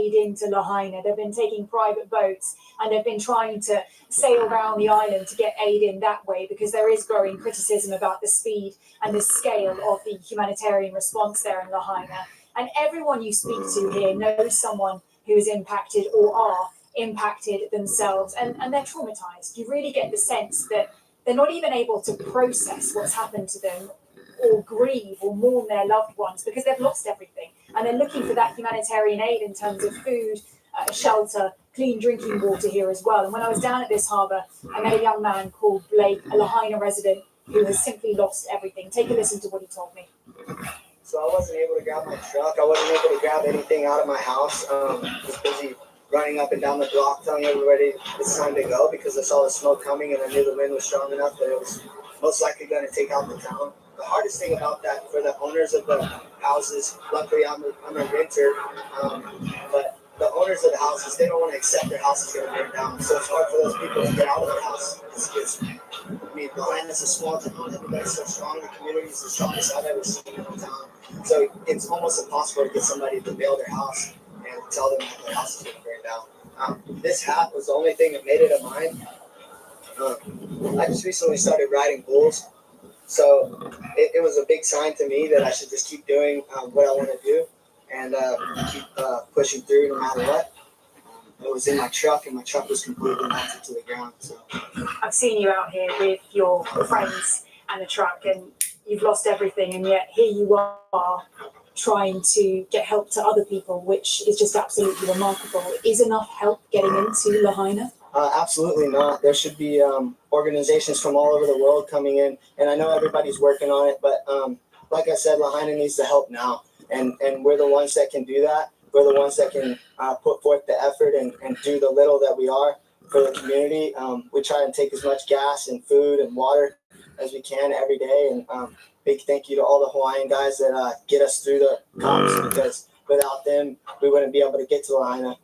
aid into Lahaina. They've been taking private boats and they've been trying to sail around the island to get aid in that way, because there is growing criticism about the speed and the scale of the humanitarian response there in Lahaina. And everyone you speak to here knows someone who is impacted or are impacted themselves, and they're traumatized. You really get the sense that they're not even able to process what's happened to them or grieve or mourn their loved ones because they've lost everything. And they're looking for that humanitarian aid in terms of food, shelter, clean drinking water here as well. And when I was down at this harbour, I met a young man called Blake, a Lahaina resident, who has simply lost everything. Take a listen to what he told me. So I wasn't able to grab my truck. I wasn't able to grab anything out of my house. I was busy running up and down the block telling everybody it's time to go because I saw the smoke coming and I knew the wind was strong enough that it was most likely going to take out the town. The hardest thing about that for the owners of the houses, luckily I'm a renter, but the owners of the houses, they don't want to accept their house is going to burn down. So it's hard for those people to get out of their house. I mean, Lahaina is a small town, everybody's so strong, the community is the strongest I've ever seen in a town. So it's almost impossible to get somebody to bail their house and tell them that their house is going to burn down. This hat was the only thing that made it a mine. I just recently started riding bulls, so it was a big sign to me that I should just keep doing what I want to do and keep pushing through no matter what. It was in my truck, and my truck was completely melted to the ground. So I've seen you out here with your friends and the truck, and you've lost everything, and yet here you are trying to get help to other people, which is just absolutely remarkable. Is enough help getting into Lahaina? Absolutely not. There should be organizations from all over the world coming in, and I know everybody's working on it, but like I said, Lahaina needs the help now, and we're the ones that can do that. We're the ones that can put forth the effort and do the little that we are for the community. We try and take as much gas and food and water as we can every day, and big thank you to all the Hawaiian guys that get us through the cops, because without them, we wouldn't be able to get to Lahaina.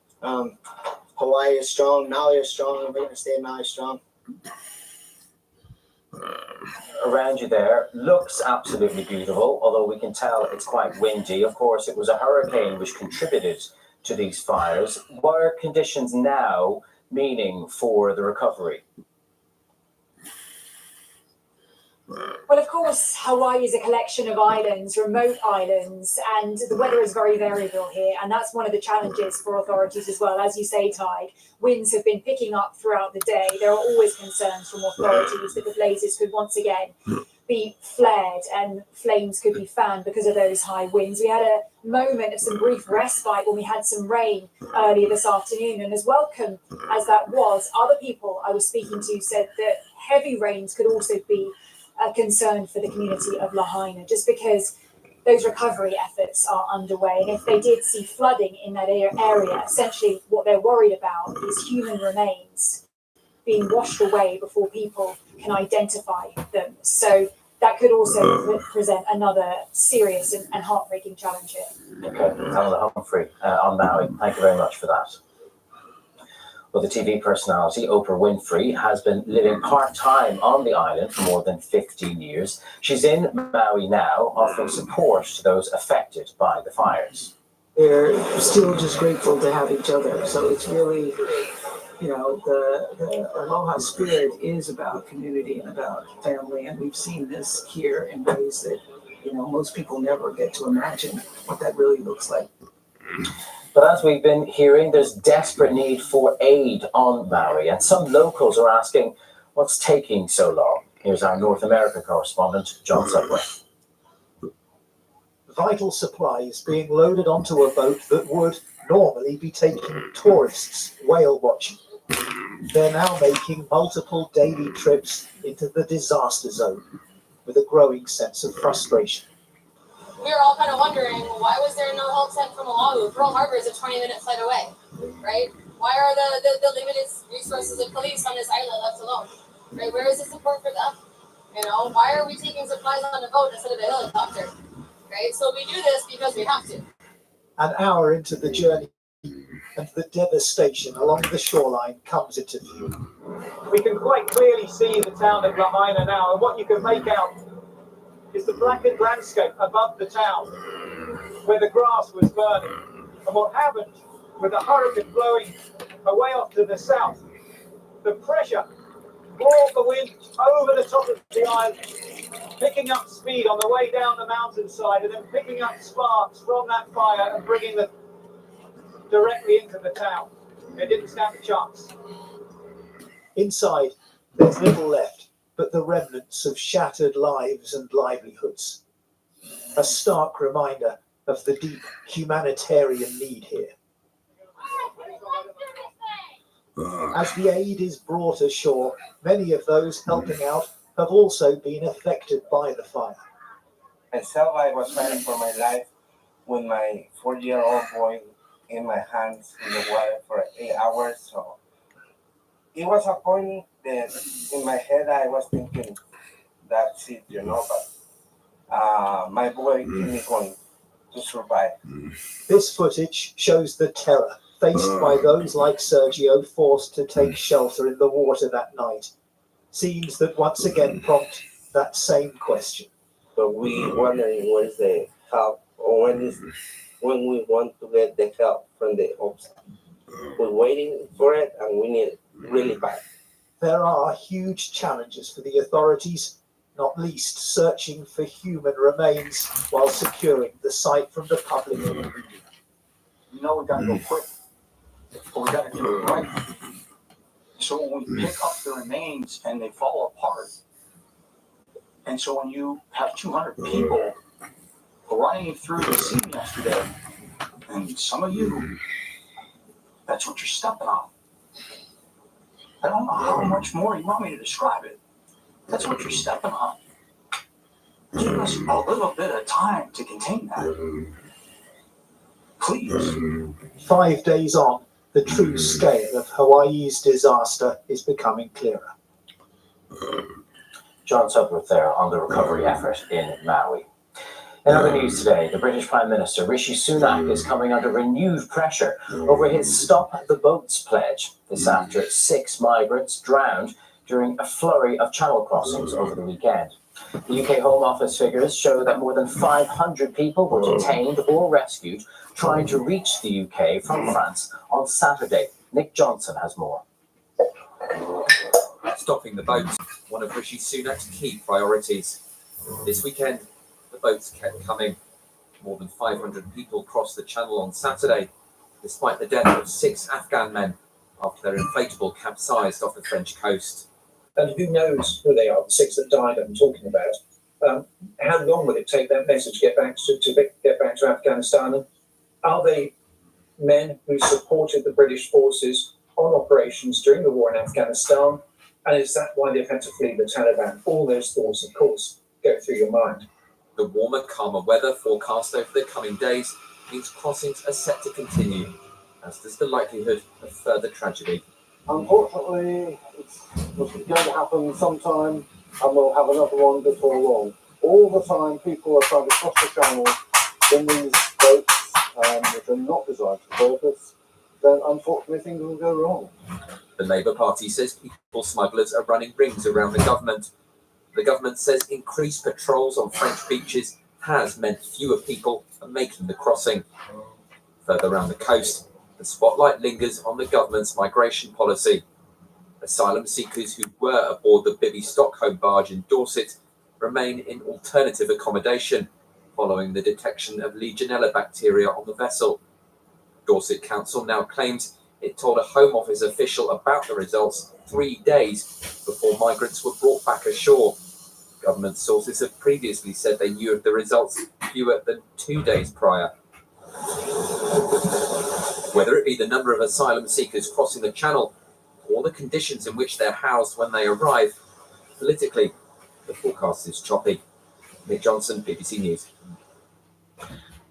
Hawaii is strong, Maui is strong, and we're going to stay Maui strong. Around you there looks absolutely beautiful, although we can tell it's quite windy. Of course, it was a hurricane which contributed to these fires. What are conditions now meaning for the recovery? Well, of course, Hawaii is a collection of islands, remote islands, and the weather is very variable here. And that's one of the challenges for authorities as well. As you say, Tide, winds have been picking up throughout the day. There are always concerns from authorities that the blazes could once again be flared and flames could be fanned because of those high winds. We had a moment of some brief respite when we had some rain earlier this afternoon. And as welcome as that was, other people I was speaking to said that heavy rains could also be a concern for the community of Lahaina, just because those recovery efforts are underway. And if they did see flooding in that area, essentially what they're worried about is human remains being washed away before people can identify them. So that could also present another serious and heartbreaking challenge here. Okay, Pamela Humphrey on Maui, thank you very much for that. Well, the TV personality Oprah Winfrey has been living part-time on the island for more than 15 years. She's in Maui now, offering support to those affected by the fires. They're still just grateful to have each other. So it's really, you know, the Aloha spirit is about community and about family. And we've seen this here in ways that, you know, most people never get to imagine what that really looks like. But as we've been hearing, there's desperate need for aid on Maui, and some locals are asking, what's taking so long? Here's our North America correspondent, John Sudworth. Vital supplies being loaded onto a boat that would normally be taking tourists whale watching. They're now making multiple daily trips into the disaster zone with a growing sense of frustration. We were all kind of wondering, why was there no help sent from Oahu? Pearl Harbor is a 20-minute flight away, right? Why are the limited resources of police on this island left alone? Right? Where is the support for them? You know, why are we taking supplies on a boat instead of a helicopter? Right? So we do this because we have to. An hour into the journey, and the devastation along the shoreline comes into view. We can quite clearly see the town of Lahaina now, and what you can make out is the blackened landscape above the town where the grass was burning. And what happened with a hurricane blowing away off to the south. The pressure brought the wind over the top of the island, picking up speed on the way down the mountainside and then picking up sparks from that fire and bringing them directly into the town. It didn't stand a chance. Inside, there's little left but the remnants of shattered lives and livelihoods. A stark reminder of the deep humanitarian need here. As the aid is brought ashore, many of those helping out have also been affected by the fire. Myself, I was fighting for my life with my 4-year-old boy in my hands in the water for 8 hours. So it was a point that in my head I was thinking, that's it, but my boy is going to survive. This footage shows the terror faced by those like Sergio forced to take shelter in the water that night. Scenes that once again prompt that same question. But we wondering where's the help, or when we want to get the help from the outside. We're waiting for it and we need it really bad. There are huge challenges for the authorities, not least searching for human remains while securing the site from the public. We got to go quick, but we got to do it right. So when we pick up the remains and they fall apart, and so when you have 200 people running through the scene yesterday, and some of you, that's what you're stepping on. I don't know how much more you want me to describe it. That's what you're stepping on. Give us a little bit of time to contain that. Please. 5 days on, the true scale of Hawaii's disaster is becoming clearer. John Sudworth there on the recovery effort in Maui. In other news today, the British Prime Minister Rishi Sunak is coming under renewed pressure over his Stop the Boats pledge. This after 6 migrants drowned during a flurry of channel crossings over the weekend. The UK Home Office figures show that more than 500 people were detained or rescued trying to reach the UK from France on Saturday. Nick Johnson has more. Stopping the boats, one of Rishi Sunak's key priorities. This weekend, the boats kept coming. More than 500 people crossed the channel on Saturday, despite the death of 6 Afghan men after their inflatable capsized off the French coast. And who knows who they are, the 6 that died I'm talking about. How long will it take that message to get back to Afghanistan? And are they men who supported the British forces on operations during the war in Afghanistan? And is that why they've had to flee the Taliban? All those thoughts, of course, go through your mind. The warmer, calmer weather forecast over the coming days means crossings are set to continue, as does the likelihood of further tragedy. Unfortunately, it's going to happen sometime, and we'll have another one before long. All the time, people are trying to cross the channel in these boats, which are not designed for purpose. Then, unfortunately, things will go wrong. The Labour Party says people smugglers are running rings around the government. The government says increased patrols on French beaches has meant fewer people are making the crossing. Further around the coast, the spotlight lingers on the government's migration policy. Asylum seekers who were aboard the Bibby Stockholm barge in Dorset remain in alternative accommodation following the detection of Legionella bacteria on the vessel. Dorset Council now claims it told a Home Office official about the results 3 days before migrants were brought back ashore. Government sources have previously said they knew of the results fewer than 2 days prior. Whether it be the number of asylum seekers crossing the channel or the conditions in which they're housed when they arrive, politically, the forecast is choppy. Nick Johnson, BBC News.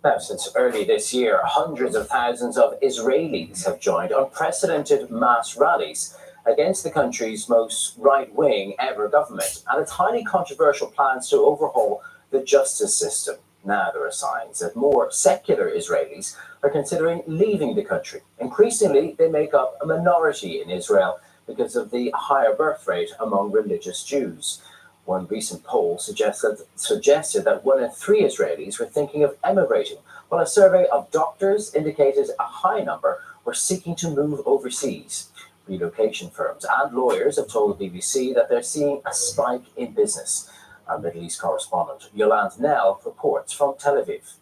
Now, since early this year, hundreds of thousands of Israelis have joined unprecedented mass rallies against the country's most right-wing ever government and its highly controversial plans to overhaul the justice system. Now there are signs that more secular Israelis are considering leaving the country. Increasingly, they make up a minority in Israel because of the higher birth rate among religious Jews. One recent poll suggested that 1 in 3 Israelis were thinking of emigrating, Well, a survey of doctors indicated a high number were seeking to move overseas. Relocation firms and lawyers have told the BBC that they're seeing a spike in business. Our Middle East correspondent Yolande Nell reports from Tel Aviv.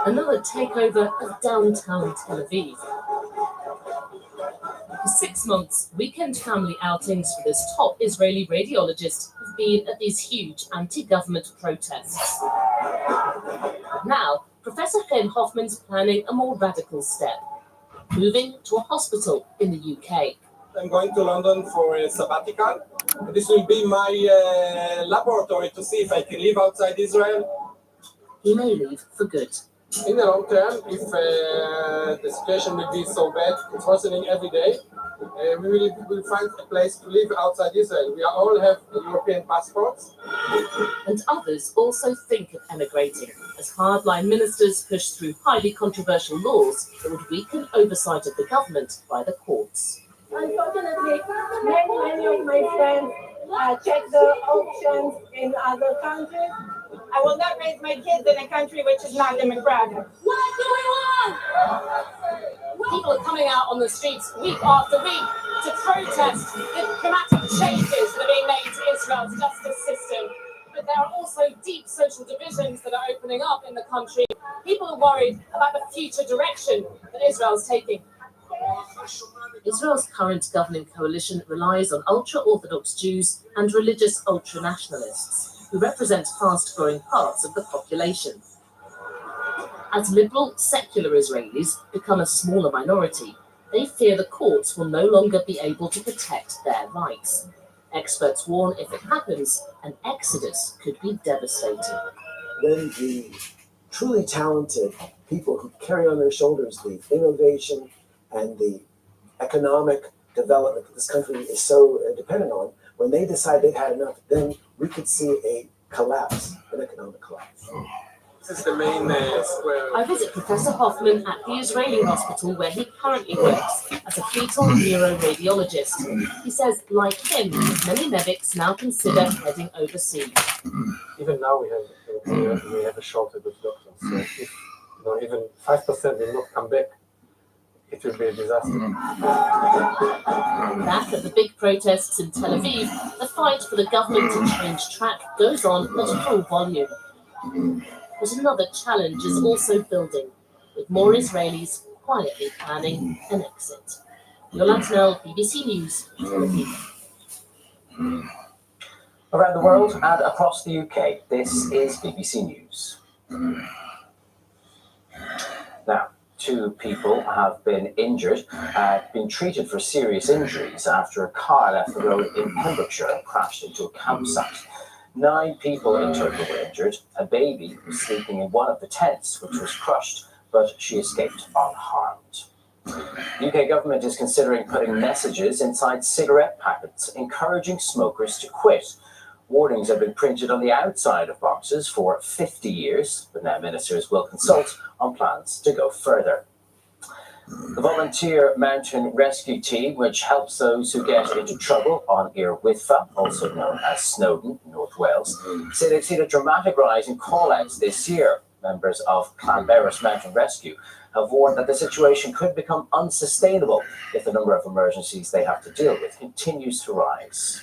Another takeover of downtown Tel Aviv. For 6 months, weekend family outings for this top Israeli radiologist have been at these huge anti-government protests. Now, Professor Chen Hoffman's planning a more radical step, moving to a hospital in the UK. I'm going to London for a sabbatical. This will be my laboratory to see if I can live outside Israel. He may leave for good. In the long term, if the situation will be so bad, it's worsening every day, we will find a place to live outside Israel. We all have European passports. And others also think of emigrating, as hardline ministers push through highly controversial laws that would weaken oversight of the government by the courts. Unfortunately, many of my friends check the options in other countries. I will not raise my kids in a country which is not democratic. What do we want? People are coming out on the streets week after week to protest the dramatic changes that are being made to Israel's justice system. But there are also deep social divisions that are opening up in the country. People are worried about the future direction that Israel's taking. Israel's current governing coalition relies on ultra-Orthodox Jews and religious ultra-nationalists, who represent fast-growing parts of the population. As liberal, secular Israelis become a smaller minority, they fear the courts will no longer be able to protect their rights. Experts warn if it happens, an exodus could be devastating. Then the truly talented people who carry on their shoulders the innovation and the economic development that this country is so dependent on, when they decide they've had enough, then we could see a collapse, an economic collapse. This is the main square. I visit Professor Hoffman at the Israeli hospital where he currently works as a fetal neuroradiologist. He says, like him, many medics now consider heading overseas. Even now we have a shortage of doctors. So if even 5% will not come back, it will be a disaster. Back at the big protests in Tel Aviv, the fight for the government to change track goes on at full volume. But another challenge is also building, with more Israelis quietly planning an exit. Yolande Nell, BBC News, Tel Aviv. Around the world and across the UK, this is BBC News. Now, 2 people have been injured, been treated for serious injuries after a car left the road in Pembrokeshire and crashed into a campsite. 9 people in total were injured. A baby was sleeping in one of the tents, which was crushed, but she escaped unharmed. The UK government is considering putting messages inside cigarette packets, encouraging smokers to quit. Warnings have been printed on the outside of boxes for 50 years, but now ministers will consult on plans to go further. The volunteer mountain rescue team, which helps those who get into trouble on Ir Withfa, also known as Snowdon, North Wales, say they've seen a dramatic rise in call-outs this year. Members of Clanberis Mountain Rescue have warned that the situation could become unsustainable if the number of emergencies they have to deal with continues to rise.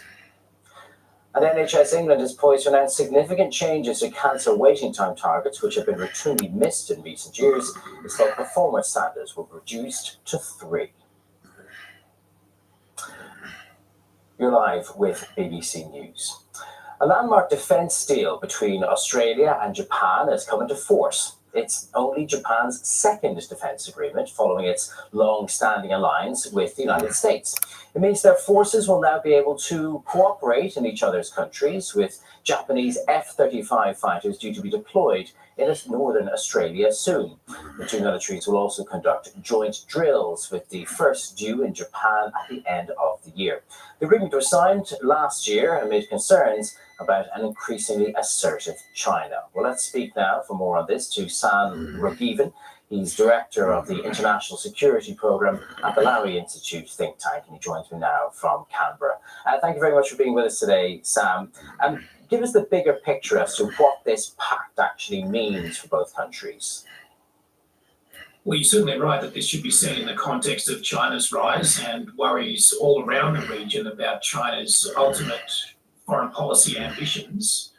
And NHS England is poised to announce significant changes to cancer waiting time targets, which have been routinely missed in recent years. It's thought performance standards will be reduced to 3. You're live with BBC News. A landmark defence deal between Australia and Japan has come into force. It's only Japan's second defence agreement following its long-standing alliance with the United States. It means their forces will now be able to cooperate in each other's countries, with Japanese F-35 fighters due to be deployed in northern Australia soon. The 2 militaries will also conduct joint drills, with the first due in Japan at the end of the year. The agreement was signed last year amid concerns about an increasingly assertive China. Well, let's speak now for more on this to Sam Rogivan. He's director of the International Security Programme at the Lowy Institute think tank, and he joins me now from Canberra. Thank you very much for being with us today, Sam. Give us the bigger picture as to what this pact actually means for both countries. Well, you're certainly right that this should be seen in the context of China's rise and worries all around the region about China's ultimate foreign policy ambitions.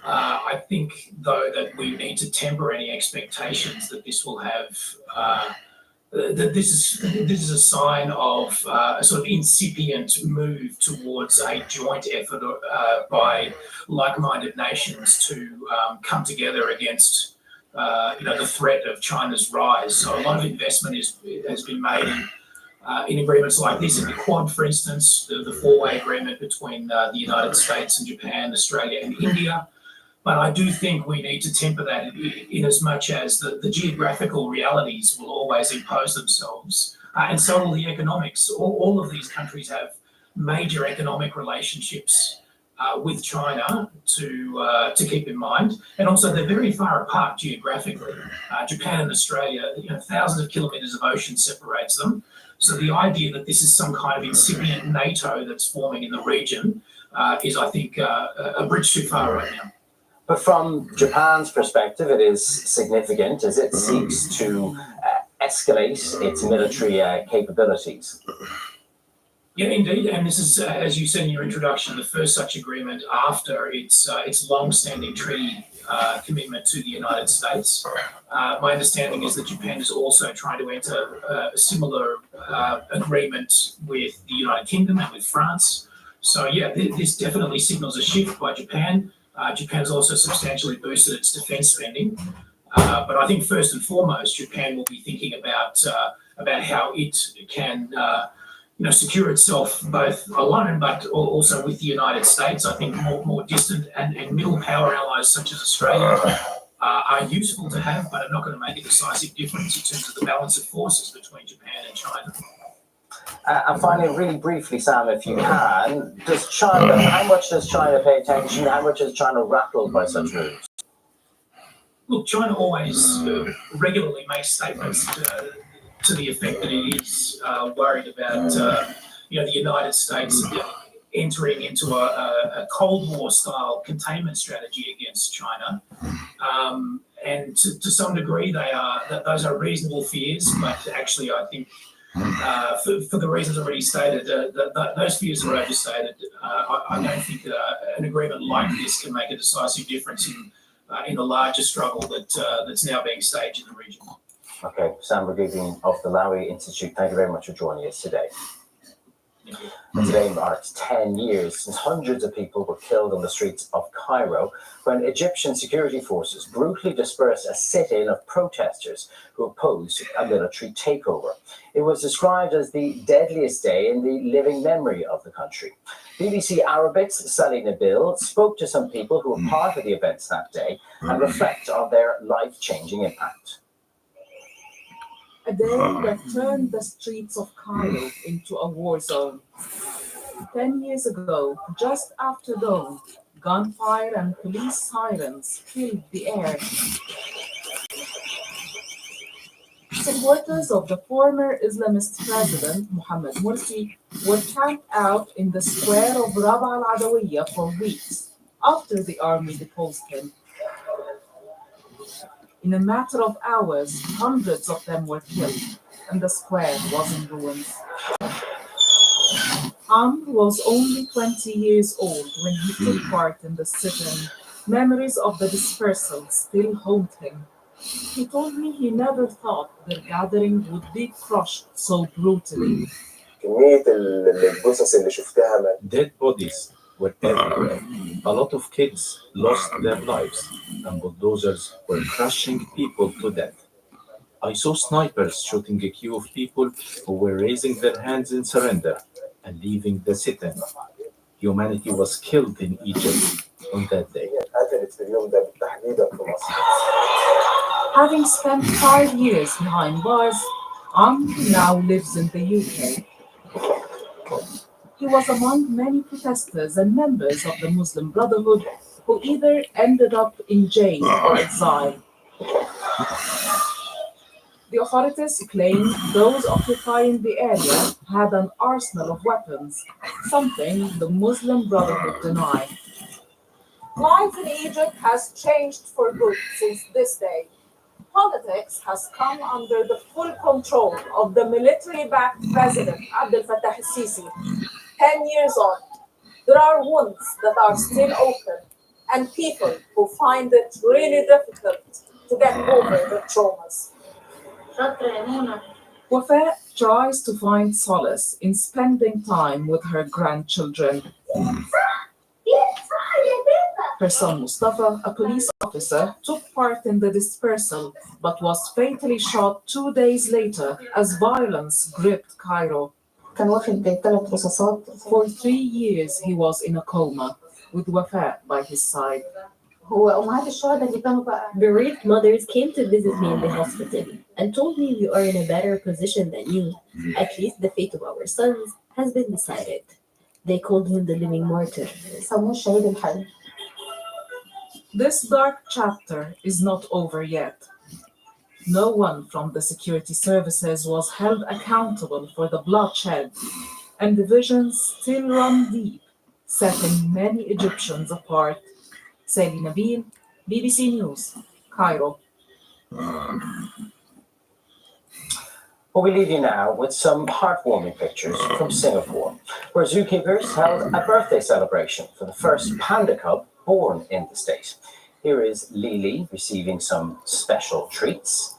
I think, though, that we need to temper any expectations that this will have, that this is a sign of a sort of incipient move towards a joint effort by like-minded nations to come together against the threat of China's rise. So a lot of investment has been made in agreements like this, in the Quad, for instance, the four-way agreement between the United States and Japan, Australia and India. But I do think we need to temper that in as much as the geographical realities will always impose themselves, and so will the economics. All of these countries have major economic relationships with China to keep in mind, and also they're very far apart geographically. Japan and Australia, thousands of kilometres of ocean separates them. So the idea that this is some kind of incipient NATO that's forming in the region is, I think, a bridge too far right now. But from Japan's perspective, it is significant as it seeks to escalate its military capabilities. Yeah, indeed, and this is, as you said in your introduction, the first such agreement after its long-standing treaty commitment to the United States. My understanding is that Japan is also trying to enter a similar agreement with the United Kingdom and with France. So yeah, this definitely signals a shift by Japan. Japan's also substantially boosted its defence spending, but I think first and foremost, Japan will be thinking about how it can secure itself both alone, but also with the United States. I think more distant and middle power allies such as Australia are useful to have, but are not going to make a decisive difference in terms of the balance of forces between Japan and China. And finally, really briefly, Sam, if you can, how much does China pay attention? How much is China rattled by such moves? Look, China always regularly makes statements to the effect that it is worried about the United States entering into a Cold War style containment strategy against China. And to some degree, those are reasonable fears, but actually I think for the reasons already stated, those fears are overstated. I don't think an agreement like this can make a decisive difference in the larger struggle that's now being staged in the region. Okay, Sam Bergigin of the Lowy Institute, thank you very much for joining us today. And today marks 10 years since hundreds of people were killed on the streets of Cairo when Egyptian security forces brutally dispersed a sit-in of protesters who opposed a military takeover. It was described as the deadliest day in the living memory of the country. BBC Arabic's Salih Nabil spoke to some people who were part of the events that day and reflect on their life-changing impact. A day that turned the streets of Cairo into a war zone. 10 years ago, just after dawn, gunfire and police sirens filled the air. Supporters of the former Islamist president, Mohammed Morsi, were camped out in the square of Rabaa al-Adawiyya for weeks after the army deposed him. In a matter of hours, hundreds of them were killed, and the square was in ruins. Was only 20 years old when he took part in the sit-in. Memories of the dispersal still haunt him. He told me he never thought the gathering would be crushed so brutally. Dead bodies were everywhere. A lot of kids lost their lives, and bulldozers were crushing people to death. I saw snipers shooting a queue of people who were raising their hands in surrender and leaving the sit-in. Humanity was killed in Egypt on that day. Having spent 5 years behind bars, now lives in the UK. He was among many protesters and members of the Muslim Brotherhood who either ended up in jail or exile. The authorities claimed those occupying the area had an arsenal of weapons, something the Muslim Brotherhood denied. Life in Egypt has changed for good since this day. Politics has come under the full control of the military-backed president, Abdel Fattah el-Sisi. 10 years on, there are wounds that are still open and people who find it really difficult to get over their traumas. Wafaa tries to find solace in spending time with her grandchildren. Her son Mustafa, a police officer, took part in the dispersal but was fatally shot 2 days later as violence gripped Cairo. For 3 years he was in a coma, with Wafaa by his side. Bereaved mothers came to visit me in the hospital and told me we are in a better position than you. At least the fate of our sons has been decided. They called him the living martyr. This dark chapter is not over yet. No one from the security services was held accountable for the bloodshed, and divisions still run deep, setting many Egyptians apart. Saili Nabil, BBC News, Cairo. Well, we leave you now with some heartwarming pictures from Singapore, where zookeepers held a birthday celebration for the first panda cub born in the state. Here is Lili receiving some special treats,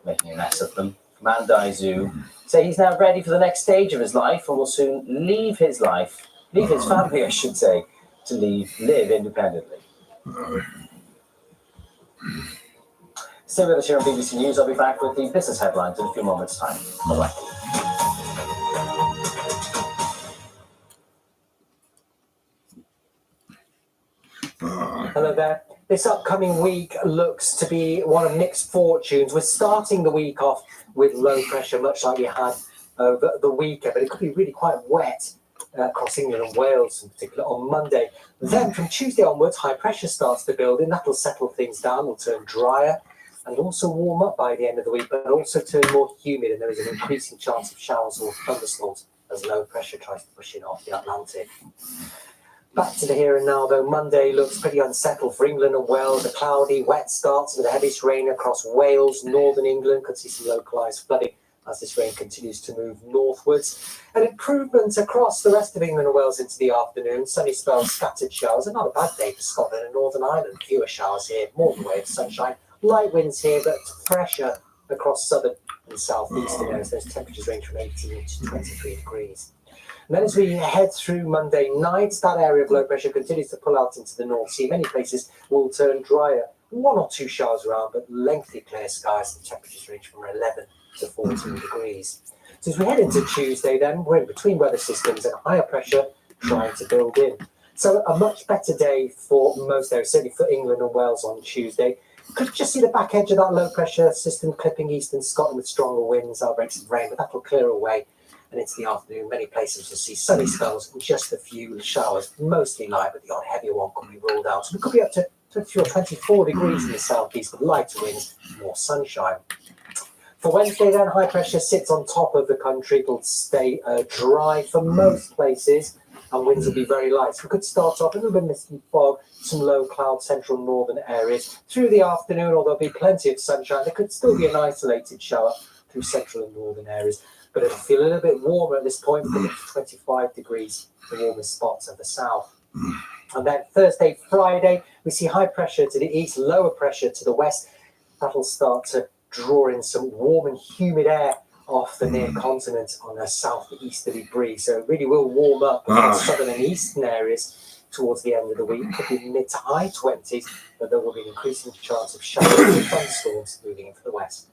making a mess of them. Mandai Zoo say he's now ready for the next stage of his life and will soon leave his family, I should say, to live independently. Stay with us here on BBC News. I'll be back with the business headlines in a few moments' time. Bye-bye. Hello there. This upcoming week looks to be one of mixed fortunes. We're starting the week off with low pressure, much like we had over the weekend, but it could be really quite wet across England and Wales in particular on Monday. Then from Tuesday onwards, high pressure starts to build in. That'll settle things down, will turn drier and also warm up by the end of the week, but also turn more humid, and there is an increasing chance of showers or thunderstorms as low pressure tries to push in off the Atlantic. Back to the here and now, though. Monday looks pretty unsettled for England and Wales. A cloudy, wet start with the heaviest rain across Wales, northern England. Could see some localised flooding as this rain continues to move northwards. An improvement across the rest of England and Wales into the afternoon. Sunny spells, scattered showers. And not a bad day for Scotland and Northern Ireland. Fewer showers here, more in the way of sunshine. Light winds here, but pressure across southern and southeastern areas. Those temperatures range from 18 to 23 degrees. And then as we head through Monday night, that area of low pressure continues to pull out into the North Sea. Many places will turn drier. 1 or 2 showers around, but lengthy clear skies. The temperatures range from 11 to 14 degrees. So as we head into Tuesday then, we're in between weather systems and higher pressure trying to build in. So a much better day for most areas, certainly for England and Wales on Tuesday. Could just see the back edge of that low pressure system clipping eastern Scotland with stronger winds, outbreaks of rain, but that will clear away. And into the afternoon, many places will see sunny spells and just a few showers, mostly light, but the odd heavier one could be ruled out. So we could be up to 22 or 24 degrees in the southeast with lighter winds, more sunshine. For Wednesday then, high pressure sits on top of the country. It will stay dry for most places and winds will be very light. So we could start off a little bit of mist and fog, some low cloud central northern areas. Through the afternoon, although there'll be plenty of sunshine, there could still be an isolated shower through central and northern areas. But it'll feel a little bit warmer at this point, 25 degrees, the warmest spots of the south. And then Thursday, Friday, we see high pressure to the east, lower pressure to the west. That'll start to draw in some warm and humid air off the near continent on a southeasterly breeze. So it really will warm up across southern and eastern areas towards the end of the week. Could be mid to high 20s, but there will be an increasing chance of showers and thunderstorms moving in from the west.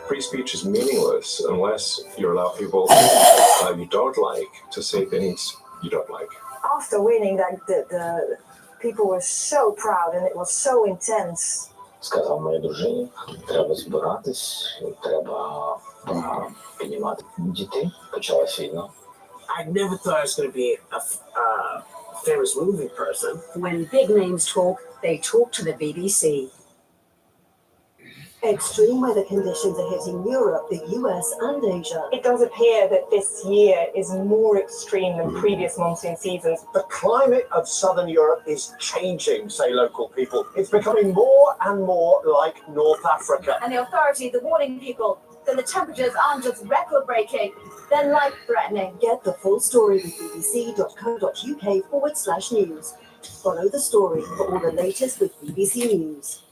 Free speech is meaningless unless you allow people you don't like to say things you don't like. After winning, the people were so proud and it was so intense. Сказав моїй дружині, треба збиратись, треба піднімати дітей. Почалась війна. I never thought I was going to be a famous movie person. When big names talk, they talk to the BBC. Extreme weather conditions are hitting Europe, the US, and Asia. It does appear that this year is more extreme than previous monsoon seasons. The climate of southern Europe is changing, say local people. It's becoming more and more like North Africa. And the authorities are warning people that the temperatures aren't just record-breaking, they're life-threatening. Get the full story with bbc.co.uk/news. Follow the story for all the latest with BBC News.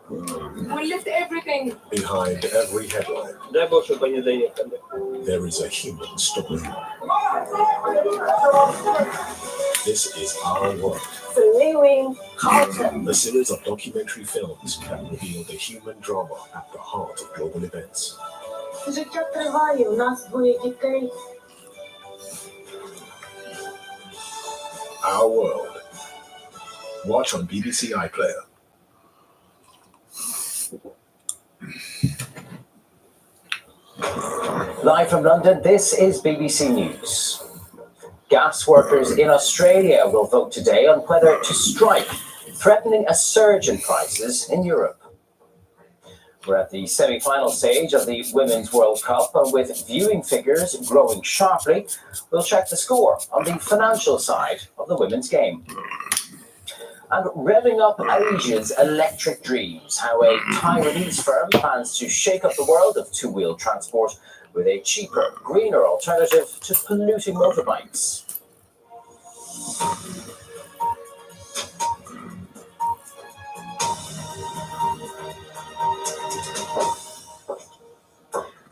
We lift everything. Behind every headline, there is a human story. This is Our World, Following Carlton. a series of documentary films that reveal the human drama at the heart of global events. Життя триває, у нас двоє дітей. Our World. Watch on BBC iPlayer. Live from London, this is BBC News. Gas workers in Australia will vote today on whether to strike, threatening a surge in prices in Europe. We're at the semi-final stage of the Women's World Cup, and with viewing figures growing sharply, we'll check the score on the financial side of the women's game. And revving up Asia's electric dreams, how a Taiwanese firm plans to shake up the world of two-wheel transport with a cheaper, greener alternative to polluting motorbikes.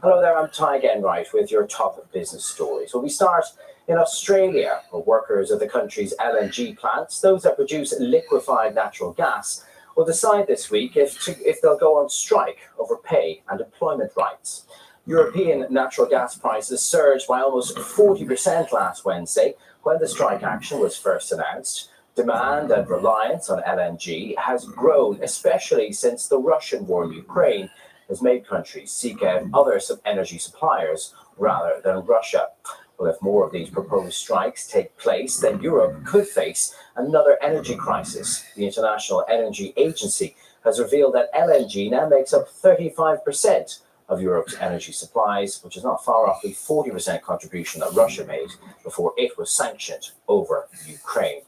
Hello there, I'm Ty Genwright with your top business stories. Well, we start in Australia, where workers of the country's LNG plants, those that produce liquefied natural gas, will decide this week if they'll go on strike over pay and employment rights. European natural gas prices surged by almost 40% last Wednesday when the strike action was first announced. Demand and reliance on LNG has grown, especially since the Russian war in Ukraine has made countries seek out other energy suppliers rather than Russia. Well, if more of these proposed strikes take place, then Europe could face another energy crisis. The International Energy Agency has revealed that LNG now makes up 35% of Europe's energy supplies, which is not far off the 40% contribution that Russia made before it was sanctioned over Ukraine.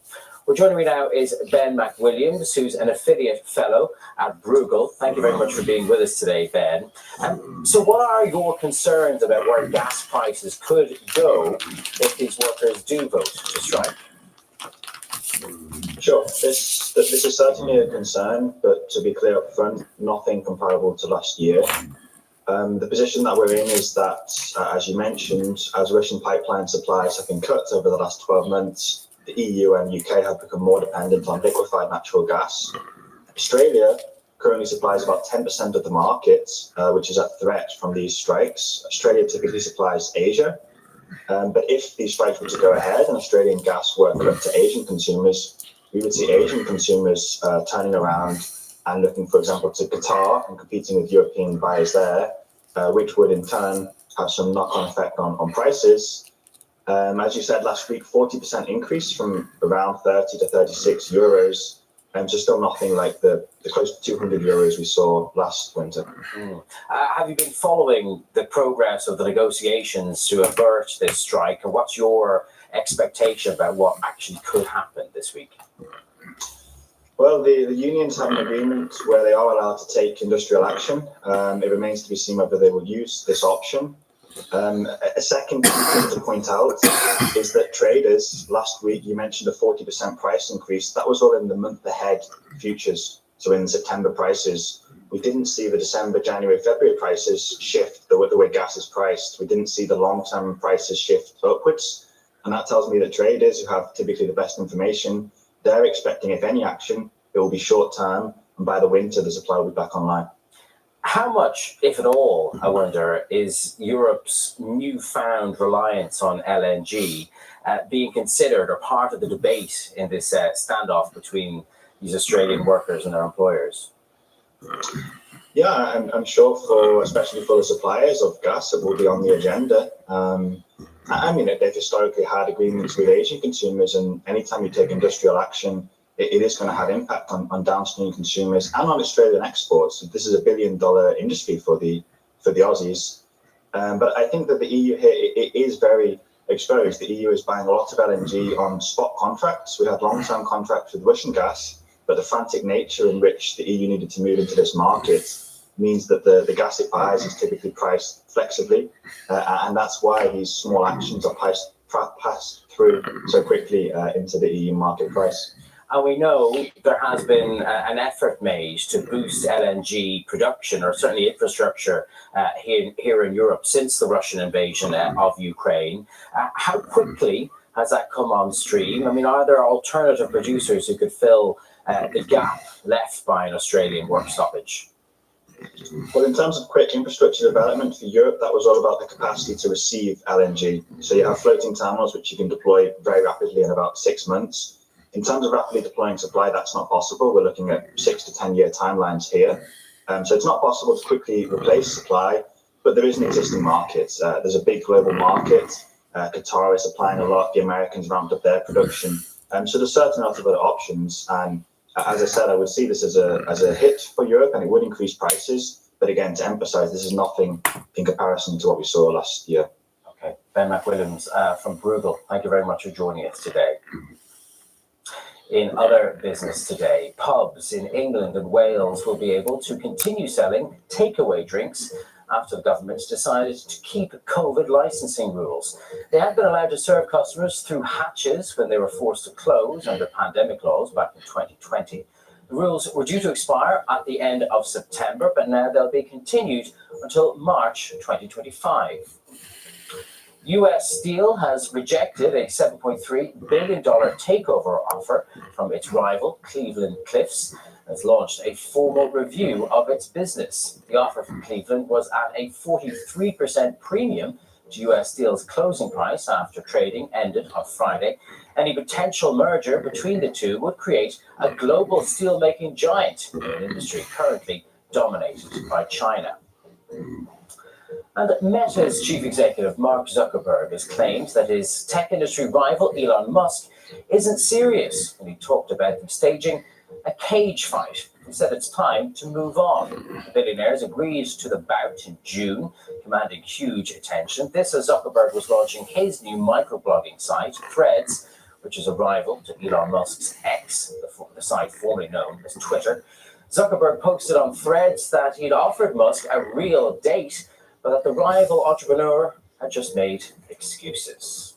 Well, joining me now is Ben McWilliams, who's an affiliate fellow at Bruegel. Thank you very much for being with us today, Ben. So what are your concerns about where gas prices could go if these workers do vote to strike? Sure, this is certainly a concern, but to be clear up front, nothing comparable to last year. The position that we're in is that, as you mentioned, as Russian pipeline supplies have been cut over the last 12 months, the EU and UK have become more dependent on liquefied natural gas. Australia currently supplies about 10% of the market, which is at threat from these strikes. Australia typically supplies Asia, but if these strikes were to go ahead and Australian gas were cut to Asian consumers, we would see Asian consumers turning around and looking, for example, to Qatar and competing with European buyers there, which would in turn have some knock-on effect on prices. As you said last week, 40% increase from around 30 to 36 euros, and just still nothing like the close to 200 euros we saw last winter. Have you been following the progress of the negotiations to avert this strike, and what's your expectation about what actually could happen this week? Well, the unions have an agreement where they are allowed to take industrial action. It remains to be seen whether they will use this option. A second thing to point out is that traders, last week, you mentioned a 40% price increase. That was all in the month ahead futures. So in September prices, we didn't see the December, January, February prices shift the way gas is priced. We didn't see the long-term prices shift upwards. And that tells me that traders who have typically the best information, they're expecting, if any action, it will be short-term. And by the winter, the supply will be back online. How much, if at all, I wonder, is Europe's newfound reliance on LNG being considered or part of the debate in this standoff between these Australian workers and their employers? Yeah, I'm sure especially for the suppliers of gas, it will be on the agenda. I mean, they've historically had agreements with Asian consumers, and anytime you take industrial action, it is going to have impact on downstream consumers and on Australian exports. This is $1 billion industry for the Aussies. But I think that the EU here it is very exposed. The EU is buying a lot of LNG on spot contracts. We have long-term contracts with Russian gas, but the frantic nature in which the EU needed to move into this market means that the gas it buys is typically priced flexibly, and that's why these small actions are passed through so quickly into the EU market price. And we know there has been an effort made to boost LNG production, or certainly infrastructure here in Europe since the Russian invasion of Ukraine. How quickly has that come on stream? I mean, are there alternative producers who could fill the gap left by an Australian work stoppage? Well, in terms of quick infrastructure development for Europe, that was all about the capacity to receive LNG. So you have floating terminals which you can deploy very rapidly in about 6 months. In terms of rapidly deploying supply, that's not possible. We're looking at 6 to 10 year timelines here. So it's not possible to quickly replace supply, but there is an existing market. There's a big global market. Qatar is supplying a lot. The Americans ramped up their production. So there's certainly lots of other options. And as I said, I would see this as a hit for Europe, and it would increase prices. But again, to emphasize, this is nothing in comparison to what we saw last year. Okay, Ben McWilliams from Bruegel, thank you very much for joining us today. In other business today, pubs in England and Wales will be able to continue selling takeaway drinks after the government decided to keep COVID licensing rules. They had been allowed to serve customers through hatches when they were forced to close under pandemic laws back in 2020. The rules were due to expire at the end of September, but now they'll be continued until March 2025. US Steel has rejected a $7.3 billion takeover offer from its rival, Cleveland Cliffs, and has launched a formal review of its business. The offer from Cleveland was at a 43% premium to US Steel's closing price after trading ended on Friday. Any potential merger between the two would create a global steelmaking giant in an industry currently dominated by China. And Meta's chief executive, Mark Zuckerberg, has claimed that his tech industry rival, Elon Musk, isn't serious when he talked about them staging a cage fight. He said it's time to move on. The billionaires agreed to the bout in June, commanding huge attention. This as Zuckerberg was launching his new microblogging site, Threads, which is a rival to Elon Musk's X, the site formerly known as Twitter. Zuckerberg posted on Threads that he'd offered Musk a real date, but that the rival entrepreneur had just made excuses.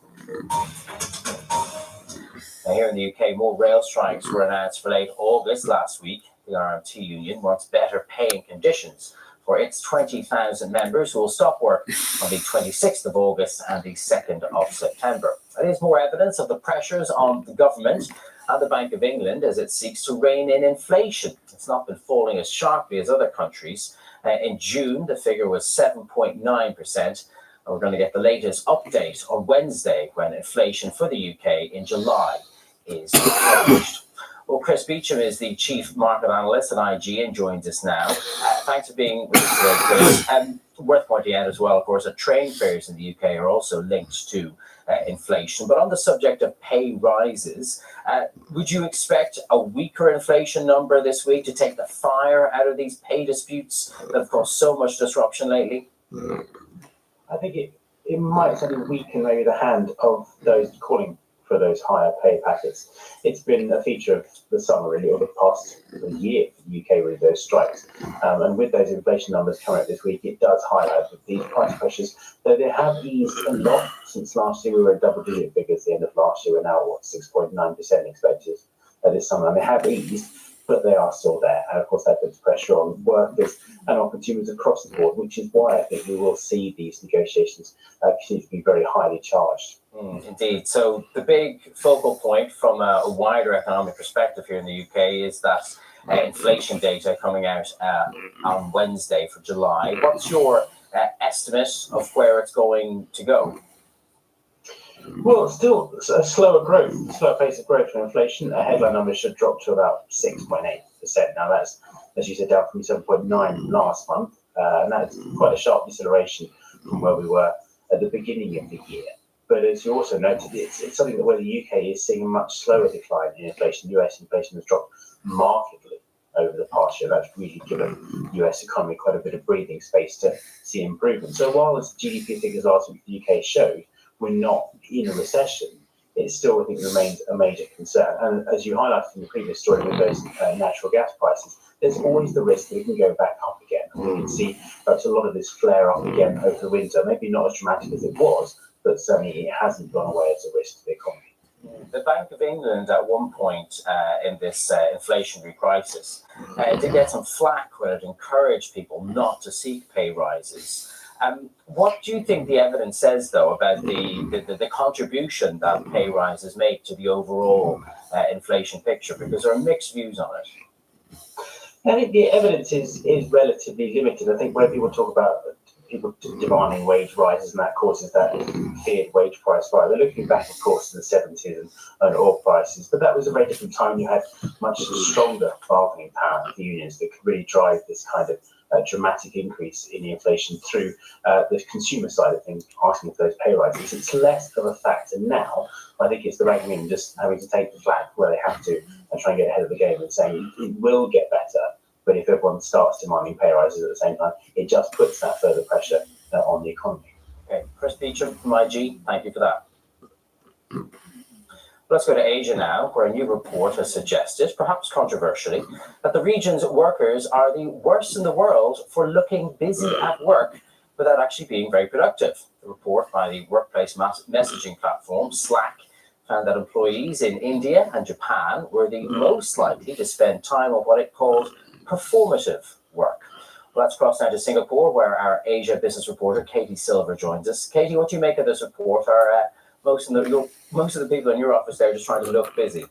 Now, here in the UK, more rail strikes were announced for late August last week. The RMT union wants better pay and conditions for its 20,000 members who will stop work on the 26th of August and the 2nd of September. That is more evidence of the pressures on the government and the Bank of England as it seeks to rein in inflation. It's not been falling as sharply as other countries. In June, the figure was 7.9%. And we're going to get the latest update on Wednesday when inflation for the UK in July is published. Well, Chris Beecham is the chief market analyst at IG and joins us now. Thanks for being with us today, Chris. Worth pointing out as well, of course, that train fares in the UK are also linked to inflation. But on the subject of pay rises, would you expect a weaker inflation number this week to take the fire out of these pay disputes that have caused so much disruption lately? I think it might sort of weaken maybe the hand of those calling for those higher pay packets. It's been a feature of the summer, really, or the past year for the UK, with those strikes. And with those inflation numbers coming out this week, it does highlight that these price pressures, though they have eased a lot since last year. We were at double-digit figures at the end of last year. We're now, 6.9% expected this summer. And they have eased, but they are still there. And of course, that puts pressure on workers and on consumers across the board, which is why I think we will see these negotiations continue to be very highly charged. Indeed. So the big focal point from a wider economic perspective here in the UK is that inflation data coming out on Wednesday for July. What's your estimate of where it's going to go? Well, still a slower pace of growth for inflation. A headline number should drop to about 6.8%. Now that's, as you said, down from 7.9 last month. And that's quite a sharp deceleration from where we were at the beginning of the year. But as you also noted, it's something that where the UK is seeing a much slower decline in inflation. US inflation has dropped markedly over the past year. That's really given the US economy quite a bit of breathing space to see improvement. So while as GDP figures last week the UK showed we're not in a recession, it still, I think, remains a major concern. And as you highlighted in the previous story with those natural gas prices, there's always the risk that it can go back up again. And we can see perhaps a lot of this flare up again over the winter. Maybe not as dramatic as it was, but certainly it hasn't gone away as a risk to the economy. The Bank of England at one point in this inflationary crisis did get some flack when it encouraged people not to seek pay rises. What do you think the evidence says, though, about the contribution that pay rises make to the overall inflation picture? Because there are mixed views on it. I think the evidence is relatively limited. I think when people talk about people demanding wage rises and that causes that feared wage price rise, they're looking back, of course, to the 70s and oil prices. But that was a very different time. You had much stronger bargaining power of the unions that could really drive this kind of dramatic increase in the inflation through the consumer side of things, asking for those pay rises. It's less of a factor now. I think it's the Bank of England just having to take the flak where they have to and try and get ahead of the game and saying it will get better. But if everyone starts demanding pay rises at the same time, it just puts that further pressure on the economy. Okay, Chris Beecham from IG, thank you for that. Let's go to Asia now, where a new report has suggested, perhaps controversially, that the region's workers are the worst in the world for looking busy at work without actually being very productive. The report by the workplace messaging platform Slack found that employees in India and Japan were the most likely to spend time on what it called performative work. Well, let's cross now to Singapore, where our Asia business reporter Katie Silver joins us. Katie, what do you make of this report? Are most of the people in your office there just trying to look busy?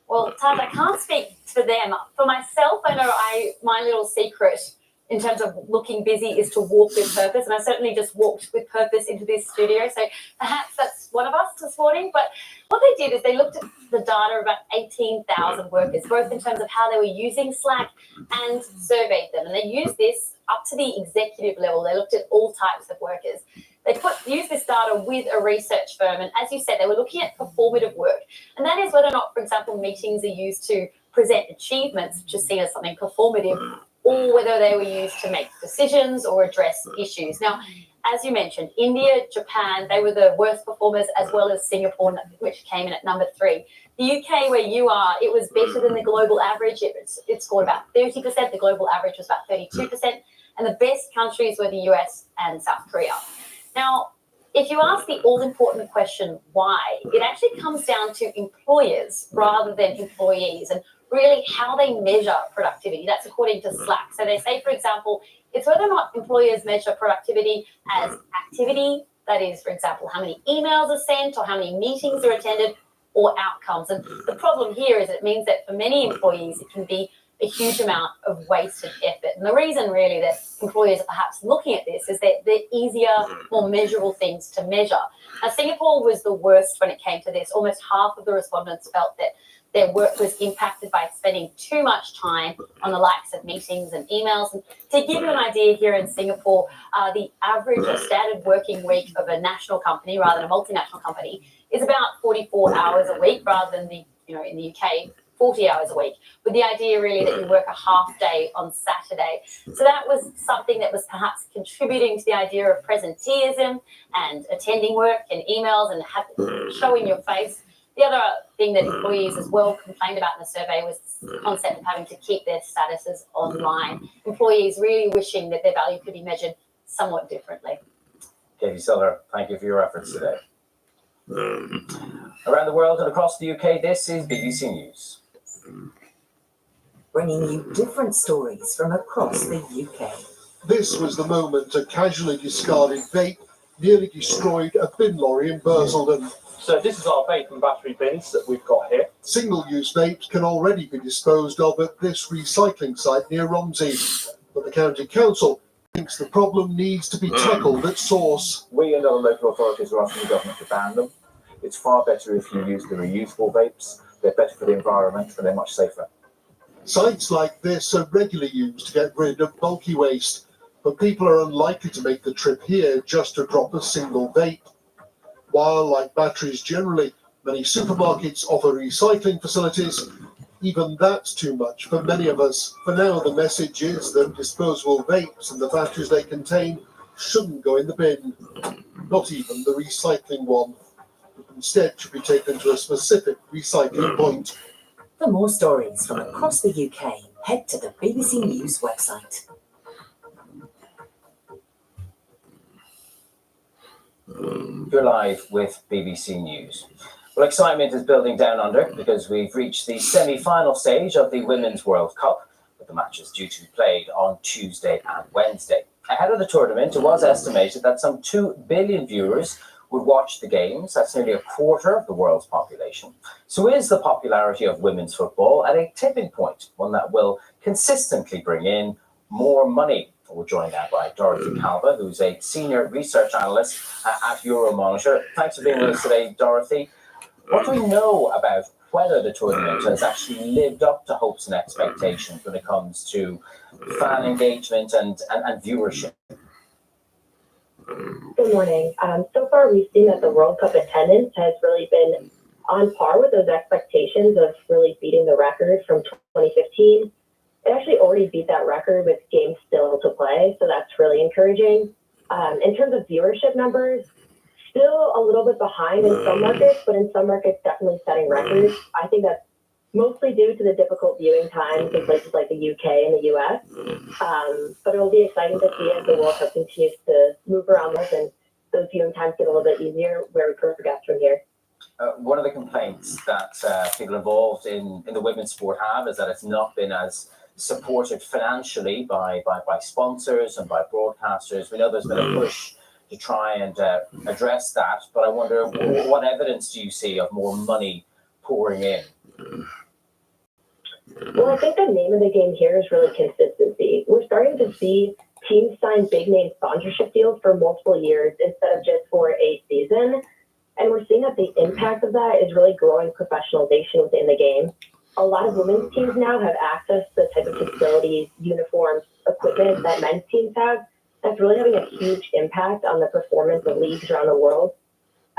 Well, Tad, I can't speak for them. For myself, I know my little secret in terms of looking busy is to walk with purpose, and I certainly just walked with purpose into this studio, so perhaps that's one of us this morning. But what they did is they looked at the data of about 18,000 workers, both in terms of how they were using Slack and surveyed them, and they used this up to the executive level. They looked at all types of workers. They used this data with a research firm, and as you said, they were looking at performative work, and that is whether or not, for example, meetings are used to present achievements, which is seen as something performative, or whether they were used to make decisions or address issues. Now, as you mentioned, India, Japan, they were the worst performers, as well as Singapore, which came in at number 3. The UK, where you are, it was better than the global average. It scored about 30%. The global average was about 32%. And the best countries were the US and South Korea. Now, if you ask the all-important question, why, it actually comes down to employers rather than employees, and really how they measure productivity. That's according to Slack. So they say, for example, it's whether or not employers measure productivity as activity, that is, for example, how many emails are sent or how many meetings are attended, or outcomes. And the problem here is it means that for many employees, it can be a huge amount of wasted effort. And the reason really that employers are perhaps looking at this is that they're easier, more measurable things to measure. Now, Singapore was the worst when it came to this. Almost half of the respondents felt that their work was impacted by spending too much time on the likes of meetings and emails. And to give you an idea, here in Singapore, the average or standard working week of a national company rather than a multinational company is about 44 hours a week, rather than in the UK, 40 hours a week, with the idea really that you work a half day on Saturday. So that was something that was perhaps contributing to the idea of presenteeism and attending work and emails and showing your face. The other thing that employees as well complained about in the survey was the concept of having to keep their statuses online. Employees really wishing that their value could be measured somewhat differently. Katie Silver, thank you for your efforts today. Around the world and across the UK, this is BBC News. Bringing you different stories from across the UK. This was the moment a casually discarded vape nearly destroyed a bin lorry in Bursleden. So this is our vape and battery bins that we've got here. Single-use vapes can already be disposed of at this recycling site near Romsey, but the County Council thinks the problem needs to be tackled at source. We and other local authorities are asking the government to ban them. It's far better if you use the reusable vapes. They're better for the environment and they're much safer. Sites like this are regularly used to get rid of bulky waste, but people are unlikely to make the trip here just to drop a single vape. while, like batteries generally, many supermarkets offer recycling facilities, even that's too much for many of us. For now, the message is that disposable vapes and the batteries they contain shouldn't go in the bin, not even the recycling one. Instead, should be taken to a specific recycling point. For more stories from across the UK, head to the BBC News website. You're live with BBC News. Well, excitement is building down under because we've reached the semi-final stage of the Women's World Cup, with the matches due to be played on Tuesday and Wednesday. Ahead of the tournament, it was estimated that some 2 billion viewers would watch the games. That's nearly a quarter of the world's population. So is the popularity of women's football at a tipping point, one that will consistently bring in more money? We're joined now by Dorothy Calva, who's a senior research analyst at Euromonitor. Thanks for being with us today, Dorothy. What do we know about whether the tournament has actually lived up to hopes and expectations when it comes to fan engagement and viewership? Good morning. So far, we've seen that the World Cup attendance has really been on par with those expectations of really beating the record from 2015. It actually already beat that record with games still to play, so that's really encouraging. In terms of viewership numbers, still a little bit behind in some markets, but in some markets definitely setting records. I think that's mostly due to the difficult viewing times in places like the UK and the US. But it'll be exciting to see as the World Cup continues to move around us and those viewing times get a little bit easier where we progress from here. One of the complaints that people involved in the women's sport have is that it's not been as supported financially by sponsors and by broadcasters. We know there's been a push to try and address that, but I wonder what evidence do you see of more money pouring in? Well, I think the name of the game here is really consistency. We're starting to see teams sign big name sponsorship deals for multiple years instead of just for a season. And we're seeing that the impact of that is really growing professionalization within the game. A lot of women's teams now have access to the type of facilities, uniforms, equipment that men's teams have. That's really having a huge impact on the performance of leagues around the world.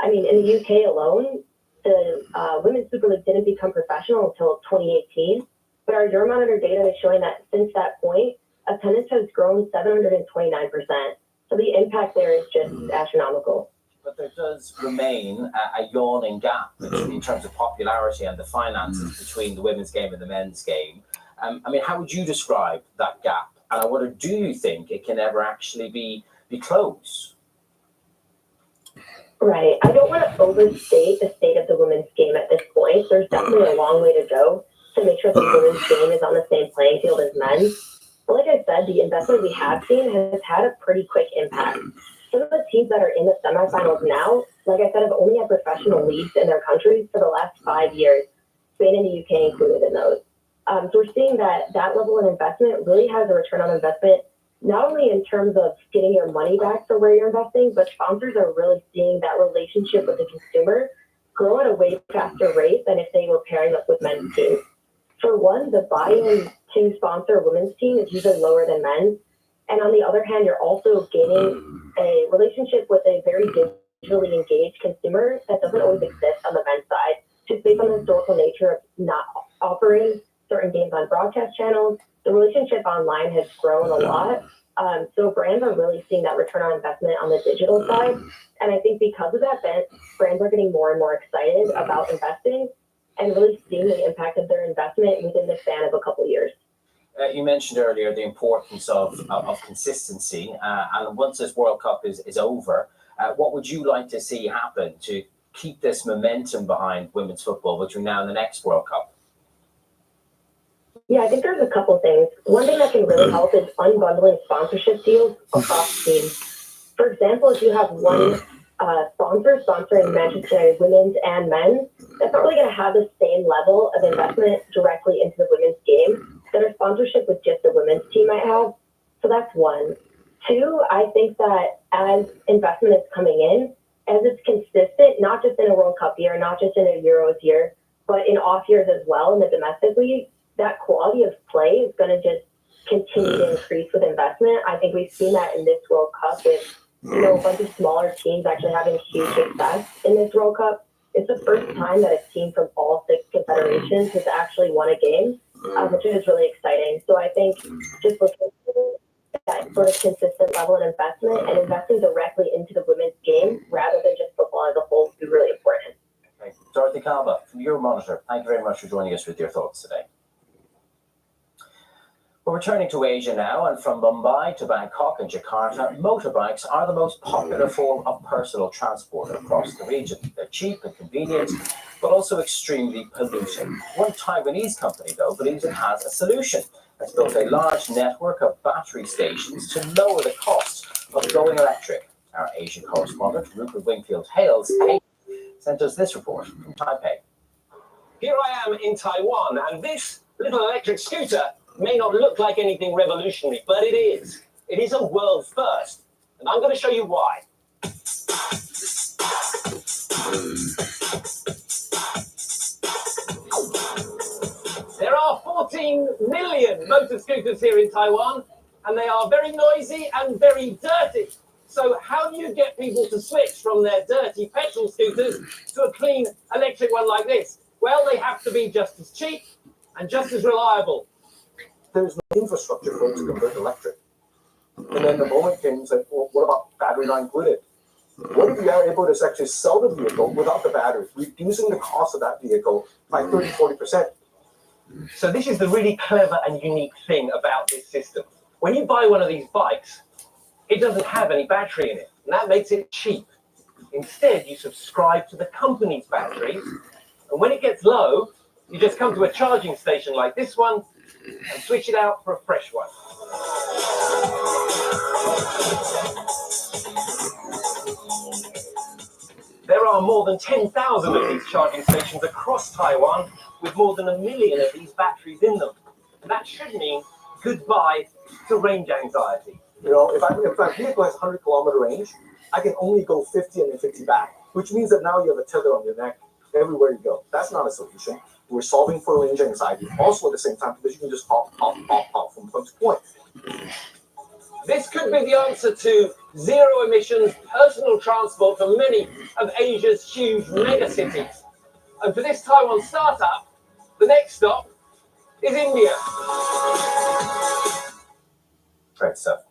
I mean, in the UK alone, the Women's Super League didn't become professional until 2018, but our Euromonitor data is showing that since that point, attendance has grown 729%. So the impact there is just astronomical. But there does remain a yawning gap in terms of popularity and the finances between the women's game and the men's game. I mean, how would you describe that gap? And I wonder, do you think it can ever actually be closed? Right. I don't want to overstate the state of the women's game at this point. There's definitely a long way to go to make sure the women's game is on the same playing field as men's. But like I said, the investment we have seen has had a pretty quick impact. Some of the teams that are in the semifinals now, like I said, have only had professional leagues in their countries for the last 5 years, Spain and the UK included in those. So we're seeing that level of investment really has a return on investment, not only in terms of getting your money back for where you're investing, but sponsors are really seeing that relationship with the consumer grow at a way faster rate than if they were pairing up with men's teams. For one, the buy-in to sponsor a women's team is usually lower than men's. And on the other hand, you're also gaining a relationship with a very digitally engaged consumer that doesn't always exist on the men's side, just based on the historical nature of not offering certain games on broadcast channels. The relationship online has grown a lot. So brands are really seeing that return on investment on the digital side. And I think because of that, brands are getting more and more excited about investing and really seeing the impact of their investment within the span of a couple of years. You mentioned earlier the importance of consistency. And once this World Cup is over, what would you like to see happen to keep this momentum behind women's football between now and the next World Cup? Yeah, I think there's a couple things. One thing that can really help is unbundling sponsorship deals across teams. For example, if you have one sponsor sponsoring Manchester United women's and men's, that's not really going to have the same level of investment directly into the women's game that a sponsorship with just the women's team might have. So that's one. Two, I think that as investment is coming in, as it's consistent, not just in a World Cup year, not just in a Euros year, but in off years as well in the domestic league, that quality of play is going to just continue to increase with investment. I think we've seen that in this World Cup with a bunch of smaller teams actually having huge success in this World Cup. It's the first time that a team from all 6 confederations has actually won a game, which is really exciting. So I think just looking at that sort of consistent level of investment and investing directly into the women's game rather than just football as a whole is really important. Okay. Dorothy Calva from Euromonitor, thank you very much for joining us with your thoughts today. We're returning to Asia now, and from Mumbai to Bangkok and Jakarta, motorbikes are the most popular form of personal transport across the region. They're cheap and convenient, but also extremely polluting. One Taiwanese company, though, believes it has a solution. It's built a large network of battery stations to lower the cost of going electric. Our Asian correspondent, Rupert Wingfield-Hales, sent us this report from Taipei. Here I am in Taiwan, and this little electric scooter may not look like anything revolutionary, but it is. It is a world first, and I'm going to show you why. There are 14 million motor scooters here in Taiwan, and they are very noisy and very dirty. So how do you get people to switch from their dirty petrol scooters to a clean electric one like this? Well, they have to be just as cheap and just as reliable. There's no infrastructure for it to convert electric. And then the moment came and said, well, what about battery not included? What if we are able to actually sell the vehicle without the battery, reducing the cost of that vehicle by 30-40%? So this is the really clever and unique thing about this system. When you buy one of these bikes, it doesn't have any battery in it, and that makes it cheap. Instead, you subscribe to the company's batteries, and when it gets low, you just come to a charging station like this one and switch it out for a fresh one. There are more than 10,000 of these charging stations across Taiwan, with more than 1 million of these batteries in them. And that should mean goodbye to range anxiety. You know, if my vehicle has 100-kilometer range, I can only go 50 and then 50 back, which means that now you have a tether on your neck everywhere you go. That's not a solution. We're solving for range anxiety also at the same time because you can just hop from point to point. This could be the answer to zero emissions personal transport for many of Asia's huge megacities. And for this Taiwan startup, the next stop is India. Great stuff.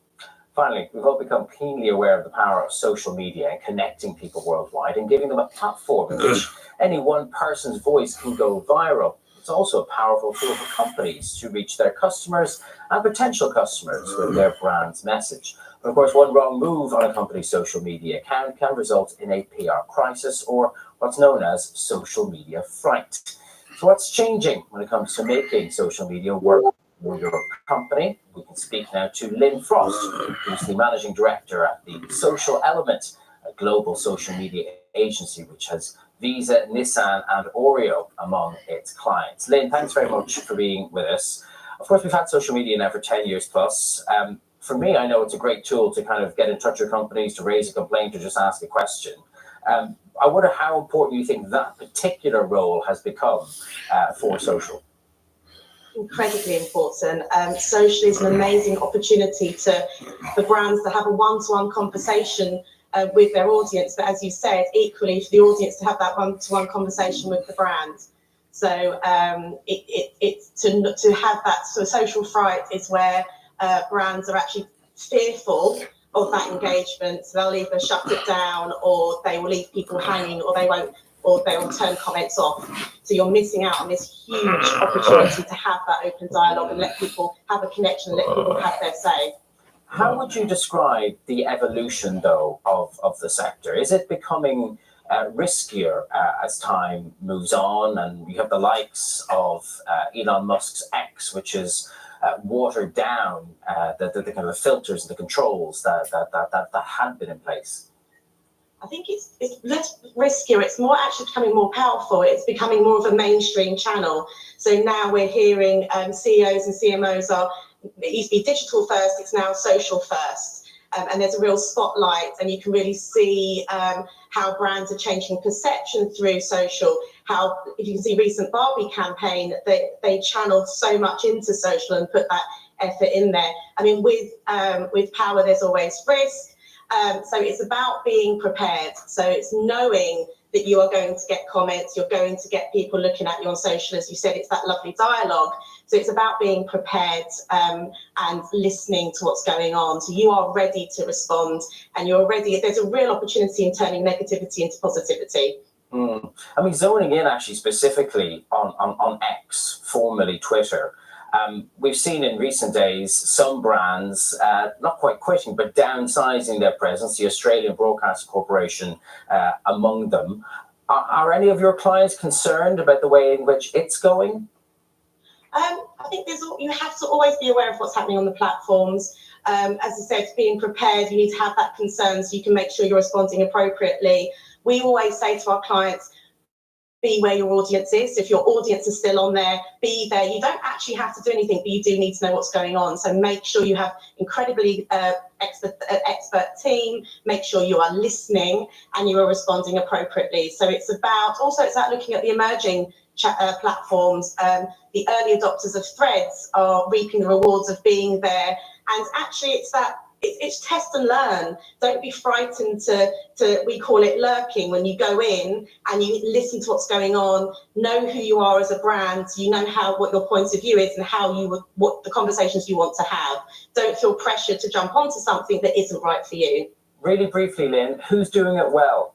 Finally, we've all become keenly aware of the power of social media and connecting people worldwide and giving them a platform in which any one person's voice can go viral. It's also a powerful tool for companies to reach their customers and potential customers with their brand's message. But of course, one wrong move on a company's social media account can result in a PR crisis or what's known as social media fright. So what's changing when it comes to making social media work for your company? We can speak now to Lynn Frost, who's the managing director at the Social Element, a global social media agency which has Visa, Nissan, and Oreo among its clients. Lynn, thanks very much for being with us. Of course, we've had social media now for 10 years plus. For me, I know it's a great tool to kind of get in touch with companies, to raise a complaint, or just ask a question. I wonder how important you think that particular role has become for social. Incredibly important. Social is an amazing opportunity for brands to have a one-to-one conversation with their audience, but as you said, equally for the audience to have that one-to-one conversation with the brand. So it's to have that sort of social fright is where brands are actually fearful of that engagement. So they'll either shut it down, or they will leave people hanging, or they will turn comments off. So you're missing out on this huge opportunity to have that open dialogue and let people have a connection, and let people have their say. How would you describe the evolution, though, of the sector? Is it becoming riskier as time moves on, and you have the likes of Elon Musk's X, which is watered down the kind of filters and the controls that had been in place? I think it's less riskier. It's more actually becoming more powerful. It's becoming more of a mainstream channel. So now we're hearing CEOs and CMOs it used to be digital first, it's now social first. And there's a real spotlight, and you can really see how brands are changing perception through social. How, if you can see recent Barbie campaign, they channeled so much into social and put that effort in there. I mean, with power, there's always risk. So it's about being prepared. So it's knowing that you are going to get comments, you're going to get people looking at you on social. As you said, it's that lovely dialogue. So it's about being prepared and listening to what's going on. So you are ready to respond, and you're ready. There's a real opportunity in turning negativity into positivity. I mean, zoning in actually specifically on X, formerly Twitter. We've seen in recent days some brands not quite quitting, but downsizing their presence, the Australian Broadcasting Corporation among them. Are any of your clients concerned about the way in which it's going? I think you have to always be aware of what's happening on the platforms. As I said, being prepared, you need to have that concern so you can make sure you're responding appropriately. We always say to our clients, be where your audience is. If your audience is still on there, be there. You don't actually have to do anything, but you do need to know what's going on. So make sure you have incredibly expert team. Make sure you are listening and you are responding appropriately. So it's about looking at the emerging platforms. The early adopters of Threads are reaping the rewards of being there. And actually, it's test and learn. Don't be frightened to we call it lurking, when you go in and you listen to what's going on, know who you are as a brand, so you know what your point of view is and what the conversations you want to have. Don't feel pressured to jump onto something that isn't right for you. Really briefly, Lynn, who's doing it well?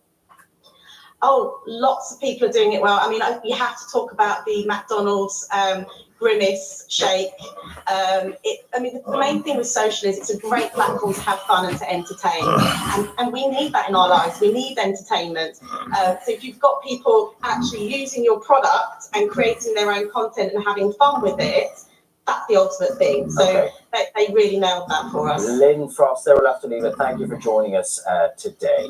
Oh, lots of people are doing it well. I mean, you have to talk about the McDonald's Grimace shake. The main thing with social is it's a great platform to have fun and to entertain. And we need that in our lives. We need entertainment. So if you've got people actually using your product and creating their own content and having fun with it, that's the ultimate thing. So they really nailed that for us. Lynn Frost, there we'll have to leave it. Thank you for joining us today.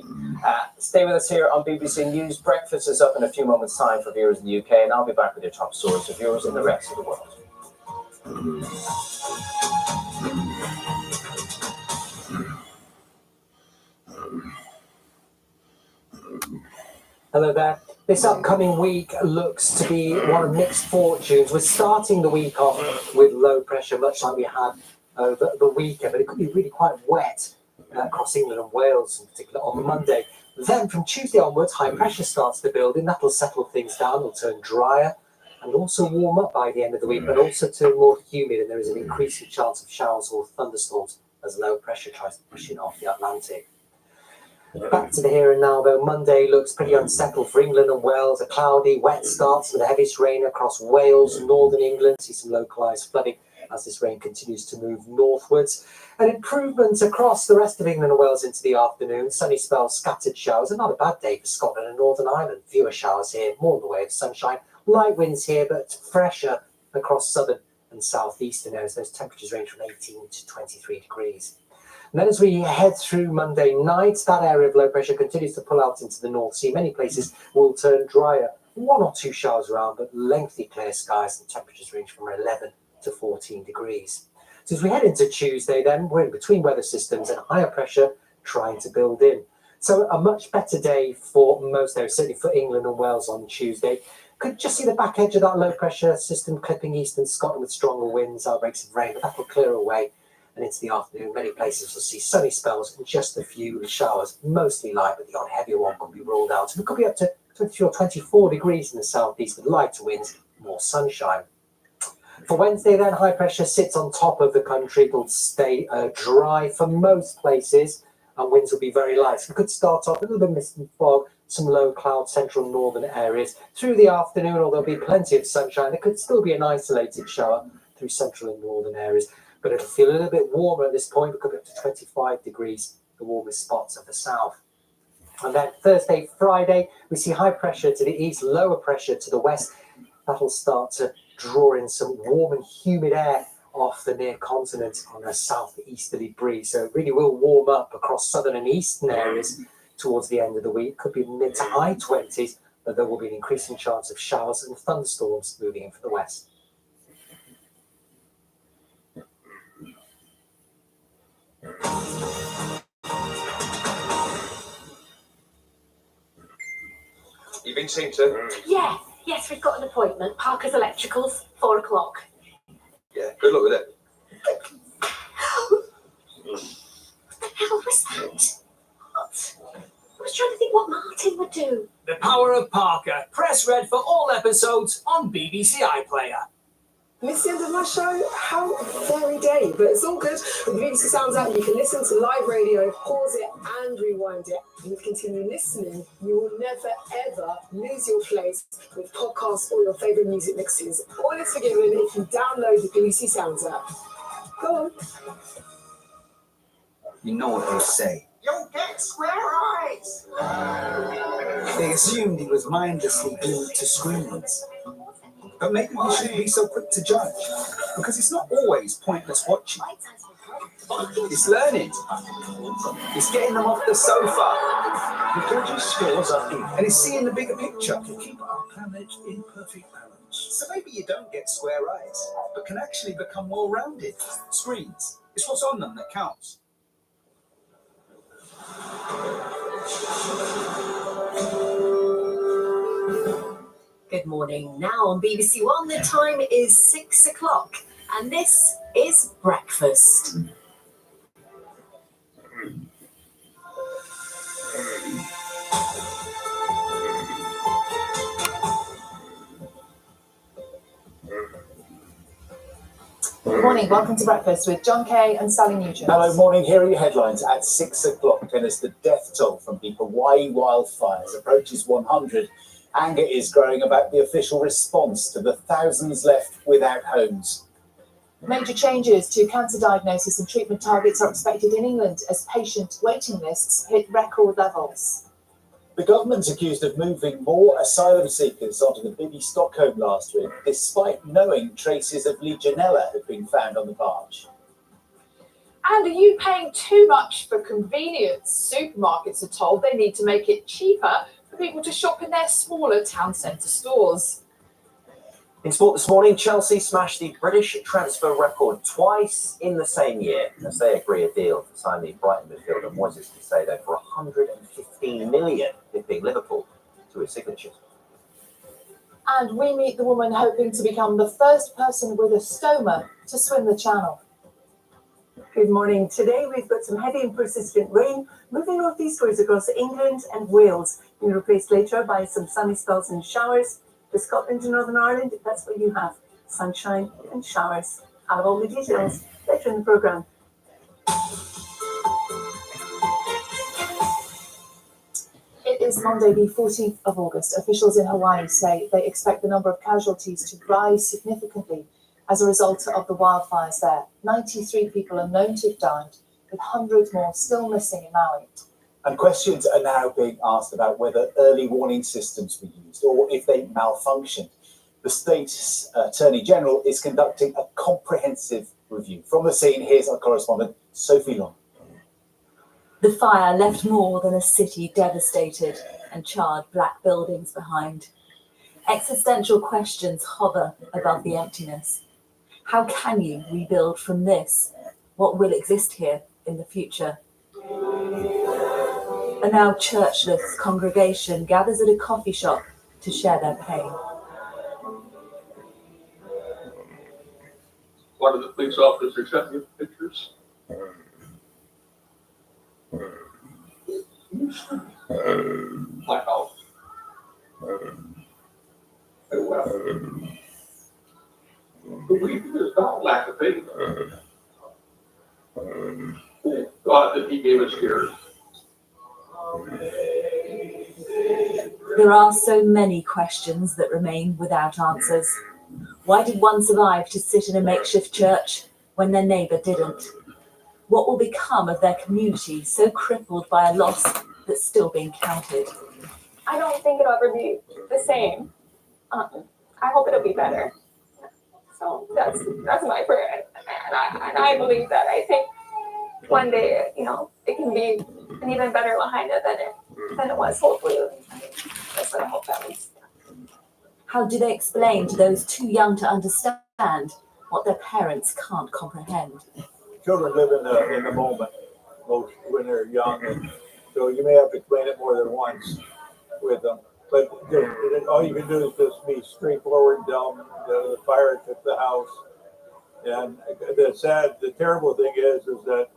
Stay with us here on BBC News. Breakfast is up in a few moments' time for viewers in the UK, and I'll be back with your top stories for viewers in the rest of the world. Hello there. This upcoming week looks to be one of mixed fortunes. We're starting the week off with low pressure, much like we had over the weekend, but it could be really quite wet across England and Wales, in particular on Monday. Then from Tuesday onwards, high pressure starts to build in. That'll settle things down, will turn drier and also warm up by the end of the week, but also turn more humid, and there is an increasing chance of showers or thunderstorms as low pressure tries to push in off the Atlantic. Back to the here and now, though. Monday looks pretty unsettled for England and Wales. A cloudy, wet start, some of the heaviest rain across Wales, northern England. See some localised flooding as this rain continues to move northwards. An improvement across the rest of England and Wales into the afternoon. Sunny spells, scattered showers. And not a bad day for Scotland and Northern Ireland. Fewer showers here, more in the way of sunshine. Light winds here, but fresher across southern and southeastern areas. Those temperatures range from 18 to 23 degrees. And then as we head through Monday night, that area of low pressure continues to pull out into the North Sea. Many places will turn drier. One or two showers around, but lengthy clear skies, and temperatures range from 11 to 14 degrees. So as we head into Tuesday, then, we're in between weather systems and higher pressure trying to build in. So a much better day for most areas, certainly for England and Wales on Tuesday. Could just see the back edge of that low pressure system clipping eastern Scotland with stronger winds, outbreaks of rain, but that will clear away. And into the afternoon, many places will see sunny spells and just a few showers, mostly light, but the odd heavier one could be ruled out. And it could be up to 23 or 24 degrees in the southeast with lighter winds, more sunshine. For Wednesday, then, high pressure sits on top of the country. It'll stay dry for most places, and winds will be very light. So we could start off a little bit of mist and fog, some low cloud central northern areas. Through the afternoon, although there'll be plenty of sunshine, there could still be an isolated shower through central and northern areas. But it'll feel a little bit warmer at this point. It could be up to 25 degrees, the warmest spots of the south. And then Thursday, Friday, we see high pressure to the east, lower pressure to the west. That'll start to draw in some warm and humid air off the near continent on a southeasterly breeze. So it really will warm up across southern and eastern areas towards the end of the week. Could be mid to high 20s, but there will be an increasing chance of showers and thunderstorms moving in from the west. You've been seen to? Yeah, yes, we've got an appointment. Parker's Electricals, 4 o'clock. Yeah, good luck with it. What the hell was that? Power of Parker. Press red for all episodes on BBC iPlayer. Miss the end of my show? How very day, but it's all good. With the BBC Sounds app, you can listen to live radio, pause it and rewind it. And if you continue listening, you will never ever lose your place with podcasts or your favourite music mixes. All is forgiven if you download the BBC Sounds app. Go on. You know what they say. You'll get square eyes. They assumed he was mindlessly glued to screens. But maybe we shouldn't be so quick to judge, because it's not always pointless watching. It's learning. It's getting them off the sofa. The judges' scores are in, and it's seeing the bigger picture. To keep our planet in perfect balance. So maybe you don't get square eyes, but can actually become more rounded. Screens. It's what's on them that counts. Good morning. Now on BBC One, the time is 6 o'clock, and this is breakfast. Good morning, welcome to Breakfast with John Kay and Sally Nugent. Hello, morning. Here are your headlines at 6 o'clock. And as the death toll from the Hawaii wildfires approaches 100, anger is growing about the official response to the thousands left without homes. Major changes to cancer diagnosis and treatment targets are expected in England as patient waiting lists hit record levels. The government's accused of moving more asylum seekers onto the Bibi Stockholm last week, despite knowing traces of Legionella had been found on the barge. And are you paying too much for convenience? Supermarkets are told they need to make it cheaper for people to shop in their smaller town centre stores. In sport this morning, Chelsea smashed the British transfer record twice in the same year as they agree a deal to sign the Brighton midfielder Moises Caicedo for 115 million, dipping Liverpool to his signatures. And we meet the woman hoping to become the first person with a stoma to swim the channel. Good morning. Today we've got some heavy and persistent rain moving northeastwards across England and Wales, being replaced later by some sunny spells and showers. For Scotland and Northern Ireland, that's what you have, sunshine and showers. I'll have all the details later in the programme. It is Monday, the 14th of August. Officials in Hawaii say they expect the number of casualties to rise significantly as a result of the wildfires there. 93 people are known to have died, with hundreds more still missing in Maui. And questions are now being asked about whether early warning systems were used or if they malfunctioned. The state's Attorney General is conducting a comprehensive review. From the scene, here's our correspondent, Sophie Long. The fire left more than a city devastated and charred black buildings behind. Existential questions hover above the emptiness. How can you rebuild from this? What will exist here in the future? A now churchless congregation gathers at a coffee shop to share their pain. One of the police officers sent me pictures. My house. Well, believe it is not lack of faith. Thank God that He gave us ears. There are so many questions that remain without answers. Why did one survive to sit in a makeshift church when their neighbour didn't? What will become of their community so crippled by a loss that's still being counted? I don't think it'll ever be the same. I hope it'll be better. So that's my prayer, and I believe that. I think one day, it can be an even better Lahaina than it was. Hopefully, that's what I hope that means. How do they explain to those too young to understand what their parents can't comprehend? Children live in the moment most when they're young, and so you may have to explain it more than once with them. But all you can do is just be straightforward and tell them the fire took the house. And the terrible thing is that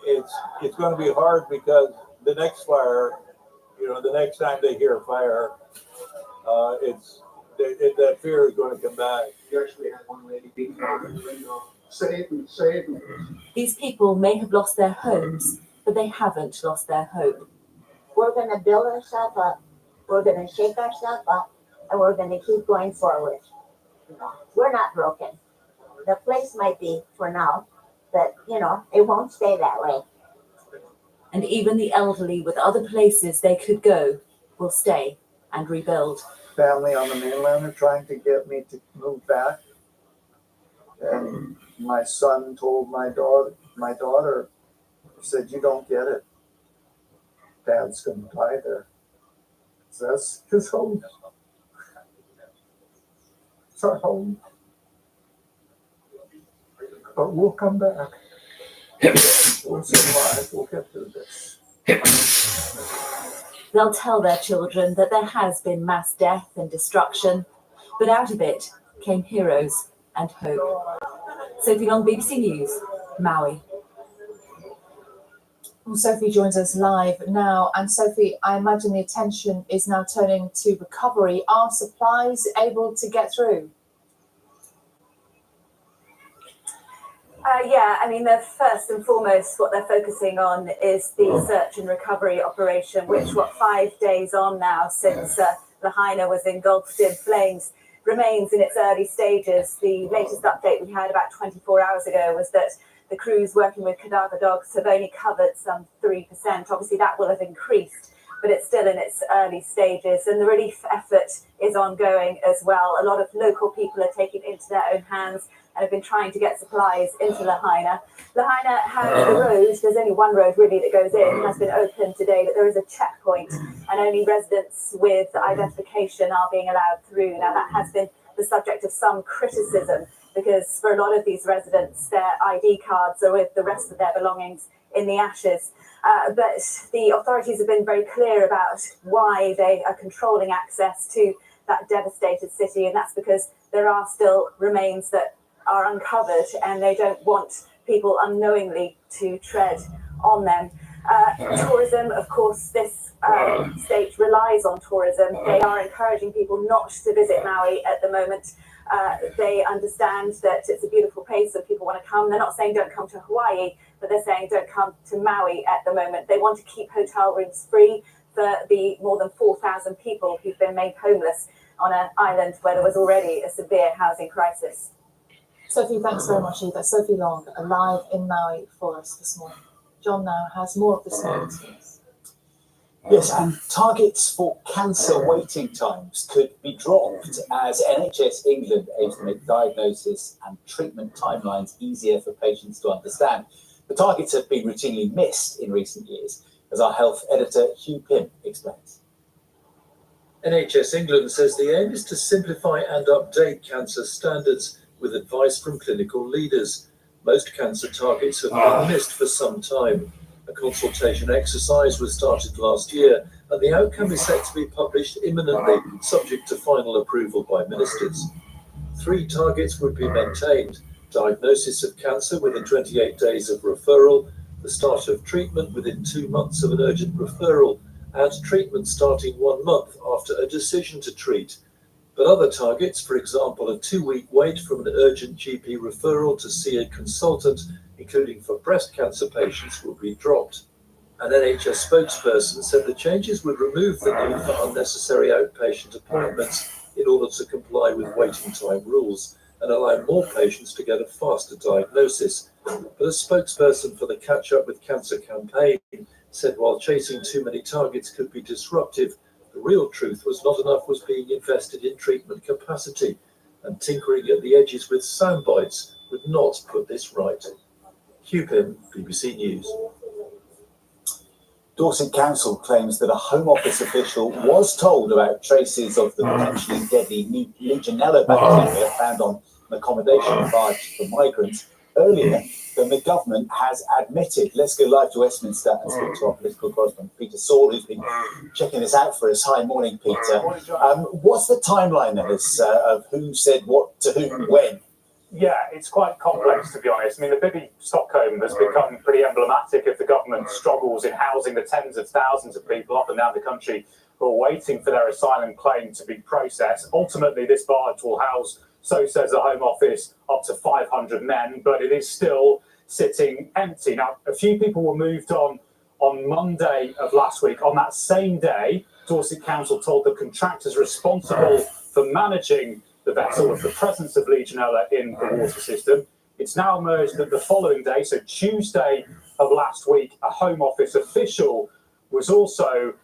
it's going to be hard because the next fire You know, the next time they hear fire, that fear is going to come back. You actually had one lady beat on the window, save me, save me. These people may have lost their homes, but they haven't lost their hope. We're going to build ourselves up. We're going to shake ourselves up, and we're going to keep going forward. You know, we're not broken. The place might be for now, but, you know, it won't stay that way. And even the elderly with other places they could go will stay and rebuild. Family on the mainland are trying to get me to move back. And my son told my daughter, said, you don't get it. Dad's going to die there. So that's his home. It's our home. But we'll come back. We'll survive. We'll get through this. They'll tell their children that there has been mass death and destruction, but out of it came heroes and hope. Sophie Long, BBC News, Maui. Well, Sophie joins us live now. And Sophie, I imagine the attention is now turning to recovery. Are supplies able to get through? Yeah, I mean, the first and foremost, what they're focusing on is the search and recovery operation, which, 5 days on now since Lahaina was engulfed in flames, remains in its early stages. The latest update we had about 24 hours ago was that the crews working with cadaver dogs have only covered some 3%. Obviously, that will have increased, but it's still in its early stages. And the relief effort is ongoing as well. A lot of local people are taking it into their own hands and have been trying to get supplies into Lahaina. Lahaina has a road, there's only one road really that goes in, has been opened today, but there is a checkpoint and only residents with identification are being allowed through. Now that has been the subject of some criticism because for a lot of these residents, their ID cards are with the rest of their belongings in the ashes. But the authorities have been very clear about why they are controlling access to that devastated city, and that's because there are still remains that are uncovered and they don't want people unknowingly to tread on them. Tourism, of course, this state relies on tourism. They are encouraging people not to visit Maui at the moment. They understand that it's a beautiful place so people want to come. They're not saying don't come to Hawaii, but they're saying don't come to Maui at the moment. They want to keep hotel rooms free for the more than 4,000 people who've been made homeless on an island where there was already a severe housing crisis. Sophie, thanks very much, Eva. Sophie Long, live in Maui for us this morning. John now has more of this morning. Yes, and targets for cancer waiting times could be dropped as NHS England aims to make diagnosis and treatment timelines easier for patients to understand. The targets have been routinely missed in recent years, as our health editor Hugh Pym explains. NHS England says the aim is to simplify and update cancer standards with advice from clinical leaders. Most cancer targets have been missed for some time. A consultation exercise was started last year, and the outcome is set to be published imminently, subject to final approval by ministers. 3 targets would be maintained: diagnosis of cancer within 28 days of referral, the start of treatment within 2 months of an urgent referral, and treatment starting 1 month after a decision to treat. But other targets, for example, a 2-week wait from an urgent GP referral to see a consultant, including for breast cancer patients, will be dropped. An NHS spokesperson said the changes would remove the need for unnecessary outpatient appointments in order to comply with waiting time rules and allow more patients to get a faster diagnosis. But a spokesperson for the Catch Up with Cancer campaign said while chasing too many targets could be disruptive, the real truth was not enough was being invested in treatment capacity, and tinkering at the edges with sound bites would not put this right. Hugh Pym, BBC News. Dorset Council claims that a Home Office official was told about traces of the potentially deadly Legionella bacteria found on an accommodation barge for migrants earlier than the government has admitted. Let's go live to Westminster and speak to our political correspondent, Peter Saul, who's been checking this out for us. Hi, morning, Peter. What's the timeline then of who said what to whom when? Yeah, it's quite complex, to be honest. I mean, the Bibi Stockholm has become pretty emblematic of the government's struggles in housing the tens of thousands of people up and down the country who are waiting for their asylum claim to be processed. Ultimately, this barge will house, so says the Home Office, up to 500 men, but it is still sitting empty. Now, a few people were moved on Monday of last week. On that same day, Dorset Council told the contractors responsible for managing the vessel of the presence of Legionella in the water system. It's now emerged that the following day, so Tuesday of last week, a Home Office official was also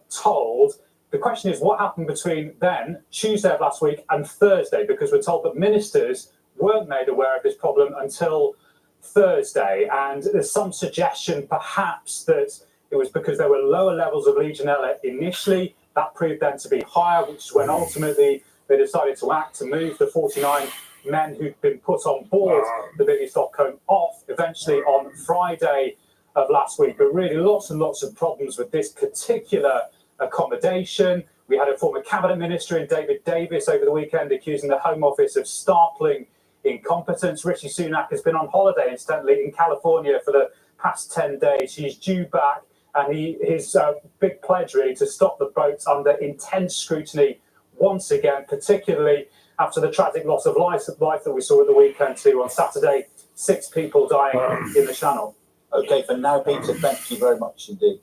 told. The question is, what happened between then, Tuesday of last week, and Thursday? Because we're told that ministers weren't made aware of this problem until Thursday, and there's some suggestion perhaps that it was because there were lower levels of Legionella initially. That proved then to be higher, which is when ultimately they decided to act to move the 49 men who'd been put on board the Bibi Stockholm off eventually on Friday of last week. But really lots and lots of problems with this particular accommodation. We had a former cabinet minister in David Davis over the weekend accusing the Home Office of startling incompetence. Rishi Sunak has been on holiday, incidentally, in California for the past 10 days. He's due back, and his big pledge really to stop the boats under intense scrutiny once again, particularly after the tragic loss of life that we saw at the weekend too. On Saturday, 6 people dying in the Channel. Okay, for now, Peter, thank you very much indeed.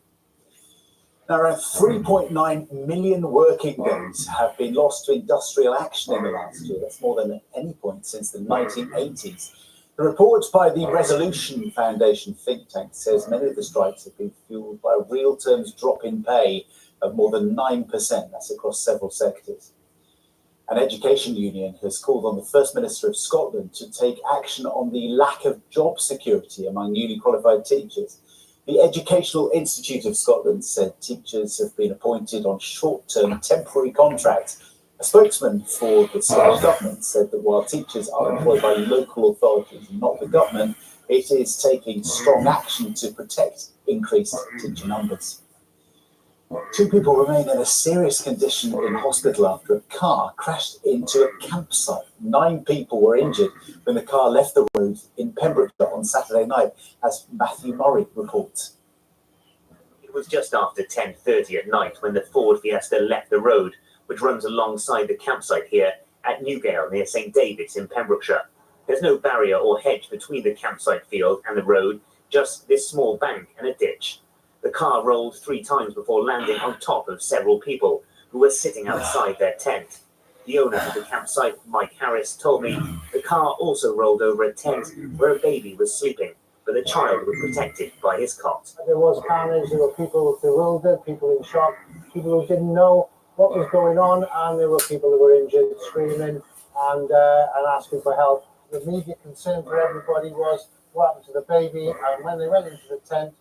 Now, around 3.9 million working days have been lost to industrial action in the last year. That's more than at any point since the 1980s. The report by the Resolution Foundation think tank says many of the strikes have been fueled by a real terms drop in pay of more than 9%. That's across several sectors. An education union has called on the First Minister of Scotland to take action on the lack of job security among newly qualified teachers. The Educational Institute of Scotland said teachers have been appointed on short-term temporary contracts. A spokesman for the Scottish Government said that while teachers are employed by local authorities and not the government, it is taking strong action to protect increased teacher numbers. 2 people remain in a serious condition in hospital after a car crashed into a campsite. 9 people were injured when the car left the road in Pembrokeshire on Saturday night, as Matthew Murray reports. It was just after 10:30 at night when the Ford Fiesta left the road, which runs alongside the campsite here at Newgale near St David's in Pembrokeshire. There's no barrier or hedge between the campsite field and the road, just this small bank and a ditch. The car rolled 3 times before landing on top of several people who were sitting outside their tent. The owner of the campsite, Mike Harris, told me the car also rolled over a tent where a baby was sleeping, but the child was protected by his cot. There was carnage, there were people bewildered, people in shock, people who didn't know what was going on, and there were people who were injured, screaming and asking for help. The immediate concern for everybody was what happened to the baby, and when they went into the tent,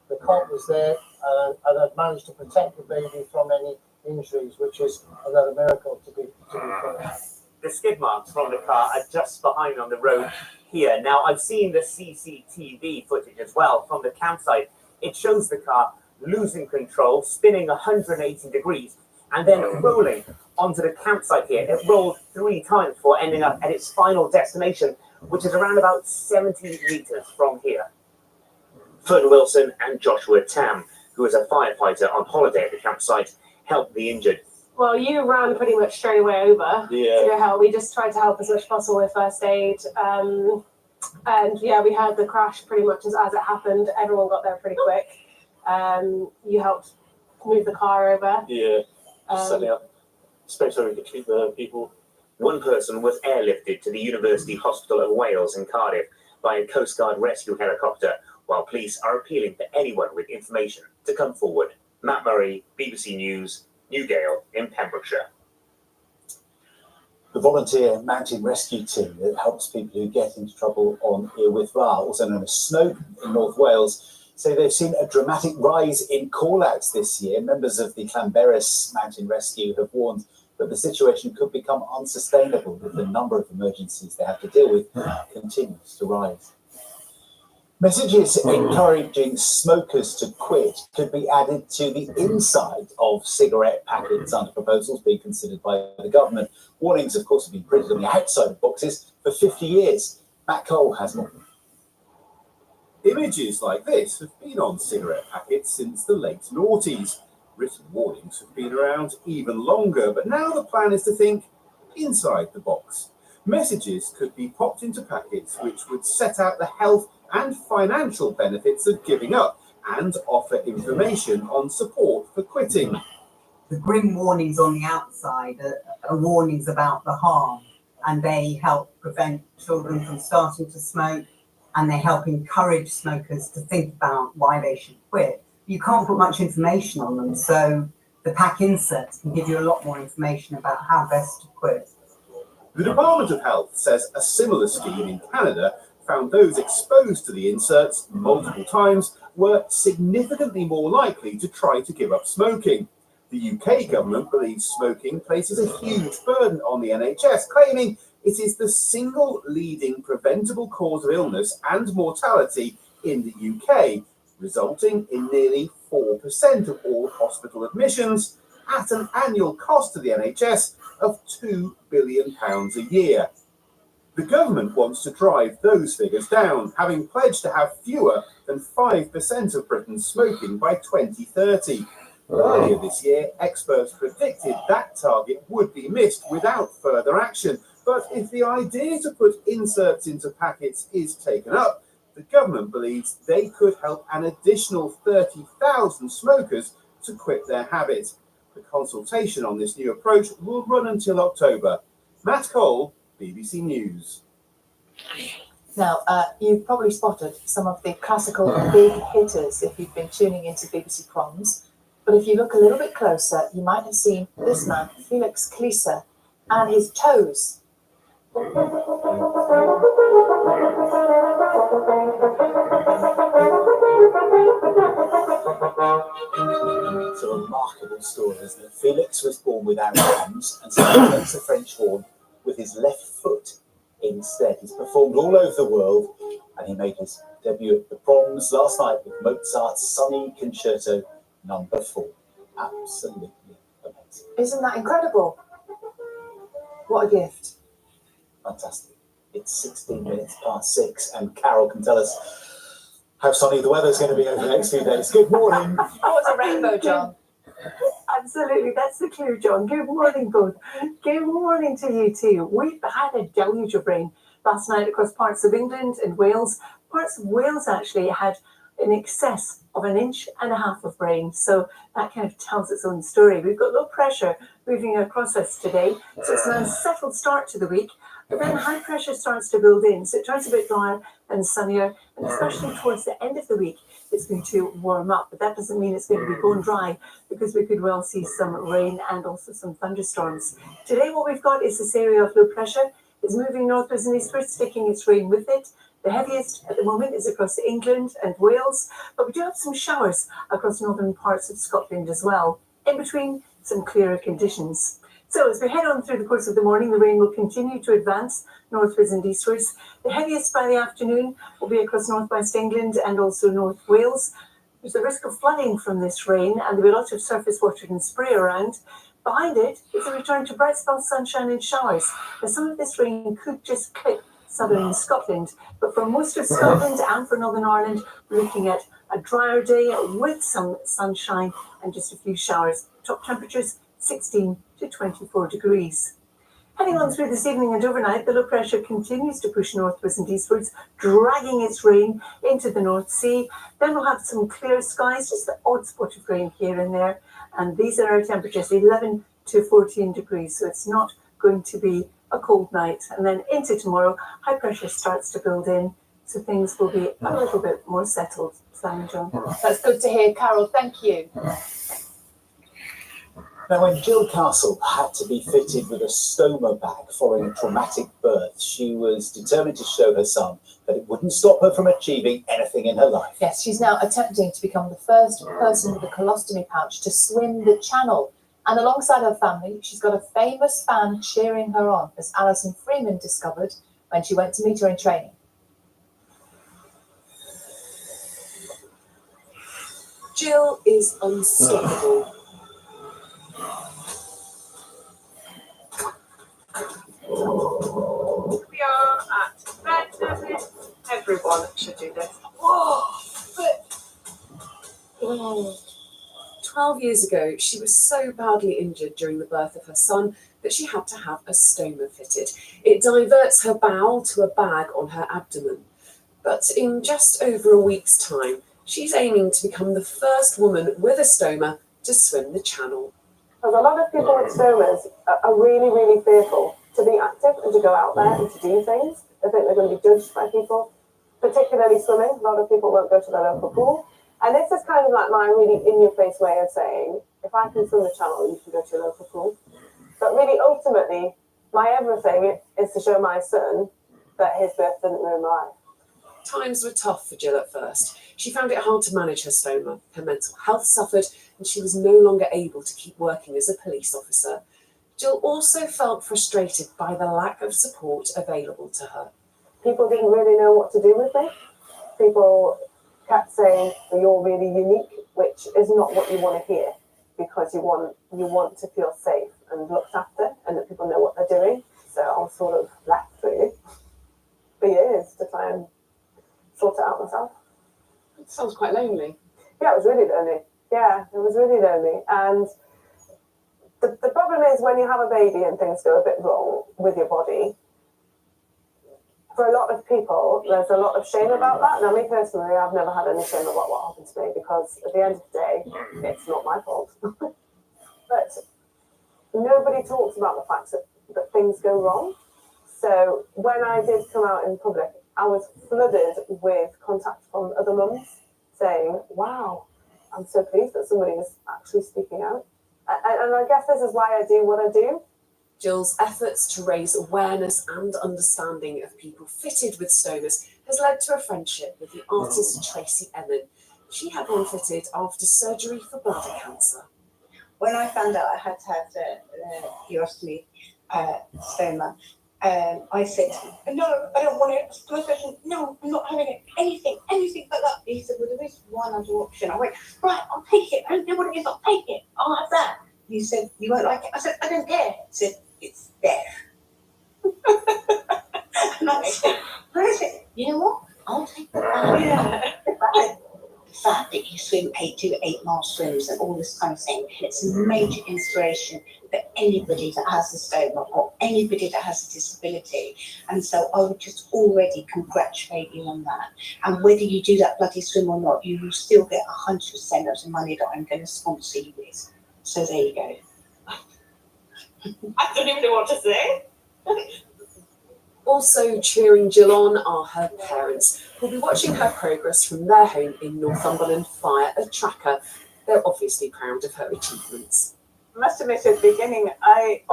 the cot was there and had managed to protect the baby from any injuries, which is another miracle to be fair. The skid marks from the car are just behind on the road here. Now, I've seen the CCTV footage as well from the campsite. It shows the car losing control, spinning 180 degrees, and then rolling onto the campsite here. It rolled 3 times before ending up at its final destination, which is around about 70 meters from here. Fern Wilson and Joshua Tam, who is a firefighter on holiday at the campsite, helped the injured. Well, you ran pretty much straight away over to help. We just tried to help as much as possible with first aid. And yeah, we had the crash pretty much as it happened. Everyone got there pretty quick. You helped move the car over. Yeah, setting up space where we could treat the people. One person was airlifted to the University Hospital of Wales in Cardiff by a Coast Guard rescue helicopter, while police are appealing for anyone with information to come forward. Matt Murray, BBC News, Newgale in Pembrokeshire. The volunteer mountain rescue team that helps people who get into trouble on Irwyth Fawr, also known as Snowdon in North Wales, say they've seen a dramatic rise in call-outs this year. Members of the Llanberis Mountain Rescue have warned that the situation could become unsustainable if the number of emergencies they have to deal with continues to rise. Messages encouraging smokers to quit could be added to the inside of cigarette packets under proposals being considered by the government. Warnings, of course, have been printed on the outside of boxes for 50 years. Matt Cole has more. Images like this have been on cigarette packets since the late noughties. Written warnings have been around even longer, but now the plan is to think inside the box. Messages could be popped into packets which would set out the health and financial benefits of giving up and offer information on support for quitting. The grim warnings on the outside are warnings about the harm, and they help prevent children from starting to smoke, and they help encourage smokers to think about why they should quit. You can't put much information on them, so the pack inserts can give you a lot more information about how best to quit. The Department of Health says a similar scheme in Canada found those exposed to the inserts multiple times were significantly more likely to try to give up smoking. The UK government believes smoking places a huge burden on the NHS, claiming it is the single leading preventable cause of illness and mortality in the UK, resulting in nearly 4% of all hospital admissions at an annual cost to the NHS of £2 billion a year. The government wants to drive those figures down, having pledged to have fewer than 5% of Britons smoking by 2030. Earlier this year, experts predicted that target would be missed without further action. But if the idea to put inserts into packets is taken up, the government believes they could help an additional 30,000 smokers to quit their habit. The consultation on this new approach will run until October. Matt Cole, BBC News. Now, you've probably spotted some of the classical big hitters if you've been tuning into BBC Proms. But if you look a little bit closer, you might have seen this man, Felix Klise, and his toes. It's a remarkable story, isn't it? Felix was born without arms and so he plays the French horn with his left foot instead. He's performed all over the world and he made his debut at the Proms last night with Mozart's Sunny Concerto No. 4. Absolutely amazing. Isn't that incredible? What a gift. Fantastic. It's 16 minutes past 6 and Carol can tell us how sunny the weather's going to be over the next few days. Good morning. That was a rainbow, John. Absolutely, that's the clue, John. Good morning, both. Good morning to you too. We've had a deluge of rain last night across parts of England and Wales. Parts of Wales actually had in excess of 1.5 inches of rain, so that kind of tells its own story. We've got low pressure moving across us today, so it's an unsettled start to the week. But then high pressure starts to build in, so it turns a bit drier and sunnier, and especially towards the end of the week, it's going to warm up. But that doesn't mean it's going to be bone dry, because we could well see some rain and also some thunderstorms. Today, what we've got is this area of low pressure is moving northwards and eastwards, taking its rain with it. The heaviest at the moment is across England and Wales, but we do have some showers across northern parts of Scotland as well, in between some clearer conditions. So as we head on through the course of the morning, the rain will continue to advance northwards and eastwards. The heaviest by the afternoon will be across northwest England and also North Wales. There's a risk of flooding from this rain, and there'll be a lot of surface water and spray around. Behind it is a return to bright spell sunshine and showers. Now, some of this rain could just clip southern Scotland, but for most of Scotland and for Northern Ireland, we're looking at a drier day with some sunshine and just a few showers. Top temperatures 16 to 24 degrees. Heading on through this evening and overnight, the low pressure continues to push northwards and eastwards, dragging its rain into the North Sea. Then we'll have some clear skies, just the odd spot of rain here and there. And these are our temperatures, 11 to 14 degrees. So it's not going to be a cold night. And then into tomorrow, high pressure starts to build in. So things will be a little bit more settled. Sam and John. That's good to hear, Carol. Thank you. Now, when Jill Castle had to be fitted with a stoma bag following a traumatic birth, she was determined to show her son that it wouldn't stop her from achieving anything in her life. Yes, she's now attempting to become the first person with a colostomy pouch to swim the channel. And alongside her family, she's got a famous fan cheering her on, as Alison Freeman discovered when she went to meet her in training. Jill is unstoppable. We are at bed. Everyone should do this. Oh. 12 years ago, she was so badly injured during the birth of her son that she had to have a stoma fitted. It diverts her bowel to a bag on her abdomen. But in just over a week's time, she's aiming to become the first woman with a stoma to swim the channel. Because a lot of people with stomas are really, really fearful to be active and to go out there and to do things. They think they're going to be judged by people, particularly swimming. A lot of people won't go to their local pool. And this is kind of like my really in-your-face way of saying, if I can swim the channel, you can go to your local pool. But really, ultimately, my everything is to show my son that his birth didn't ruin my life. Times were tough for Jill at first. She found it hard to manage her stoma. Her mental health suffered, and she was no longer able to keep working as a police officer. Jill also felt frustrated by the lack of support available to her. People didn't really know what to do with me. People kept saying that you're really unique, which is not what you want to hear, because you want to feel safe and looked after, and that people know what they're doing. So I was sort of left really for years to try and sort it out myself. It sounds quite lonely. Yeah, it was really lonely. Yeah, it was really lonely. And the problem is when you have a baby and things go a bit wrong with your body, for a lot of people, there's a lot of shame about that. Now, me personally, I've never had any shame about what happened to me, because at the end of the day, it's not my fault. But nobody talks about the fact that things go wrong. So when I did come out in public, I was flooded with contact from other mums saying, wow, I'm so pleased that somebody is actually speaking out. And I guess this is why I do what I do. Jill's efforts to raise awareness and understanding of people fitted with stomas has led to a friendship with the artist Tracy Emin. She had one fitted after surgery for bladder cancer. When I found out I had to have the urostomy stoma, I said, no, I don't want it. My husband, no, I'm not having it. Anything like that. He said, well, there is one other option. I went, right, I'll take it. I don't know what it is, I'll take it. I'll have that. He said, you won't like it? I said, I don't care. He said, it's there. And I said, where is it? You know what? I'll take the bag. Yeah. The fact that you swim 8-8-mile swims and all this kind of thing, it's a major inspiration for anybody that has a stoma or anybody that has a disability. And so I would just already congratulate you on that. And whether you do that bloody swim or not, you will still get 100% of the money that I'm going to sponsor you with. So there you go. I don't even know what to say. Also cheering Jill on are her parents, who'll be watching her progress from their home in Northumberland via a tracker. They're obviously proud of her achievements. I must admit at the beginning, I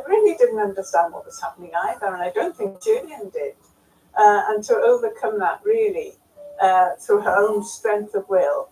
really didn't understand what was happening either, and I don't think Julian did. And to overcome that really through her own strength of will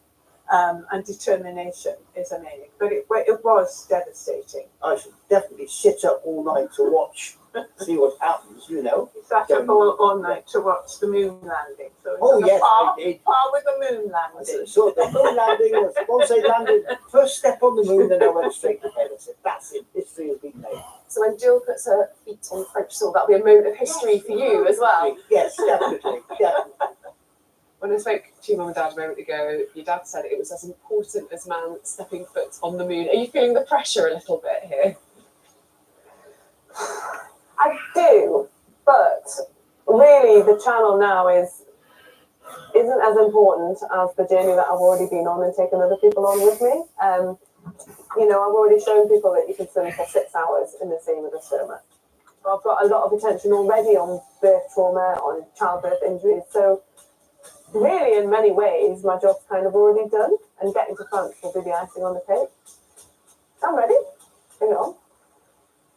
and determination is amazing. But it was devastating. I should definitely sit up all night to watch, see what happens, you know. We sat up all night to watch the moon landing. So yes, I did. Par with the moon landing. So the moon landing was, once they landed, first step on the moon, and I went straight to bed. I said, that's it, history has been made. So when Jill puts her feet on the French soil, that'll be a moment of history for you as well. Yes, definitely, definitely. When I spoke to your mum and dad a moment ago, your dad said it was as important as man stepping foot on the moon. Are you feeling the pressure a little bit here? I do, but really the channel now isn't as important as the journey that I've already been on and taken other people on with me. You know, I've already shown people that you can swim for 6 hours in the sea with a stoma. I've got a lot of attention already on birth trauma, on childbirth injuries. So really, in many ways, my job's kind of already done, and getting to France will be the icing on the cake. I'm ready. Bring it on.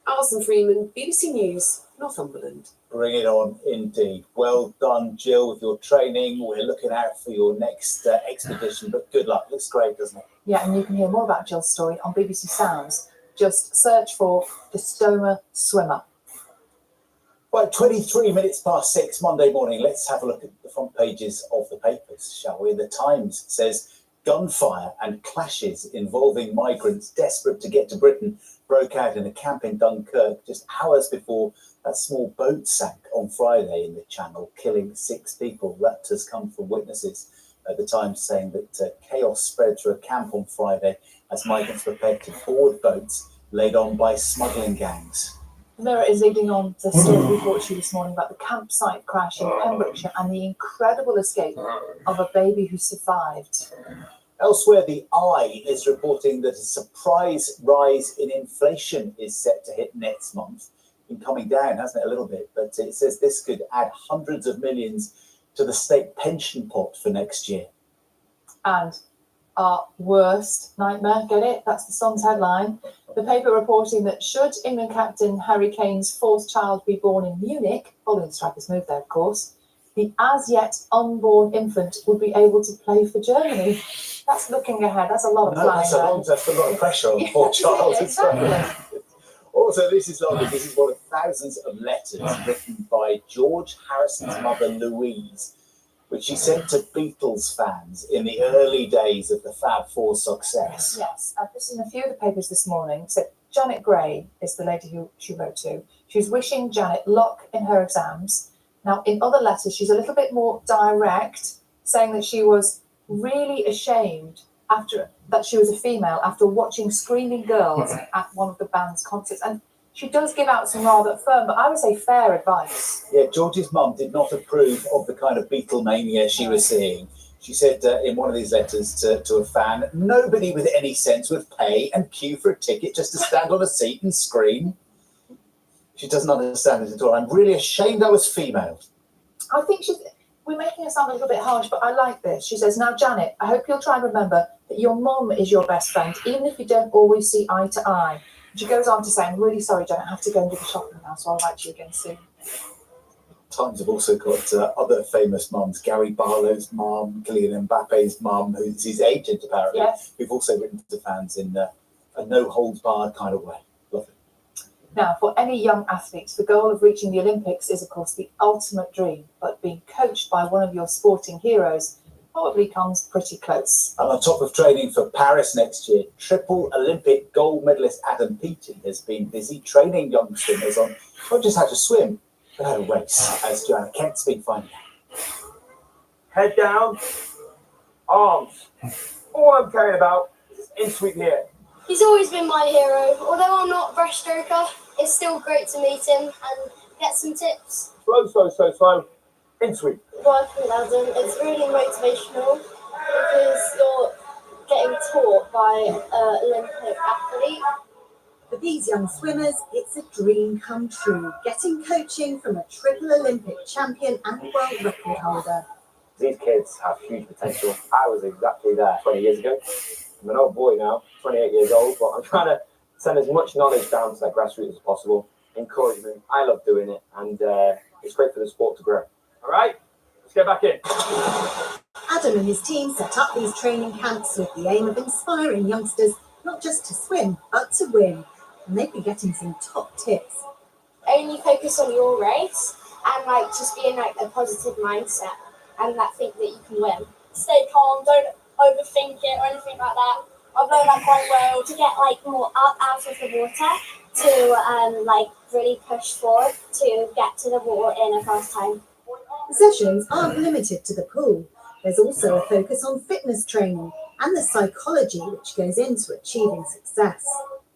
Alison Freeman, BBC News, Northumberland. Bring it on, indeed. Well done, Jill, with your training. We're looking out for your next expedition, but good luck. Looks great, doesn't it? Yeah, and you can hear more about Jill's story on BBC Sounds. Just search for The Stoma Swimmer. Right, 23 minutes past 6 Monday morning. Let's have a look at the front pages of the papers, shall we? The Times says, Gunfire and clashes involving migrants desperate to get to Britain broke out in a camp in Dunkirk just hours before a small boat sank on Friday in the Channel, killing 6 people. That has come from witnesses at the time saying that chaos spread through a camp on Friday as migrants prepared to board boats laid on by smuggling gangs. The Mirror is leading on the story we brought to you this morning about the campsite crash in Pembrokeshire and the incredible escape of a baby who survived. Elsewhere, the Eye is reporting that a surprise rise in inflation is set to hit next month. Been coming down, hasn't it, a little bit? But it says this could add hundreds of millions to the state pension pot for next year. And our worst nightmare, get it? That's the Sun's headline. The paper reporting that should England captain Harry Kane's 4th child be born in Munich, following the strikers' move there, of course, the as yet unborn infant would be able to play for Germany. That's looking ahead. That's a lot of planning. That's a lot of pressure on the poor child. Exactly. Also, this is lovely. This is one of thousands of letters written by George Harrison's mother, Louise, which she sent to Beatles fans in the early days of the Fab Four's success. Yes, this is in a few of the papers this morning. So Janet Gray is the lady who she wrote to. She was wishing Janet luck in her exams. Now, in other letters, she's a little bit more direct, saying that she was really ashamed that she was a female after watching Screaming Girls at one of the band's concerts. And she does give out some rather firm, but I would say fair advice. Yeah, George's mum did not approve of the kind of Beatlemania she was seeing. She said in one of these letters to a fan, nobody with any sense would pay and queue for a ticket just to stand on a seat and scream. She doesn't understand it at all. I'm really ashamed I was female. I think we're making her sound a little bit harsh, but I like this. She says, now, Janet, I hope you'll try and remember that your mum is your best friend, even if you don't always see eye to eye. And she goes on to say, I'm really sorry, Janet, I have to go and do the shopping now, so I'll write to you again soon. Times have also got other famous mums, Gary Barlow's mum, Kylian Mbappe's mum, who's his agent apparently, yes, who've also written to fans in a no-holds-barred kind of way. Lovely. Now, for any young athletes, the goal of reaching the Olympics is, of course, the ultimate dream, but being coached by one of your sporting heroes probably comes pretty close. And on top of training for Paris next year, triple Olympic gold medalist Adam Peaty has been busy training young swimmers on not just how to swim, but how to race, as Joanna Kent's been finding out. Head down, arms. All I'm caring about is in-sweep here. He's always been my hero. Although I'm not a breaststroker, it's still great to meet him and get some tips. Slow. In-sweep. Working with Adam, it's really motivational because you're getting taught by an Olympic athlete. For these young swimmers, it's a dream come true, getting coaching from a triple Olympic champion and world record holder. These kids have huge potential. I was exactly there 20 years ago. I'm an old boy now, 28 years old, but I'm trying to send as much knowledge down to that grassroots as possible. Encouragement. I love doing it, and it's great for the sport to grow. All right, let's get back in. Adam and his team set up these training camps with the aim of inspiring youngsters not just to swim, but to win. And they've been getting some top tips. Only focus on your race and just be in a positive mindset and think that you can win. Stay calm, don't overthink it or anything like that. I've learned that quite well. To get more up out of the water, to really push forward to get to the water in a fast time. The sessions aren't limited to the pool. There's also a focus on fitness training and the psychology which goes into achieving success.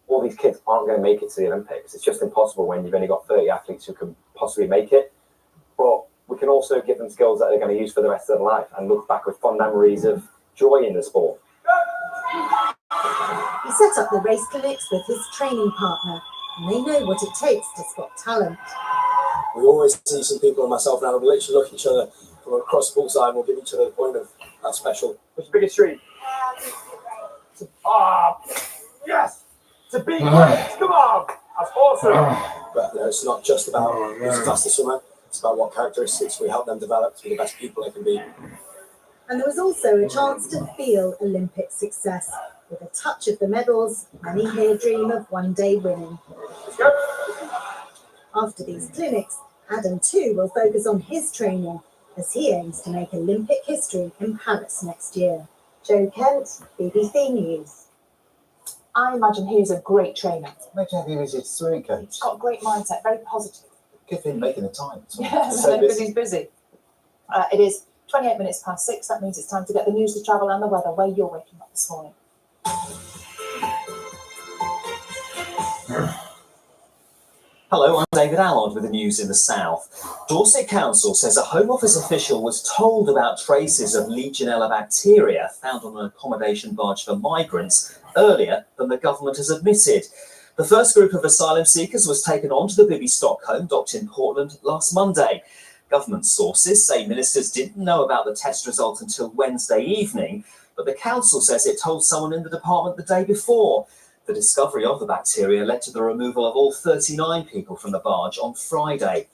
All these kids aren't going to make it to the Olympics. It's just impossible when you've only got 30 athletes who can possibly make it. But we can also give them skills that they're going to use for the rest of their life and look back with fond memories of joy in the sport. He set up the race clinics with his training partner, and they know what it takes to spot talent. We always see some people, and myself now, we literally look at each other from across the poolside and we'll give each other the point of that special. What's your biggest dream? Yes! To be great! Come on! That's awesome! But it's not just about who's the fastest swimmer, it's about what characteristics we help them develop to be the best people they can be. And there was also a chance to feel Olympic success. With a touch of the medals, many here dream of one day winning. After these clinics, Adam too will focus on his training as he aims to make Olympic history in Paris next year. Joe Kent, BBC News. I imagine he's a great trainer. Imagine having his swimming coach. He's got a great mindset, very positive. Good for him making the time. Yeah, So because busy. he's busy. It is 28 minutes past 6. That means it's time to get the news, the travel and the weather where you're waking up this morning. Hello, I'm David Allard with the news in the south. Dorset Council says a Home Office official was told about traces of Legionella bacteria found on an accommodation barge for migrants earlier than the government has admitted. The first group of asylum seekers was taken onto the Bibby Stockholm, docked in Portland last Monday. Government sources say ministers didn't know about the test result until Wednesday evening, but the council says it told someone in the department the day before. The discovery of the bacteria led to the removal of all 39 people from the barge on Friday.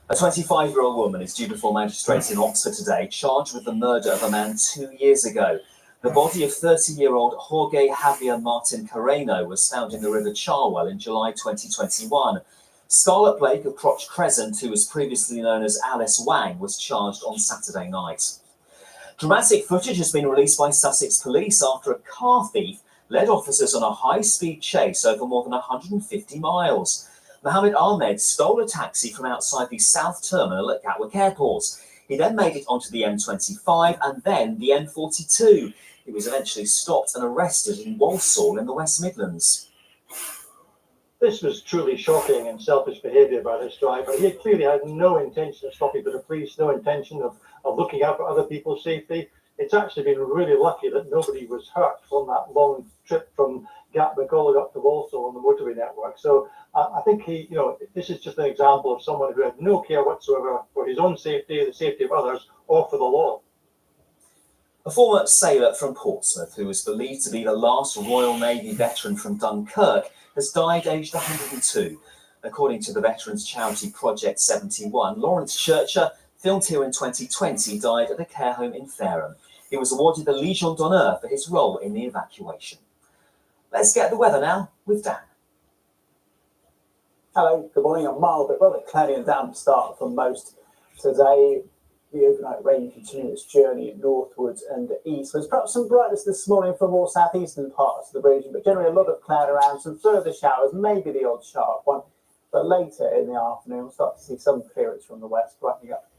A 25-year-old woman is due before magistrates in Oxford today, charged with the murder of a man 2 years ago. The body of 30-year-old Jorge Javier Martin Carreno was found in the River Charwell in July 2021. Scarlett Blake of Crotch Crescent, who was previously known as Alice Wang, was charged on Saturday night. Dramatic footage has been released by Sussex Police after a car thief led officers on a high-speed chase over more than 150 miles. Mohammed Ahmed stole a taxi from outside the South Terminal at Gatwick Airport. He then made it onto the M25 and then the M42. He was eventually stopped and arrested in Walsall in the West Midlands. This was truly shocking and selfish behaviour by this driver. He clearly had no intention of stopping for the police, no intention of looking out for other people's safety. It's actually been really lucky that nobody was hurt from that long trip from Gatwick all the way up to Walsall on the motorway network. So I think this is just an example of someone who had no care whatsoever for his own safety, the safety of others, or for the law. A former sailor from Portsmouth, who was believed to be the last Royal Navy veteran from Dunkirk, has died aged 102. According to the veterans charity Project 71, Lawrence Churcher, filmed here in 2020, died at a care home in Fareham. He was awarded the Legion d'Honneur for his role in the evacuation. Let's get the weather now with Dan. Hello, good morning. A mild but rather cloudy and damp start for most today. The overnight rain continues its journey northwards and eastwards. Perhaps some brightness this morning for more southeastern parts of the region, but generally a lot of cloud around, some further showers, maybe the odd sharp one. But later in the afternoon, we'll start to see some clearance from the west, brightening up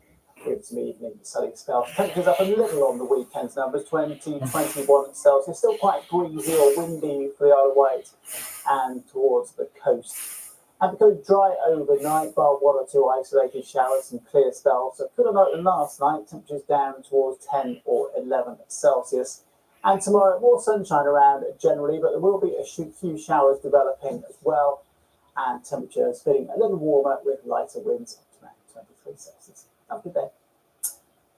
with some evening sunny spells. Temperatures up a little on the weekend's numbers, 20, 21 Celsius. Still quite breezy or windy for the Isle of Wight and towards the coast. And becoming dry overnight, bar one or two isolated showers and clear spells. So cooler night than last night, temperatures down towards 10 or 11 Celsius. And tomorrow, more sunshine around generally, but there will be a few showers developing as well. And temperatures feeling a little warmer with lighter winds up to around 23 Celsius. Have a good day.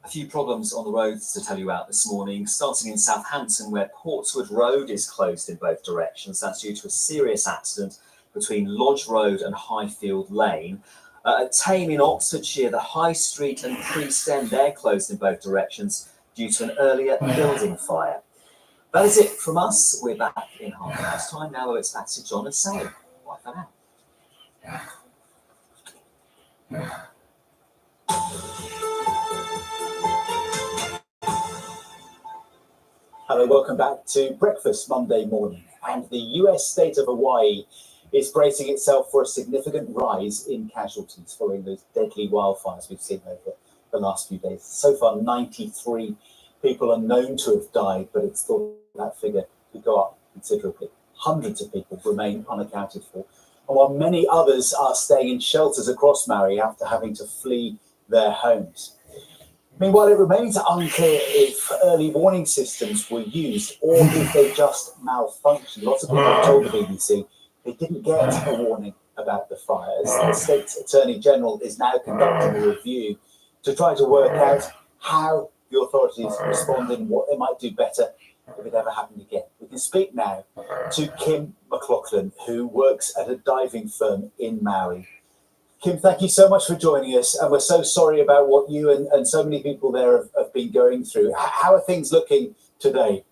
A few problems on the roads to tell you about this morning, starting in Southampton, where Portswood Road is closed in both directions. That's due to a serious accident between Lodge Road and Highfield Lane. At Tame in Oxfordshire, the High Street and Priest End, they're closed in both directions due to an earlier building fire. That is it from us. We're back in half an hour's time now. It's back to John and Sally. Bye for now. Hello, welcome back to Breakfast Monday morning. And the US state of Hawaii is bracing itself for a significant rise in casualties following those deadly wildfires we've seen over the last few days. So far, 93 people are known to have died, but it's thought that figure could go up considerably. Hundreds of people remain unaccounted for, and while many others are staying in shelters across Maui after having to flee their homes. Meanwhile, it remains unclear if early warning systems were used or if they just malfunctioned. Lots of people have told the BBC they didn't get a warning about the fires. The State Attorney General is now conducting a review to try to work out how the authorities responded and what they might do better if it ever happened again. We can speak now to Kim McLaughlin, who works at a diving firm in Maui. Kim, thank you so much for joining us, and we're so sorry about what you and so many people there have been going through. How are things looking today?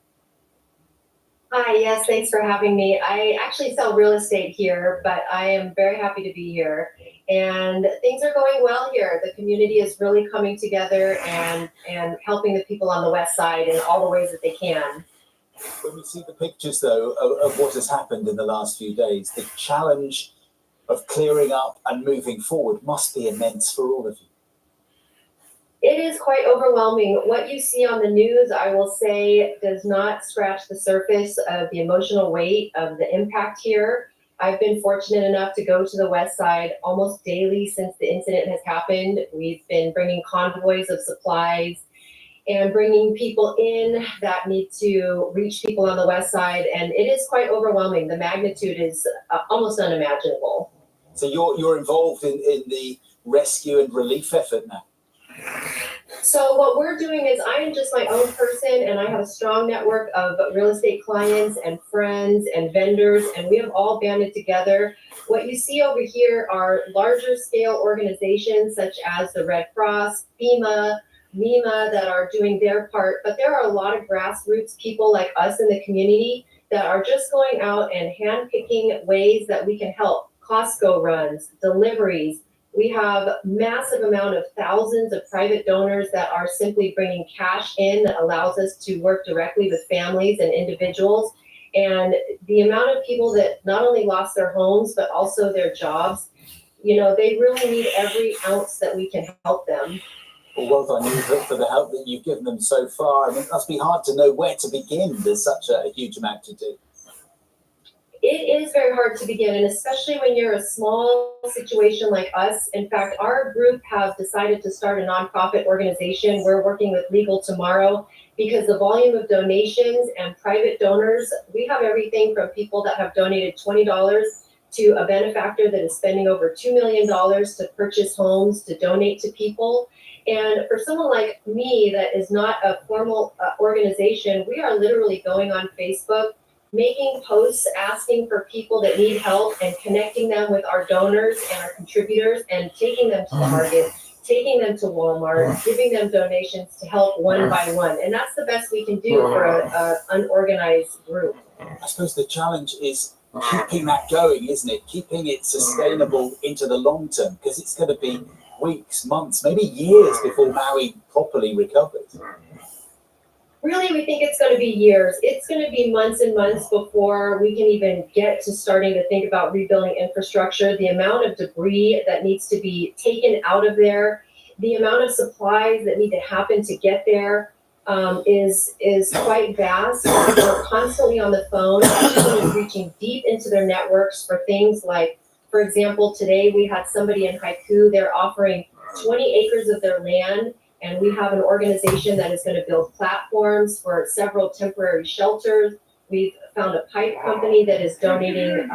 Hi, yes, thanks for having me. I actually sell real estate here, but I am very happy to be here. And things are going well here. The community is really coming together and helping the people on the west side in all the ways that they can. When we see the pictures, though, of what has happened in the last few days, the challenge of clearing up and moving forward must be immense for all of you. It is quite overwhelming. What you see on the news, I will say, does not scratch the surface of the emotional weight of the impact here. I've been fortunate enough to go to the west side almost daily since the incident has happened. We've been bringing convoys of supplies and bringing people in that need to reach people on the west side, and it is quite overwhelming. The magnitude is almost unimaginable. So you're involved in the rescue and relief effort now. So what we're doing is I am just my own person, and I have a strong network of real estate clients and friends and vendors, and we have all banded together. What you see over here are larger scale organizations such as the Red Cross, FEMA, MEMA that are doing their part, but there are a lot of grassroots people like us in the community that are just going out and handpicking ways that we can help. Costco runs, deliveries. We have massive amount of thousands of private donors that are simply bringing cash in that allows us to work directly with families and individuals. And the amount of people that not only lost their homes, but also their jobs, you know, they really need every ounce that we can help them. Well done you for the help that you've given them so far. I mean, it must be hard to know where to begin. There's such a huge amount to do. It is very hard to begin, and especially when you're a small situation like us. In fact, our group have decided to start a nonprofit organization. We're working with Legal Tomorrow because the volume of donations and private donors, we have everything from people that have donated $20 to a benefactor that is spending over $2 million to purchase homes, to donate to people. And for someone like me that is not a formal organization, we are literally going on Facebook, making posts asking for people that need help and connecting them with our donors and our contributors and taking them to Target, taking them to Walmart, giving them donations to help one by one. And that's the best we can do for an unorganized group. I suppose the challenge is keeping that going, isn't it? Keeping it sustainable into the long term, because it's going to be weeks, months, maybe years before Maui properly recovers. Really, we think it's going to be years. It's going to be months and months before we can even get to starting to think about rebuilding infrastructure. The amount of debris that needs to be taken out of there, the amount of supplies that need to happen to get there is quite vast. We're constantly on the phone. Everyone is reaching deep into their networks for things like, for example, today we had somebody in Haiku. They're offering 20 acres of their land. And we have an organization that is going to build platforms for several temporary shelters. We've found a pipe company that is donating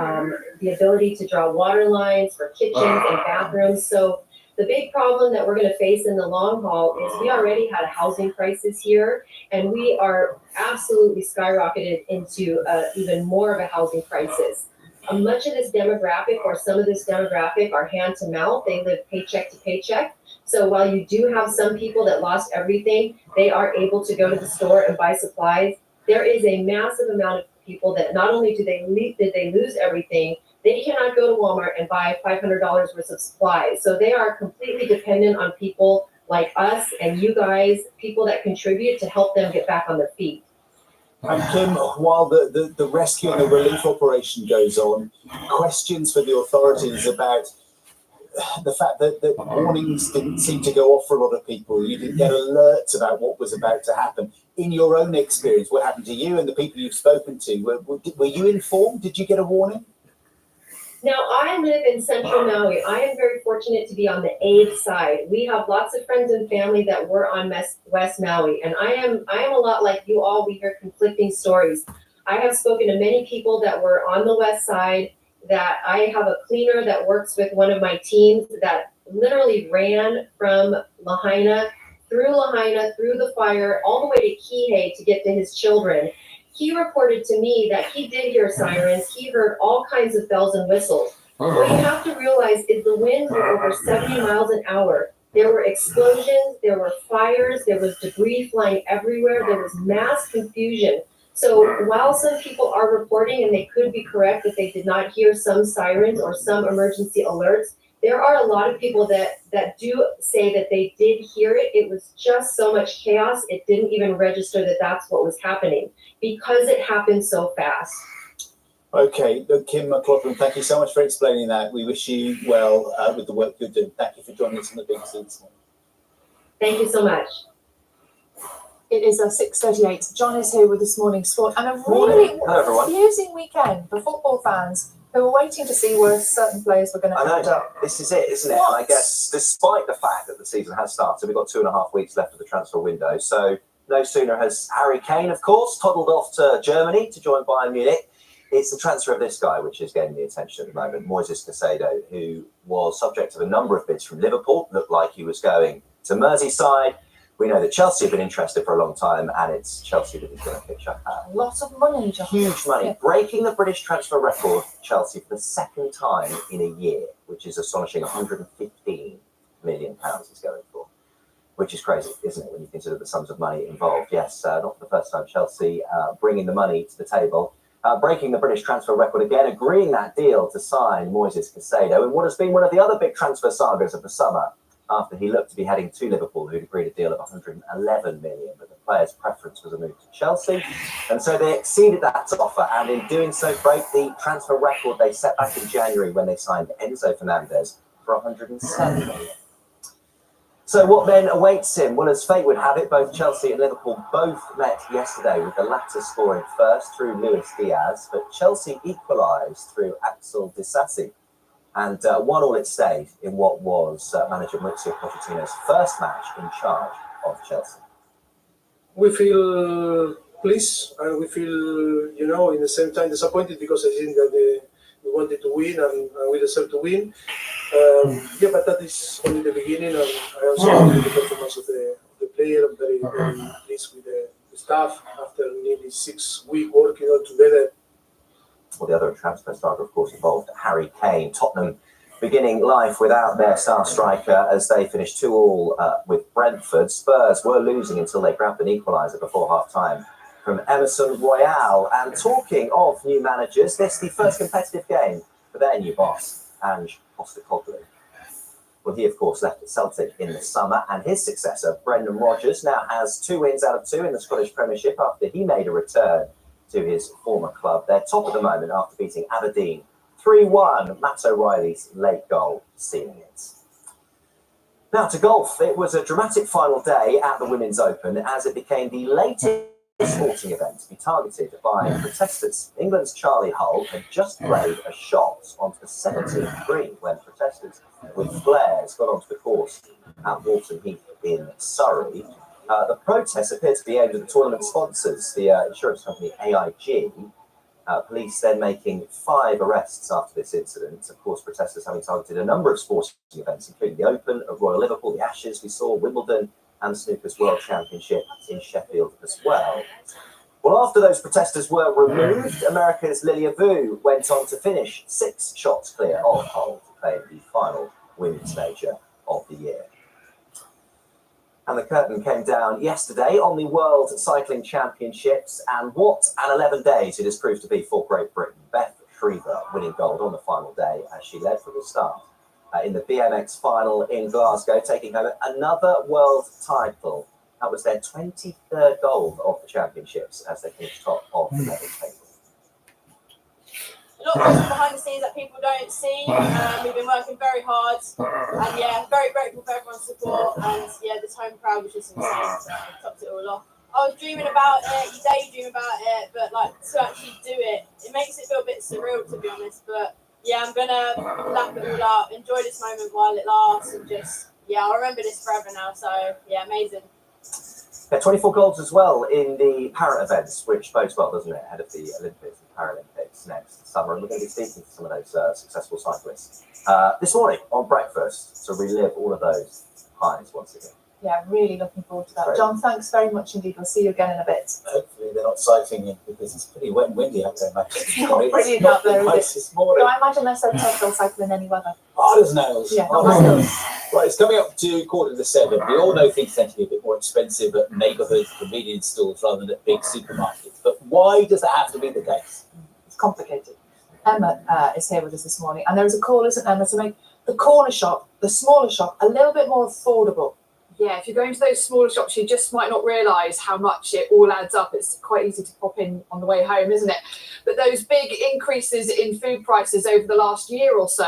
the ability to draw water lines for kitchens and bathrooms. So the big problem that we're going to face in the long haul is we already had a housing crisis here, and we are absolutely skyrocketed into even more of a housing crisis. Much of this demographic, or some of this demographic, are hand to mouth. They live paycheck to paycheck. So while you do have some people that lost everything, they are able to go to the store and buy supplies. There is a massive amount of people that not only did they lose everything, they cannot go to Walmart and buy $500 worth of supplies. So they are completely dependent on people like us and you guys, people that contribute to help them get back on their feet. And Kim, while the rescue and the relief operation goes on, questions for the authorities about the fact that warnings didn't seem to go off for a lot of people. You didn't get alerts about what was about to happen. In your own experience, what happened to you and the people you've spoken to? Were you informed? Did you get a warning? Now, I live in central Maui. I am very fortunate to be on the aid side. We have lots of friends and family that were on West Maui, and I am a lot like you all. We hear conflicting stories. I have spoken to many people that were on the west side, that I have a cleaner that works with one of my teams that literally ran from Lahaina, through the fire, all the way to Kihei to get to his children. He reported to me that he did hear sirens. He heard all kinds of bells and whistles. What you have to realize is the winds were over 70 miles an hour. There were explosions, there were fires, there was debris flying everywhere, there was mass confusion. So while some people are reporting, and they could be correct, that they did not hear some sirens or some emergency alerts, there are a lot of people that do say that they did hear it. It was just so much chaos. It didn't even register that that's what was happening because it happened so fast. Okay, look, Kim McLaughlin, thank you so much for explaining that. We wish you well with the work you're doing. Thank you for joining us on the BBC this morning. Thank you so much. It is 6:38. John is here with this morning's sport and a really confusing weekend for football fans who were waiting to see where certain players were going to end up. This is it, isn't it? And I guess despite the fact that the season has started, we've got 2.5 weeks left of the transfer window. So no sooner has Harry Kane, of course, toddled off to Germany to join Bayern Munich. It's the transfer of this guy which is getting the attention at the moment, Moises Caicedo, who was subject to a number of bids from Liverpool. Looked like he was going to Merseyside. We know that Chelsea have been interested for a long time, and it's Chelsea that is going to pitch up at. A lot of money, John. Huge money. Yeah. Breaking the British transfer record, Chelsea, for the second time in a year, which is astonishing. £115 million he's going for, which is crazy, isn't it, when you consider the sums of money involved? Yes, not for the first time, Chelsea bringing the money to the table. Breaking the British transfer record again, agreeing that deal to sign Moises Caicedo in what has been one of the other big transfer sagas of the summer, after he looked to be heading to Liverpool, who'd agreed a deal of £111 million, but the player's preference was a move to Chelsea. And so they exceeded that offer, and in doing so, break the transfer record they set back in January when they signed Enzo Fernandez for £107 million. So what then awaits him? Well, as fate would have it, both Chelsea and Liverpool both met yesterday, with the latter scoring first through Luis Diaz, but Chelsea equalised through Axel Disasi. And 1-1 it stayed in what was manager Mauricio Pochettino's first match in charge of Chelsea. We feel pleased and we feel, in the same time disappointed, because I think that we wanted to win and we deserve to win. But that is only the beginning, and I also like the performance of the player. I'm very, very pleased with the staff after nearly 6 weeks working all together. Well, the other transfer saga, of course, involved Harry Kane. Tottenham beginning life without their star striker as they finished 2-2 with Brentford. Spurs were losing until they grabbed an equaliser before half-time from Emerson Royal. And talking of new managers, this is the first competitive game for their new boss, Ange Postecoglou. Well, he, of course, left at Celtic in the summer, and his successor, Brendan Rodgers, now has 2 wins out of 2 in the Scottish Premiership after he made a return to his former club. They're top at the moment after beating Aberdeen 3-1, Matt O'Reilly's late goal sealing it. Now to golf. It was a dramatic final day at the Women's Open as it became the latest sporting event to be targeted by protesters. England's Charlie Hull had just played a shot onto the 17th green when protesters with flares got onto the course at Walton Heath in Surrey. The protests appear to be aimed at the tournament sponsors, the insurance company AIG. Police then making 5 arrests after this incident. Of course, protesters having targeted a number of sporting events, including the Open of Royal Liverpool, the Ashes we saw, Wimbledon, and Snooker's World Championship in Sheffield as well. Well, after those protesters were removed, America's Lilia Vu went on to finish 6 shots clear of Hull to play in the final women's major of the year. And the curtain came down yesterday on the World Cycling Championships, and what an 11 days it has proved to be for Great Britain. Beth Shriver winning gold on the final day as she led from the start in the BMX final in Glasgow, taking home another world title. That was their 23rd gold of the championships as they finished top of the medal table. A lot of things behind the scenes that people don't see. We've been working very hard, and yeah, very grateful for everyone's support. And yeah, this home crowd was just insane. So it topped it all off. I was dreaming about it, you daydream about it, but like to actually do it, it makes it feel a bit surreal, to be honest. But yeah, I'm gonna lap it all up, enjoy this moment while it lasts, and just I'll remember this forever now. So yeah, amazing. Yeah, 24 golds as well in the para events, which bodes well, doesn't it, ahead of the Olympics and Paralympics next summer. And we're going to be speaking to some of those successful cyclists this morning on breakfast to relive all of those highs once again. Yeah, really looking forward to that. Great. John, thanks very much indeed. We'll see you again in a bit. Hopefully they're not cycling in because it's pretty wet and windy out there, Manchester. It's not brilliant out there, is it? This morning. No, I imagine they're so tough they'll cycle in any weather. Hard as nails. Yeah, Right, it's coming up to 6:45. We all know things tend to be a bit more expensive at neighbourhood convenience stores rather than at big supermarkets. But why does that have to be the case? It's complicated. Emma is here with us this morning, and there is a call, isn't Emma, to make the corner shop, the smaller shop, a little bit more affordable. Yeah, if you're going to those smaller shops, you just might not realise how much it all adds up. It's quite easy to pop in on the way home, isn't it? But those big increases in food prices over the last year or so,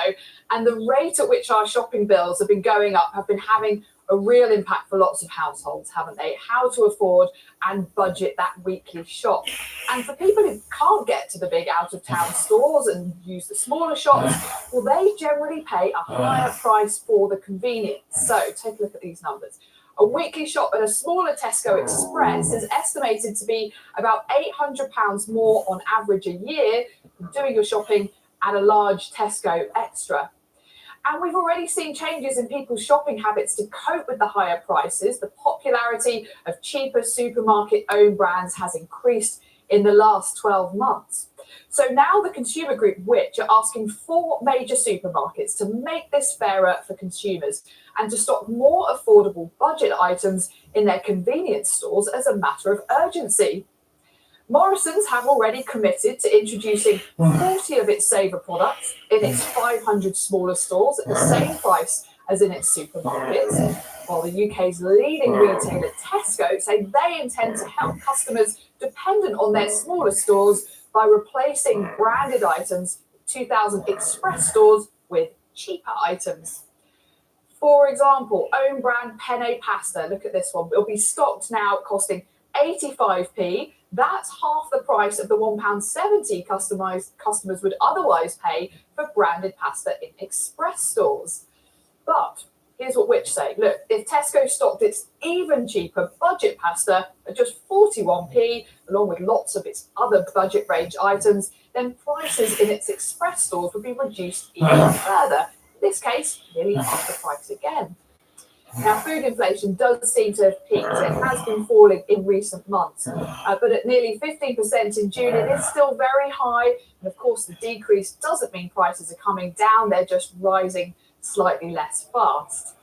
and the rate at which our shopping bills have been going up, have been having a real impact for lots of households, haven't they? How to afford and budget that weekly shop. And for people who can't get to the big out-of-town stores and use the smaller shops, well, they generally pay a higher price for the convenience. So take a look at these numbers. A weekly shop at a smaller Tesco Express is estimated to be about £800 more on average a year than doing your shopping at a large Tesco Extra. And we've already seen changes in people's shopping habits to cope with the higher prices. The popularity of cheaper supermarket own brands has increased in the last 12 months. So now the consumer group Which are asking 4 major supermarkets to make this fairer for consumers and to stock more affordable budget items in their convenience stores as a matter of urgency. Morrison's have already committed to introducing 40 of its Saver products in its 500 smaller stores at the same price as in its supermarkets, while the UK's leading retailer Tesco say they intend to help customers dependent on their smaller stores by replacing branded items, 2,000 Express stores with cheaper items. For example, own brand penne pasta, look at this one, it'll be stocked now costing 85p. That's half the price of the £1.70 customers would otherwise pay for branded pasta in Express stores. But here's what Which say. Look, if Tesco stocked its even cheaper budget pasta at just 41p, along with lots of its other budget range items, then prices in its Express stores would be reduced even further. In this case, nearly half the price again. Now, food inflation does seem to have peaked. It has been falling in recent months, but at nearly 15% in June, it is still very high. And of course, the decrease doesn't mean prices are coming down. They're just rising slightly less fast.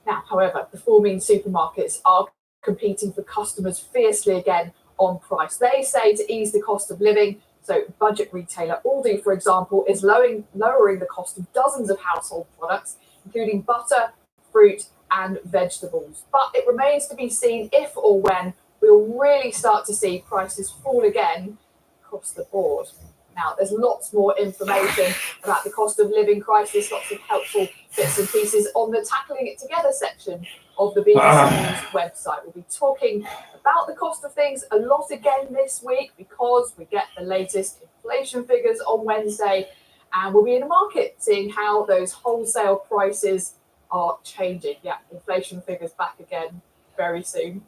Now, however, the 4 main supermarkets are competing for customers fiercely again on price. They say to ease the cost of living. So budget retailer Aldi, for example, is lowering the cost of dozens of household products, including butter, fruit and vegetables. But it remains to be seen if or when we'll really start to see prices fall again across the board. Now, there's lots more information about the cost of living crisis, lots of helpful bits and pieces on the Tackling It Together section of the BBC News website. We'll be talking about the cost of things a lot again this week because we get the latest inflation figures on Wednesday. And we'll be in the market seeing how those wholesale prices are changing. Yeah, inflation figures back again very soon.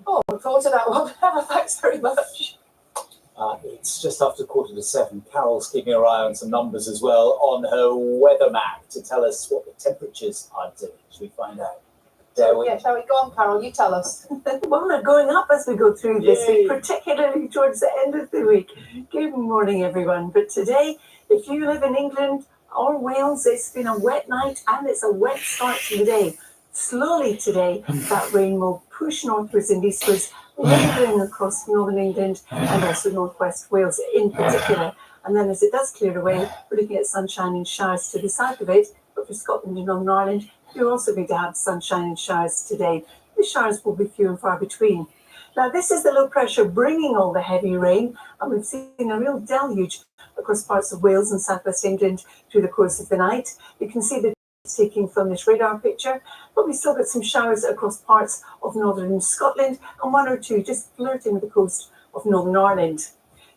Oh, look forward to that one. Thanks very much. It's just after 7:15. Carol's keeping her eye on some numbers as well on her weather map to tell us what the temperatures are doing. Should we find out? Dare we? Yeah, shall we go on, Carol? You tell us. Well, they're going up as we go through this week, particularly towards the end of the week. Good morning, everyone. But today, if you live in England or Wales, it's been a wet night and it's a wet start to the day. Slowly today, that rain will push northwards and eastwards, lingering across northern England and also northwest Wales in particular. And then as it does clear away, we're looking at sunshine and showers to the south of it. But for Scotland and Northern Ireland, you're also going to have sunshine and showers today. The showers will be few and far between. Now, this is the low pressure bringing all the heavy rain, and we've seen a real deluge across parts of Wales and southwest England through the course of the night. You can see the taking from this radar picture, but we still got some showers across parts of northern Scotland and 1 or 2 just flirting with the coast of Northern Ireland.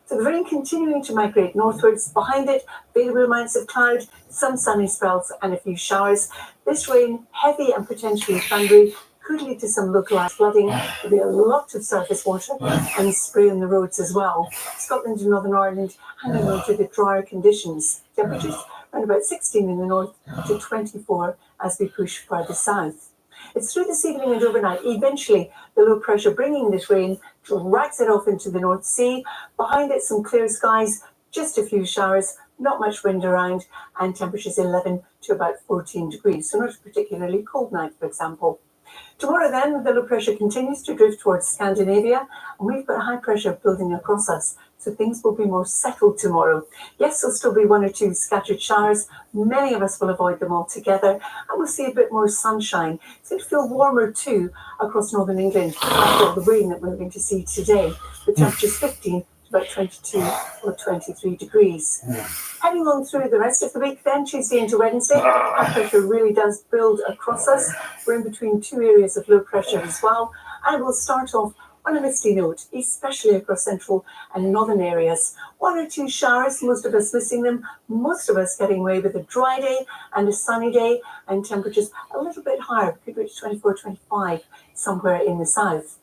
So the rain continuing to migrate northwards. Behind it, variable amounts of cloud, some sunny spells and a few showers. This rain, heavy and potentially thundery, could lead to some localised flooding. There'll be a lot of surface water and spray on the roads as well. Scotland and Northern Ireland hanging on to the drier conditions. Temperatures around about 16 in the north to 24 as we push further south. It's through this evening and overnight. Eventually, the low pressure bringing this rain drags it off into the North Sea. Behind it, some clear skies, just a few showers, not much wind around, and temperatures 11 to about 14 degrees. So not a particularly cold night, for example. Tomorrow then, the low pressure continues to drift towards Scandinavia, and we've got high pressure building across us, so things will be more settled tomorrow. Yes, there'll still be one or two scattered showers. Many of us will avoid them altogether, and we'll see a bit more sunshine. It's going to feel warmer too across northern England after all the rain that we're going to see today. The temperature's 15 to about 22 or 23 degrees. Heading on through the rest of the week then, Tuesday into Wednesday, high pressure really does build across us. We're in between two areas of low pressure as well, and we'll start off on a misty note, especially across central and northern areas. One or two showers, most of us missing them, most of us getting away with a dry day and a sunny day, and temperatures a little bit higher, could reach 24, 25 somewhere in the south.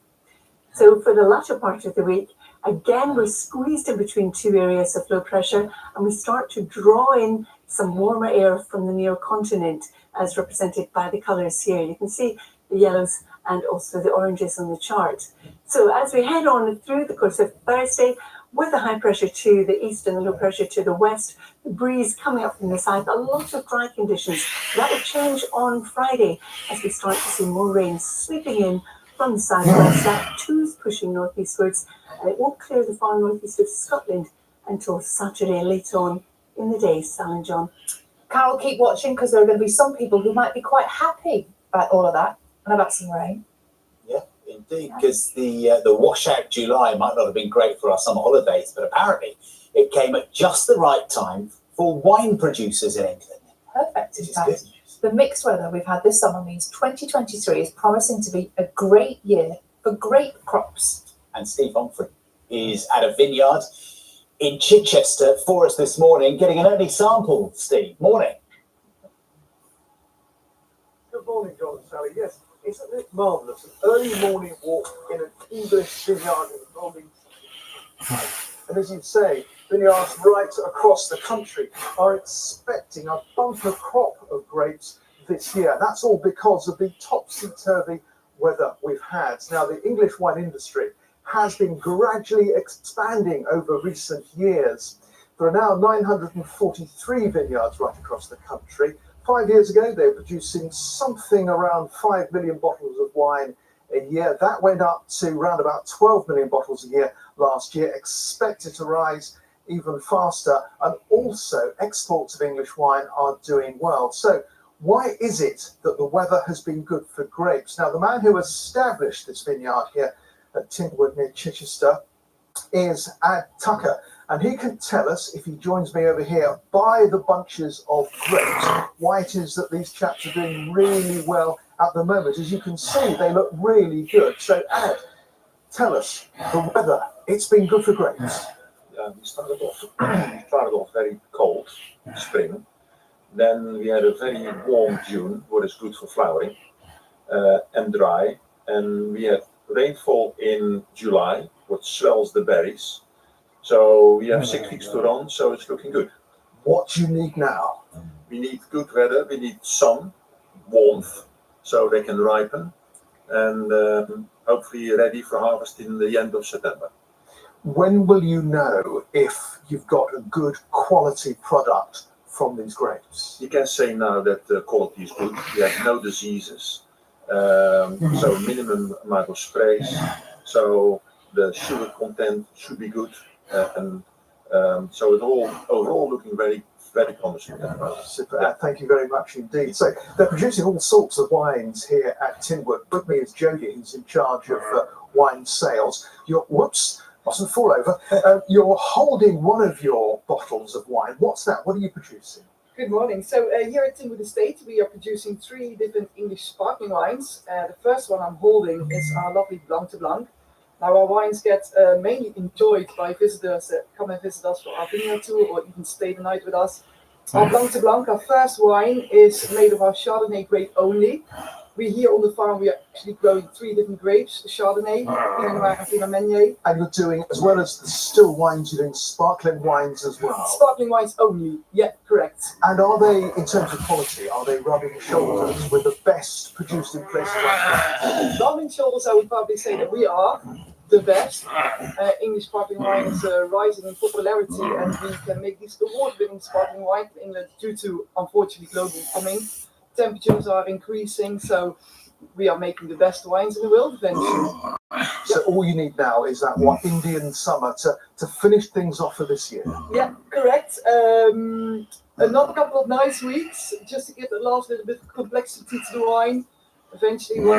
So for the latter part of the week, again, we're squeezed in between two areas of low pressure, and we start to draw in some warmer air from the near continent, as represented by the colours here. You can see the yellows and also the oranges on the chart. So as we head on through the course of Thursday, with the high pressure to the east and the low pressure to the west, the breeze coming up from the south, a lot of dry conditions. That will change on Friday as we start to see more rain sweeping in from the southwest. That too's pushing northeastwards, and it won't clear the far northeast of Scotland until Saturday late on in the day. Sal and John. Carol, keep watching, because there are going to be some people who might be quite happy about all of that and about some rain. Yeah, indeed, because the washout July might not have been great for our summer holidays, but apparently it came at just the right time for wine producers in England. Perfect, in fact. The mixed weather we've had this summer means 2023 is promising to be a great year for grape crops. And Steve Humphrey is at a vineyard in Chichester for us this morning, getting an early sample. Steve, morning. Good morning, John and Sally. Yes, isn't it marvellous? An early morning walk in an English vineyard in Rolling. And as you say, vineyards right across the country are expecting a bumper crop of grapes this year. That's all because of the topsy-turvy weather we've had. Now, the English wine industry has been gradually expanding over recent years. There are now 943 vineyards right across the country. 5 years ago, they were producing something around 5 million bottles of wine a year. That went up to around about 12 million bottles a year last year, expected to rise even faster. And also, exports of English wine are doing well. So why is it that the weather has been good for grapes? Now, the man who established this vineyard here at Tynward near Chichester is Ad Tucker, and he can tell us, if he joins me over here, by the bunches of grapes, why it is that these chaps are doing really well at the moment. As you can see, they look really good. So Ad, tell us, the weather, it's been good for grapes. We started off very cold spring. Then we had a very warm June, what is good for flowering, and dry. And we had rainfall in July, which swells the berries. So we have 6 weeks to run, so it's looking good. What do you need now? We need good weather, we need sun, warmth, so they can ripen, and hopefully ready for harvest in the end of September. When will you know if you've got a good quality product from these grapes? You can say now that the quality is good. We have no diseases, so minimum amount of sprays. So the sugar content should be good, and so it's all overall looking very, very promising. Super. Thank you very much indeed. So they're producing all sorts of wines here at Tynward. With me is Jodie, who's in charge of wine sales. Mustn't fall over. You're holding one of your bottles of wine. What's that? What are you producing? Good morning. So here at Tynward Estate, we are producing 3 different English sparkling wines. The first one I'm holding is our lovely Blanc de Blanc. Now, our wines get mainly enjoyed by visitors that come and visit us for our vineyard tour or even stay the night with us. Our Blanc de Blanc, our first wine, is made of our Chardonnay grape only. We here on the farm, we are actually growing 3 different grapes, Chardonnay, Pinot Noir and Pinot Meunier. And you're doing, as well as the still wines, you're doing sparkling wines as well? Sparkling wines only, yeah, correct. And are they, in terms of quality, are they rubbing shoulders with the best produced in places like that? Rubbing shoulders, I would probably say that we are the best. English sparkling wine is rising in popularity, and we can make these award-winning sparkling wines in England due to, unfortunately, global warming. Temperatures are increasing, so we are making the best wines in the world eventually. So all you need now is that Indian summer to finish things off for this year. Yeah, correct. Another couple of nice weeks just to give the last little bit of complexity to the wine. Eventually, we'll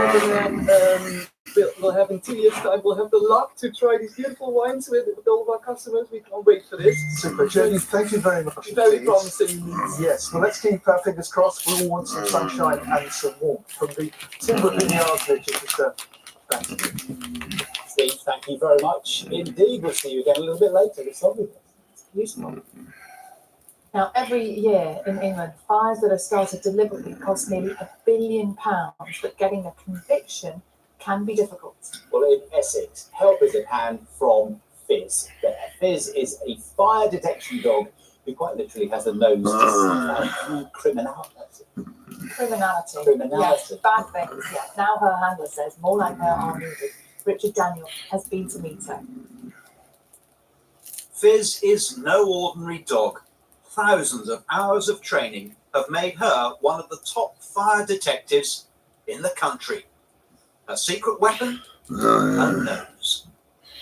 have in 2 years' time, we'll have the luck to try these beautiful wines with all of our customers. We can't wait for this. Super, Jenny, thank you very much. Very indeed. promising. Yes, well, let's keep our fingers crossed. We all want some sunshine and some warmth from the timber vineyards, Richard. Back to you. Steve, thank you very much indeed. We'll see you again a little bit later. It's lovely. It's beautiful. Now, every year in England, fires that are started deliberately cost nearly £1 billion, but getting a conviction can be difficult. Well, in Essex, help is at hand from Fizz. Fizz is a fire detection dog who quite literally has a nose to see criminality. Yes, bad things. Yeah. Now her handler says more like her are needed. Richard Daniel has been to meet her. Fizz is no ordinary dog. Thousands of hours of training have made her one of the top fire detectives in the country. Her secret weapon? Her nose.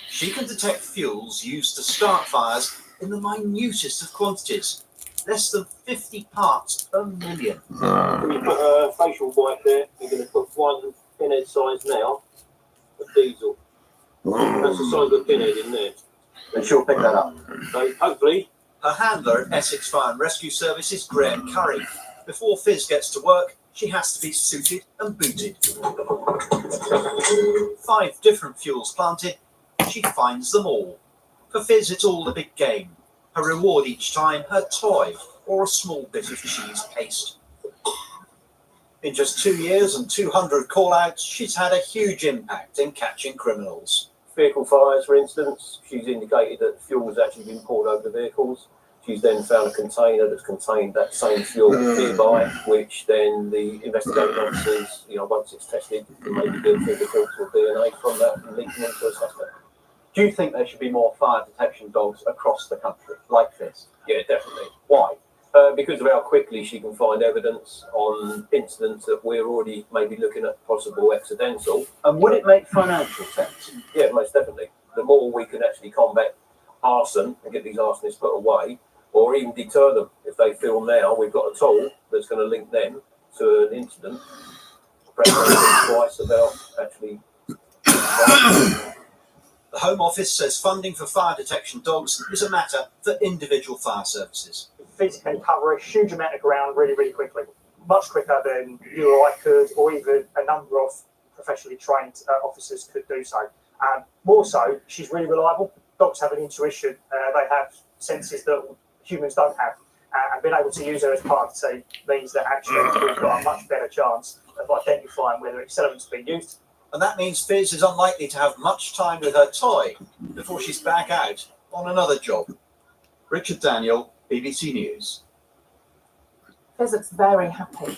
She can detect fuels used to start fires in the minutest of quantities, less than 50 parts per million. When you put a facial wipe there, you're going to put one pinhead size now of diesel. That's the size of a pinhead in there. And she'll pick that up. So hopefully. Her handler at Essex Fire and Rescue Service is Graham Curry. Before Fizz gets to work, she has to be suited and booted. 5 different fuels planted, she finds them all. For Fizz, it's all the big game. Her reward each time, her toy, or a small bit of cheese paste. In just 2 years and 200 call-outs, she's had a huge impact in catching criminals. Vehicle fires, for instance, she's indicated that fuel has actually been poured over the vehicles. She's then found a container that's contained that same fuel nearby, which then the investigating officers, once it's tested, maybe do fingerprints or DNA from that and link them into a suspect. Do you think there should be more fire detection dogs across the country like this? Yeah, definitely. Why? Because of how quickly she can find evidence on incidents that we're already maybe looking at possible accidental. And would it make financial sense? Yeah, most definitely. The more we can actually combat arson and get these arsonists put away, or even deter them if they feel now we've got a tool that's going to link them to an incident, perhaps they think twice about actually. The Home Office says funding for fire detection dogs is a matter for individual fire services. Fizz can cover a huge amount of ground really, really quickly, much quicker than you or I could, or even a number of professionally trained officers could do so. More so, she's really reliable. Dogs have an intuition. They have senses that humans don't have. And being able to use her as part of the team means that actually we've got a much better chance of identifying whether accelerant's been used. And that means Fizz is unlikely to have much time with her toy before she's back out on another job. Richard Daniel, BBC News. Fizz looks very happy.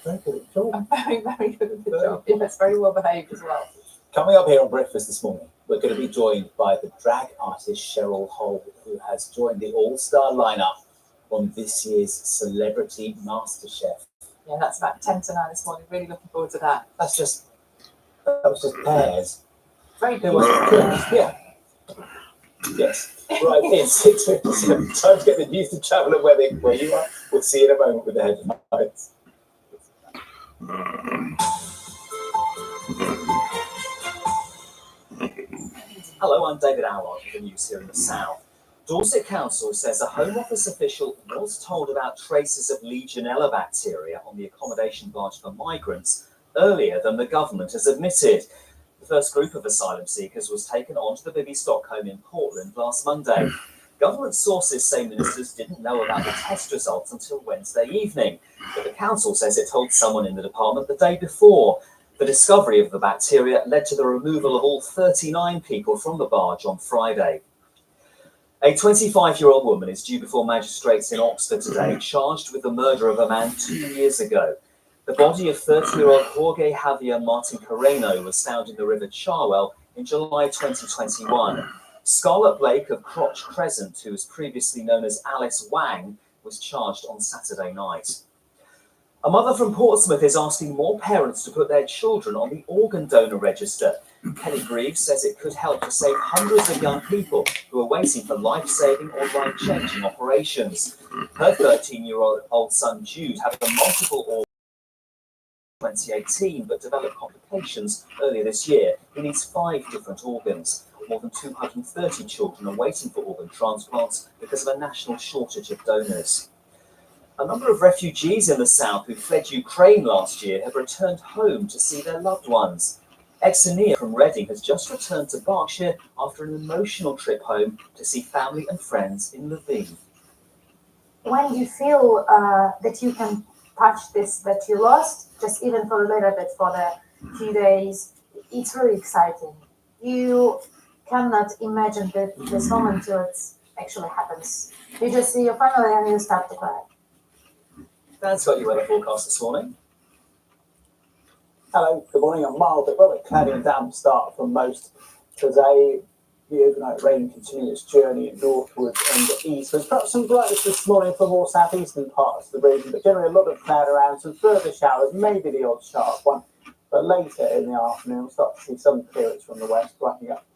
Very good at the job. I'm very, very good at the job. Yes, very well behaved as well. Coming up here on Breakfast this morning, we're going to be joined by the drag artist Cheryl Hold, who has joined the all-star lineup on this year's Celebrity MasterChef. Yeah, that's about 10 to 9 this morning. Really looking forward to that. That was just pairs. Very good. Yeah. Yes. Right, it's 6:57. Time to get the news to travel and where you are. We'll see you in a moment with the headlines. Hello, I'm David Allard with the news here in the South. Dorset Council says a Home Office official was told about traces of Legionella bacteria on the accommodation barge for migrants earlier than the government has admitted. The first group of asylum seekers was taken onto the Bibby Stockholm in Portland last Monday. Government sources say ministers didn't know about the test results until Wednesday evening, but the council says it told someone in the department the day before. The discovery of the bacteria led to the removal of all 39 people from the barge on Friday. A 25-year-old woman is due before magistrates in Oxford today, charged with the murder of a man 2 years ago. The body of 30-year-old Jorge Javier Martin Carreno was found in the River Cherwell in July 2021. Scarlett Blake of Crotch Crescent, who was previously known as Alice Wang, was charged on Saturday night. A mother from Portsmouth is asking more parents to put their children on the organ donor register. Kelly Greaves says it could help to save hundreds of young people who are waiting for life-saving or life-changing operations. Her 13-year-old son Jude had multiple organs in 2018 but developed complications earlier this year. He needs 5 different organs. More than 230 children are waiting for organ transplants because of a national shortage of donors. A number of refugees in the south who fled Ukraine last year have returned home to see their loved ones. Exania from Reading has just returned to Berkshire after an emotional trip home to see family and friends in Lviv. When you feel that you can touch this that you lost, just even for a little bit, for the few days, it's really exciting. You cannot imagine this moment till it actually happens. You just see your family and you start to cry. Dan's got your weather forecast this morning. Hello, good morning. A mild but rather cloudy and damp start for most today. The overnight rain continues its journey northwards and eastwards. Perhaps some brightness this morning for more southeastern parts of the region, but generally a lot of cloud around, some further showers, maybe the odd sharp one. But later in the afternoon, we'll start to see some clearance from the west, brightening up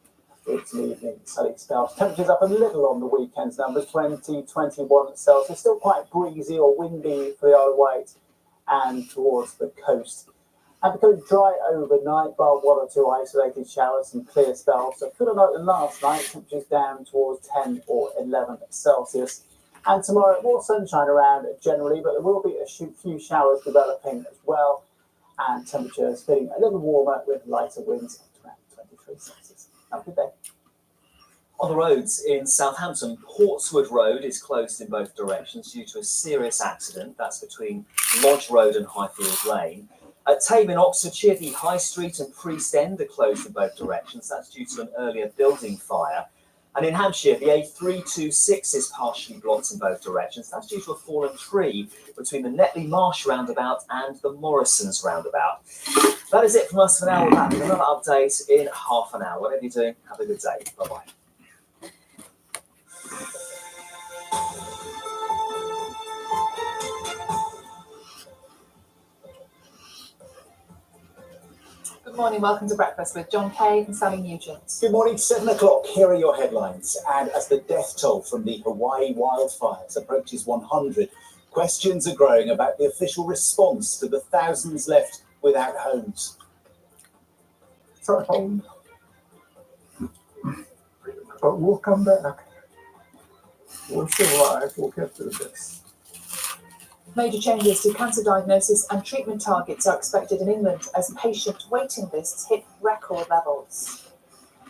into the evening, sunny spells. Temperatures up a little on the weekend's numbers, 20, 21 Celsius. Still quite breezy or windy for the Isle of Wight and towards the coast. And becoming dry overnight, bar 1 or 2 isolated showers and clear spells. So cooler night than last night, temperatures down towards 10 or 11 Celsius. And tomorrow, more sunshine around generally, but there will be a few showers developing as well. And temperatures feeling a little warmer with lighter winds up to around 23 Celsius. Have a good day. On the roads in Southampton, Portswood Road is closed in both directions due to a serious accident. That's between Lodge Road and Highfield Lane. At Tame in Oxfordshire, the High Street and Priest End are closed in both directions. That's due to an earlier building fire. And in Hampshire, the A326 is partially blocked in both directions. That's due to a fallen tree between the Netley Marsh roundabout and the Morrisons roundabout. That is it from us for now. We're back with another update in half an hour. Whatever you're doing, have a good day. Bye-bye. Good morning, welcome to Breakfast with John Kay and Sally Nugent. Good morning, 7 o'clock. Here are your headlines. And as the death toll from the Hawaii wildfires approaches 100, questions are growing about the official response to the thousands left without homes. So home. But we'll come back. We'll survive. We'll get through this. Major changes to cancer diagnosis and treatment targets are expected in England as patient waiting lists hit record levels.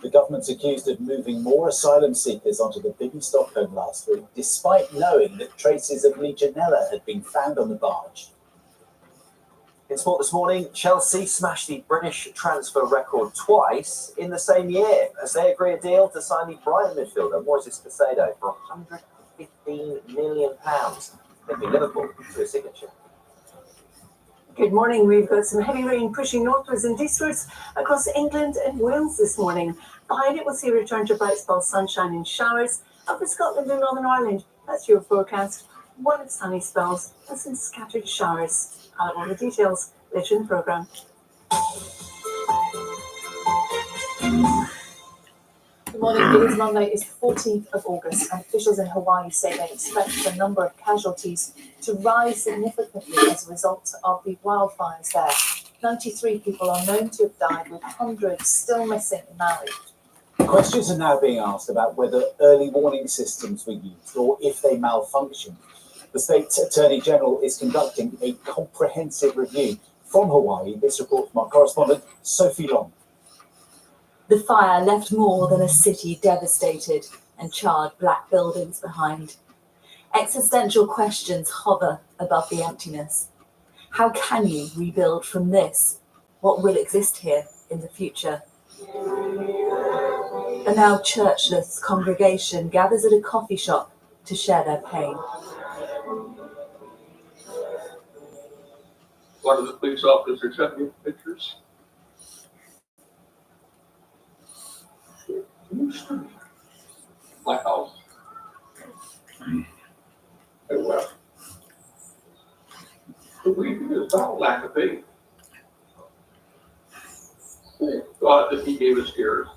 The government's accused of moving more asylum seekers onto the Bibby Stockholm last week, despite knowing that traces of Legionella had been found on the barge. In sport this morning, Chelsea smashed the British transfer record twice in the same year as they agree a deal to sign the Brighton midfielder Moises Caicedo for £115 million. Taking Liverpool to a signature. Good morning. We've got some heavy rain pushing northwards and eastwards across England and Wales this morning. Behind it, we'll see a return to bright spells, sunshine and showers. Up in Scotland and Northern Ireland, that's your forecast. 1 of sunny spells and some scattered showers. I'll have all the details later in the programme. Good morning, it is Monday, it's the 14th of August, and officials in Hawaii say they expect the number of casualties to rise significantly as a result of the wildfires there. 93 people are known to have died, with hundreds still missing in Maui. Questions are now being asked about whether early warning systems were used or if they malfunctioned. The state attorney general is conducting a comprehensive review. From Hawaii, this report from our correspondent, Sophie Long. The fire left more than a city devastated and charred black buildings behind. Existential questions hover above the emptiness. How can you rebuild from this? What will exist here in the future? A now churchless congregation gathers at a coffee shop to share their pain. One of the police officers sent me pictures. My house. And left. The week is about lack of faith. We thought that he gave us cures.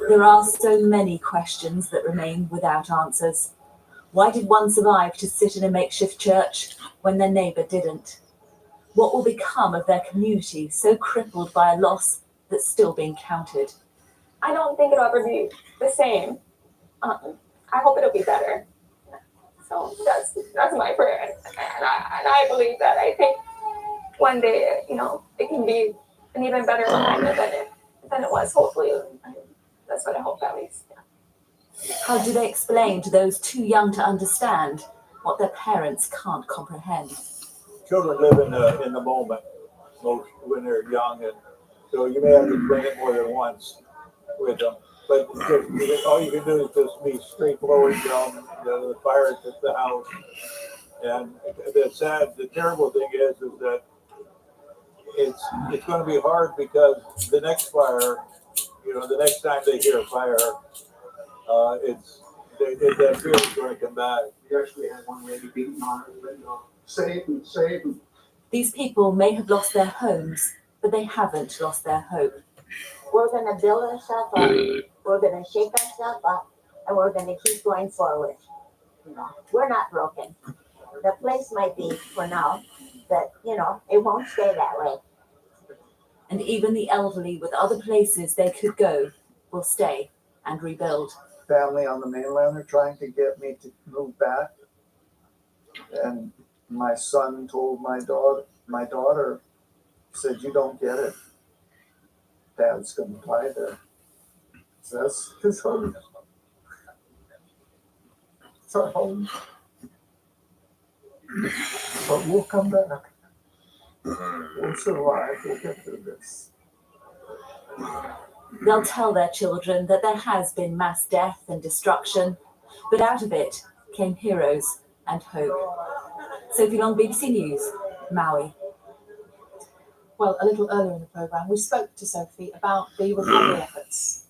There are so many questions that remain without answers. Why did one survive to sit in a makeshift church when their neighbour didn't? What will become of their community so crippled by a loss that's still being counted? I don't think it'll ever be the same. I hope it'll be better. So that's my prayer, and I believe that. I think one day, it can be an even better Lahaina than it was. Hopefully, that's what I hope at least. Yeah. How do they explain to those too young to understand what their parents can't comprehend? Children live in the moment most when they're young, and so you may have to bring it more than once with them. But all you can do is just be straightforward. The fire at the house, and the terrible thing is that it's going to be hard because the next fire, the next time they hear a fire, that fear is going to come back. We actually had one lady beating on her, save. These people may have lost their homes, but they haven't lost their hope. We're going to build ourselves up. We're going to shake ourselves up, and we're going to keep going forward. We're not broken. The place might be for now, but it won't stay that way. And even the elderly with other places they could go will stay and rebuild. Family on the mainland are trying to get me to move back, and my son told my daughter said, "You don't get it. Dad's going to die there." So that's his home. It's our home. But we'll come back. We'll survive. We'll get through this. They'll tell their children that there has been mass death and destruction, but out of it came heroes and hope. Sophie Long, BBC News, Maui. Well, a little earlier in the programme, we spoke to Sophie about the recovery efforts.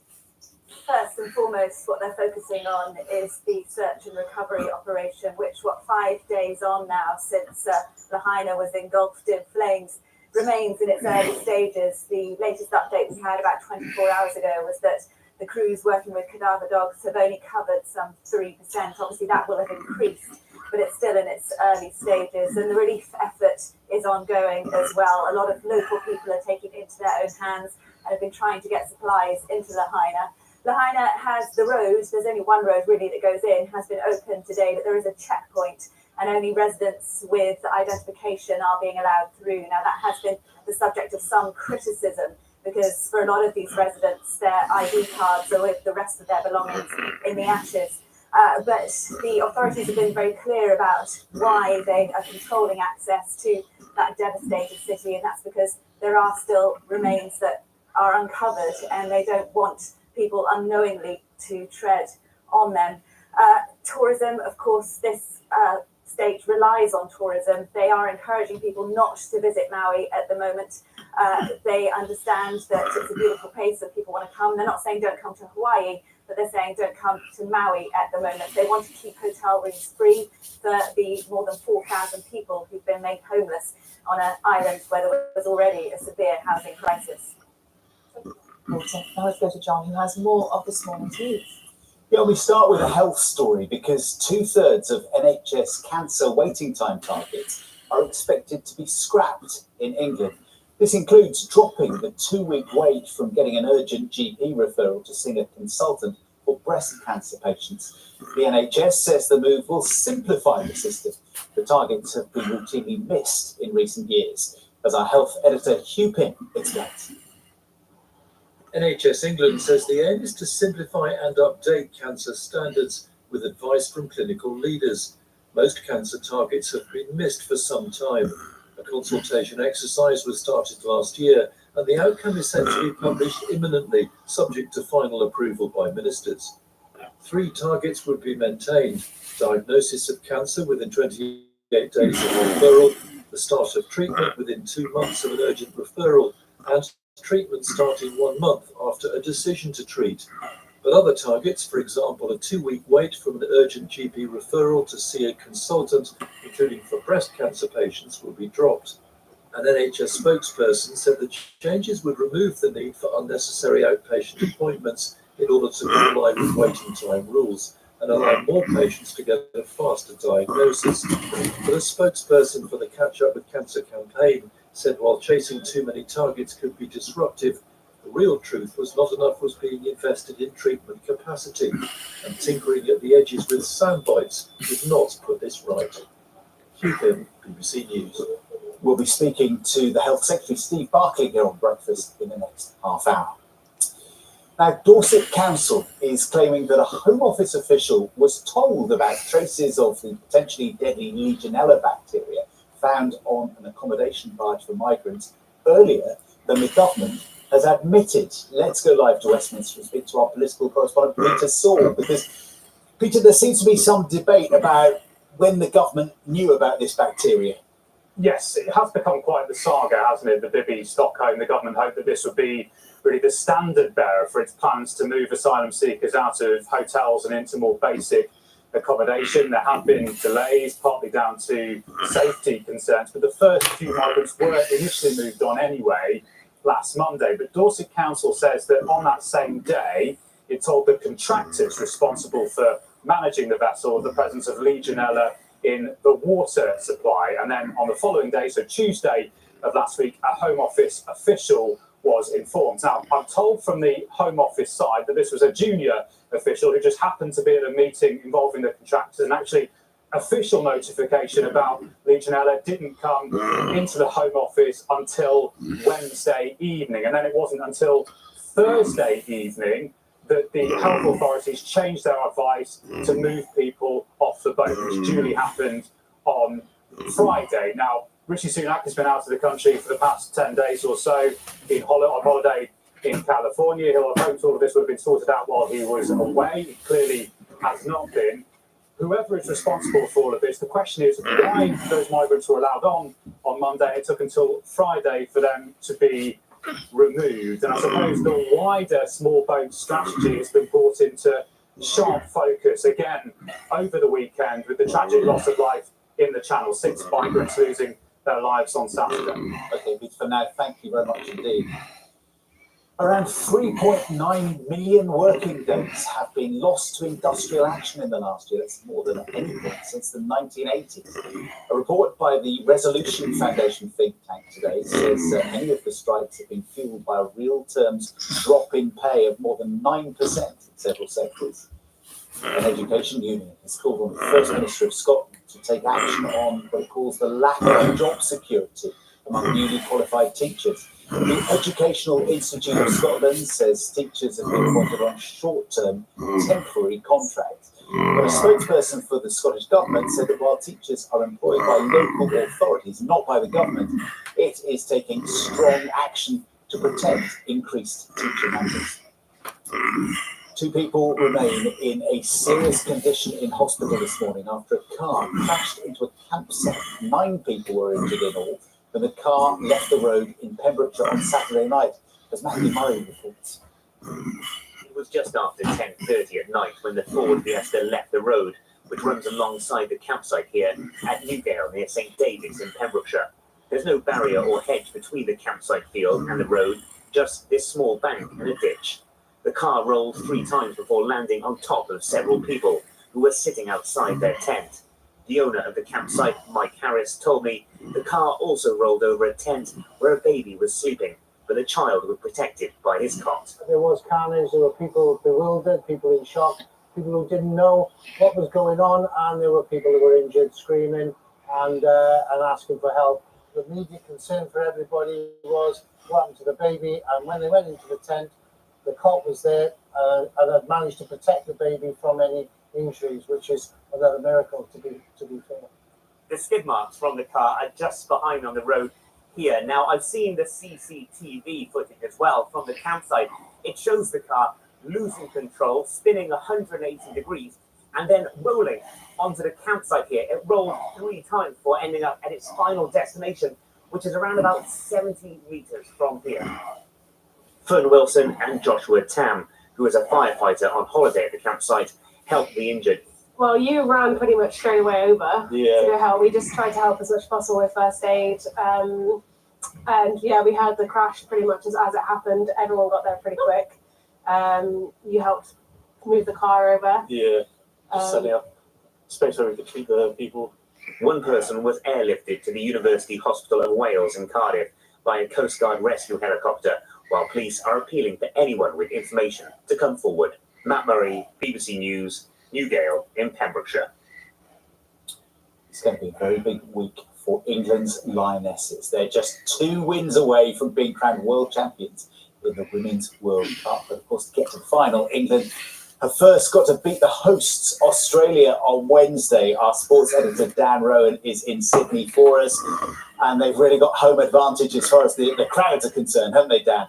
First and foremost, what they're focusing on is the search and recovery operation, which, 5 days on now since Lahaina was engulfed in flames, remains in its early stages. The latest update we had about 24 hours ago was that the crews working with cadaver dogs have only covered some 3%. Obviously, that will have increased, but it's still in its early stages. And the relief effort is ongoing as well. A lot of local people are taking it into their own hands and have been trying to get supplies into Lahaina. Lahaina has the road, there's only one road really that goes in, has been opened today, but there is a checkpoint and only residents with identification are being allowed through. Now that has been the subject of some criticism because for a lot of these residents, their ID cards are with the rest of their belongings in the ashes. But the authorities have been very clear about why they are controlling access to that devastated city, and that's because there are still remains that are uncovered and they don't want people unknowingly to tread on them. Tourism, of course, this state relies on tourism. They are encouraging people not to visit Maui at the moment. They understand that it's a beautiful place and people want to come. They're not saying don't come to Hawaii, but they're saying don't come to Maui at the moment. They want to keep hotel rooms free for the more than 4,000 people who've been made homeless on an island where there was already a severe housing crisis. Now let's go to John, who has more of this morning's news. Yeah, we start with a health story because 2/3 of NHS cancer waiting time targets are expected to be scrapped in England. This includes dropping the 2-week wait from getting an urgent GP referral to see a consultant for breast cancer patients. The NHS says the move will simplify the system. The targets have been routinely missed in recent years, as our health editor Hugh Pym explains. NHS England says the aim is to simplify and update cancer standards with advice from clinical leaders. Most cancer targets have been missed for some time. A consultation exercise was started last year, and the outcome is set to be published imminently, subject to final approval by ministers. 3 targets would be maintained: diagnosis of cancer within 28 days of referral, the start of treatment within 2 months of an urgent referral, and treatment starting 1 month after a decision to treat. But other targets, for example, a 2-week wait from an urgent GP referral to see a consultant, including for breast cancer patients, will be dropped. An NHS spokesperson said the changes would remove the need for unnecessary outpatient appointments in order to comply with waiting time rules and allow more patients to get a faster diagnosis. But a spokesperson for the Catch Up with Cancer campaign said while chasing too many targets could be disruptive, the real truth was not enough was being invested in treatment capacity, and tinkering at the edges with sound bites would not put this right. Hugh Pym, BBC News. We'll be speaking to the Health Secretary, Steve Barclay, here on Breakfast in the next half hour. Now, Dorset Council is claiming that a Home Office official was told about traces of the potentially deadly Legionella bacteria found on an accommodation barge for migrants earlier than the government has admitted. Let's go live to Westminster and speak to our political correspondent, Peter Saul, because, Peter, there seems to be some debate about when the government knew about this bacteria. Yes, it has become quite the saga, hasn't it? The Bibby Stockholm. The government hoped that this would be really the standard bearer for its plans to move asylum seekers out of hotels and into more basic accommodation. There have been delays, partly down to safety concerns, but the first few migrants were initially moved on anyway last Monday. But Dorset Council says that on that same day, it told the contractors responsible for managing the vessel of the presence of Legionella in the water supply. And then on the following day, so Tuesday of last week, a Home Office official was informed. Now, I'm told from the Home Office side that this was a junior official who just happened to be at a meeting involving the contractors, and actually official notification about Legionella didn't come into the Home Office until Wednesday evening. And then it wasn't until Thursday evening that the health authorities changed their advice to move people off the boat, which duly happened on Friday. Now, Rishi Sunak has been out of the country for the past 10 days or so on holiday in California. He'll have hoped all of this would have been sorted out while he was away. It clearly has not been. Whoever is responsible for all of this, the question is why those migrants were allowed on Monday. It took until Friday for them to be removed. And I suppose the wider small boat strategy has been brought into sharp focus again over the weekend with the tragic loss of life in the Channel, 6 migrants losing their lives on Saturday. Okay, but for now, thank you very much indeed. Around 3.9 million working days have been lost to industrial action in the last year. That's more than anything since the 1980s. A report by the Resolution Foundation think tank today says many of the strikes have been fueled by a real terms drop in pay of more than 9% in several sectors. An education union has called on the First Minister of Scotland to take action on what it calls the lack of job security among newly qualified teachers. The Educational Institute of Scotland says teachers have been appointed on short-term, temporary contracts. But a spokesperson for the Scottish Government said that while teachers are employed by local authorities, not by the government, it is taking strong action to protect increased teacher numbers. 2 people remain in a serious condition in hospital this morning after a car crashed into a campsite. 9 people were injured in all when the car left the road in Pembrokeshire on Saturday night, as Matthew Murray reports. It was just after 10:30 at night when the Ford Fiesta left the road, which runs alongside the campsite here at Newdale near St David's in Pembrokeshire. There's no barrier or hedge between the campsite field and the road, just this small bank and a ditch. The car rolled 3 times before landing on top of several people who were sitting outside their tent. The owner of the campsite, Mike Harris, told me the car also rolled over a tent where a baby was sleeping, but the child was protected by his cot. There was carnage, there were people bewildered, people in shock, people who didn't know what was going on, and there were people who were injured, screaming and asking for help. The immediate concern for everybody was what happened to the baby, and when they went into the tent, the cot was there and had managed to protect the baby from any injuries, which is another miracle to be fair. The skid marks from the car are just behind on the road here. Now, I've seen the CCTV footage as well from the campsite. It shows the car losing control, spinning 180 degrees, and then rolling onto the campsite here. It rolled 3 times before ending up at its final destination, which is around about 70 meters from here. Fern Wilson and Joshua Tam, who was a firefighter on holiday at the campsite, helped the injured. Well, you ran pretty much straight away over Yeah. to go help. We just tried to help as much as possible with first aid. And yeah, we had the crash pretty much as it happened. Everyone got there pretty quick. You helped move the car over. Yeah, just setting up space where we could treat the people. One person was airlifted to the University Hospital of Wales in Cardiff by a Coast Guard rescue helicopter, while police are appealing for anyone with information to come forward. Matt Murray, BBC News, Newgale in Pembrokeshire. It's going to be a very big week for England's Lionesses. They're just 2 wins away from being crowned world champions in the Women's World Cup. But of course, to get to the final, England have first got to beat the hosts, Australia, on Wednesday. Our sports editor, Dan Rowan, is in Sydney for us. And they've really got home advantage as far as the crowds are concerned, haven't they, Dan?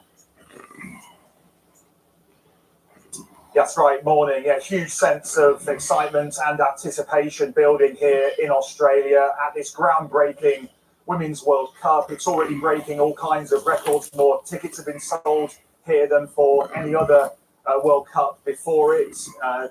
That's right, morning. Yeah, huge sense of excitement and anticipation building here in Australia at this groundbreaking Women's World Cup. It's already breaking all kinds of records. More tickets have been sold here than for any other World Cup before it.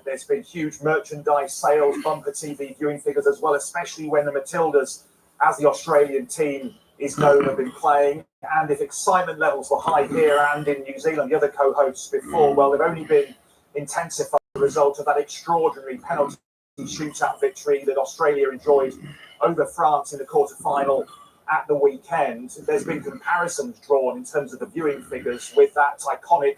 There's been huge merchandise sales, bumper TV viewing figures as well, especially when the Matildas, as the Australian team is known, have been playing. And if excitement levels were high here and in New Zealand, the other co-hosts before, well, they've only been intensified as a result of that extraordinary penalty shootout victory that Australia enjoyed over France in the quarter-final at the weekend. There's been comparisons drawn in terms of the viewing figures with that iconic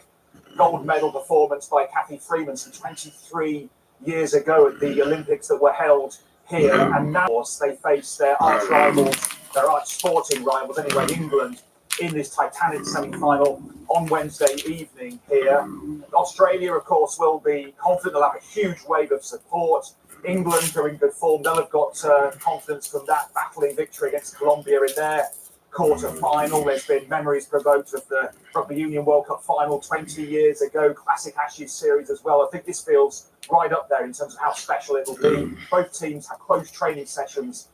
gold medal performance by Cathy Freeman some 23 years ago at the Olympics that were held here. And now they face their arch rivals, their arch sporting rivals anyway, England, in this titanic semi-final on Wednesday evening here. Australia, of course, will be confident. They'll have a huge wave of support. England are in good form. They'll have got confidence from that battling victory against Colombia in their quarter-final. There's been memories provoked of the Rugby Union World Cup final 20 years ago, classic Ashes series as well. I think this feels right up there in terms of how special it will be. Both teams have close training sessions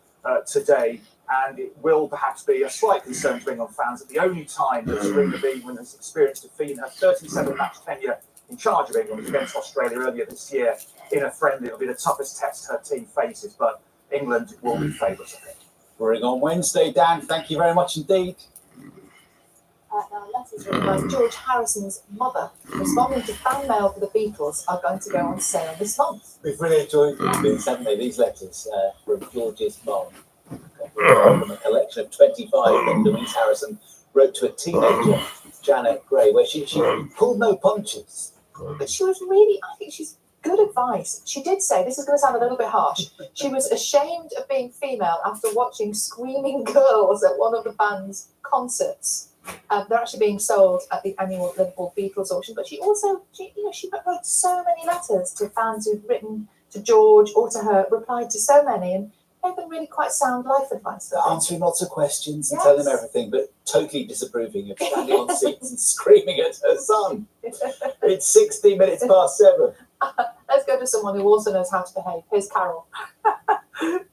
today, and it will perhaps be a slight concern to England fans that the only time that Serena Beadman has experienced defeat in her 37-match tenure in charge of England was against Australia earlier this year in a friendly. It'll be the toughest test her team faces, but England will be favourites, I think. We're in on Wednesday, Dan. Thank you very much indeed. Now, letters written by George Harrison's mother responding to fan mail for the Beatles are going to go on sale this month. We've really enjoyed these, haven't they? These letters from George's mum. From a collection of 25 that Louise Harrison wrote to a teenager, Janet Gray, where she pulled no punches. But she was really, I think she's good advice. She did say, this is going to sound a little bit harsh, she was ashamed of being female after watching Screaming Girls at one of the band's concerts. They're actually being sold at the annual Liverpool Beatles auction. But she also, she wrote so many letters to fans who'd written to George or to her, replied to so many, and gave them really quite sound life advice. Answering lots of questions and telling them everything, but totally disapproving of standing on seats and screaming at her son. It's 16 minutes past 7. Let's go to someone who also knows how to behave. Here's Carol.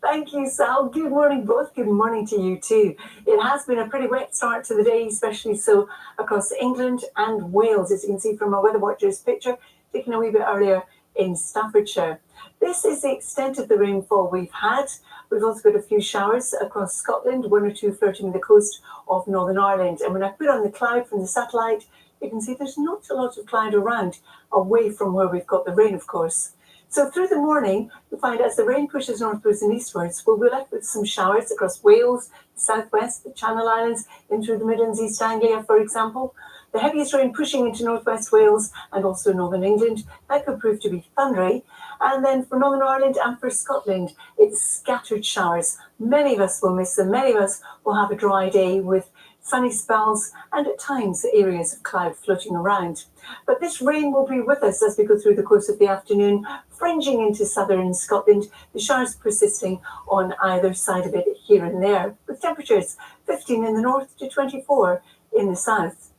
Thank you, Sal. Good morning, both. Good morning to you too. It has been a pretty wet start to the day, especially so across England and Wales, as you can see from our Weather Watchers picture, taken a wee bit earlier in Staffordshire. This is the extent of the rainfall we've had. We've also got a few showers across Scotland, 1 or 2 flirting with the coast of Northern Ireland. And when I put on the cloud from the satellite, you can see there's not a lot of cloud around, away from where we've got the rain, of course. So through the morning, you'll find as the rain pushes northwards and eastwards, we'll be left with some showers across Wales, the southwest, the Channel Islands, in through the Midlands, East Anglia, for example. The heaviest rain pushing into northwest Wales and also northern England. That could prove to be thundery. And then for Northern Ireland and for Scotland, it's scattered showers. Many of us will miss them. Many of us will have a dry day with sunny spells and at times areas of cloud floating around. But this rain will be with us as we go through the course of the afternoon, fringing into southern Scotland, the showers persisting on either side of it here and there, with temperatures 15 in the north to 24 in the south.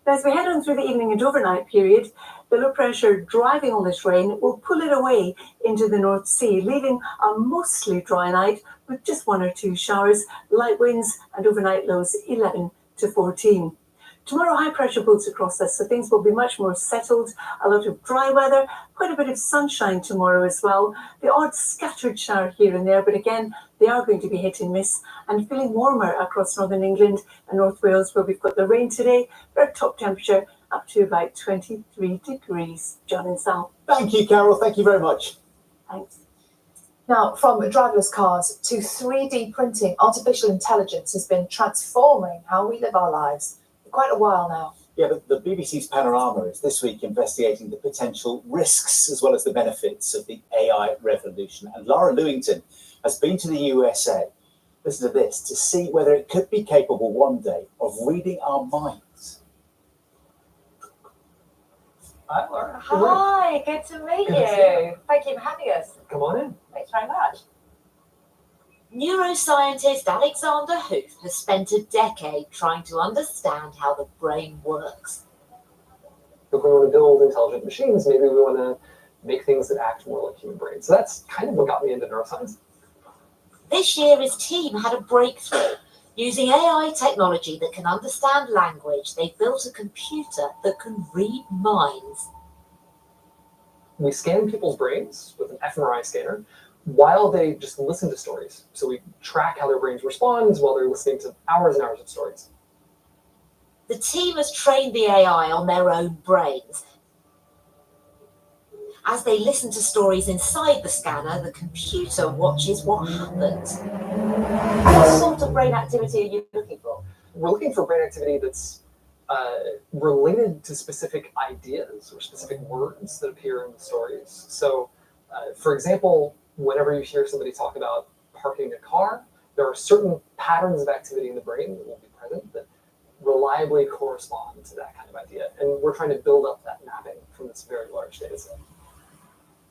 Now, as we head on through the evening and overnight period, the low pressure driving all this rain will pull it away into the North Sea, leaving a mostly dry night with just 1 or 2 showers, light winds and overnight lows 11 to 14. Tomorrow, high pressure bolts across us, so things will be much more settled. A lot of dry weather, quite a bit of sunshine tomorrow as well. The odd scattered shower here and there, but again, they are going to be hit and miss, and feeling warmer across northern England and North Wales, where we've got the rain today. Our top temperature up to about 23 degrees. John and Sal. Thank you, Carol. Thank you very much. Thanks. Now, from driverless cars to 3D printing, artificial intelligence has been transforming how we live our lives for quite a while now. Yeah, the BBC's Panorama is this week investigating the potential risks as well as the benefits of the AI revolution. And Laura Lewington has been to the USA, listen to this, to see whether it could be capable one day of reading our minds. Hi, Laura. Hi, good to meet Good to see you. Thank you for having us. Come on in. Thanks very much. Neuroscientist Alexander Huth has spent a decade trying to understand how the brain works. If we want to build intelligent machines, maybe we want to make things that act more like human brains. So that's kind of what got me into neuroscience. This year, his team had a breakthrough. Using AI technology that can understand language, they built a computer that can read minds. We scan people's brains with an fMRI scanner while they just listen to stories. So we track how their brains respond while they're listening to hours and hours of stories. The team has trained the AI on their own brains. As they listen to stories inside the scanner, the computer watches what happens. What sort of brain activity are you looking for? We're looking for brain activity that's related to specific ideas or specific words that appear in the stories. So, for example, whenever you hear somebody talk about parking a car, there are certain patterns of activity in the brain that will be present that reliably correspond to that kind of idea. And we're trying to build up that mapping from this very large data set.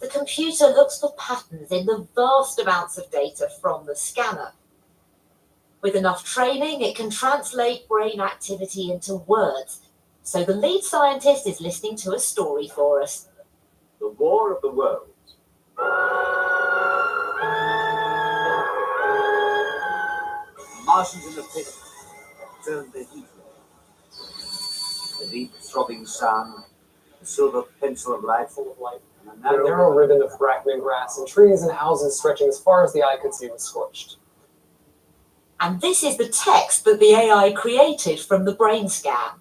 The computer looks for patterns in the vast amounts of data from the scanner. With enough training, it can translate brain activity into words. So the lead scientist is listening to a story for us. The War of the Worlds. Martians in the pit turned the heat ray. The deep throbbing sun, the silver pencil of light, full of light. And a narrow ribbon of bracken grass and trees and houses stretching as far as the eye could see was scorched. And this is the text that the AI created from the brain scan.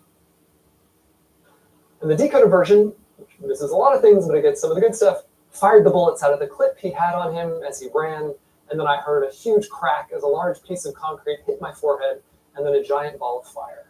And the decoded version, which misses a lot of things, but it gets some of the good stuff, fired the bullets out of the clip he had on him as he ran, and then I heard a huge crack as a large piece of concrete hit my forehead, and then a giant ball of fire.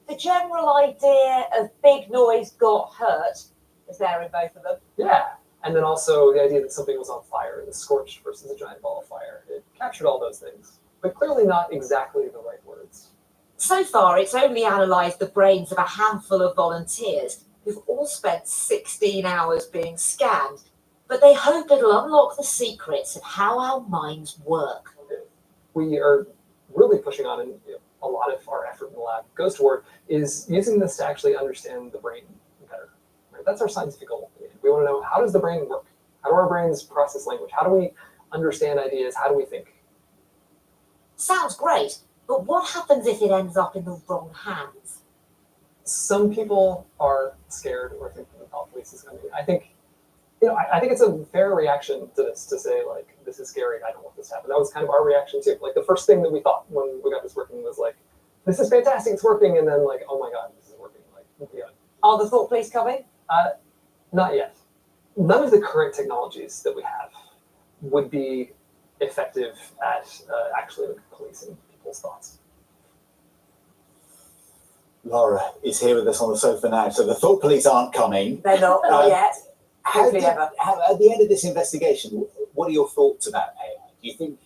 The general idea of big noise got hurt is there in both of them. Yeah, and then also the idea that something was on fire, the scorched versus a giant ball of fire. It captured all those things, but clearly not exactly the right words. So far, it's only analysed the brains of a handful of volunteers who've all spent 16 hours being scanned, but they hope it'll unlock the secrets of how our minds work. We are really pushing on, and a lot of our effort in the lab goes toward, is using this to actually understand the brain better. Right? That's our scientific goal. We want to know, how does the brain work? How do our brains process language? How do we understand ideas? How do we think? Sounds great, but what happens if it ends up in the wrong hands? Some people are scared or think the police is coming. I think, I think it's a fair reaction to this to say, like, this is scary. I don't want this to happen. That was kind of our reaction too. Like, the first thing that we thought when we got this working was like, this is fantastic, it's working. And then like, oh my God, this is working. Like, yeah. Are the thought police coming? Not yet. None of the current technologies that we have would be effective at actually policing people's thoughts. Laura is here with us on the sofa now, so the thought police aren't coming. They're not yet. Hopefully ever. At the end of this investigation, what are your thoughts about AI? Do you think,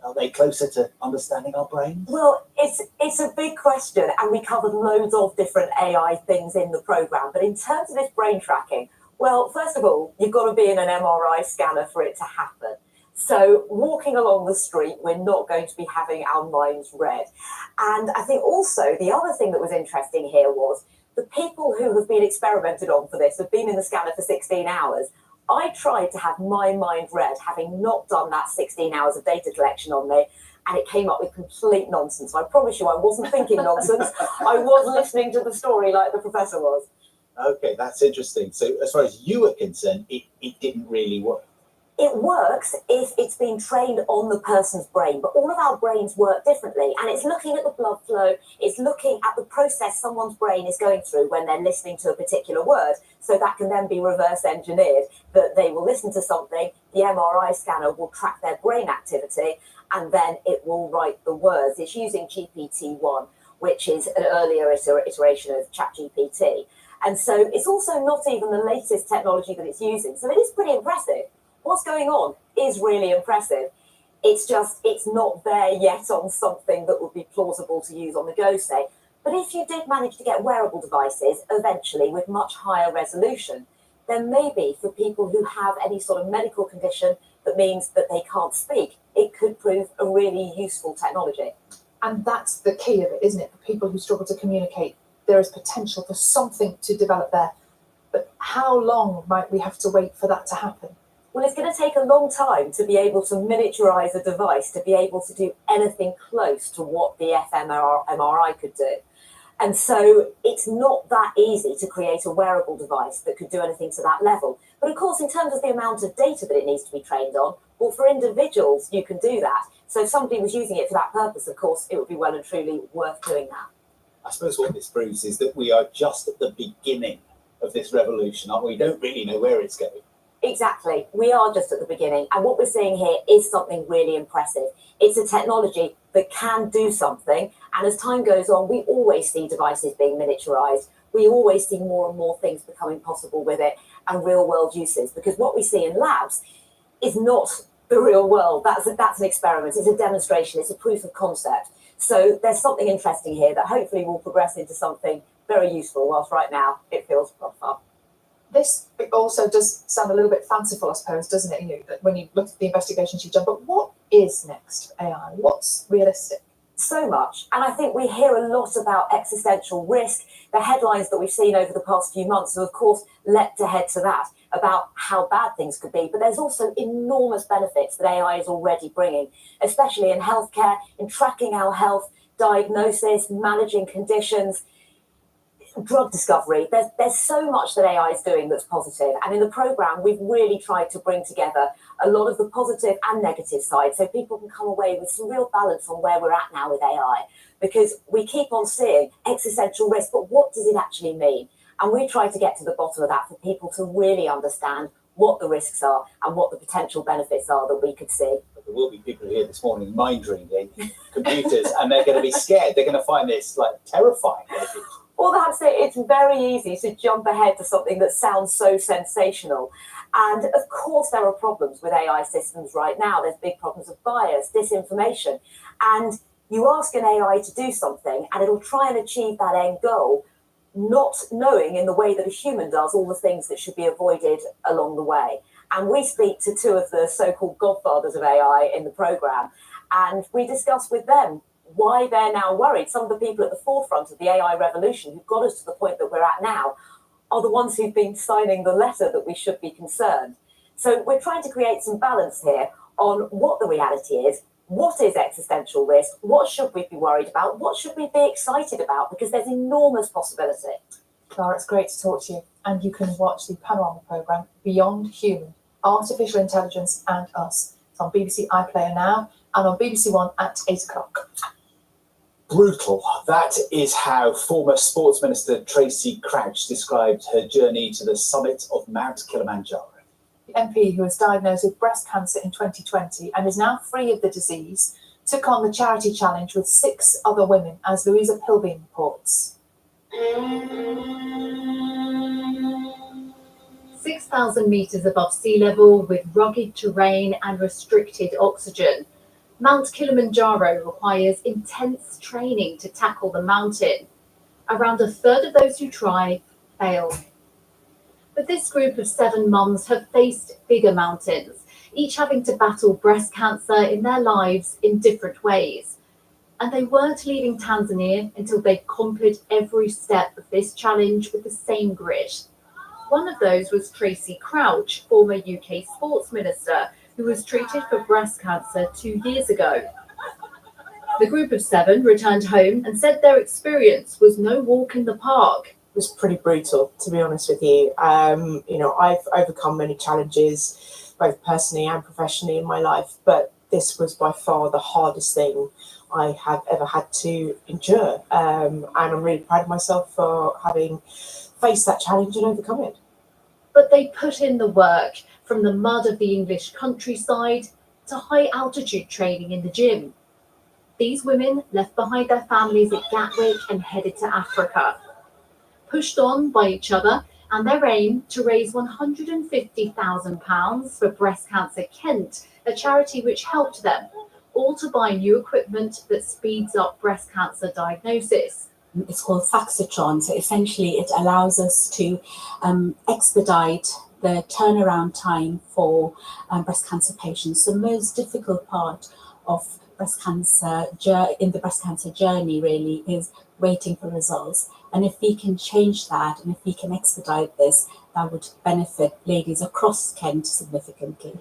are they closer to understanding our brains? Well, it's a big question, and we covered loads of different AI things in the programme. But in terms of this brain tracking, well, first of all, you've got to be in an MRI scanner for it to happen. So walking along the street, we're not going to be having our minds read. And I think also the other thing that was interesting here was the people who have been experimented on for this have been in the scanner for 16 hours. I tried to have my mind read, having not done that 16 hours of data collection on me, and it came up with complete nonsense. I promise you, I wasn't thinking nonsense. I was listening to the story like the professor was. Okay, that's interesting. So as far as you were concerned, it didn't really work. It works if it's been trained on the person's brain, but all of our brains work differently. And it's looking at the blood flow, it's looking at the process someone's brain is going through when they're listening to a particular word. So that can then be reverse engineered, that they will listen to something, the MRI scanner will track their brain activity, and then it will write the words. It's using GPT-1, which is an earlier iteration of ChatGPT. And so it's also not even the latest technology that it's using. So it is pretty impressive. What's going on is really impressive. It's just, it's not there yet on something that would be plausible to use on the go, say. But if you did manage to get wearable devices eventually with much higher resolution, then maybe for people who have any sort of medical condition that means that they can't speak, it could prove a really useful technology. And that's the key of it, isn't it? For people who struggle to communicate, there is potential for something to develop there. But how long might we have to wait for that to happen? Well, it's going to take a long time to be able to miniaturize a device, to be able to do anything close to what the fMRI could do. And so it's not that easy to create a wearable device that could do anything to that level. But of course, in terms of the amount of data that it needs to be trained on, well, for individuals, you can do that. So if somebody was using it for that purpose, of course, it would be well and truly worth doing that. I suppose what this proves is that we are just at the beginning of this revolution, aren't we? We don't really know where it's going. Exactly. We are just at the beginning. And what we're seeing here is something really impressive. It's a technology that can do something. And as time goes on, we always see devices being miniaturized. We always see more and more things becoming possible with it and real world uses. Because what we see in labs is not the real world. That's an experiment. It's a demonstration. It's a proof of concept. So there's something interesting here that hopefully will progress into something very useful, whilst right now it feels not fun. This also does sound a little bit fanciful, I suppose, doesn't it? You know, when you look at the investigations you've done. But what is next for AI? What's realistic? So much. And I think we hear a lot about existential risk. The headlines that we've seen over the past few months have, of course, leapt ahead to that, about how bad things could be. But there's also enormous benefits that AI is already bringing, especially in healthcare, in tracking our health, diagnosis, managing conditions, drug discovery. There's so much that AI is doing that's positive. And in the programme, we've really tried to bring together a lot of the positive and negative side so people can come away with some real balance on where we're at now with AI. Because we keep on seeing existential risk, but what does it actually mean? And we try to get to the bottom of that for people to really understand what the risks are and what the potential benefits are that we could see. There will be people here this morning mind reading computers, and they're going to be scared. They're going to find this like terrifying. Well, that's it. It's very easy to jump ahead to something that sounds so sensational. And of course, there are problems with AI systems right now. There's big problems of bias, disinformation. And you ask an AI to do something, and it'll try and achieve that end goal, not knowing in the way that a human does all the things that should be avoided along the way. And we speak to two of the so-called godfathers of AI in the programme, and we discuss with them why they're now worried. Some of the people at the forefront of the AI revolution who got us to the point that we're at now are the ones who've been signing the letter that we should be concerned. So we're trying to create some balance here on what the reality is, what is existential risk, what should we be worried about, what should we be excited about, because there's enormous possibility. Clara, it's great to talk to you. And you can watch the Panorama programme, Beyond Human, Artificial Intelligence and Us. It's on BBC iPlayer now and on BBC One at 8 o'clock. Brutal. That is how former Sports Minister Tracy Crouch described her journey to the summit of Mount Kilimanjaro. The MP, who was diagnosed with breast cancer in 2020 and is now free of the disease, took on the charity challenge with 6 other women, as Louisa Pilbeam reports. 6,000 metres above sea level with rugged terrain and restricted oxygen. Mount Kilimanjaro requires intense training to tackle the mountain. Around a third of those who try fail. But this group of 7 mums have faced bigger mountains, each having to battle breast cancer in their lives in different ways. And they weren't leaving Tanzania until they'd conquered every step of this challenge with the same grit. One of those was Tracy Crouch, former UK Sports Minister, who was treated for breast cancer 2 years ago. The group of 7 returned home and said their experience was no walk in the park. It was pretty brutal, to be honest with you. I've overcome many challenges, both personally and professionally in my life, but this was by far the hardest thing I have ever had to endure. And I'm really proud of myself for having faced that challenge and overcome it. But they put in the work, from the mud of the English countryside to high altitude training in the gym. These women left behind their families at Gatwick and headed to Africa, pushed on by each other and their aim to raise £150,000 for Breast Cancer Kent, a charity which helped them, all to buy new equipment that speeds up breast cancer diagnosis. It's called Faxitron. So essentially it allows us to expedite the turnaround time for breast cancer patients. The most difficult part of breast cancer in the breast cancer journey really is waiting for results. And if we can change that and if we can expedite this, that would benefit ladies across Kent significantly.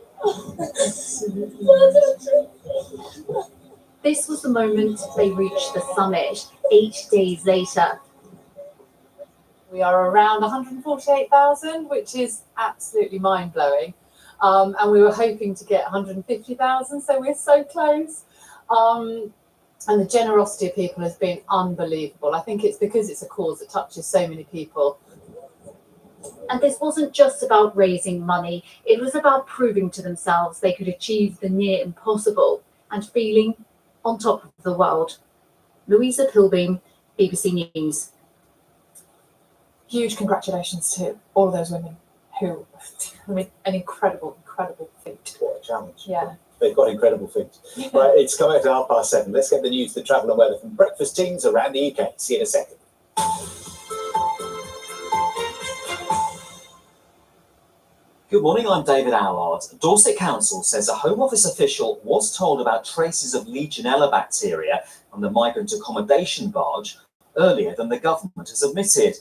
This was the moment they reached the summit 8 days later. We are around 148,000, which is absolutely mind-blowing. And we were hoping to get 150,000, so we're so close. And the generosity of people has been unbelievable. I think it's because it's a cause that touches so many people. And this wasn't just about raising money, it was about proving to themselves they could achieve the near impossible and feeling on top of the world. Louisa Pilbeam, BBC News. Huge congratulations to all of those women who, an incredible feat. What a challenge. Yeah. They've got incredible feet. Right, it's coming to 7:30. Let's get the news, the travel and weather from breakfast teams around the UK. See you in a second. Good morning, I'm David Allard. Dorset Council says a Home Office official was told about traces of Legionella bacteria on the migrant accommodation barge earlier than the government has admitted.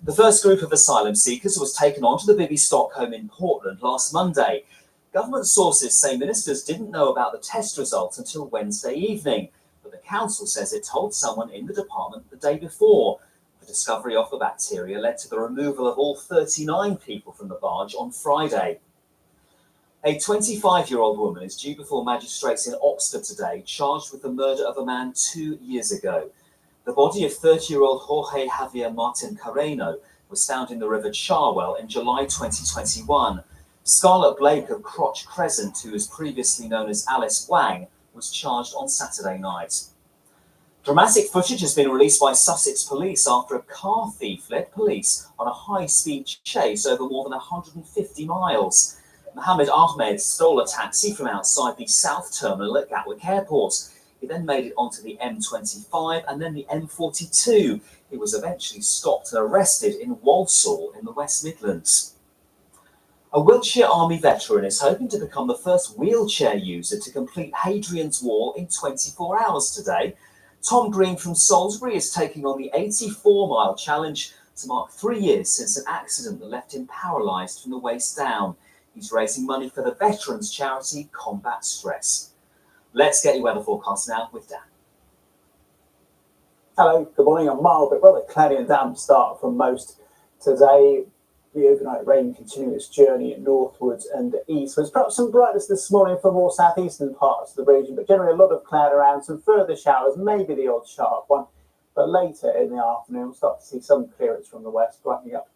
The first group of asylum seekers was taken onto the Bibby Stockholm in Portland last Monday. Government sources say ministers didn't know about the test results until Wednesday evening, but the council says it told someone in the department the day before. The discovery of the bacteria led to the removal of all 39 people from the barge on Friday. A 25-year-old woman is due before magistrates in Oxford today, charged with the murder of a man 2 years ago. The body of 30-year-old Jorge Javier Martin Carreno was found in the River Cherwell in July 2021. Scarlett Blake of Crotch Crescent, who was previously known as Alice Wang, was charged on Saturday night. Dramatic footage has been released by Sussex police after a car thief led police on a high-speed chase over more than 150 miles. Mohammed Ahmed stole a taxi from outside the South Terminal at Gatwick Airport. He then made it onto the M25 and then the M42. He was eventually stopped and arrested in Walsall in the West Midlands. A Wiltshire Army veteran is hoping to become the first wheelchair user to complete Hadrian's Wall in 24 hours today. Tom Green from Salisbury is taking on the 84-mile challenge to mark 3 years since an accident that left him paralysed from the waist down. He's raising money for the veterans charity Combat Stress. Let's get your weather forecast now with Dan. Hello, good morning. A mild but rather cloudy and damp start from most today. The overnight rain continuing its journey northwards and eastwards. Perhaps some brightness this morning for more southeastern parts of the region, but generally a lot of cloud around, some further showers, maybe the odd sharp one. But later in the afternoon, we'll start to see some clearance from the west, brightening up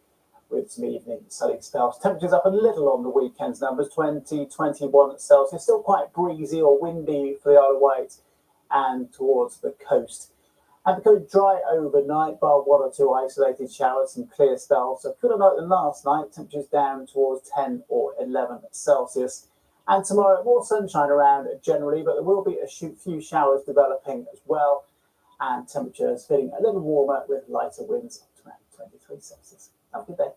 with some evening sunny spells. Temperatures up a little on the weekend's numbers, 20, 21 Celsius. Still quite breezy or windy for the Isle of Wight and towards the coast. And becoming dry overnight, bar 1 or 2 isolated showers, some clear spells. So cooler night than last night, temperatures down towards 10 or 11 Celsius. And tomorrow, more sunshine around generally, but there will be a few showers developing as well. And temperatures feeling a little warmer with lighter winds up to around 23 Celsius. Have a good day.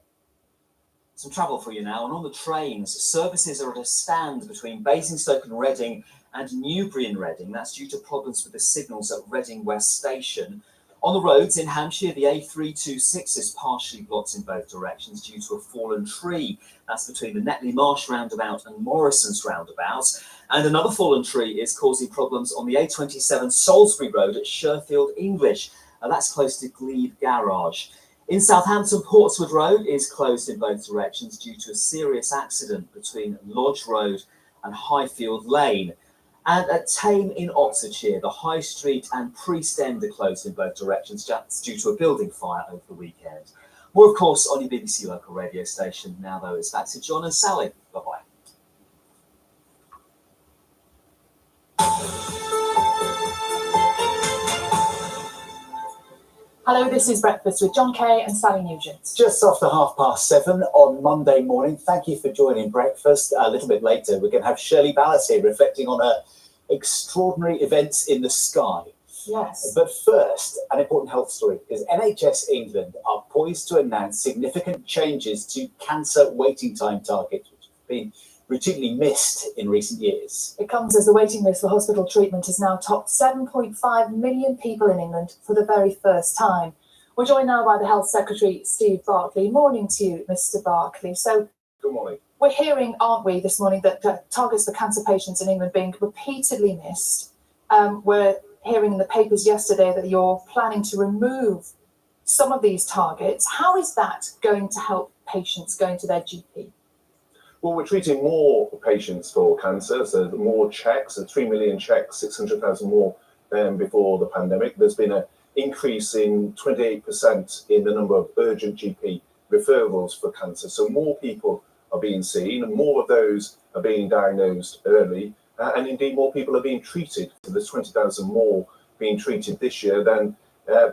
Some travel for you now, and on the trains, services are at a stand between Basingstoke and Reading and Newbury and Reading. That's due to problems with the signals at Reading West Station. On the roads in Hampshire, the A326 is partially blocked in both directions due to a fallen tree. That's between the Netley Marsh roundabout and Morrison's roundabout. And another fallen tree is causing problems on the A27 Salisbury Road at Sherfield English. And that's close to Glebe Garage. In Southampton, Portswood Road is closed in both directions due to a serious accident between Lodge Road and Highfield Lane. And at Tame in Oxfordshire, the High Street and Priest End are closed in both directions just due to a building fire over the weekend. More, of course, on your BBC local radio station. Now, though, it's back to John and Sally. Bye-bye. Hello, this is Breakfast with John Kay and Sally Nugent. Just after 7:30 on Monday morning. Thank you for joining Breakfast. A little bit later, we're going to have Shirley Ballas here reflecting on her extraordinary events in the sky. Yes. But first, an important health story is NHS England are poised to announce significant changes to cancer waiting time targets, which have been routinely missed in recent years. It comes as the waiting list for hospital treatment has now topped 7.5 million people in England for the very first time. We're joined now by the Health Secretary, Steve Barclay. Morning to you, Mr. Barclay. So, good morning. We're hearing, aren't we, this morning that targets for cancer patients in England being repeatedly missed. We're hearing in the papers yesterday that you're planning to remove some of these targets. How is that going to help patients going to their GP? Well, we're treating more patients for cancer, so more checks, 3 million checks, 600,000 more than before the pandemic. There's been an increase in 28% in the number of urgent GP referrals for cancer. So more people are being seen, and more of those are being diagnosed early, and indeed more people are being treated. So there's 20,000 more being treated this year than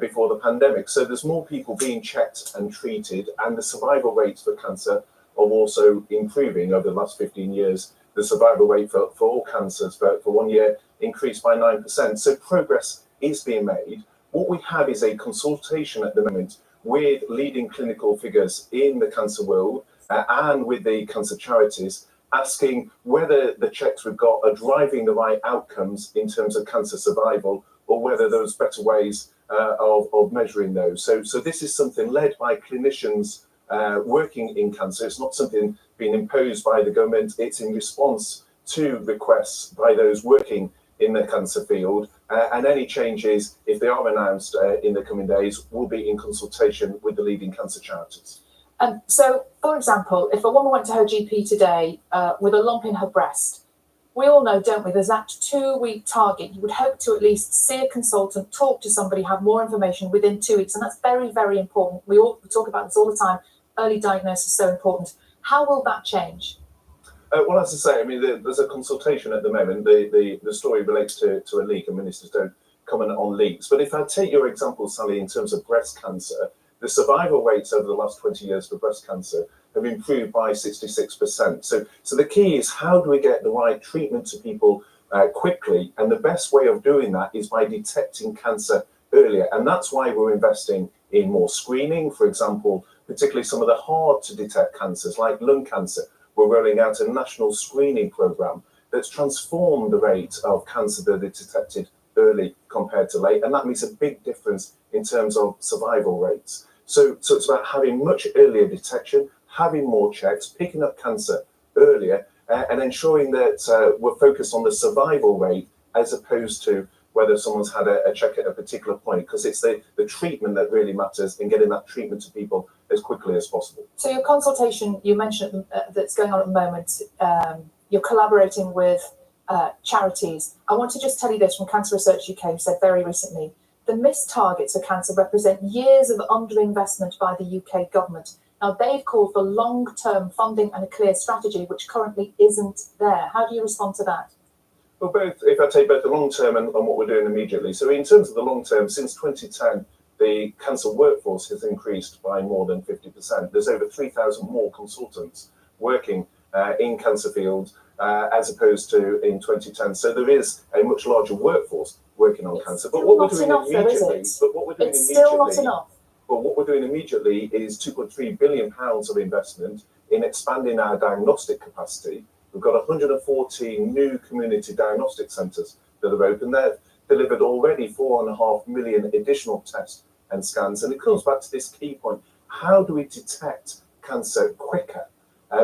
before the pandemic. So there's more people being checked and treated, and the survival rates for cancer are also improving over the last 15 years. The survival rate for all cancers for 1 year increased by 9%. So progress is being made. What we have is a consultation at the moment with leading clinical figures in the cancer world and with the cancer charities, asking whether the checks we've got are driving the right outcomes in terms of cancer survival, or whether there's better ways of measuring those. So this is something led by clinicians working in cancer. It's not something being imposed by the government. It's in response to requests by those working in the cancer field. And any changes, if they are announced in the coming days, will be in consultation with the leading cancer charities. So, for example, if a woman went to her GP today with a lump in her breast, we all know, don't we, there's that 2-week target. You would hope to at least see a consultant, talk to somebody, have more information within 2 weeks. And that's very, very important. We talk about this all the time. Early diagnosis is so important. How will that change? Well, as I say, I mean, there's a consultation at the moment. The story relates to a leak, and ministers don't comment on leaks. But if I take your example, Sally, in terms of breast cancer, the survival rates over the last 20 years for breast cancer have improved by 66%. So the key is, how do we get the right treatment to people quickly? And the best way of doing that is by detecting cancer earlier. And that's why we're investing in more screening. For example, particularly some of the hard to detect cancers like lung cancer. We're rolling out a national screening program that's transformed the rate of cancer that is detected early compared to late. And that makes a big difference in terms of survival rates. So it's about having much earlier detection, having more checks, picking up cancer earlier, and ensuring that we're focused on the survival rate as opposed to whether someone's had a check at a particular point, because it's the treatment that really matters, and getting that treatment to people as quickly as possible. So your consultation, you mentioned that's going on at the moment, you're collaborating with charities. I want to just tell you this from Cancer Research UK, who said very recently, the missed targets for cancer represent years of underinvestment by the UK government. Now, they've called for long-term funding and a clear strategy, which currently isn't there. How do you respond to that? Well, if I take both the long-term and what we're doing immediately. So in terms of the long-term, since 2010, the cancer workforce has increased by more than 50%. There's over 3,000 more consultants working in cancer fields as opposed to in 2010. So there is a much larger workforce working on cancer. But what we're doing immediately, It's still not enough. But what we're doing immediately is £2.3 billion of investment in expanding our diagnostic capacity. We've got 114 new community diagnostic centres that have opened there. delivered already 4.5 million additional tests and scans. And it comes back to this key point: how do we detect cancer quicker?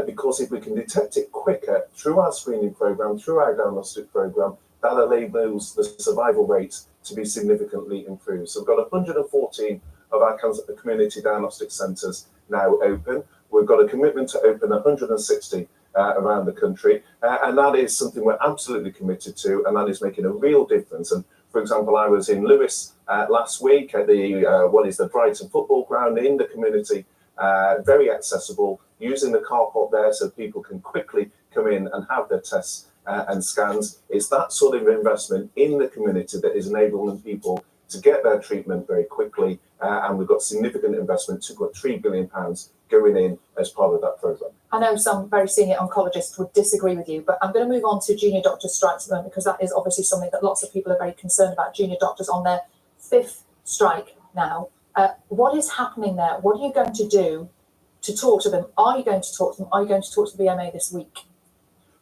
Because if we can detect it quicker through our screening program, through our diagnostic program, that enables the survival rates to be significantly improved. So we've got 114 of our community diagnostic centres now open. We've got a commitment to open 160 around the country, and that is something we're absolutely committed to, and that is making a real difference. And for example, I was in Lewes last week at the Brighton football ground in the community, very accessible, using the carport there so people can quickly come in and have their tests and scans. It's that sort of investment in the community that is enabling people to get their treatment very quickly, and we've got significant investment, £2.3 billion going in as part of that programme. I know some very senior oncologists would disagree with you, but I'm going to move on to junior doctor strikes at the moment, because that is obviously something that lots of people are very concerned about. Junior doctors on their 5th strike now. What is happening there? What are you going to do to talk to them? Are you going to talk to them? Are you going to talk to the BMA this week?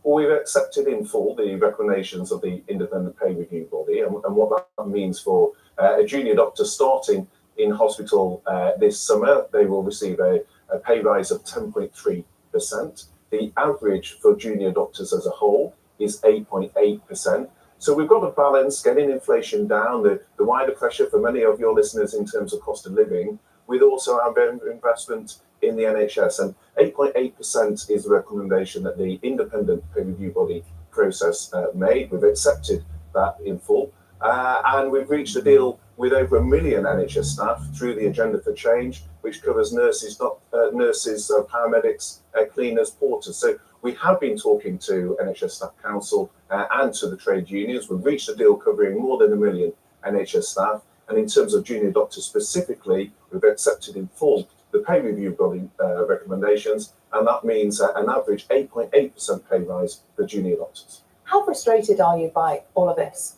Well, we've accepted in full the recommendations of the independent pay review body, and what that means for a junior doctor starting in hospital this summer, they will receive a pay rise of 10.3%. The average for junior doctors as a whole is 8.8%. So we've got to balance getting inflation down, the wider pressure for many of your listeners in terms of cost of living, with also our investment in the NHS. And 8.8% is the recommendation that the independent peer review body process made. We've accepted that in full. And we've reached a deal with over 1 million NHS staff through the Agenda for Change, which covers nurses, paramedics, cleaners, porters. So we have been talking to NHS Staff Council and to the trade unions. We've reached a deal covering more than 1 million NHS staff. And in terms of junior doctors specifically, we've accepted in full the pay review body recommendations, and that means an average 8.8% pay rise for junior doctors. How frustrated are you by all of this?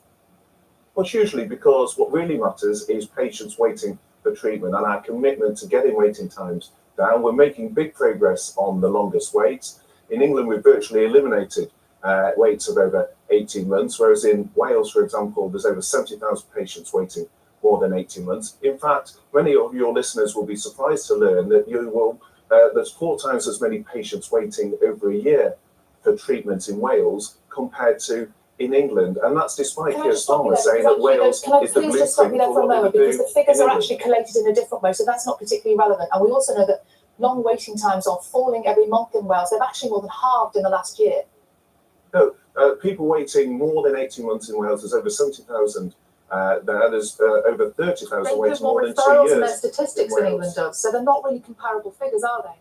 Well, it's usually because what really matters is patients waiting for treatment and our commitment to getting waiting times down. We're making big progress on the longest waits. In England, we've virtually eliminated waits of over 18 months, whereas in Wales, for example, there's over 70,000 patients waiting more than 18 months. In fact, many of your listeners will be surprised to learn that there's 4 times as many patients waiting over a year for treatment in Wales compared to in England, and that's despite Keir Starmer saying that Wales is the blueprint. Can I please just stop you there for a moment, because the figures are actually collated in a different way, so that's not particularly relevant. And we also know that long waiting times are falling every month in Wales. They've actually more than halved in the last year. No, people waiting more than 18 months in Wales, there's over 70,000 there. There's over 30,000 waiting more than 2 years. They have more referrals in their statistics than England does, so they're not really comparable figures, are they?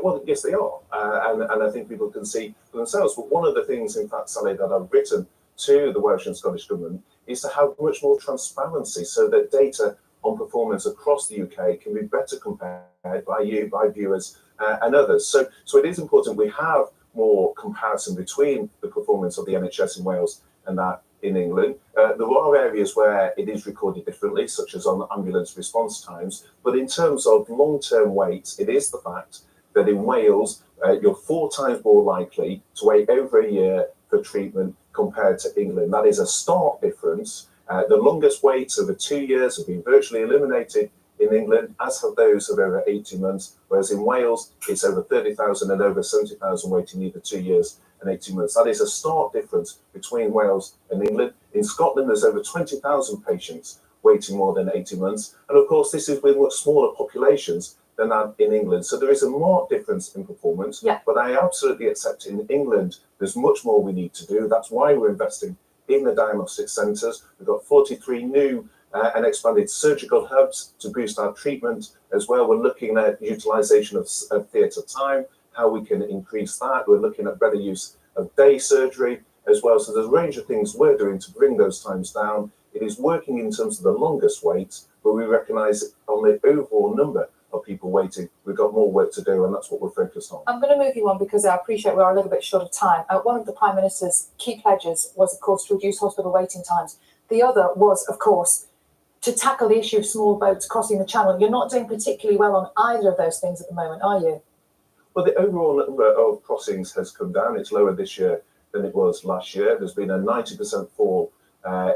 Well, yes, they are, and I think people can see for themselves. But one of the things, in fact, Sally, that I've written to the Welsh and Scottish Government is to have much more transparency so that data on performance across the UK can be better compared by you, by viewers and others. So it is important we have more comparison between the performance of the NHS in Wales and that in England. There are areas where it is recorded differently, such as on ambulance response times. But in terms of long-term waits, it is the fact that in Wales, you're 4 times more likely to wait over a year for treatment compared to England. That is a stark difference. The longest waits over 2 years have been virtually eliminated in England, as have those of over 18 months, whereas in Wales, it's over 30,000 and over 70,000 waiting either 2 years and 18 months. That is a stark difference between Wales and England. In Scotland, there's over 20,000 patients waiting more than 18 months. And of course, this is with much smaller populations than that in England. So there is a marked difference in performance, but I absolutely accept in England, there's much more we need to do. That's why we're investing in the diagnostic centres. We've got 43 new and expanded surgical hubs to boost our treatment as well. We're looking at utilisation of theatre time, how we can increase that. We're looking at better use of day surgery as well. So there's a range of things we're doing to bring those times down. It is working in terms of the longest waits, but we recognise on the overall number of people waiting, we've got more work to do, and that's what we're focused on. I'm going to move you on because I appreciate we are a little bit short of time. One of the Prime Minister's key pledges was, of course, to reduce hospital waiting times. The other was, of course, to tackle the issue of small boats crossing the Channel. You're not doing particularly well on either of those things at the moment, are you? Well, the overall number of crossings has come down. It's lower this year than it was last year. There's been a 90% fall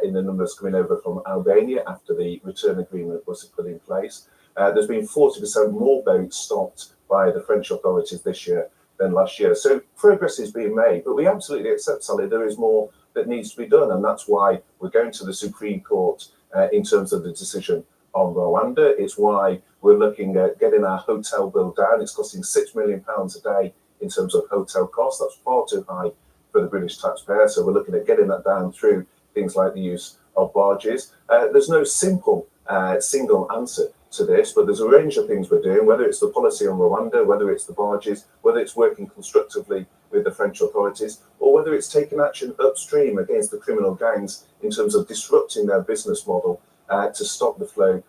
in the numbers coming over from Albania after the return agreement was put in place. There's been 40% more boats stopped by the French authorities this year than last year. So progress is being made, but we absolutely accept, Sally, there is more that needs to be done, and that's why we're going to the Supreme Court in terms of the decision on Rwanda. It's why we're looking at getting our hotel bill down. It's costing £6 million a day in terms of hotel costs. That's far too high for the British taxpayer. So we're looking at getting that down through things like the use of barges. There's no simple single answer to this, but there's a range of things we're doing, whether it's the policy on Rwanda, whether it's the barges, whether it's working constructively with the French authorities, or whether it's taking action upstream against the criminal gangs in terms of disrupting their business model to stop the flow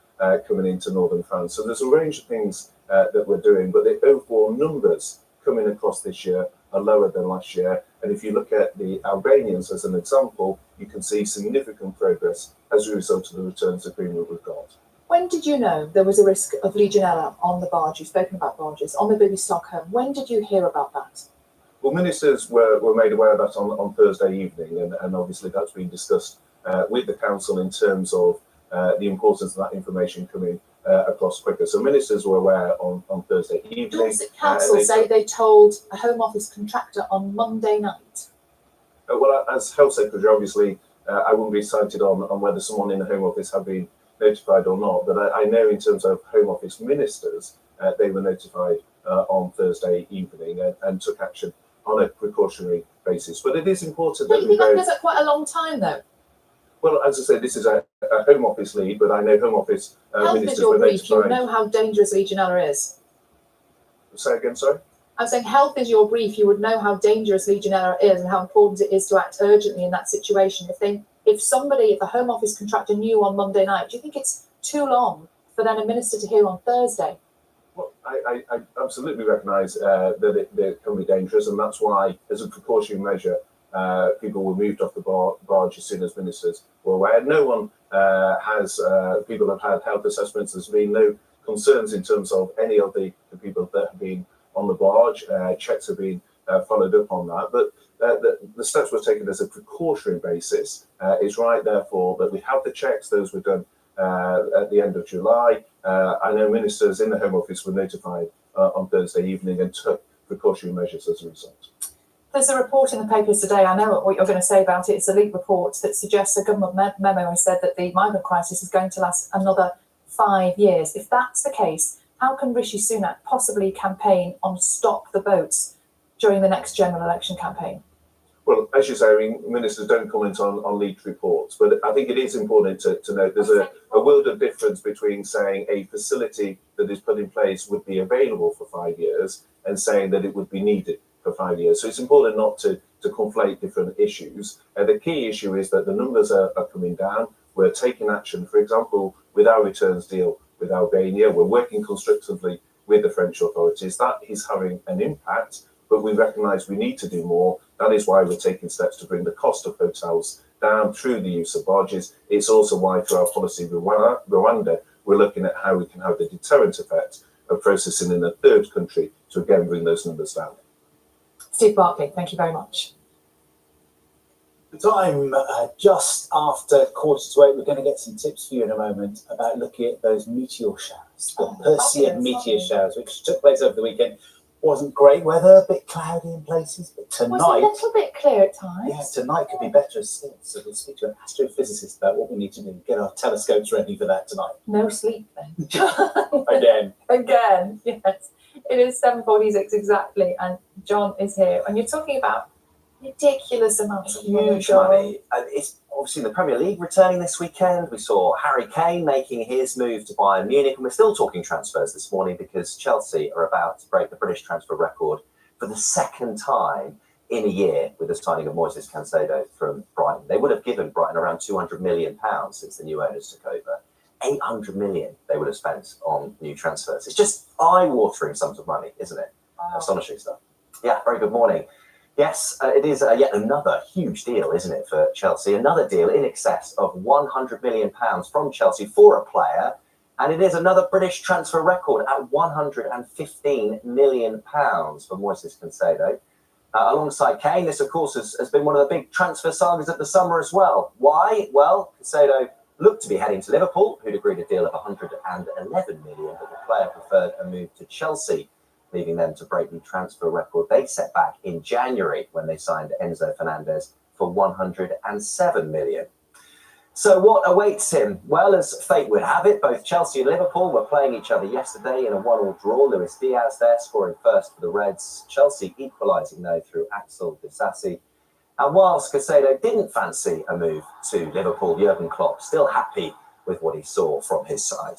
coming into northern France. So there's a range of things that we're doing, but the overall numbers coming across this year are lower than last year. And if you look at the Albanians as an example, you can see significant progress as a result of the returns agreement we've got. When did you know there was a risk of Legionella on the barge? You've spoken about barges, on the Billy Stockholm. When did you hear about that? Well, ministers were made aware of that on Thursday evening, and obviously that's been discussed with the council in terms of the importance of that information coming across quicker. So ministers were aware on Thursday evening. Dorset Council say they told a Home Office contractor on Monday night. Well, as Health Secretary, obviously, I wouldn't be cited on whether someone in the Home Office had been notified or not, but I know in terms of Home Office ministers, they were notified on Thursday evening and took action on a precautionary basis. But it is important that we That goes quite a long time, though. Well, as I said, this is a Home Office lead, but I know Home Office Health ministers is your were brief. You notified. know how dangerous Legionella is. Say again, sorry? I'm saying health is your brief. You would know how dangerous Legionella is and how important it is to act urgently in that situation. If the Home Office contractor knew on Monday night, do you think it's too long for then a minister to hear on Thursday? Well, I absolutely recognise that it can be dangerous, and that's why, as a precautionary measure, people were moved off the barge as soon as ministers were aware. No one people have had health assessments. There's been no concerns in terms of any of the people that have been on the barge. Checks have been followed up on that. But the steps were taken as a precautionary basis. It's right, therefore, that we have the checks. Those were done at the end of July. I know ministers in the Home Office were notified on Thursday evening and took precautionary measures as a result. There's a report in the papers today, I know what you're going to say about it, it's a leaked report that suggests a government memo has said that the migrant crisis is going to last another 5 years. If that's the case, how can Rishi Sunak possibly campaign on Stop the Boats during the next general election campaign? Well, as you say, I mean, ministers don't comment on leaked reports, but I think it is important to note there's a world of difference between saying a facility that is put in place would be available for 5 years and saying that it would be needed for 5 years. So it's important not to conflate different issues. The key issue is that the numbers are coming down. We're taking action, for example, with our returns deal with Albania. We're working constructively with the French authorities. That is having an impact, but we recognise we need to do more. That is why we're taking steps to bring the cost of hotels down through the use of barges. It's also why, through our policy with Rwanda, we're looking at how we can have the deterrent effect of processing in a third country to again bring those numbers down. Steve Barclay, thank you very much. The time just after 7:45. We're going to get some tips for you in a moment about looking at those meteor showers, the Perseid meteor showers, which took place over the weekend. Wasn't great weather, a bit cloudy in places, but tonight... Was it a little bit clear at times? Yeah, tonight could be better still. So we'll speak to an astrophysicist about what we need to do. Get our telescopes ready for that tonight. No sleep then. Again. Again, yes. It is 7:46 exactly, and John is here. And you're talking about ridiculous amounts of money. Huge money. And it's obviously the Premier League returning this weekend. We saw Harry Kane making his move to Bayern Munich, and we're still talking transfers this morning because Chelsea are about to break the British transfer record for the second time in a year with the signing of Moises Caicedo from Brighton. They would have given Brighton around £200 million since the new owners took over. 800 million they would have spent on new transfers. It's just eye-watering sums of money, isn't it? Wow. Astonishing stuff. Yeah, very good morning. Yes, it is yet another huge deal, isn't it, for Chelsea? Another deal in excess of £100 million from Chelsea for a player. And it is another British transfer record at £115 million for Moises Caicedo. Alongside Kane, this, of course, has been one of the big transfer sagas of the summer as well. Why? Well, Caicedo looked to be heading to Liverpool, who'd agreed a deal of 111 million, but the player preferred a move to Chelsea, leaving them to break the transfer record they set back in January when they signed Enzo Fernandez for 107 million. So what awaits him? Well, as fate would have it, both Chelsea and Liverpool were playing each other yesterday in a 1-1 draw. Luis Diaz there scoring first for the Reds. Chelsea equalising, though, through Axel Disasi. And whilst Caicedo didn't fancy a move to Liverpool, Jurgen Klopp still happy with what he saw from his side.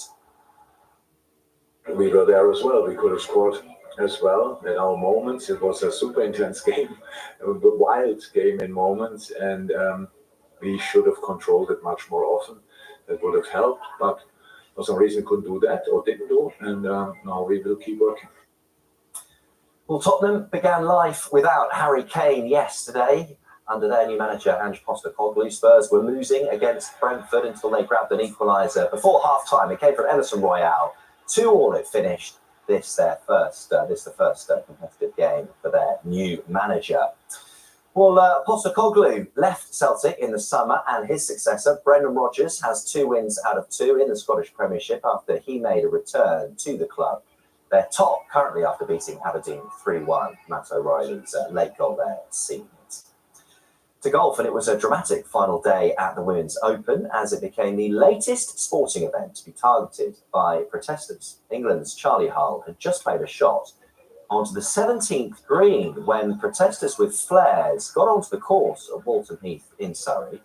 We were there as well. We could have scored as well in our moments. It was a super intense game, a wild game in moments, and we should have controlled it much more often. That would have helped, but for some reason couldn't do that or didn't do, and now we will keep working. Well, Tottenham began life without Harry Kane yesterday. Under their new manager, Ange Postecoglou, Spurs were losing against Brentford until they grabbed an equaliser before half-time. It came from Emerson Royale. 2-2 it finished. This the first competitive game for their new manager. Well, Postecoglou left Celtic in the summer, and his successor, Brendan Rodgers, has 2 wins out of 2 in the Scottish Premiership after he made a return to the club. They're top currently after beating Aberdeen 3-1. Matt O'Reilly's late goal there sealed it. To golf, and it was a dramatic final day at the Women's Open as it became the latest sporting event to be targeted by protesters. England's Charlie Hull had just played a shot onto the 17th green when protesters with flares got onto the course of Walton Heath in Surrey.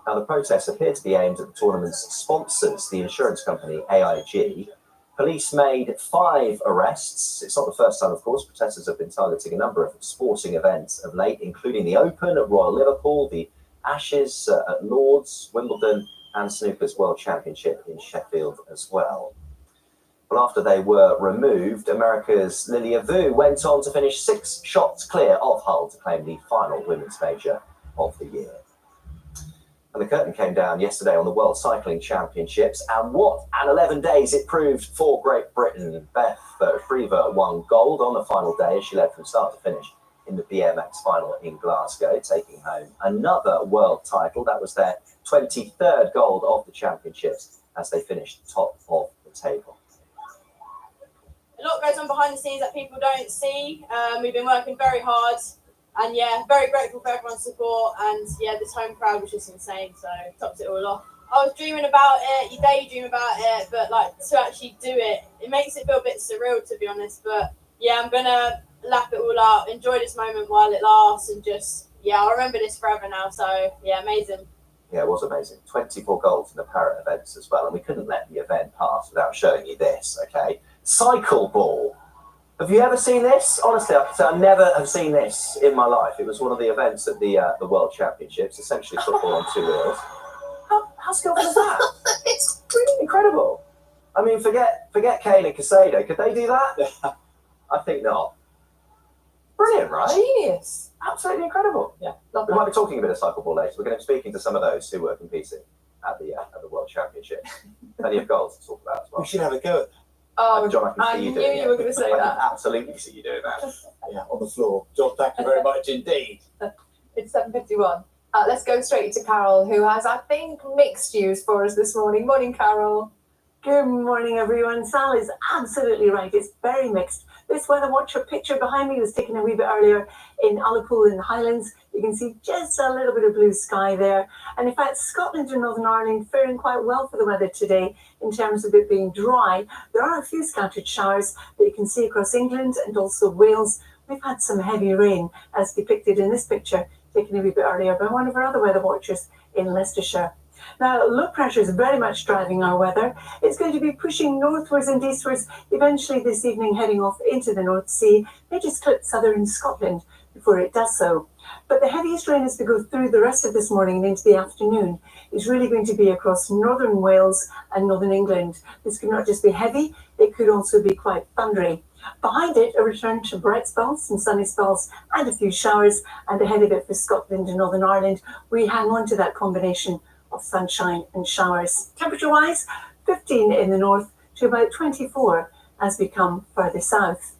Now, the protests appeared to be aimed at the tournament's sponsors, the insurance company AIG. Police made 5 arrests. It's not the first time, of course. Protesters have been targeting a number of sporting events of late, including the Open at Royal Liverpool, the Ashes at Lord's, Wimbledon, and Snooker's World Championship in Sheffield as well. Well, after they were removed, America's Lilia Vu went on to finish 6 shots clear of Hull to claim the final women's major of the year. And the curtain came down yesterday on the World Cycling Championships, and what an 11 days it proved for Great Britain. Beth Shriver won gold on the final day as she led from start to finish in the BMX final in Glasgow, taking home another world title. That was their 23rd gold of the championships as they finished top of the table. A lot goes on behind the scenes that people don't see. We've been working very hard. And yeah, very grateful for everyone's support. And yeah, this home crowd was just insane. So tops it all off. I was dreaming about it, you daydream about it, but like to actually do it, it makes it feel a bit surreal, to be honest. But yeah, I'm gonna lap it all up, enjoy this moment while it lasts, and just I'll remember this forever now. So yeah, amazing. Yeah, it was amazing. 24 golds in the Parrot events as well, and we couldn't let the event pass without showing you this. Okay, cycle ball. Have you ever seen this? Honestly, I never have seen this in my life. It was one of the events at the World Championships, essentially football on 2 wheels. How skillful is that? It's really incredible. I mean, forget Kane and Caicedo. Could they do that? I think not. Brilliant, right? Genius. Absolutely incredible. Yeah, we might be talking a bit of cycle ball later. We're going to be speaking to some of those who were competing at the World Championship. Plenty of goals to talk about as well. We should have a go at that. Oh, John, I knew you were going to say I that. can absolutely see you doing that. Yeah, on the floor. John, thank you very much indeed. It's 7:51. Let's go straight to Carol, who has, I think, mixed news for us this morning. Morning, Carol. Good morning, everyone. Sal is absolutely right. It's very mixed. This Weather Watcher picture behind me was taken a wee bit earlier in Ullapool in the Highlands. You can see just a little bit of blue sky there. And in fact, Scotland and Northern Ireland faring quite well for the weather today in terms of it being dry. There are a few scattered showers that you can see across England and also Wales. We've had some heavy rain, as depicted in this picture, taken a wee bit earlier by one of our other weather watchers in Leicestershire. Now, low pressure is very much driving our weather. It's going to be pushing northwards and eastwards, eventually this evening heading off into the North Sea. May just clip southern Scotland before it does so. But the heaviest rain as we go through the rest of this morning and into the afternoon is really going to be across northern Wales and northern England. This could not just be heavy, it could also be quite thundery. Behind it, a return to bright spells, some sunny spells, and a few showers. And ahead of it for Scotland and Northern Ireland, we hang on to that combination of sunshine and showers. Temperature-wise, 15 in the north to about 24 as we come further south.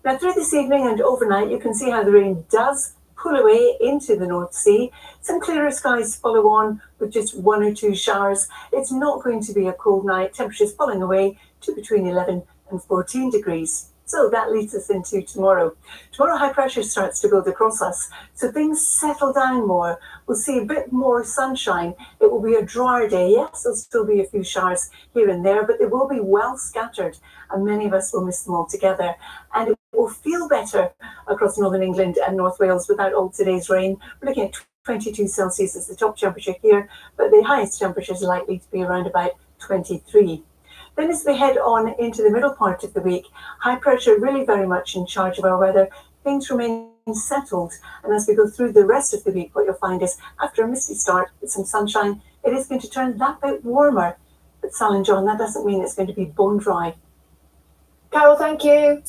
Now, through this evening and overnight, you can see how the rain does pull away into the North Sea. Some clearer skies follow on with just 1 or 2 showers. It's not going to be a cold night. Temperatures falling away to between 11 and 14 degrees. So that leads us into tomorrow. Tomorrow, high pressure starts to build across us, so things settle down more. We'll see a bit more sunshine. It will be a drier day. Yes, there'll still be a few showers here and there, but they will be well scattered, and many of us will miss them altogether. And it will feel better across northern England and North Wales without all today's rain. We're looking at 22 Celsius as the top temperature here, but the highest temperature is likely to be around about 23. Then as we head on into the middle part of the week, high pressure really very much in charge of our weather. Things remain settled. And as we go through the rest of the week, what you'll find is after a misty start with some sunshine, it is going to turn that bit warmer. But Sal and John, that doesn't mean it's going to be bone dry. Carol, thank you.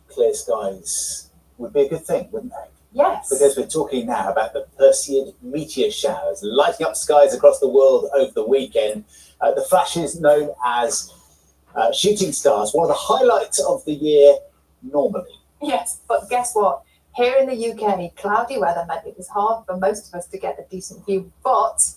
Clear skies would be a good thing, wouldn't they? Yes. Because we're talking now about the Perseid meteor showers lighting up skies across the world over the weekend. The flashes known as shooting stars, one of the highlights of the year normally. Yes, but guess what? Here in the UK, cloudy weather meant it was hard for most of us to get a decent view, but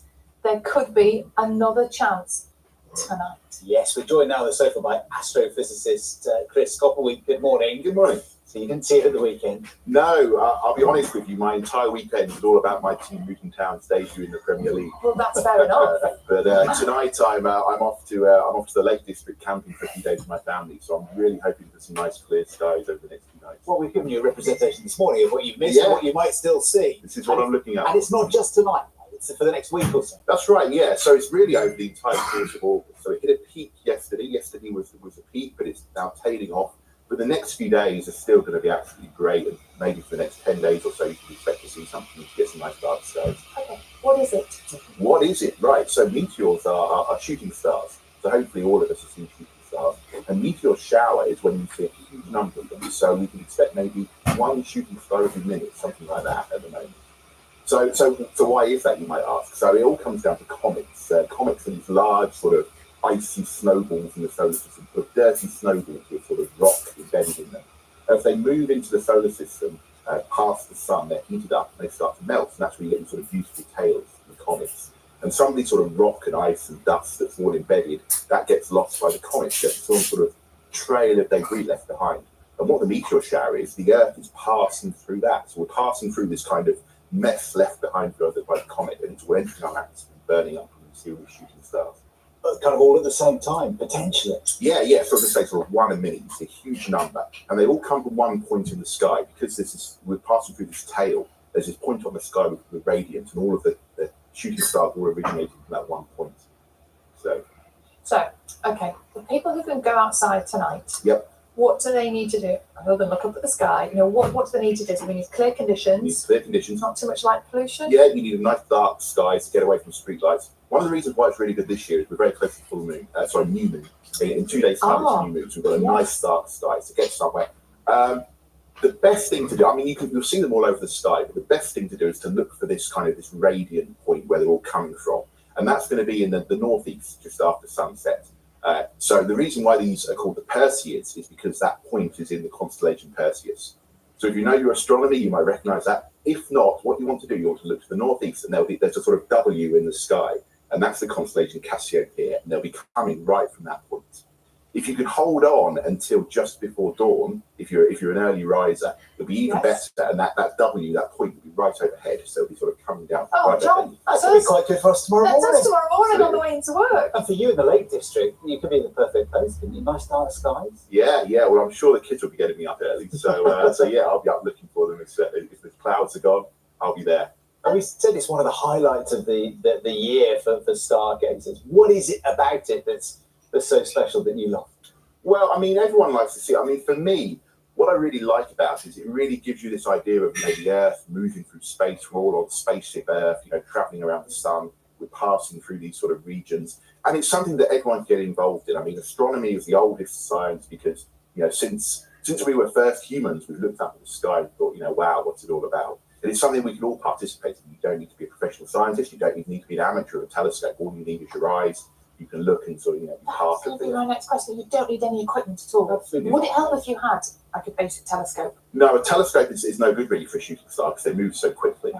there could be another chance tonight. Yes, we're joined now on the sofa by astrophysicist Chris Copperweek. Good morning. Good morning. So you didn't see it at the weekend? No, I'll be honest with you. My entire weekend was all about my team Luton Town's debut in the Premier League. Well, that's fair enough. But tonight I'm off to the Lake District camping for a few days with my family. So I'm really hoping for some nice clear skies over the next few nights. Well, we've given you a representation this morning of what you've missed and what you might still see. This is what I'm looking at. And it's not just tonight. It's for the next week or so. That's right, yeah. So it's really over the entire course of August. So it hit a peak yesterday. Yesterday was a peak, but it's now tailing off. But the next few days are still going to be absolutely great, and maybe for the next 10 days or so, you can expect to see something to get some nice dark skies. Okay, what is it? What is it? Right, so meteors are shooting stars. So hopefully all of us have seen shooting stars. A meteor shower is when you see a huge number of them. So we can expect maybe 1 shooting star every minute, something like that at the moment. So why is that, you might ask? So it all comes down to comets. Comets are these large sort of icy snowballs in the solar system, but dirty snowballs with sort of rock embedded in them. As they move into the solar system, past the sun, they're heated up and they start to melt, and that's where you get these sort of beautiful tails of the comets. And some of these sort of rock and ice and dust that's all embedded, that gets lost by the comets, gets some sort of trail of debris left behind. And what the meteor shower is, the Earth is passing through that. So we're passing through this kind of mess left behind by the comet, and it's entering our atmosphere, burning up, and we see all these shooting stars. Kind of all at the same time, potentially. Yeah. So let's say sort of 1 a minute. It's a huge number, and they all come from one point in the sky because we're passing through this tail. There's this point on the sky with radiant, and all of the shooting stars all originated from that one point. So, okay, the people who can go outside tonight. Yep. What do they need to do other than look up at the sky? You know, what do they need to do? So we need clear conditions. Not too much light pollution. Yeah, you need a nice dark skies to get away from street lights. One of the reasons why it's really good this year is we're very close to full moon. New moon. In 2 days' time, it's new moon. So we've got a nice dark sky to get somewhere. The best thing to do, I mean, you'll see them all over the sky, but the best thing to do is to look for this radiant point where they're all coming from. And that's going to be in the northeast, just after sunset. So the reason why these are called the Perseids is because that point is in the constellation Perseus. So if you know your astronomy, you might recognize that. If not, what you want to do, you want to look to the northeast, and there's a sort of W in the sky, and that's the constellation Cassiopeia, and they'll be coming right from that point. If you can hold on until just before dawn, if you're an early riser, it'll be even better, and that W, that point, will be right overhead, so it'll be sort of coming down. Oh, John, that's going to be quite good for us tomorrow morning. That's us tomorrow morning on the way into work. And for you in the Lake District, you could be in the perfect place, couldn't you? Nice dark skies. Yeah. Well, I'm sure the kids will be getting me up early, so yeah, I'll be up looking for them. If the clouds are gone, I'll be there. And we said it's one of the highlights of the year for stargazers. What is it about it that's so special that you love? Well, I mean, everyone likes to see it. I mean, for me, what I really like about it is it really gives you this idea of the Earth moving through space. We're all on spaceship Earth, traveling around the sun. We're passing through these sort of regions. And it's something that everyone can get involved in. I mean, astronomy is the oldest science because, since we were first humans, we've looked up at the sky and thought, wow, what's it all about? And it's something we can all participate in. You don't need to be a professional scientist. You don't even need to be an amateur with a telescope. All you need is your eyes. you can look and sort of, be part That's of going to be the. my next question. You don't need any equipment at all. Absolutely Would not. it help if you had like a basic telescope? No, a telescope is no good really for a shooting star because they move so quickly.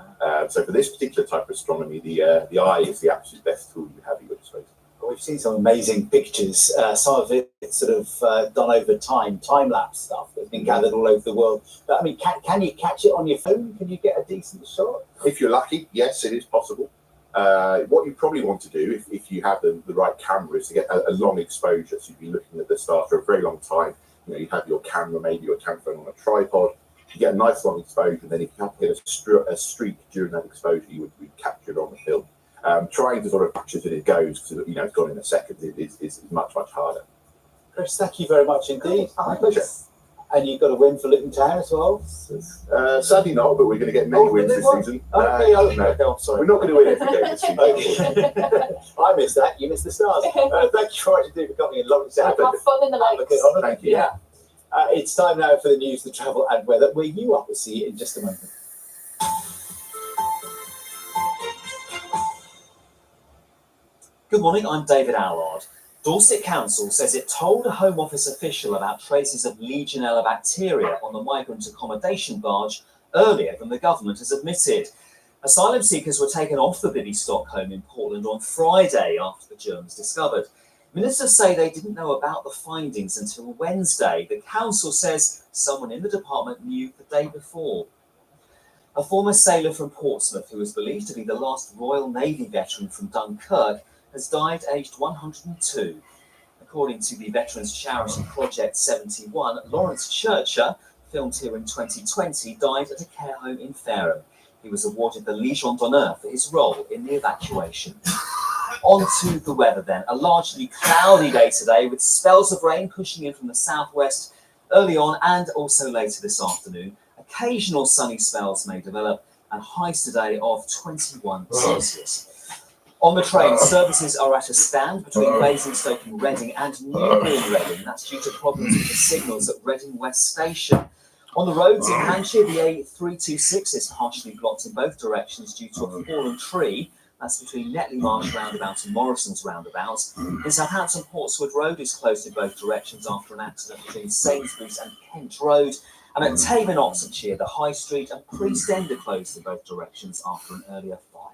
So for this particular type of astronomy, the eye is the absolute best tool you have at your disposal. We've seen some amazing pictures. Some of it sort of done over time lapse stuff that's been gathered all over the world. But I mean, can you catch it on your phone? Can you get a decent shot? If you're lucky, yes, it is possible. What you probably want to do, if you have the right camera, is to get a long exposure. So you'd be looking at the star for a very long time. You have your camera, maybe your camera phone on a tripod. You get a nice long exposure, and then if you have to get a streak during that exposure, you would capture it on the film. Trying to sort of capture it goes, because it's gone in a second, is much, much harder. Chris, thank you very much indeed. My pleasure. And you've got a win for Luton Town as well. Sadly not, but we're going to get many wins this season. Okay, No, sorry. we're not going to win every game this season. I missed that. You missed the stars. Thank you very much indeed for coming in. Lovely to have you. Have fun in the lakes. Thank you. Yeah. It's time now for the news, the travel and weather, where you are. We'll see you in just a moment. Good morning, I'm David Allard. Dorset Council says it told a Home Office official about traces of Legionella bacteria on the migrant accommodation barge earlier than the government has admitted. Asylum seekers were taken off the Bibby Stockholm in Portland on Friday after the germs discovered. Ministers say they didn't know about the findings until Wednesday. The council says someone in the department knew the day before. A former sailor from Portsmouth, who is believed to be the last Royal Navy veteran from Dunkirk, has died aged 102. According to the veterans charity Project 71, Lawrence Churcher, filmed here in 2020, died at a care home in Fareham. He was awarded the Legion d'Honneur for his role in the evacuation. On to the weather then. A largely cloudy day today with spells of rain pushing in from the southwest early on and also later this afternoon. Occasional sunny spells may develop and highs today of 21 Celsius. On the train, services are at a stand between Basingstoke and Reading and Newbury Reading. That's due to problems with the signals at Reading West Station. On the roads in Hampshire, the A326 is partially blocked in both directions due to a fallen tree. That's between Netley Marsh roundabout and Morrison's roundabout. In Southampton, Portswood Road is closed in both directions after an accident between Sainsbury's and Kent Road. And at Tame in Oxfordshire, the High Street and Priest End are closed in both directions after an earlier fire.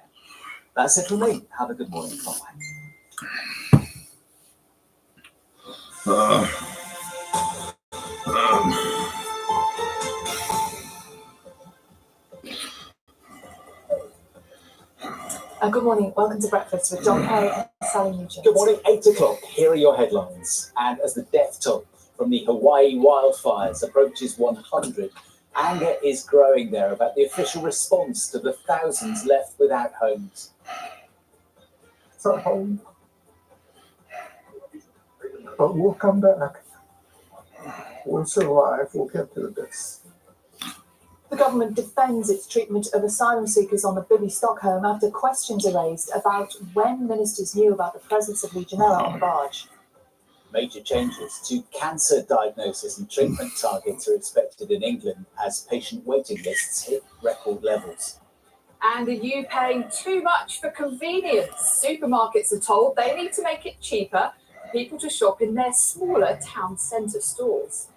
That's it from me. Have a good morning. Bye-bye. Good morning. Welcome to breakfast with John Kay and Sally Nugent. Good morning, 8 o'clock. Here are your headlines. And as the death toll from the Hawaii wildfires approaches 100, anger is growing there about the official response to the thousands left without homes. It's at home, but we'll come back. We'll survive. We'll get through this. The government defends its treatment of asylum seekers on the Bibby Stockholm after questions are raised about when ministers knew about the presence of Legionella on the barge. Major changes to cancer diagnosis and treatment targets are expected in England as patient waiting lists hit record levels. And are you paying too much for convenience? Supermarkets are told they need to make it cheaper for people to shop in their smaller town centre stores.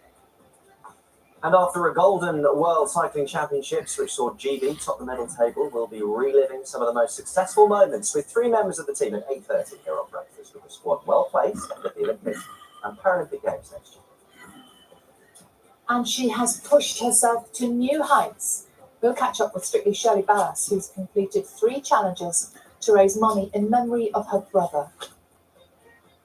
And after a golden World Cycling Championships, which saw GB top the medal table, we'll be reliving some of the most successful moments with three members of the team at 8:30 here on Breakfast with a squad well placed at the Olympics and Paralympic Games next year. And she has pushed herself to new heights. We'll catch up with Strictly Shirley Ballas, who's completed 3 challenges to raise money in memory of her brother.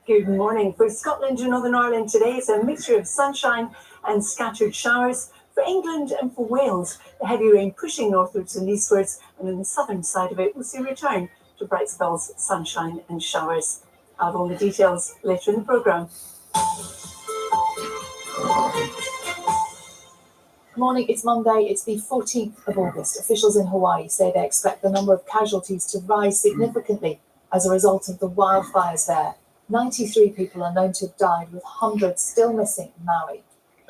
Good morning. For Scotland and Northern Ireland today, it's a mixture of sunshine and scattered showers. For England and for Wales, the heavy rain pushing northwards and eastwards, and on the southern side of it, we'll see a return to bright spells, sunshine and showers. I'll have all the details later in the programme. Good morning, it's Monday, it's the 14th of August. Officials in Hawaii say they expect the number of casualties to rise significantly as a result of the wildfires there. 93 people are known to have died, with hundreds still missing in Maui.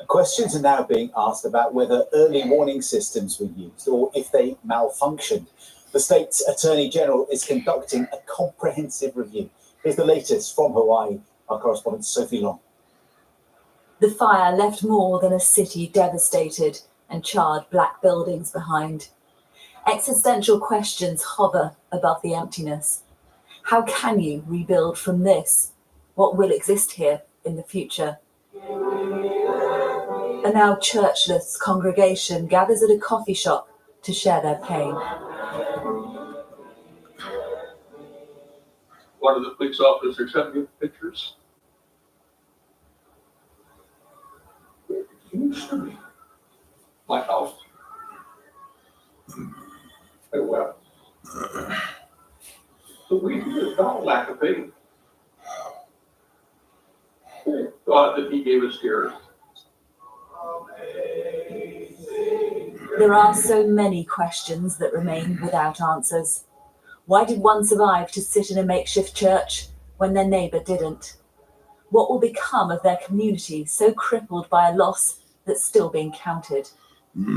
Questions are now being asked about whether early warning systems were used or if they malfunctioned. The state's Attorney General is conducting a comprehensive review. Here's the latest from Hawaii, our correspondent Sophie Long. The fire left more than a city devastated and charred black buildings behind. Existential questions hover above the emptiness. How can you rebuild from this? What will exist here in the future? A now churchless congregation gathers at a coffee shop to share their pain. One of the police officers sent me pictures. It used to be my house. I wept. So we did not lack of faith. God that He gave us tears. There are so many questions that remain without answers. Why did one survive to sit in a makeshift church when their neighbour didn't? What will become of their community so crippled by a loss that's still being counted?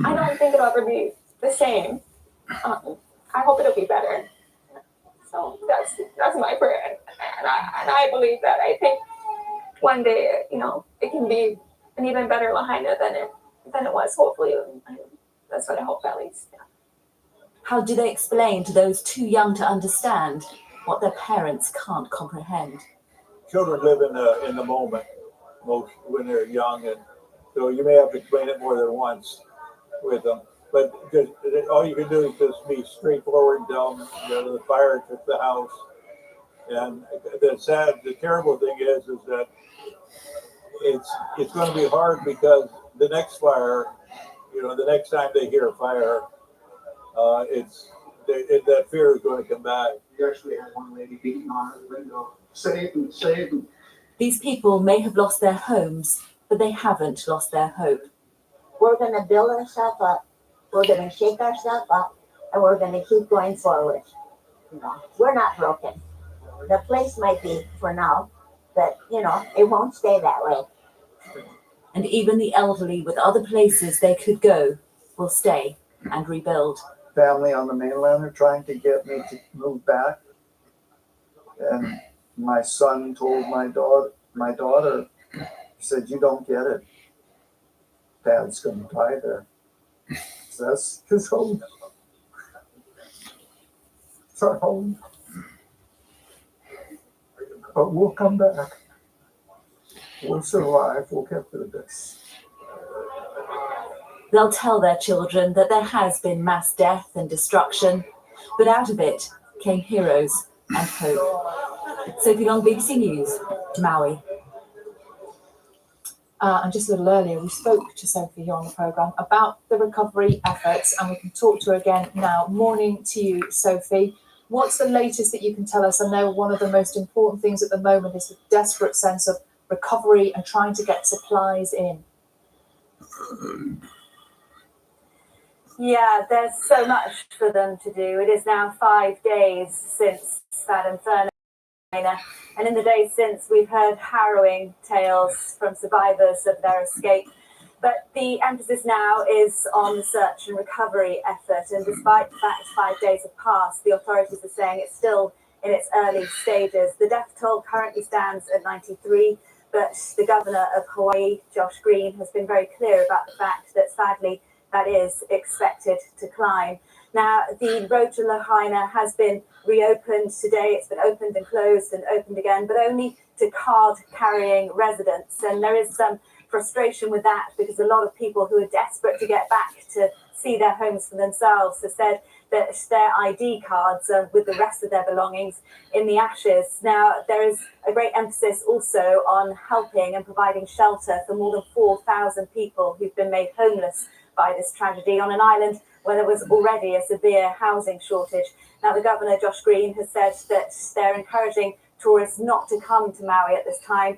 I don't think it'll ever be the same. I hope it'll be better. So that's my prayer, and I believe that. I think one day, it can be an even better Lahaina than it was. Hopefully, that's what I hope at least. Yeah. How do they explain to those too young to understand what their parents can't comprehend? Children live in the moment most when they're young, and so you may have to explain it more than once with them. But just, all you can do is just be straightforward and tell them, the fire took the house. And the terrible thing is that it's going to be hard because the next fire, the next time they hear a fire, that fear is going to come back. We actually had one lady beating on her window, save me, save me. These people may have lost their homes, but they haven't lost their hope. We're going to build ourselves up. We're going to shake ourselves up, and we're going to keep going forward. We're not broken. The place might be for now, but, it won't stay that way. And even the elderly with other places they could go will stay and rebuild. Family on the mainland are trying to get me to move back. And my son told my daughter, he said, "You don't get it. Dad's going to die there." So that's his home. It's our home. But we'll come back. We'll survive. We'll get through this. They'll tell their children that there has been mass death and destruction, but out of it came heroes and hope. Sophie Long, BBC News, Maui. And just a little earlier, we spoke to Sophie here on the programme about the recovery efforts, and we can talk to her again now. Morning to you, Sophie. What's the latest that you can tell us? I know one of the most important things at the moment is the desperate sense of recovery and trying to get supplies in. Yeah, there's so much for them to do. It is now 5 days since that inferno. And in the days since, we've heard harrowing tales from survivors of their escape. But the emphasis now is on the search and recovery effort. And despite the fact 5 days have passed, the authorities are saying it's still in its early stages. The death toll currently stands at 93, but the governor of Hawaii, Josh Green, has been very clear about the fact that sadly that is expected to climb. Now, the road to Lahaina has been reopened today. It's been opened and closed and opened again, but only to card-carrying residents. And there is some frustration with that because a lot of people who are desperate to get back to see their homes for themselves have said that their ID cards are with the rest of their belongings in the ashes. Now, there is a great emphasis also on helping and providing shelter for more than 4,000 people who've been made homeless by this tragedy on an island where there was already a severe housing shortage. Now, the governor, Josh Green, has said that they're encouraging tourists not to come to Maui at this time.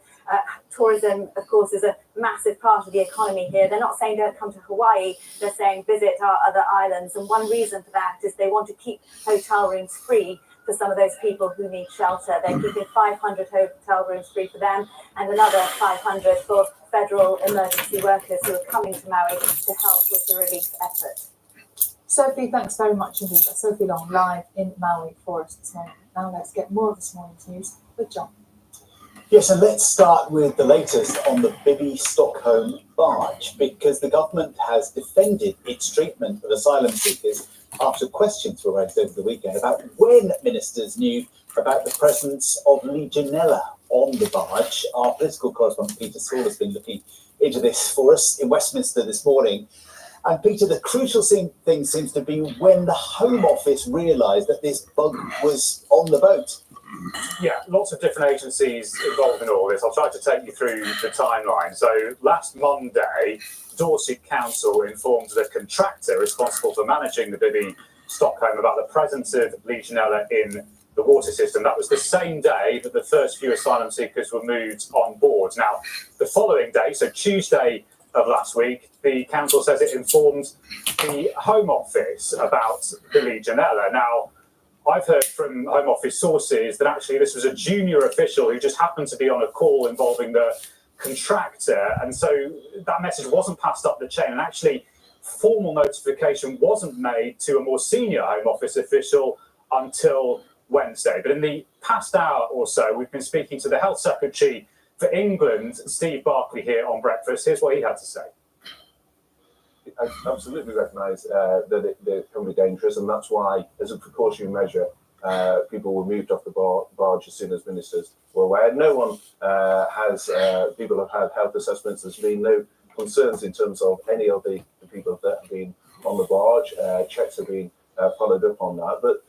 Tourism, of course, is a massive part of the economy here. They're not saying don't come to Hawaii, they're saying visit our other islands. And one reason for that is they want to keep hotel rooms free for some of those people who need shelter. They're keeping 500 hotel rooms free for them and another 500 for federal emergency workers who are coming to Maui to help with the relief effort. Sophie, thanks very much indeed. That's Sophie Long live in Maui for us this morning. Now let's get more of this morning's news with John. Yes, and let's start with the latest on the Bibby Stockholm barge, because the government has defended its treatment of asylum seekers after questions were raised over the weekend about when ministers knew about the presence of Legionella on the barge. Our political correspondent Peter Saul has been looking into this for us in Westminster this morning. And Peter, the crucial thing seems to be when the Home Office realised that this bug was on the boat. Yeah, lots of different agencies involved in all this. I'll try to take you through the timeline. So last Monday, Dorset Council informed the contractor responsible for managing the Bibby Stockholm about the presence of Legionella in the water system. That was the same day that the first few asylum seekers were moved on board. Now, the following day, so Tuesday of last week, the council says it informed the Home Office about the Legionella. Now, I've heard from Home Office sources that actually this was a junior official who just happened to be on a call involving the contractor, and so that message wasn't passed up the chain, and actually formal notification wasn't made to a more senior Home Office official until Wednesday. But in the past hour or so, we've been speaking to the Health Secretary for England, Steve Barclay, here on Breakfast. Here's what he had to say. I absolutely recognise that it can be dangerous, and that's why, as a precautionary measure, people were moved off the barge as soon as ministers were aware. No one people have had health assessments. There's been no concerns in terms of any of the people that have been on the barge. Checks have been followed up on that. But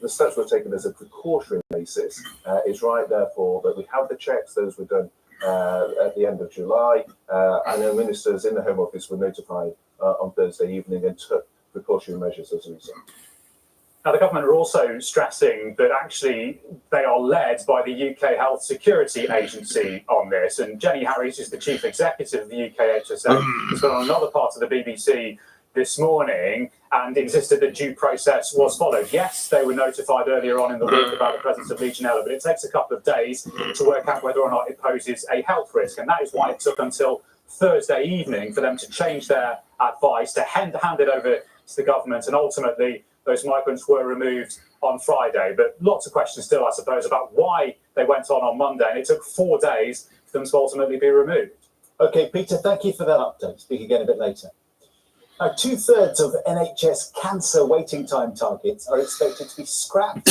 the steps were taken as a precautionary basis. It's right, therefore, that we have the checks. Those were done at the end of July, and the ministers in the Home Office were notified on Thursday evening and took precautionary measures as a result. Now, the government are also stressing that actually they are led by the UK Health Security Agency on this. And Jenny Harries is the chief executive of the UK HSA. Has been on another part of the BBC this morning and insisted that due process was followed. Yes, they were notified earlier on in the week about the presence of Legionella, but it takes a couple of days to work out whether or not it poses a health risk. And that is why it took until Thursday evening for them to change their advice, to hand it over to the government, and ultimately those migrants were removed on Friday. But lots of questions still, I suppose, about why they went on Monday, and it took 4 days for them to ultimately be removed. OK, Peter, thank you for that update. Speak again a bit later. Now, 2/3 of NHS cancer waiting time targets are expected to be scrapped,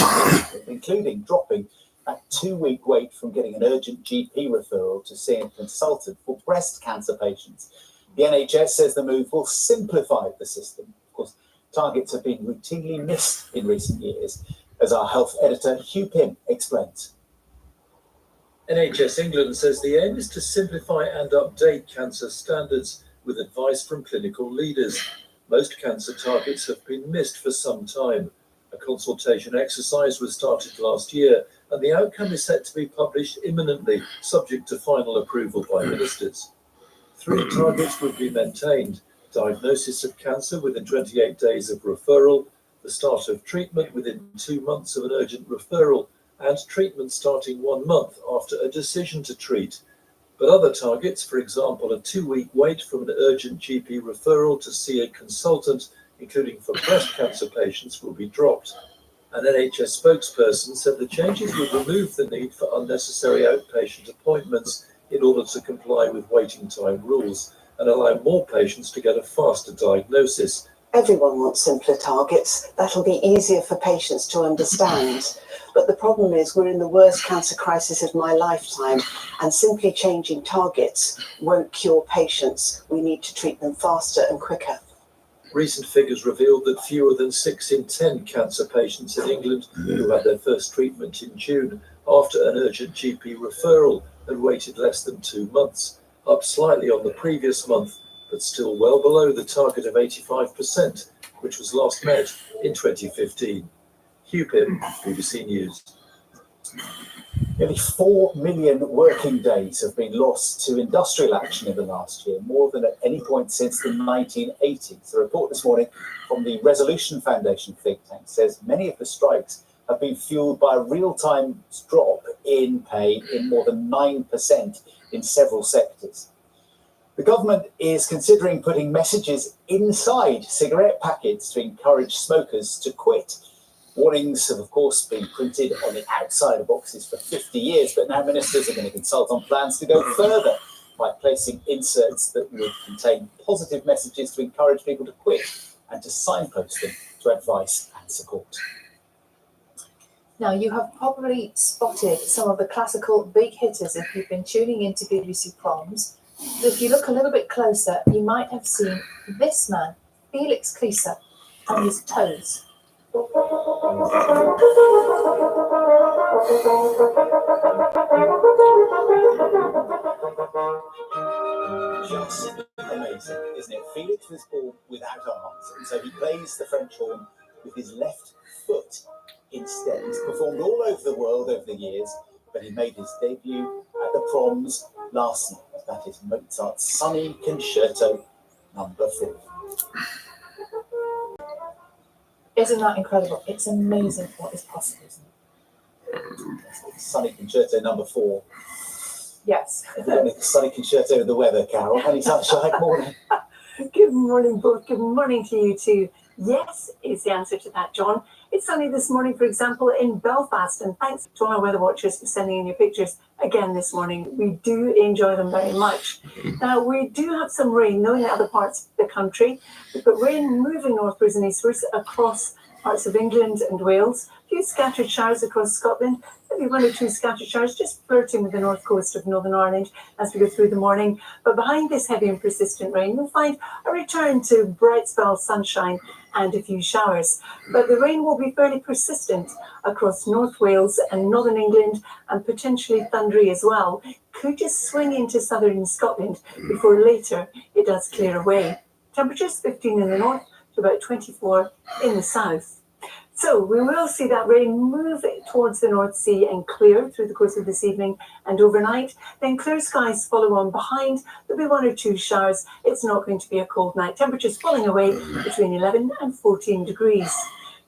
including dropping that 2-week wait from getting an urgent GP referral to see a consultant for breast cancer patients. The NHS says the move will simplify the system. Of course, targets have been routinely missed in recent years, as our health editor Hugh Pym explains. NHS England says the aim is to simplify and update cancer standards with advice from clinical leaders. Most cancer targets have been missed for some time. A consultation exercise was started last year, and the outcome is set to be published imminently, subject to final approval by ministers. 3 targets would be maintained: diagnosis of cancer within 28 days of referral, the start of treatment within 2 months of an urgent referral, and treatment starting 1 month after a decision to treat. But other targets, for example, a 2-week wait from an urgent GP referral to see a consultant, including for breast cancer patients, will be dropped. An NHS spokesperson said the changes would remove the need for unnecessary outpatient appointments in order to comply with waiting time rules and allow more patients to get a faster diagnosis. Everyone wants simpler targets. That'll be easier for patients to understand. But the problem is we're in the worst cancer crisis of my lifetime, and simply changing targets won't cure patients. We need to treat them faster and quicker. Recent figures revealed that fewer than 6 in 10 cancer patients in England who had their first treatment in June after an urgent GP referral had waited less than 2 months, up slightly on the previous month, but still well below the target of 85%, which was last met in 2015. Hugh Pym, BBC News. Nearly 4 million working days have been lost to industrial action in the last year, more than at any point since the 1980s. A report this morning from the Resolution Foundation think tank says many of the strikes have been fueled by a real-time drop in pay in more than 9% in several sectors. The government is considering putting messages inside cigarette packets to encourage smokers to quit. Warnings have, of course, been printed on the outside of boxes for 50 years, but now ministers are going to consult on plans to go further by placing inserts that would contain positive messages to encourage people to quit and to signpost them to advice and support. Now, you have probably spotted some of the classical big hitters if you've been tuning into BBC Proms. But if you look a little bit closer, you might have seen this man, Felix Klieser, and his toes. Just amazing, isn't it? Felix was born without arms, and so he plays the French horn with his left foot instead. He's performed all over the world over the years, but he made his debut at the Proms last night. That is Mozart's Sunny Concerto No. 4. Isn't that incredible? It's amazing what is possible, isn't it? Sunny Concerto No. 4. Yes. Sunny Concerto of the weather, Carol. Any sunshine morning. Good morning, both. Good morning to you too. Yes is the answer to that, John. It's sunny this morning, for example, in Belfast, and thanks to all our weather watchers for sending in your pictures again this morning. We do enjoy them very much. Now, we do have some rain, though, in other parts of the country. We've got rain moving northwards and eastwards across parts of England and Wales. A few scattered showers across Scotland. Maybe one or two scattered showers just flirting with the north coast of Northern Ireland as we go through the morning. But behind this heavy and persistent rain, we'll find a return to bright spell sunshine and a few showers. But the rain will be fairly persistent across North Wales and Northern England, and potentially thundery as well. Could just swing into southern Scotland before later it does clear away. Temperatures 15 in the north to about 24 in the south. So we will see that rain move towards the North Sea and clear through the course of this evening and overnight. Then clear skies follow on behind. There'll be one or two showers. It's not going to be a cold night. Temperatures falling away between 11 and 14 degrees.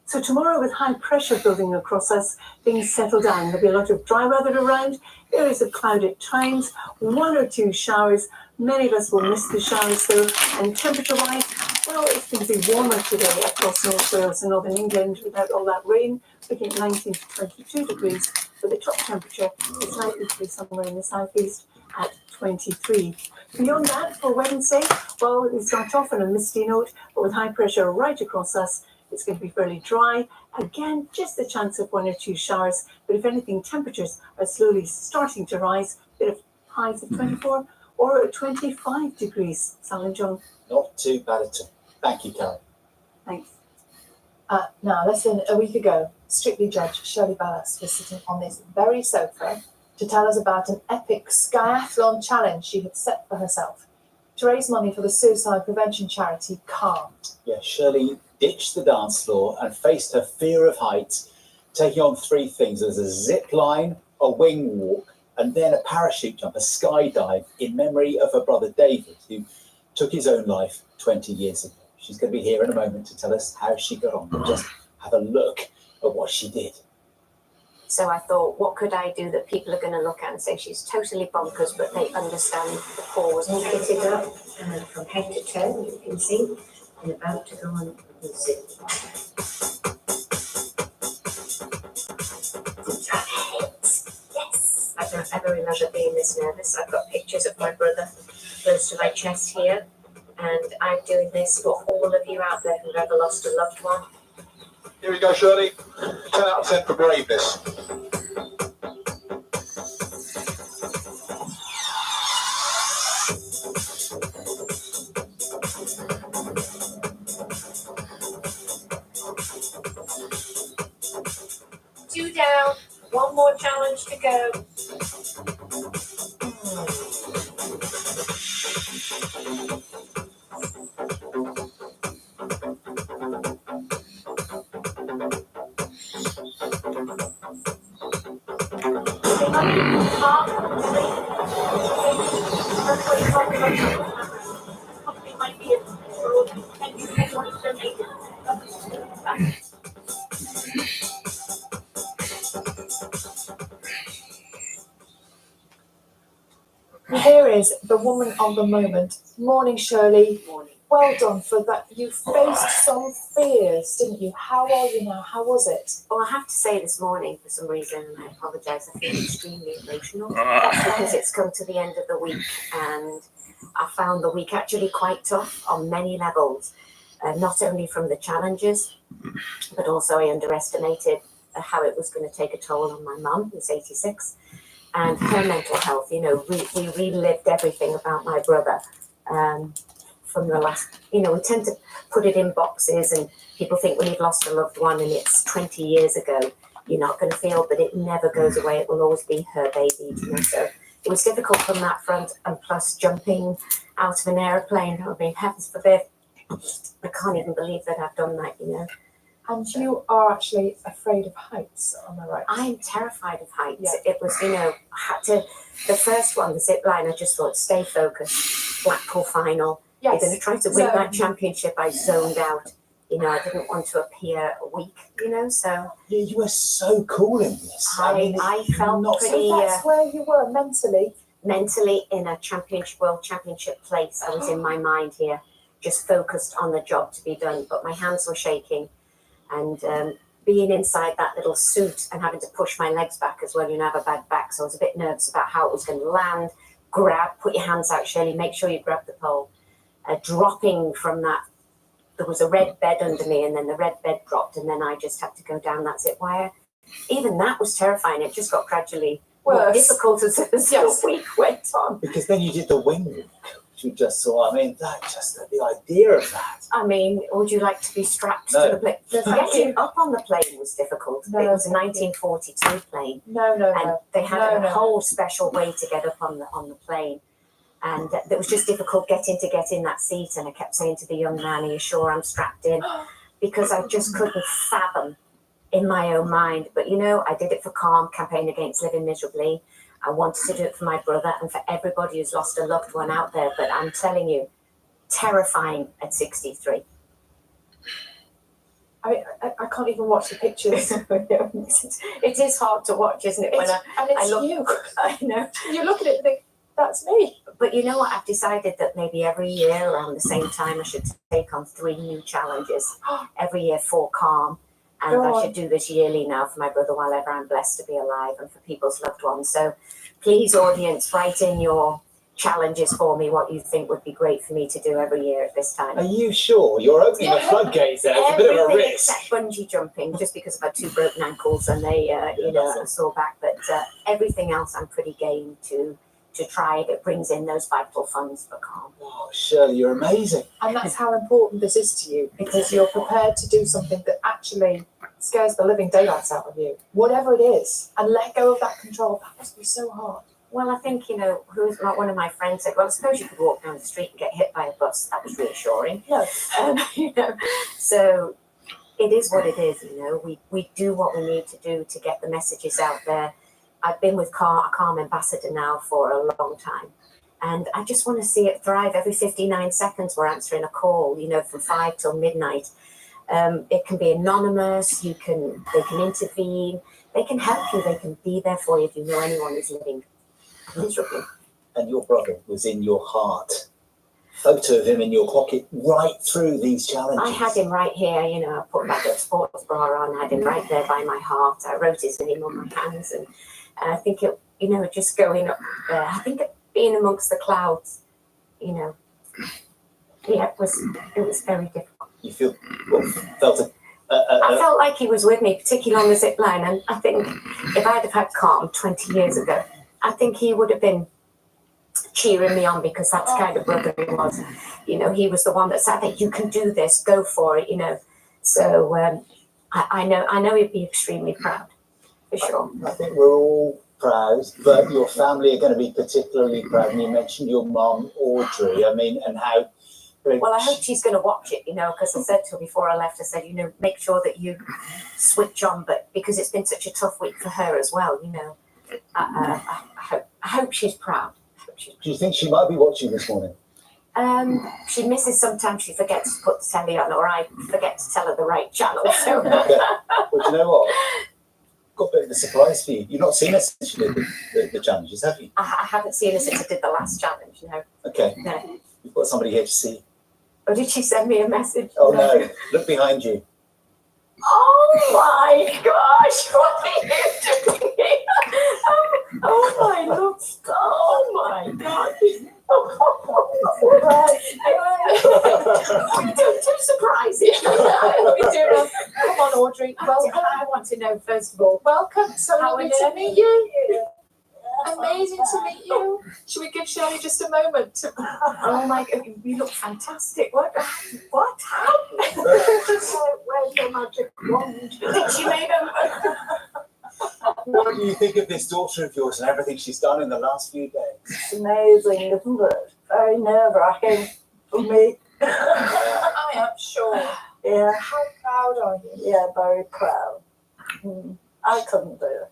So tomorrow, with high pressure building across us, things settle down. There'll be a lot of dry weather around, areas of cloud at times, one or two showers. Many of us will miss the showers though, and temperature-wise, well, it's going to be warmer today across North Wales and Northern England without all that rain, looking at 19 to 22 degrees, but the top temperature is likely to be somewhere in the southeast at 23. Beyond that, for Wednesday, well, we start off on a misty note, but with high pressure right across us, it's going to be fairly dry. Again, just the chance of one or two showers, but if anything, temperatures are slowly starting to rise, a bit of highs of 24 or 25 degrees. Sal and John. Not too bad at all. Thank you, Carol. Thanks. Now, less than a week ago, Strictly Judge Shirley Ballas was sitting on this very sofa to tell us about an epic skiathlon challenge she had set for herself to raise money for the suicide prevention charity CALM. Yeah, Shirley ditched the dance floor and faced her fear of heights, taking on three things. There's a zip line, a wing walk, and then a parachute jump, a skydive in memory of her brother David, who took his own life 20 years ago. She's going to be here in a moment to tell us how she got on, but just have a look at what she did. So I thought, what could I do that people are going to look at and say she's totally bonkers, but they understand the cause? And get it up from head to toe, you can see, and about to go on the zip. Yes, I don't ever remember being this nervous. I've got pictures of my brother close to my chest here, and I'm doing this for all of you out there who've ever lost a loved one. Here we go, Shirley. 10 out of 10 for braveness. Two down, one more challenge to go. Here is the woman of the moment. Morning, Shirley. Morning. Well done for that. You faced some fears, didn't you? How are you now? How was it? Well, I have to say this morning, for some reason, and I apologise, I feel extremely emotional. That's because it's come to the end of the week, and I found the week actually quite tough on many levels, not only from the challenges, but also I underestimated how it was going to take a toll on my mum, who's 86, and her mental health. You know, we relived everything about my brother. From the last, you know, we tend to put it in boxes, and people think when you've lost a loved one and it's 20 years ago, you're not going to feel, but it never goes away. It will always be her baby, you know. So it was difficult from that front, and plus jumping out of an aeroplane. I mean, heavens forbid, I can't even believe that I've done that, you know. And you are actually afraid of heights, am I right? I'm terrified of heights. Yeah. It was, you know, I had to, the first one, the zip line, I just thought, stay focused, Blackpool final. Yes. You're going to try to win that championship. I zoned out. You know, I didn't want to appear weak, you know, so. You were so cool in this. I felt pretty. So that's where you were mentally. Mentally in a world championship place. I was in my mind here, just focused on the job to be done, but my hands were shaking. And being inside that little suit and having to push my legs back as well, you know, I have a bad back, so I was a bit nervous about how it was going to land. Put your hands out, Shirley, make sure you grab the pole. Dropping from that, there was a red bed under me, and then the red bed dropped, and then I just had to go down that zip wire. Even that was terrifying. It just got gradually more difficult as the week went on. Because then you did the wing walk, which you just saw. I mean, the idea of that. I mean, would you like to be strapped to the plane? Getting up on the plane was difficult. It was a 1942 plane. No. They had a whole special way to get up on the plane. And it was just difficult get in that seat. And I kept saying to the young man, are you sure I'm strapped in? Because I just couldn't fathom in my own mind. But, you know, I did it for CALM, Campaign Against Living Miserably. I wanted to do it for my brother and for everybody who's lost a loved one out there. But I'm telling you, terrifying at 63. I can't even watch the pictures. It is hard to watch, isn't it? You. I know. You look at it and think, that's me. But you know what? I've decided that maybe every year around the same time I should take on 3 new challenges. Every year for CALM. And I should do this yearly now for my brother while ever I'm blessed to be alive, and for people's loved ones. So please, audience, write in your challenges for me, what you think would be great for me to do every year at this time. Are you sure? You're opening the floodgates there. It's a bit of a risk. Except bungee jumping, just because I've had 2 broken ankles and they, you know, a sore back. But everything else I'm pretty game to try if it brings in those vital funds for CALM. Oh, Shirley, you're amazing. And that's how important this is to you, because you're prepared to do something that actually scares the living daylights out of you, whatever it is, and let go of that control. That must be so hard. Well, I think, you know, one of my friends said, well, I suppose you could walk down the street and get hit by a bus. That was reassuring. No. You know, so it is what it is, you know. We do what we need to do to get the messages out there. I've been with a CALM ambassador now for a long time. And I just want to see it thrive. Every 59 seconds, we're answering a call, you know, from 5 till midnight. It can be anonymous. They can intervene. They can help you. They can be there for you if you know anyone who's living miserably. And your brother was in your heart. Photo of him in your pocket right through these challenges. I had him right here, you know. I put my sports bra on. I had him right there by my heart. I wrote his name on my hands, and I think it, you know, just going up there. I think being amongst the clouds, you know, yeah, it was very difficult. You felt it. I felt like he was with me, particularly on the zip line. And I think if I'd have had CALM 20 years ago, I think he would have been cheering me on, because that's the kind of brother he was. You know, he was the one that said, "Hey, you can do this, go for it," you know. So I know he'd be extremely proud, for sure. I think we're all proud, but your family are going to be particularly proud. And you mentioned your mum, Audrey. I mean, and how. Well, I hope she's going to watch it, you know, because I said to her before I left, I said, you know, make sure that you switch on, but because it's been such a tough week for her as well, you know, I hope she's proud. Do you think she might be watching this morning? She misses sometimes. She forgets to put the telly on, or I forget to tell her the right channel. So. Okay. Well, do you know what? Got a bit of a surprise for you. You've not seen her since you did the challenges, have you? I haven't seen her since I did the last challenge, no. Okay. No. We've got somebody here to see. Or did she send me a message? Oh no, look behind you. Oh my gosh, what are you doing here? Oh my look, oh my god. Too surprising. We do. Come on, Audrey. Welcome. I want to know first of all, Welcome. So how lovely are to you? meet you. Amazing to meet you. Should we give Shirley just a moment to... Oh my god, you look fantastic. What happened? Where's the magic wand? She made a What do you think of this daughter of yours and everything she's done in the last few days? It's amazing, isn't it? Very nerve-wracking for me. I am sure. Yeah. How proud are you? Yeah, very proud. I couldn't do it.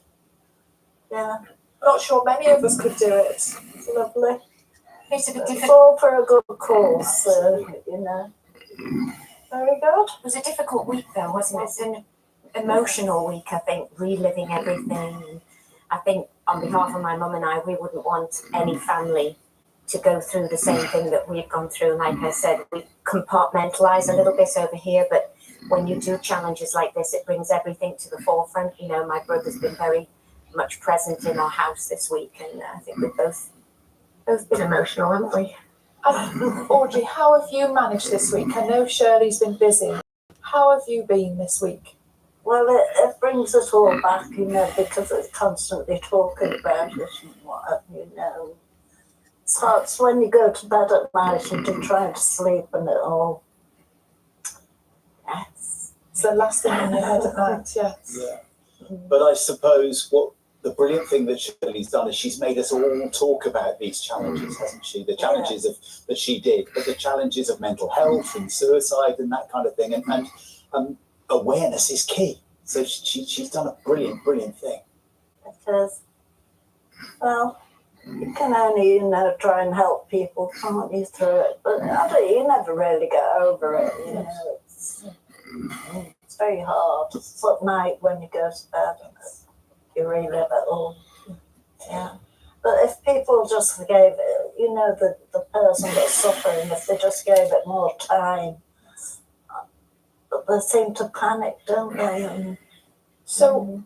Yeah. Not sure many of us could do it. It's lovely. It's a bit It's difficult. all for a good cause, you know. Very good. It was a difficult week though, wasn't it? It's an emotional week, I think, reliving everything. I think on behalf of my mum and I, we wouldn't want any family to go through the same thing that we've gone through. Like I said, we compartmentalise a little bit over here, but when you do challenges like this, it brings everything to the forefront. You know, my brother's been very much present in our house this week, and I think we've both been emotional, haven't we? Audrey, how have you managed this week? I know Shirley's been busy. How have you been this week? Well, it brings us all back, you know, because it's constantly talking about it and what, you know. So it's when you go to bed at night and you're trying to sleep and it all. Yes. It's the last thing in your head at night, yes. Yeah. But I suppose what the brilliant thing that Shirley's done is she's made us all talk about these challenges, hasn't she? The challenges of that she did, but the challenges of mental health and suicide and that kind of thing. And awareness is key. So she's done a brilliant thing. Because, well, you can only, you know, try and help people, can't you, through it? But you never really get over it, you know. It's very hard. It's at night when you go to bed and you relive it all. Yeah. But if people just gave it, you know, the person that's suffering, if they just gave it more time, but they seem to panic, don't they? And, so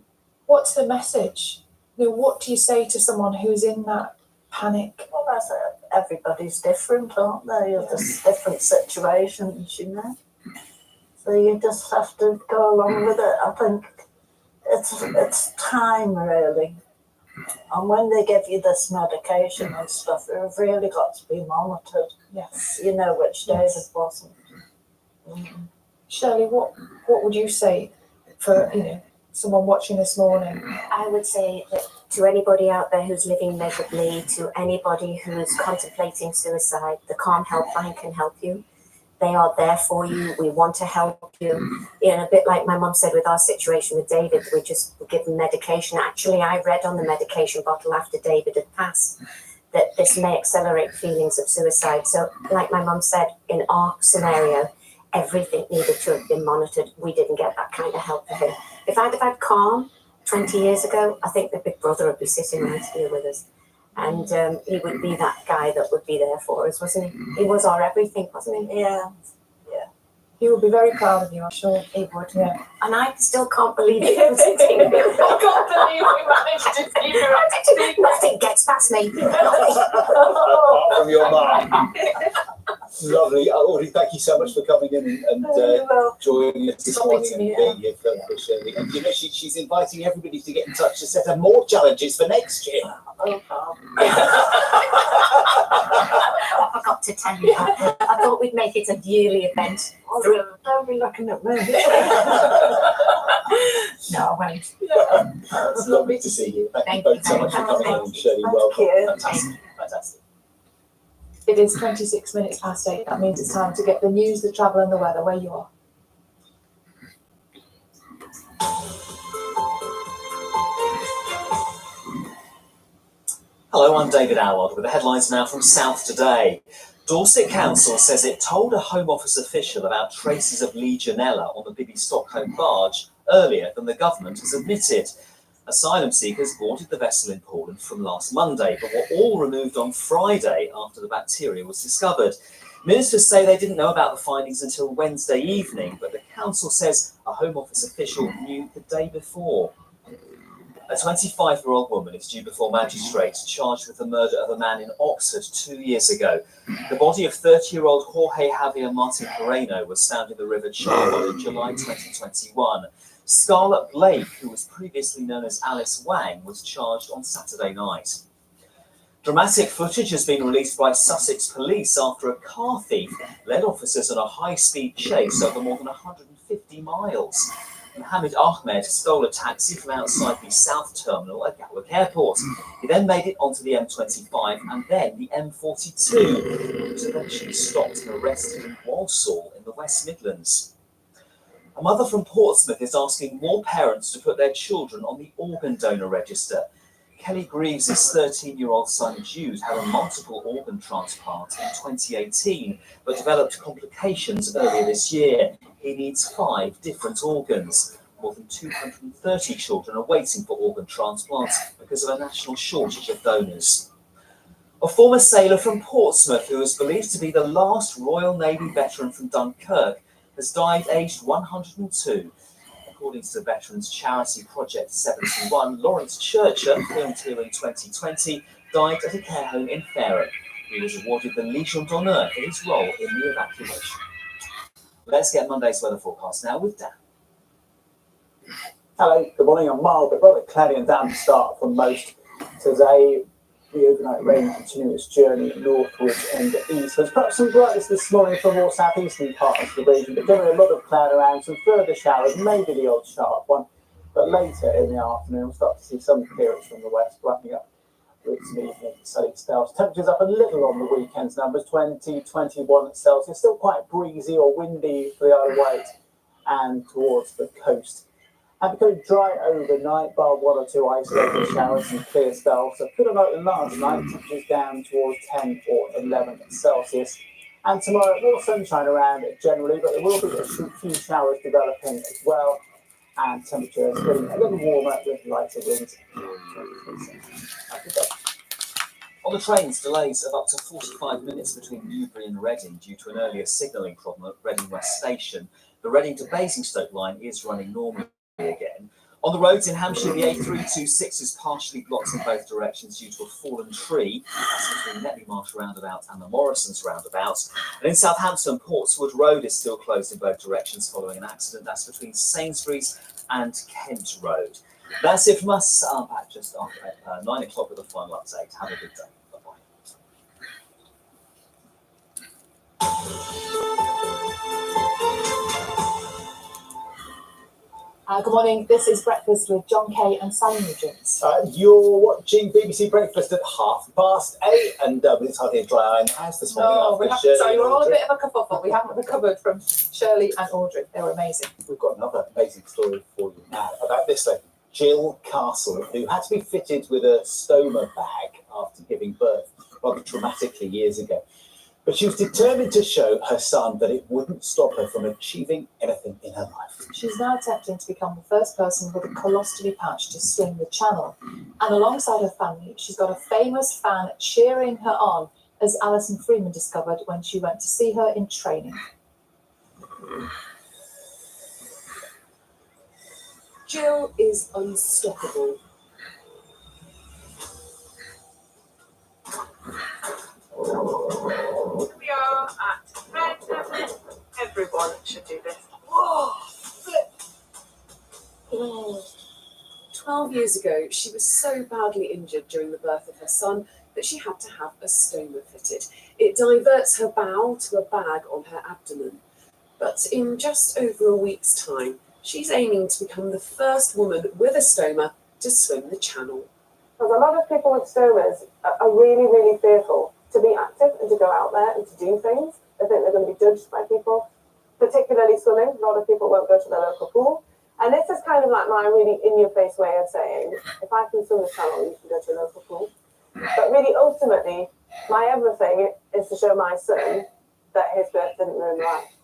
what's the message? You know, what do you say to someone who's in that panic? Well, that's it. Everybody's different, aren't they? There's different situations, you know. So you just have to go along with it. I think it's time, really. And when they give you this medication and stuff, they've really got to be monitored. Yes. You know, which David wasn't. Shirley, what would you say for, you know, someone watching this morning? I would say that to anybody out there who's living miserably, to anybody who's contemplating suicide, the Calm Helpline can help you. They are there for you. We want to help you. You know, a bit like my mum said with our situation with David, we give him medication. Actually, I read on the medication bottle after David had passed that this may accelerate feelings of suicide. So like my mum said, in our scenario, everything needed to have been monitored. We didn't get that kind of help for him. If I'd have had Calm 20 years ago, I think the big brother would be sitting right here with us. And he would be that guy that would be there for us, wasn't he? He was our everything, wasn't he? Yeah. He would be very proud of you, I'm sure. He would. Yeah. And I still can't believe it. I can't believe we managed to keep her up. Nothing gets past me. Apart from your mum. Lovely. Audrey, thank you so much for coming in and joining us this morning and being here for Shirley. And you know, she's inviting everybody to get in touch to set up more challenges for next year. I forgot to tell you that. I thought we'd make it a yearly event. Don't be looking at me. No, I won't. It's lovely to see you. Thank you both so much for coming in, Shirley. Welcome. Fantastic. It is 26 minutes past 8. That means it's time to get the news, the travel and the weather where you are. Hello, I'm David Allard with the headlines now from South Today. Dorset Council says it told a Home Office official about traces of Legionella on the Bibby Stockholm barge earlier than the government has admitted. Asylum seekers boarded the vessel in Poland from last Monday, but were all removed on Friday after the bacteria was discovered. Ministers say they didn't know about the findings until Wednesday evening, but the council says a Home Office official knew the day before. A 25-year-old woman is due before magistrates charged with the murder of a man in Oxford 2 years ago. The body of 30-year-old Jorge Javier Martin Moreno was found in the River Charles in July 2021. Scarlett Blake, who was previously known as Alice Wang, was charged on Saturday night. Dramatic footage has been released by Sussex Police after a car thief led officers on a high-speed chase over more than 150 miles. Mohammed Ahmed stole a taxi from outside the South Terminal at Gatwick Airport. He then made it onto the M25 and then the M42. He was eventually stopped and arrested in Walsall in the West Midlands. A mother from Portsmouth is asking more parents to put their children on the organ donor register. Kelly Greaves' 13-year-old son Jude had a multiple organ transplant in 2018, but developed complications earlier this year. He needs 5 different organs. More than 230 children are waiting for organ transplants because of a national shortage of donors. A former sailor from Portsmouth, who is believed to be the last Royal Navy veteran from Dunkirk, has died aged 102. According to the veterans charity Project 71, Lawrence Churcher, filmed here in 2020, died at a care home in Fareham. He was awarded the Legion d'Honneur for his role in the evacuation. Let's get Monday's weather forecast now with Dan. Hello, good morning. I'm mild but rather cloudy and damp start for most today. The overnight rain continues its journey northwards and eastwards. Perhaps some brightness this morning from more southeastern parts of the region, but generally a lot of cloud around, some further showers, maybe the odd sharp one. But later in the afternoon, we'll start to see some clearance from the west, brightening up with some evening sunny spells. Temperatures up a little on the weekend's numbers, 20, 21 Celsius. Still quite breezy or windy for the Isle of Wight and towards the coast. And becoming dry overnight, bar 1 or 2 isolated showers and clear spells. So cooler night than last night, temperatures down towards 10 or 11 Celsius. And tomorrow, more sunshine around generally, but there will be a few showers developing as well. And temperatures getting a little warmer with lighter winds. On the trains, delays of up to 45 minutes between Newbury and Reading due to an earlier signalling problem at Reading West Station. The Reading to Basingstoke line is running normally again. On the roads in Hampshire, the A326 is partially blocked in both directions due to a fallen tree. That's between Netley Marsh roundabout and the Morrisons roundabout. And in Southampton, Portswood Road is still closed in both directions following an accident. That's between Sainsbury's and Kent Road. That's it from us. I'm back just after 9 o'clock with a final update. Have a good day. Good morning, this is Breakfast with John Kay and Sally Nugent. You're watching BBC Breakfast at 8:30, and it's hardly a dry eye in the house this morning. No, sorry, we're all a bit of a kerfuffle. We haven't recovered from Shirley and Audrey. They were amazing. We've got another amazing story for you now about this lady, Jill Castle, who had to be fitted with a stoma bag after giving birth rather dramatically years ago. But she was determined to show her son that it wouldn't stop her from achieving anything in her life. She's now attempting to become the first person with a colostomy patch to swim the channel. And alongside her family, she's got a famous fan cheering her on, as Alison Freeman discovered when she went to see her in training. Jill is unstoppable. We are at Red Devil. Everyone should do this. Whoa! Flip! 12 years ago, she was so badly injured during the birth of her son that she had to have a stoma fitted. It diverts her bowel to a bag on her abdomen. But in just over a week's time, she's aiming to become the first woman with a stoma to swim the channel. Because a lot of people with stomas are really, really fearful to be active and to go out there and to do things. They think they're going to be judged by people, particularly swimming. A lot of people won't go to their local pool. And this is kind of like my really in-your-face way of saying, if I can swim the channel, you can go to your local pool. But really, ultimately, my everything is to show my son that his birth didn't ruin life.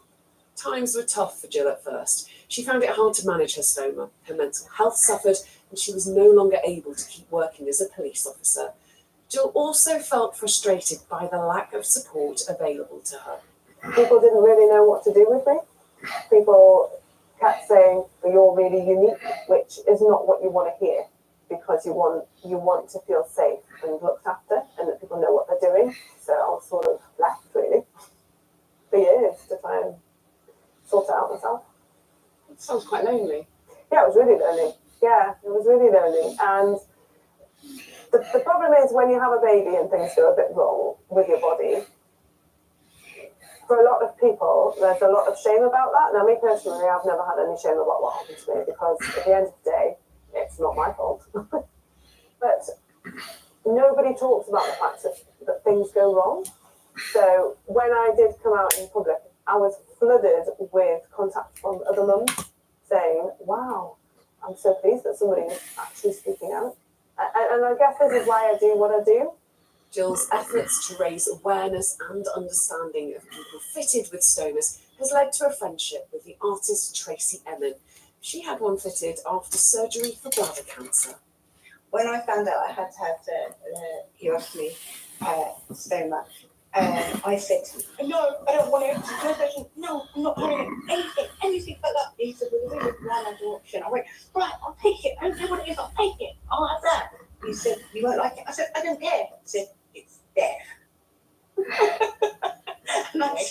Times were tough for Jill at first. She found it hard to manage her stoma. Her mental health suffered, and she was no longer able to keep working as a police officer. Jill also felt frustrated by the lack of support available to her. People didn't really know what to do with me. People kept saying, well, you're really unique, which is not what you want to hear, because you want to feel safe and looked after and that people know what they're doing. So I was sort of left really for years to try and sort it out myself. It sounds quite lonely. Yeah, it was really lonely. Yeah, it was really lonely. And the problem is when you have a baby and things go a bit wrong with your body, for a lot of people, there's a lot of shame about that. Now, me personally, I've never had any shame about what happened to me, because at the end of the day, it's not my fault. But nobody talks about the fact that things go wrong. So when I did come out in public, I was flooded with contact from other mums saying, wow, I'm so pleased that somebody's actually speaking out. And I guess this is why I do what I do. Jill's efforts to raise awareness and understanding of people fitted with stomas has led to a friendship with the artist Tracy Emin. She had one fitted after surgery for bladder cancer. When I found out I had to have the urostomy stoma, I said, no, I don't want it. No, I'm not doing anything but that. He said, well, there's only one other option. I went, right, I'll take it. I don't care what it is, I'll take it. I'll have that. He said, you won't like it? I said, I don't care. He said, it's death. And I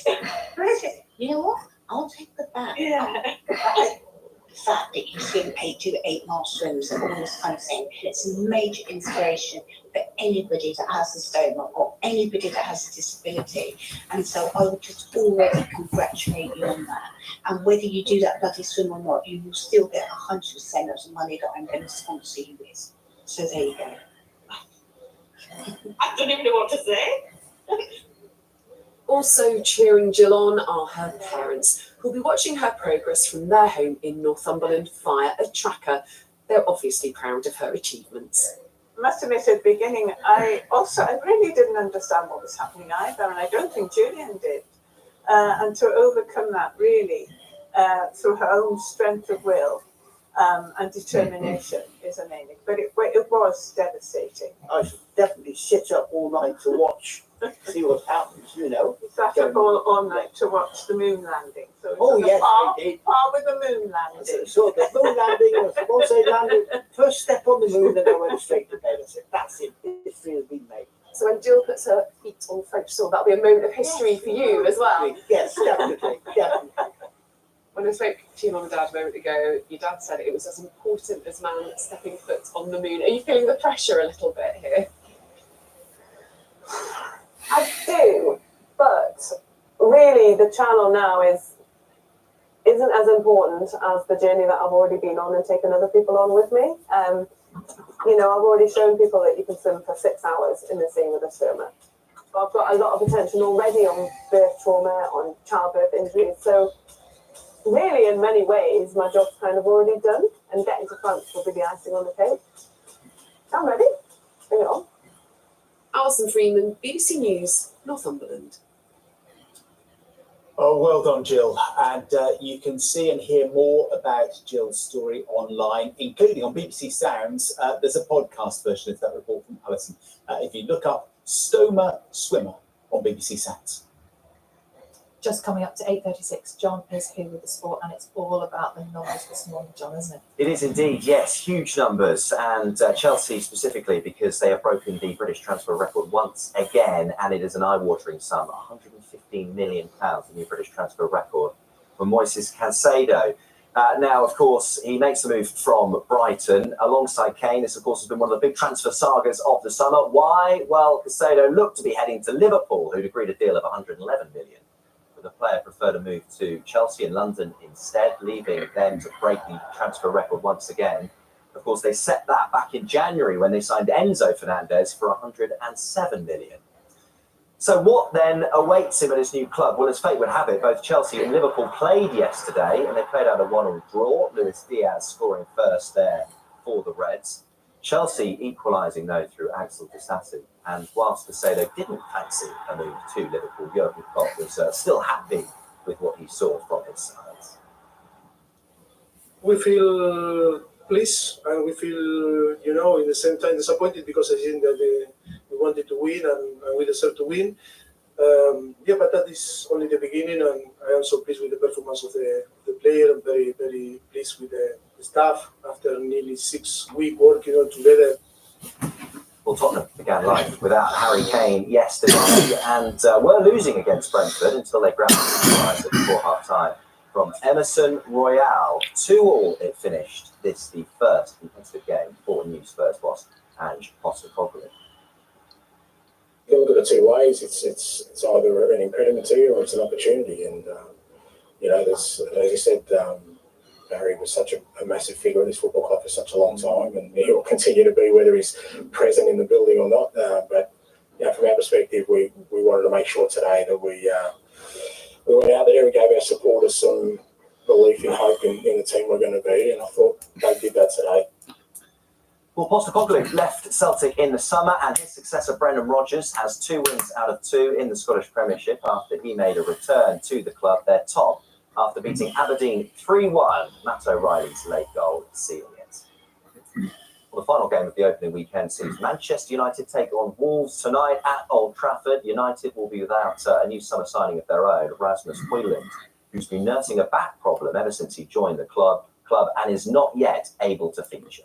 said, you know what? I'll take the back. Yeah. The fact that you see him do 8 mile swims and all this kind of thing, it's a major inspiration for anybody that has a stoma or anybody that has a disability. And so I would just already congratulate you on that. And whether you do that bloody swim or not, you will still get 100% of the money that I'm going to sponsor you with. So there you go. I don't even know what to say. Also cheering Jill on are her parents, who'll be watching her progress from their home in Northumberland via a tracker. They're obviously proud of her achievements. I must admit at the beginning, I really didn't understand what was happening either, and I don't think Julian did. And to overcome that really through her own strength of will and determination is amazing. But it was devastating. I should definitely sit up all night to watch, see what happens, you know. We sat up all night to watch the moon landing. So it Oh, was yes, par, they did. par with the moon landing. So the moon landing was, once they landed, first step on the moon, and I went straight to bed. I said, that's it, history has been made. So when Jill puts her feet on French soil, that'll be a moment of history for you as well. Yes, definitely, definitely. When I spoke to your mum and dad a moment ago, your dad said it was as important as man stepping foot on the moon. Are you feeling the pressure a little bit here? I do, but really the channel now isn't as important as the journey that I've already been on and taken other people on with me. You know, I've already shown people that you can swim for 6 hours in the sea with a stoma. I've got a lot of attention already on birth trauma, on childbirth injuries. So really, in many ways, my job's kind of already done, and getting to France will be the icing on the cake. I'm ready. Bring it on. Alison Freeman, BBC News, Northumberland. Oh, well done, Jill. And you can see and hear more about Jill's story online, including on BBC Sounds. There's a podcast version of that report from Alison. If you look up Stoma Swimmer on BBC Sounds. Just coming up to 8:36, John is here with the sport, and it's all about the numbers this morning, John, isn't it? It is indeed, yes, huge numbers, and Chelsea specifically, because they have broken the British transfer record once again, and it is an eye-watering sum, £115 million, the new British transfer record for Moises Caicedo. Now, of course, he makes the move from Brighton alongside Kane. This, of course, has been one of the big transfer sagas of the summer. Why? Well, Caicedo looked to be heading to Liverpool, who'd agreed a deal of £111 million. The player preferred to move to Chelsea in London instead, leaving them to break the transfer record once again. Of course, they set that back in January when they signed Enzo Fernandez for £107 million. So what then awaits him at his new club? Well, as fate would have it, both Chelsea and Liverpool played yesterday, and they played out a 1-1 draw. Luis Diaz scoring first there for the Reds. Chelsea equalising, though, through Axel Disasi. And whilst Caicedo didn't fancy a move to Liverpool, Jurgen Klopp was still happy with what he saw from his sides. We feel pleased and we feel, in the same time disappointed, because I think that We wanted to win, and we deserve to win. But that is only the beginning, and I am so pleased with the performance of the player. I'm very, very pleased with the staff after nearly 6 weeks working all together. Well, Tottenham began life without Harry Kane yesterday and were losing against Brentford until they grabbed the equaliser before half-time from Emerson Royale. 2-2 it finished. This the first competitive game for new Spurs boss Ange Postecoglou. You can look at it two ways. It's either an impediment to you or it's an opportunity. And there's, as you said, Barry was such a massive figure in this football club for such a long time, and he will continue to be, whether he's present in the building or not. But from our perspective, we wanted to make sure today that we went out there and gave our supporters some belief and hope in the team we're going to be, and I thought they did that today. Well, Postecoglou left Celtic in the summer, and his successor Brendan Rodgers has 2 wins out of 2 in the Scottish Premiership after he made a return to the club. They're top after beating Aberdeen 3-1. Matt O'Reilly's late goal sealing it. Well, the final game of the opening weekend sees Manchester United take on Wolves tonight at Old Trafford. United will be without a new summer signing of their own, Rasmus Højlund, who's been nursing a back problem ever since he joined the club and is not yet able to feature.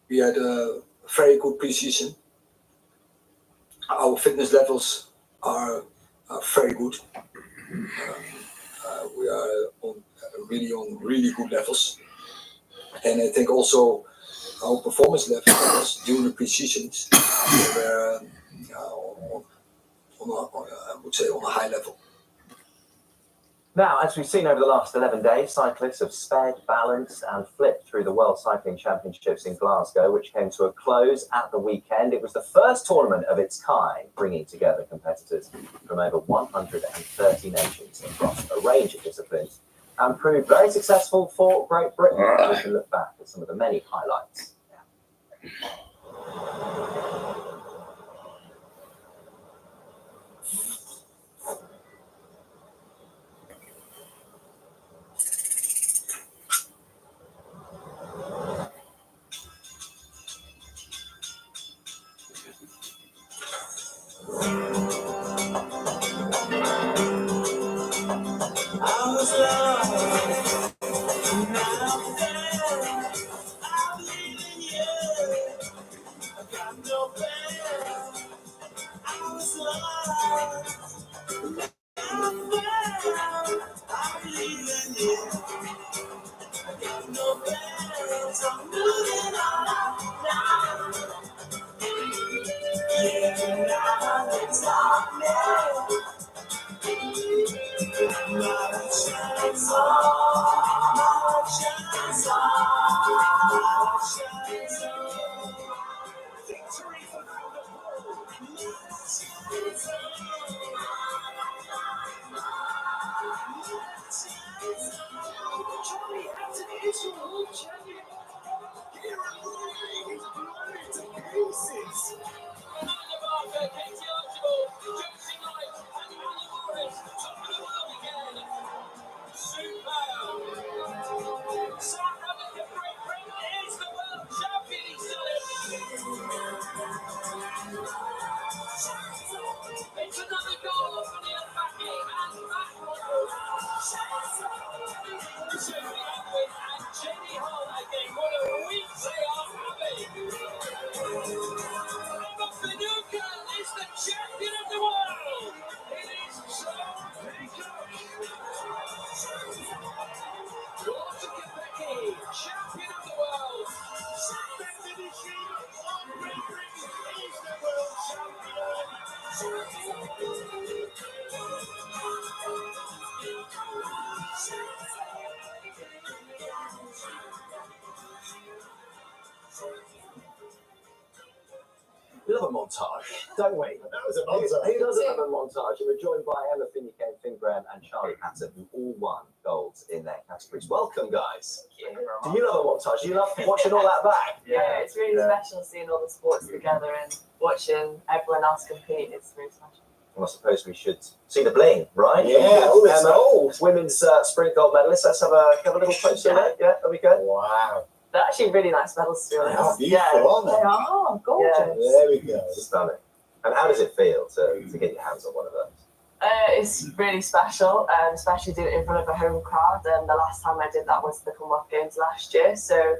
We had a very good pre-season. Our fitness levels are very good. We are on really good levels. And I think also our performance levels during the pre-seasons were I would say on a high level. Now, as we've seen over the last 11 days, cyclists have sped, balanced and flipped through the World Cycling Championships in Glasgow, which came to a close at the weekend. It was the first tournament of its kind, bringing together competitors from over 130 nations across a range of disciplines, and proved very successful for Great Britain. We can look back at some of the many highlights. We love a montage, don't we? That was a montage. Who doesn't have a montage? And we're joined by Emma Finucane, Finn Graham and Charlie Patton, who all won golds in their categories. Welcome, guys. Do you love a montage? Do you love watching all that back? Yeah, it's really special seeing all the sports together and watching everyone else compete. It's really special. Well, I suppose we should see the bling, right? Yeah, all this Emma, women's sprint gold medalist. Let's have a little closer look. Yeah, there we go. Wow. They're actually really nice medals, to be They honest. are beautiful, aren't They they? are gorgeous. There we go. Stunning. And how does it feel to get your hands on one of those? It's really special, especially doing it in front of a home crowd. And the last time I did that was the Commonwealth Games last year. So,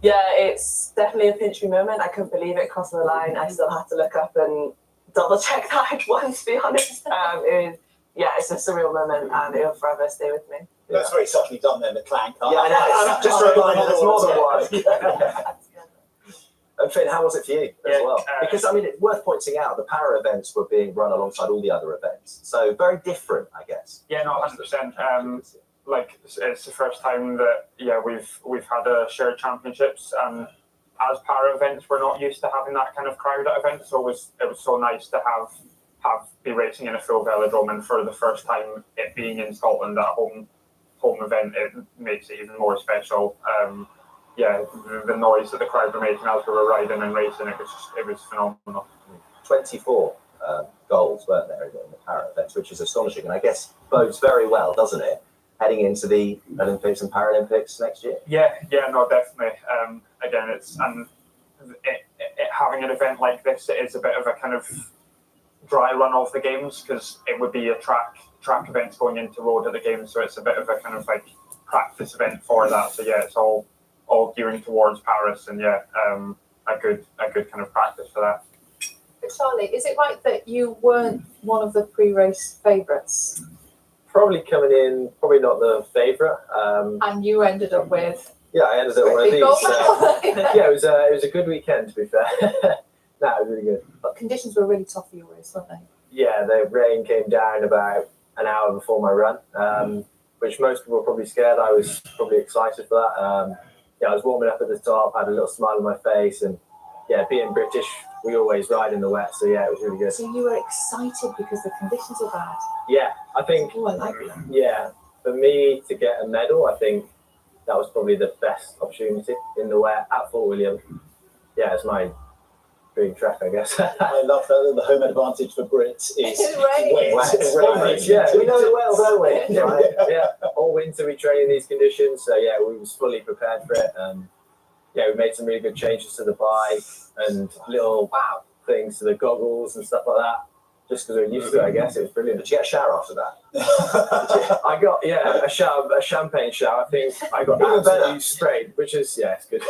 yeah, it's definitely a pinch me moment. I couldn't believe it crossing the line. I still had to look up and double check that I'd won, to be honest. It's a surreal moment and it'll forever stay with me. That's very subtly done then, the clank. Yeah, I know. Just a reminder, there's more than one. And Finn, how was it for you as well? Because, I mean, it's worth pointing out the para events were being run alongside all the other events. So very different, I guess. Yeah, no, 100%. Like, it's the first time that, we've had a shared championships, and as para events, we're not used to having that kind of crowd at events, so it was so nice to be racing in a full velodrome, and for the first time it being in Scotland at home event, it makes it even more special. The noise that the crowd were making as we were riding and racing, it was phenomenal. 24 goals, weren't there, in the para events, which is astonishing, and I guess bodes very well, doesn't it, heading into the Olympics and Paralympics next year? Yeah, no, definitely. Again, having an event like this, it is a bit of a kind of dry run of the games, because it would be a track events going into road at the games, so it's a bit of a kind of like practice event for that. So yeah, it's all gearing towards Paris, and a good kind of practice for that. Charlie, is it right that you weren't one of the pre-race favourites? Probably coming in, probably not the favourite. And you ended up with? Yeah, I ended up one of these. Yeah, it was a good weekend, to be fair. It was really good. But conditions were really tough for your race, weren't they? Yeah, the rain came down about an hour before my run, which most people were probably scared. I was probably excited for that. I was warming up at the top, had a little smile on my face, and being British, we always ride in the wet, so it was really good. So you were excited because the conditions were bad? Yeah, I think. Oh, I like that. Yeah, for me to get a medal, I think that was probably the best opportunity in the wet at Fort William. Yeah, it's my dream track, I guess. I love that the home advantage for Brits is wet. Yeah, we know it well, don't we? Yeah, all winter we train in these conditions, so we was fully prepared for it. We made some really good changes to the bike and little things to the goggles and stuff like that. Just because we're used to it, I guess. It was brilliant. Did you get a shower after that? I got a champagne shower. I think I got absolutely sprayed, which is it's good.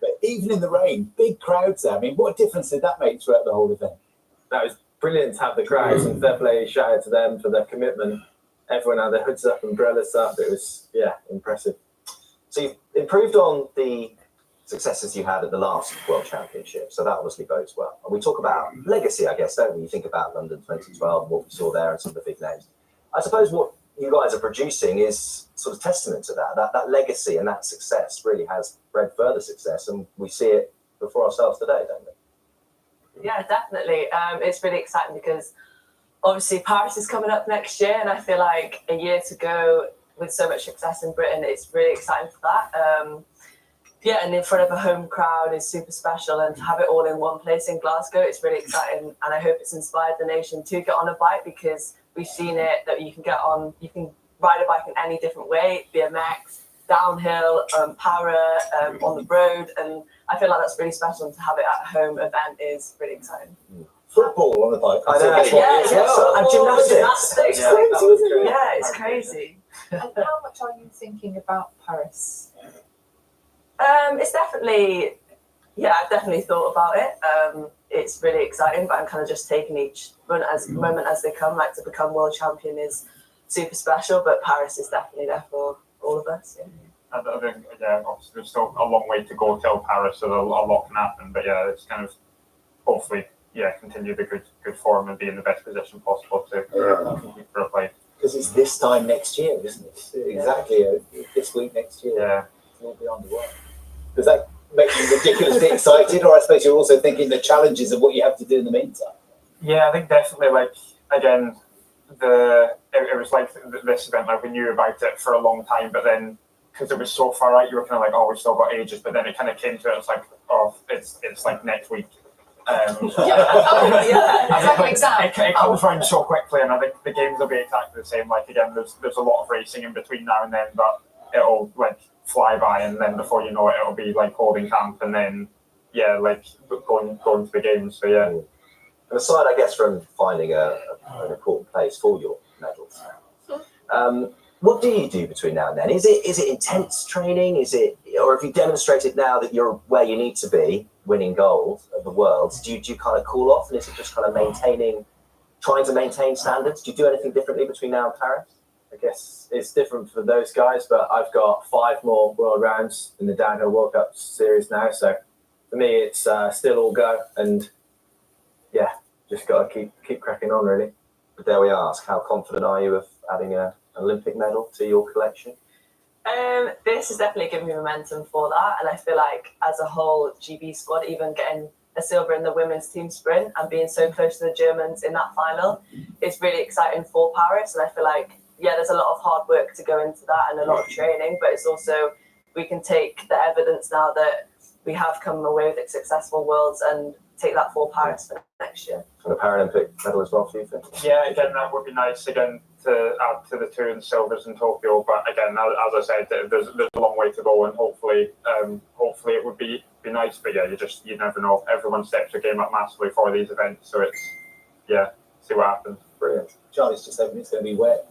But even in the rain, big crowds there. I mean, what difference did that make throughout the whole event? That was brilliant to have the crowds, and fair play, shout out to them for their commitment. Everyone had their hoods up, umbrellas up. It was impressive. So you've improved on the successes you had at the last World Championship, so that obviously bodes well. And we talk about legacy, I guess, don't we? You think about London 2012, what we saw there, and some of the big names. I suppose what you guys are producing is sort of testament to that legacy, and that success really has bred further success, and we see it before ourselves today, don't we? Yeah, definitely. It's really exciting because obviously Paris is coming up next year, and I feel like a year to go with so much success in Britain, it's really exciting for that. And in front of a home crowd is super special, and to have it all in one place in Glasgow, it's really exciting, and I hope it's inspired the nation to get on a bike, because we've seen it that you can ride a bike in any different way, BMX, downhill, para, on the road, and I feel like that's really special, and to have it at a home event is really exciting. Football on the bike. I know. And gymnastics. It's crazy, isn't it? Yeah, it's crazy. And how much are you thinking about Paris? It's definitely, I've definitely thought about it. It's really exciting, but I'm kind of just taking each moment as they come. Like, to become world champion is super special, but Paris is definitely there for all of us. Yeah. I think, obviously there's still a long way to go till Paris, so a lot can happen. But it's kind of hopefully, continue the good form and be in the best position possible to compete for a place. Because it's this time next year, isn't it? Exactly, this week next year. Yeah. We'll be on the way. Does that make you ridiculously excited, or I suppose you're also thinking the challenges of what you have to do in the meantime? Yeah, I think definitely. Like, again, it was like this event. Like, we knew about it for a long time, but then because it was so far out, you were kind of like, oh, we've still got ages. But then it kind of came to it. It's like, oh, it's like next week. It's like an exam. It comes round so quickly, and I think the games will be exactly the same. Like, again, there's a lot of racing in between now and then, but it'll like fly by, and then before you know it, it'll be like holding camp, and then like going to the games. So yeah. And aside, I guess, from finding an important place for your medals, what do you do between now and then? Is it intense training? Or have you demonstrated now that you're where you need to be, winning gold at the Worlds? Do you kind of cool off, and is it just kind of trying to maintain standards? Do you do anything differently between now and Paris? I guess it's different for those guys, but I've got 5 more world rounds in the Downhill World Cup series now, so for me it's still all go, and just got to keep cracking on, really. But dare we ask, how confident are you of adding an Olympic medal to your collection? This has definitely given me momentum for that, and I feel like as a whole GB squad, even getting a silver in the women's team sprint and being so close to the Germans in that final is really exciting for Paris. And I feel like there's a lot of hard work to go into that and a lot of training, but it's also, we can take the evidence now that we have come away with successful Worlds and take that for Paris for next year. And a Paralympic medal as well for you, Finn? Yeah, again, that would be nice again to add to the 2 in silvers in Tokyo. But again, as I said, there's a long way to go, and hopefully it would be nice. But you never know. Everyone steps their game up massively for these events, so it's see what happens. Brilliant. Charlie's just hoping it's going to be wet.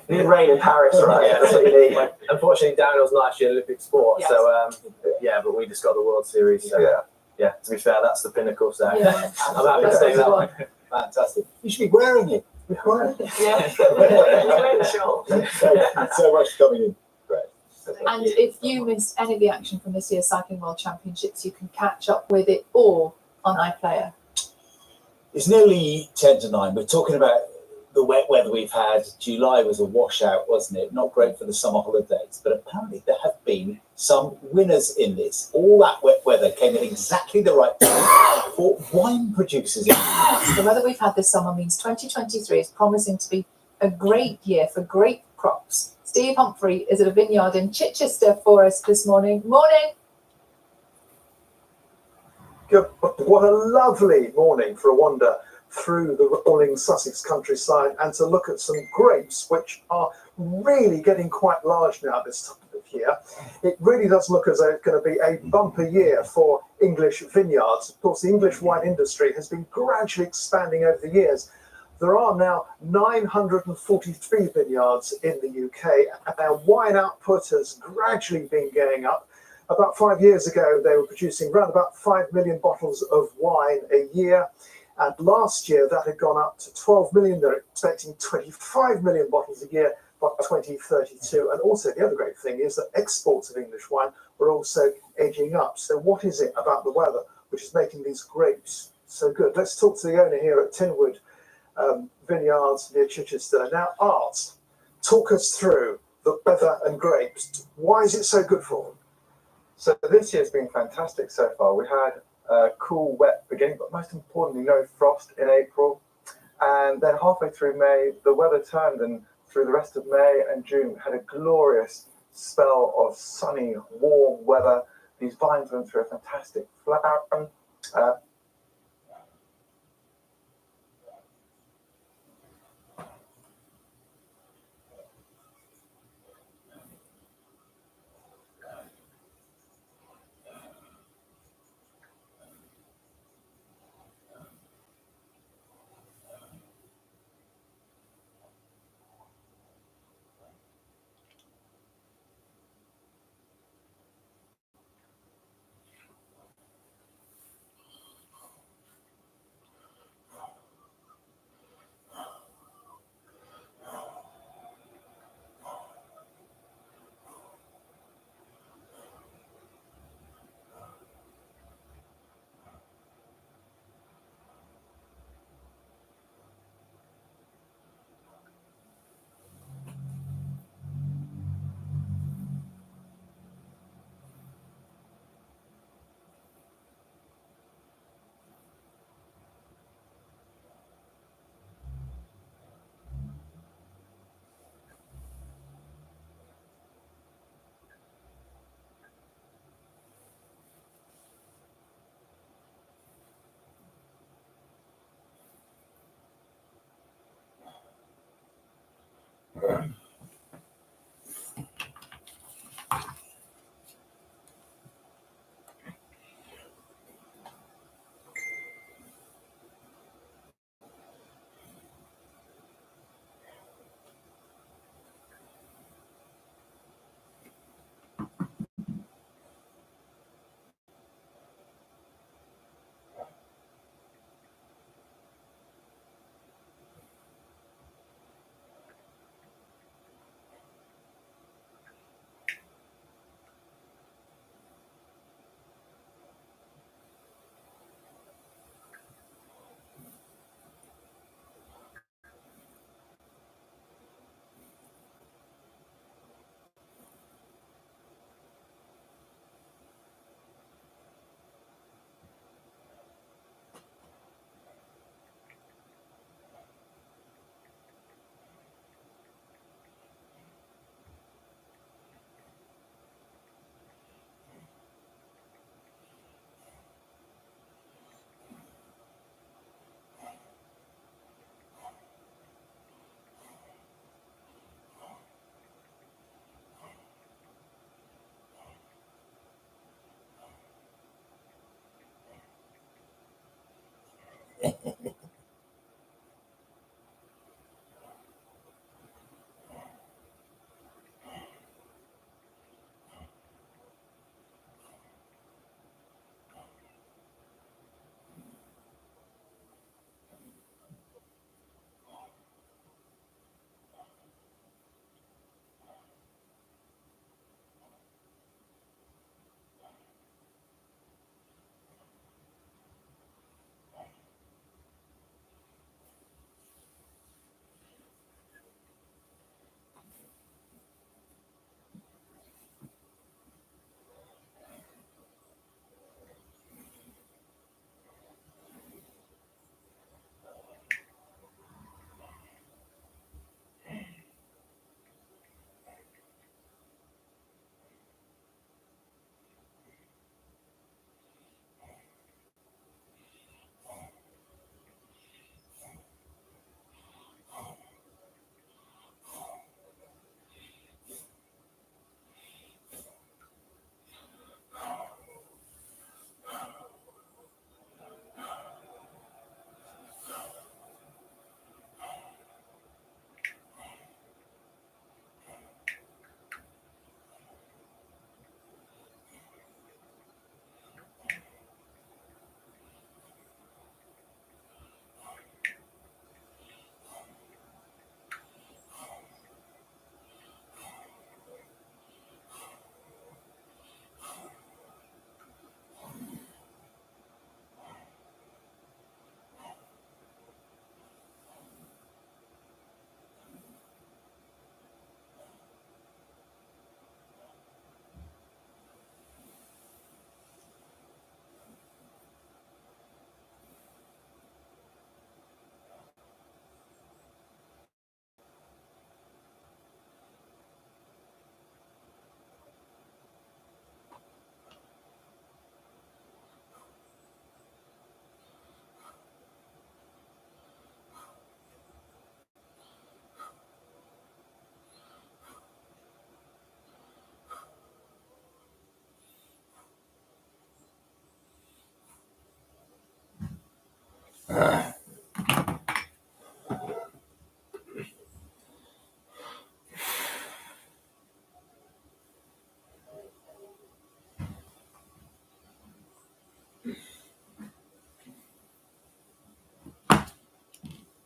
You need rain in Paris, right? Yeah, that's what you need. Unfortunately, downhill's not actually an Olympic sport, Yes. so but we just got the World Series. So, yeah, to be fair, that's the pinnacle. So I'm happy to take that one. Fantastic. You should be wearing it. Yeah. Thanks so much for coming in. Great. And if you missed any of the action from this year's Cycling World Championships, you can catch up with it all on iPlayer. It's nearly 10 to 9. We're talking about the wet weather we've had. July was a washout, wasn't it? Not great for the summer holidays, but apparently there have been some winners in this. All that wet weather came at exactly the right time for wine producers. The weather we've had this summer means 2023 is promising to be a great year for grape crops. Steve Humphrey is at a vineyard in Chichester for us this morning. Morning. Good. What a lovely morning for a wander through the rolling Sussex countryside and to look at some grapes which are really getting quite large now this time of year. It really does look as though it's going to be a bumper year for English vineyards. Of course, the English wine industry has been gradually expanding over the years. There are now 943 vineyards in the UK, and their wine output has gradually been going up. About 5 years ago, they were producing around about 5 million bottles of wine a year. And last year, that had gone up to 12 million. They're expecting 25 million bottles a year by 2032. And also, the other great thing is that exports of English wine are also edging up. So what is it about the weather which is making these grapes so good? Let's talk to the owner here at Tinwood Vineyards near Chichester. Now, Art, talk us through the weather and grapes. Why is it so good for them? So this year's been fantastic so far. We had a cool, wet beginning, but most importantly, no frost in April. And then halfway through May, the weather turned, and through the rest of May and June, had a glorious spell of sunny, warm weather. These vines went through a fantastic flower.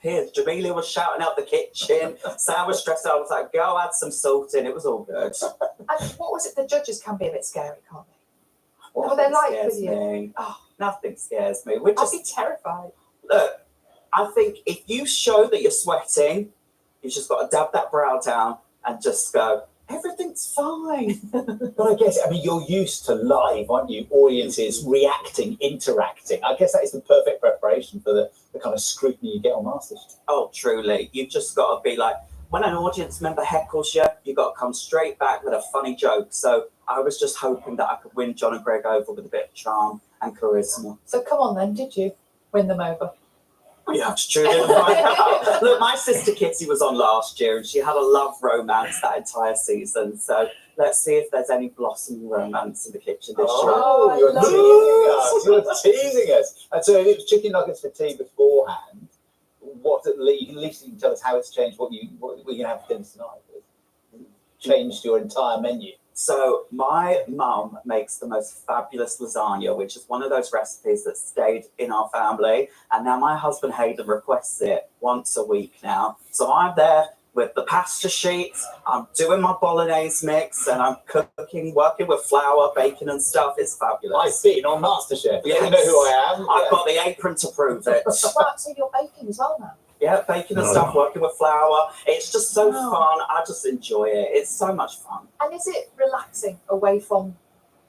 disappeared. Jamelia was shouting out the kitchen. Sam was stressed out. I was like, go add some salt in. It was all good. And what was it? The judges can be a bit scary, can't they? What were they like with you? Me. Oh, nothing scares me. We're I'd just, be terrified. look, I think if you show that you're sweating, you just got to dab that brow down and just go, everything's fine. But I guess, I mean, you're used to live, aren't you? Audiences reacting, interacting. I guess that is the perfect preparation for the kind of scrutiny you get on MasterChef. Oh, truly. You've just got to be like, when an audience member heckles you, you've got to come straight back with a funny joke. So I was just hoping that I could win John and Greg over with a bit of charm and charisma. So come on then, did you win them over? We have to tune in and find out. Look, my sister Kitty was on last year and she had a love romance that entire season. So let's see if there's any blossoming romance in the kitchen this year. Oh, you're teasing us. And so if it was chicken nuggets for tea beforehand, at least you can tell us how it's changed what we're going to have for dinner tonight. Changed your entire menu. So my mum makes the most fabulous lasagna, which is one of those recipes that stayed in our family. And now my husband Hayden requests it once a week now. So I'm there with the pasta sheets, I'm doing my bolognese mix, and I'm cooking, working with flour, bacon and stuff. It's fabulous. I've been on MasterChef. Yes. You know who I am. I've got the apron to prove it. So you're baking as well now? Yeah, baking and stuff, working with flour. It's just so fun. I just enjoy it. It's so much fun. And is it relaxing away from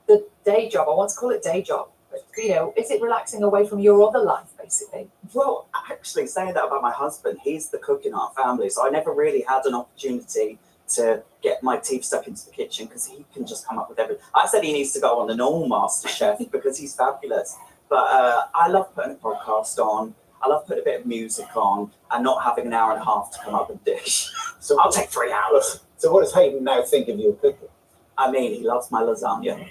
the day job? I want to call it day job. But, you know, is it relaxing away from your other life, basically? Well, actually, saying that about my husband, he's the cook in our family. So I never really had an opportunity to get my teeth stuck into the kitchen because he can just come up with everything. I said he needs to go on the normal MasterChef because he's fabulous. But I love putting a podcast on. I love putting a bit of music on and not having an hour and a half to come up with a dish. So I'll take 3 hours. So what does Hayden now think of your cooking? I mean, he loves my lasagna.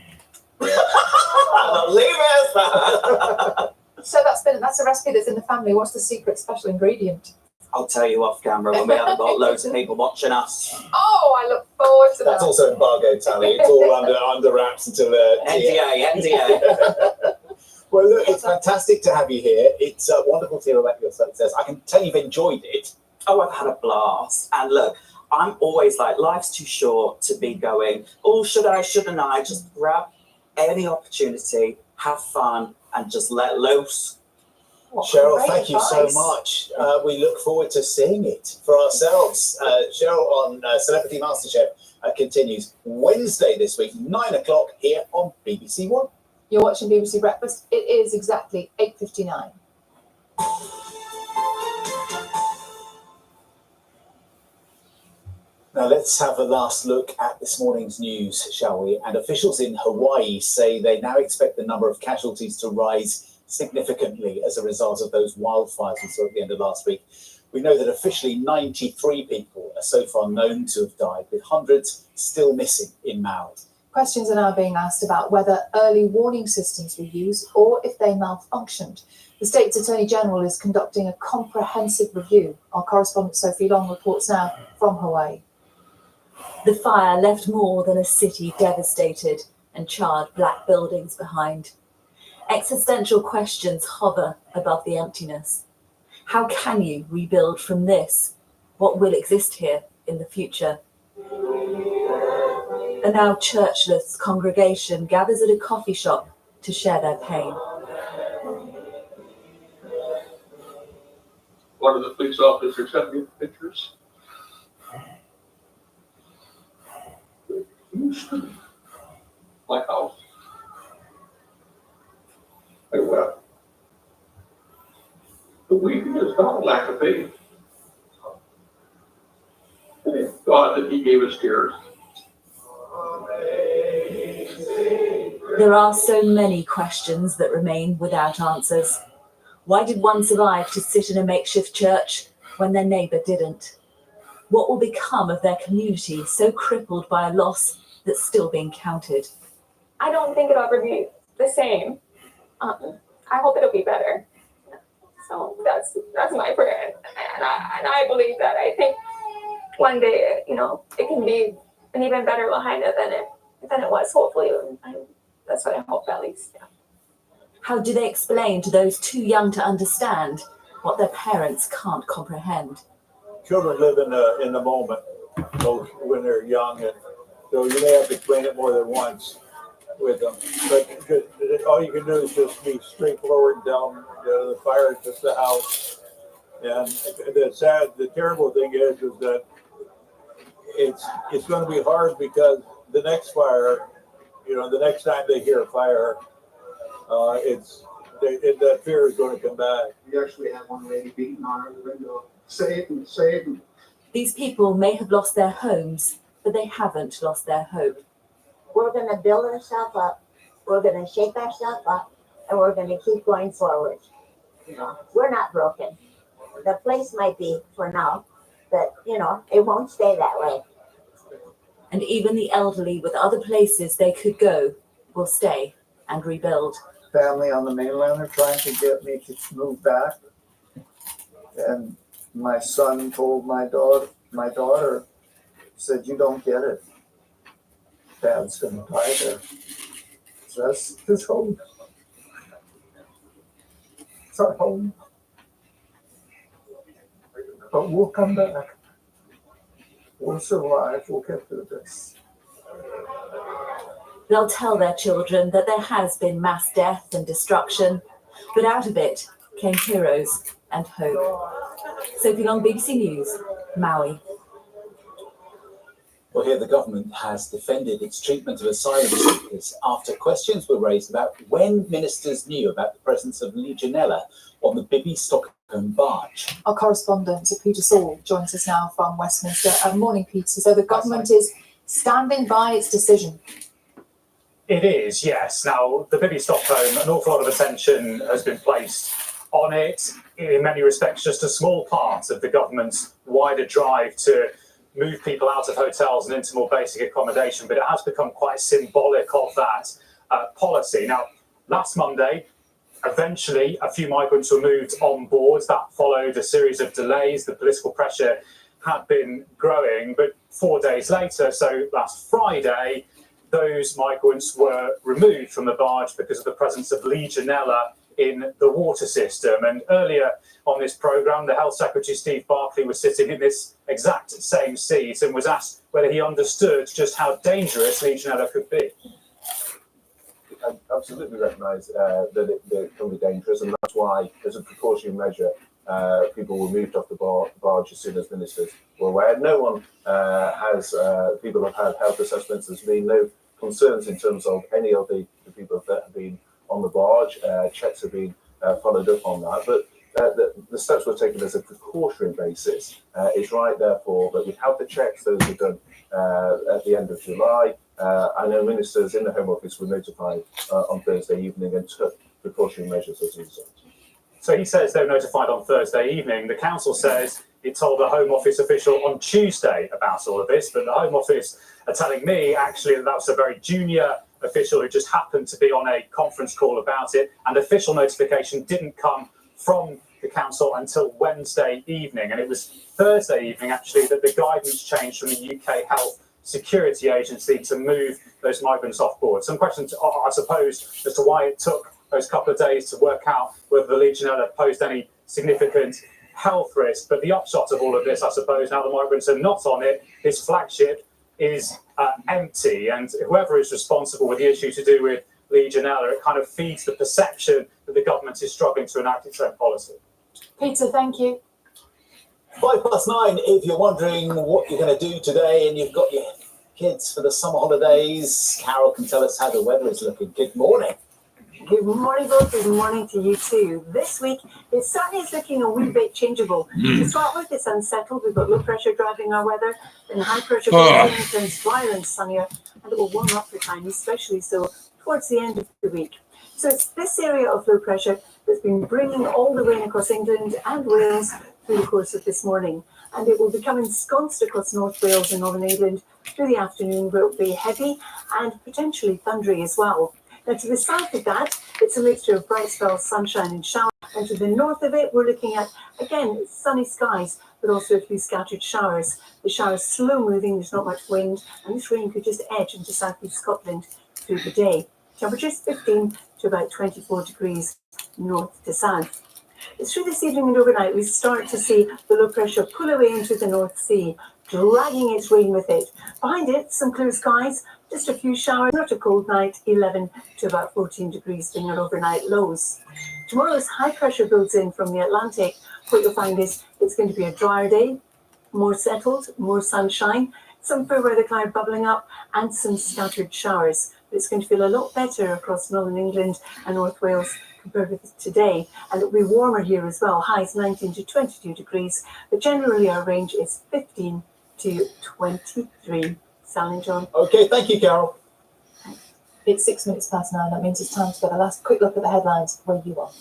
I'll leave it as that. So that's a recipe that's in the family. What's the secret special ingredient? I'll tell you off camera when we haven't got loads of people watching us. Oh, I look forward to that. That's also embargo, Tally. It's all under wraps until NDA. Well, look, it's fantastic to have you here. It's wonderful to hear about your success. I can tell you've enjoyed it. Oh, I've had a blast. And look, I'm always like, life's too short to be going, oh, should I, shouldn't I? Just grab any opportunity, have fun, and just let loose. Cheryl, thank you so much. We look forward to seeing it for ourselves. Cheryl on Celebrity MasterChef continues Wednesday this week, 9 o'clock here on BBC One. You're watching BBC Breakfast. It is exactly 8:59. Now let's have a last look at this morning's news, shall we? And officials in Hawaii say they now expect the number of casualties to rise significantly as a result of those wildfires we saw at the end of last week. We know that officially 93 people are so far known to have died, with hundreds still missing in Maui. Questions are now being asked about whether early warning systems were used or if they malfunctioned. The state's Attorney General is conducting a comprehensive review. Our correspondent Sophie Long reports now from Hawaii. The fire left more than a city devastated and charred black buildings behind. Existential questions hover above the emptiness. How can you rebuild from this? What will exist here in the future? A now churchless congregation gathers at a coffee shop to share their pain. One of the police officers sent me pictures. Houston, my house. I wept. The weeping is not a lack of faith. Thank God that He gave us tears. There are so many questions that remain without answers. Why did one survive to sit in a makeshift church when their neighbour didn't? What will become of their community so crippled by a loss that's still being counted? I don't think it'll ever be the same. I hope it'll be better. So that's my prayer, and I believe that. I think one day, it can be an even better Lahaina than it was. Hopefully, that's what I hope at least. Yeah. How do they explain to those too young to understand what their parents can't comprehend. Children live in the moment both when they're young, and so you may have to explain it more than once with them. But all you can do is just be straightforward and tell them the fire is just the house. And the terrible thing is that it's going to be hard because the next fire, the next time they hear a fire, that fear is going to come back. We actually had one lady beating on our window, save me, save me. These people may have lost their homes, but they haven't lost their hope. We're going to build ourselves up, we're going to shake ourselves up, and we're going to keep going forward. We're not broken. The place might be for now, but it won't stay that way. And even the elderly with other places they could go will stay and rebuild. Family on the mainland are trying to get me to move back. And my son told my daughter said, "You don't get it. Dad's going to die there." So that's his home. It's our home. But we'll come back. We'll survive. We'll get through this. They'll tell their children that there has been mass death and destruction, but out of it came heroes and hope. Sophie Long, BBC News, Maui. Well, here the government has defended its treatment of asylum seekers after questions were raised about when ministers knew about the presence of Legionella on the Bibby Stockholm barge. Our correspondent, Peter Saul, joins us now from Westminster. Morning, Peter. So the government is standing by its decision. It is, yes. Now, the Bibby Stockholm, an awful lot of attention has been placed on it. In many respects, just a small part of the government's wider drive to move people out of hotels and into more basic accommodation, but it has become quite symbolic of that policy. Now, last Monday, eventually, a few migrants were moved on board. That followed a series of delays. The political pressure had been growing, but 4 days later, so last Friday, those migrants were removed from the barge because of the presence of Legionella in the water system. And earlier on this programme, the Health Secretary, Steve Barclay, was sitting in this exact same seat and was asked whether he understood just how dangerous Legionella could be. I absolutely recognise that it can be dangerous, and that's why, as a precautionary measure, people were moved off the barge as soon as ministers were aware. No one people have had health assessments. There's been no concerns in terms of any of the people that have been on the barge. Checks have been followed up on that, but the steps were taken as a precautionary basis. It's right, therefore, that we have the checks. Those were done at the end of July. I know ministers in the Home Office were notified on Thursday evening and took precautionary measures as a result. So he says they were notified on Thursday evening. The council says it told the Home Office official on Tuesday about all of this, but the Home Office are telling me actually that was a very junior official who just happened to be on a conference call about it, and official notification didn't come from the council until Wednesday evening. And it was Thursday evening actually that the guidance changed from the UK Health Security Agency to move those migrants off board. Some questions, I suppose, as to why it took those couple of days to work out whether the Legionella posed any significant health risk. But the upshot of all of this, I suppose, now the migrants are not on it, this flagship is empty, and whoever is responsible with the issue to do with Legionella, it kind of feeds the perception that the government is struggling to enact its own policy. Peter, thank you. 9:05, if you're wondering what you're going to do today and you've got your kids for the summer holidays, Carol can tell us how the weather is looking. Good morning. Good morning, both. Good morning to you too. This week, it certainly is looking a wee bit changeable. To start with, it's unsettled. We've got low pressure driving our weather, and high pressure turns drier and sunnier, and it will warm up for time, especially so towards the end of the week. So it's this area of low pressure that's been bringing all the rain across England and Wales through the course of this morning, and it will become ensconced across North Wales and Northern England through the afternoon, where it will be heavy and potentially thundery as well. Now, to the south of that, it's a mixture of bright spells, sunshine and showers. And to the north of it, we're looking at, again, sunny skies, but also a few scattered showers. The showers slow moving, there's not much wind, and this rain could just edge into southeast Scotland through the day. Temperatures 15 to about 24 degrees north to south. It's through this evening and overnight we start to see the low pressure pull away into the North Sea, dragging its rain with it. Behind it, some clear skies, just a few showers, not a cold night, 11 to about 14 degrees being our overnight lows. Tomorrow's high pressure builds in from the Atlantic. What you'll find is it's going to be a drier day, more settled, more sunshine, some fair weather cloud bubbling up and some scattered showers. But it's going to feel a lot better across northern England and North Wales compared with today. And it'll be warmer here as well, highs 19 to 22 degrees. But generally our range is 15 to 23. Sal and John. Okay, thank you, Carol. It's 6 minutes past 9. That means it's time to get a last quick look at the headlines where you are.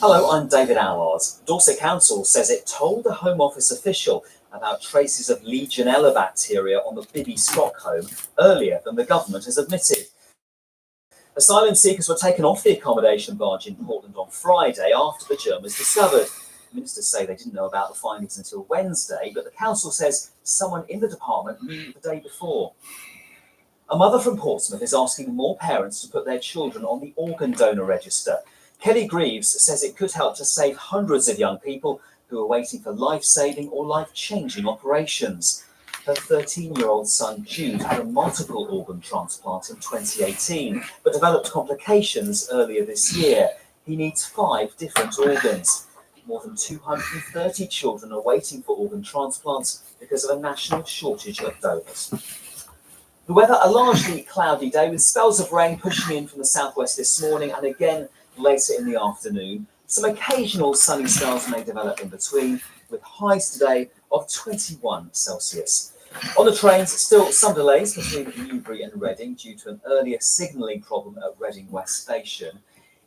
Hello, I'm David Allard. Dorset Council says it told a Home Office official about traces of Legionella bacteria on the Bibby Stock home earlier than the government has admitted. Asylum seekers were taken off the accommodation barge in Portland on Friday after the germ was discovered. Ministers say they didn't know about the findings until Wednesday, but the council says someone in the department knew the day before. A mother from Portsmouth is asking more parents to put their children on the organ donor register. Kelly Greaves says it could help to save hundreds of young people who are waiting for life-saving or life-changing operations. Her 13-year-old son Jude had a multiple organ transplant in 2018, but developed complications earlier this year. He needs 5 different organs. More than 230 children are waiting for organ transplants because of a national shortage of donors. The weather, a largely cloudy day with spells of rain pushing in from the southwest this morning and again later in the afternoon. Some occasional sunny spells may develop in between, with highs today of 21 Celsius. On the trains, still some delays between Newbury and Reading due to an earlier signalling problem at Reading West Station.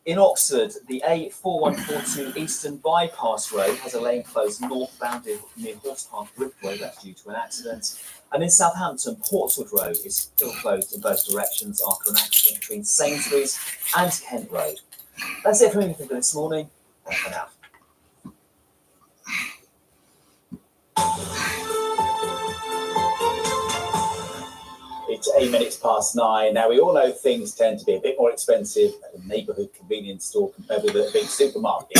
In Oxford, the A4142 Eastern Bypass Road has a lane closed northbound near Horse Park Riftway, that's due to an accident. And in Southampton, Portswood Road is still closed in both directions after an accident between Sainsbury's and Kent Road. That's it from me for this morning. Bye for now. It's 8 minutes past 9. Now, we all know things tend to be a bit more expensive at a neighbourhood convenience store compared with a big supermarket.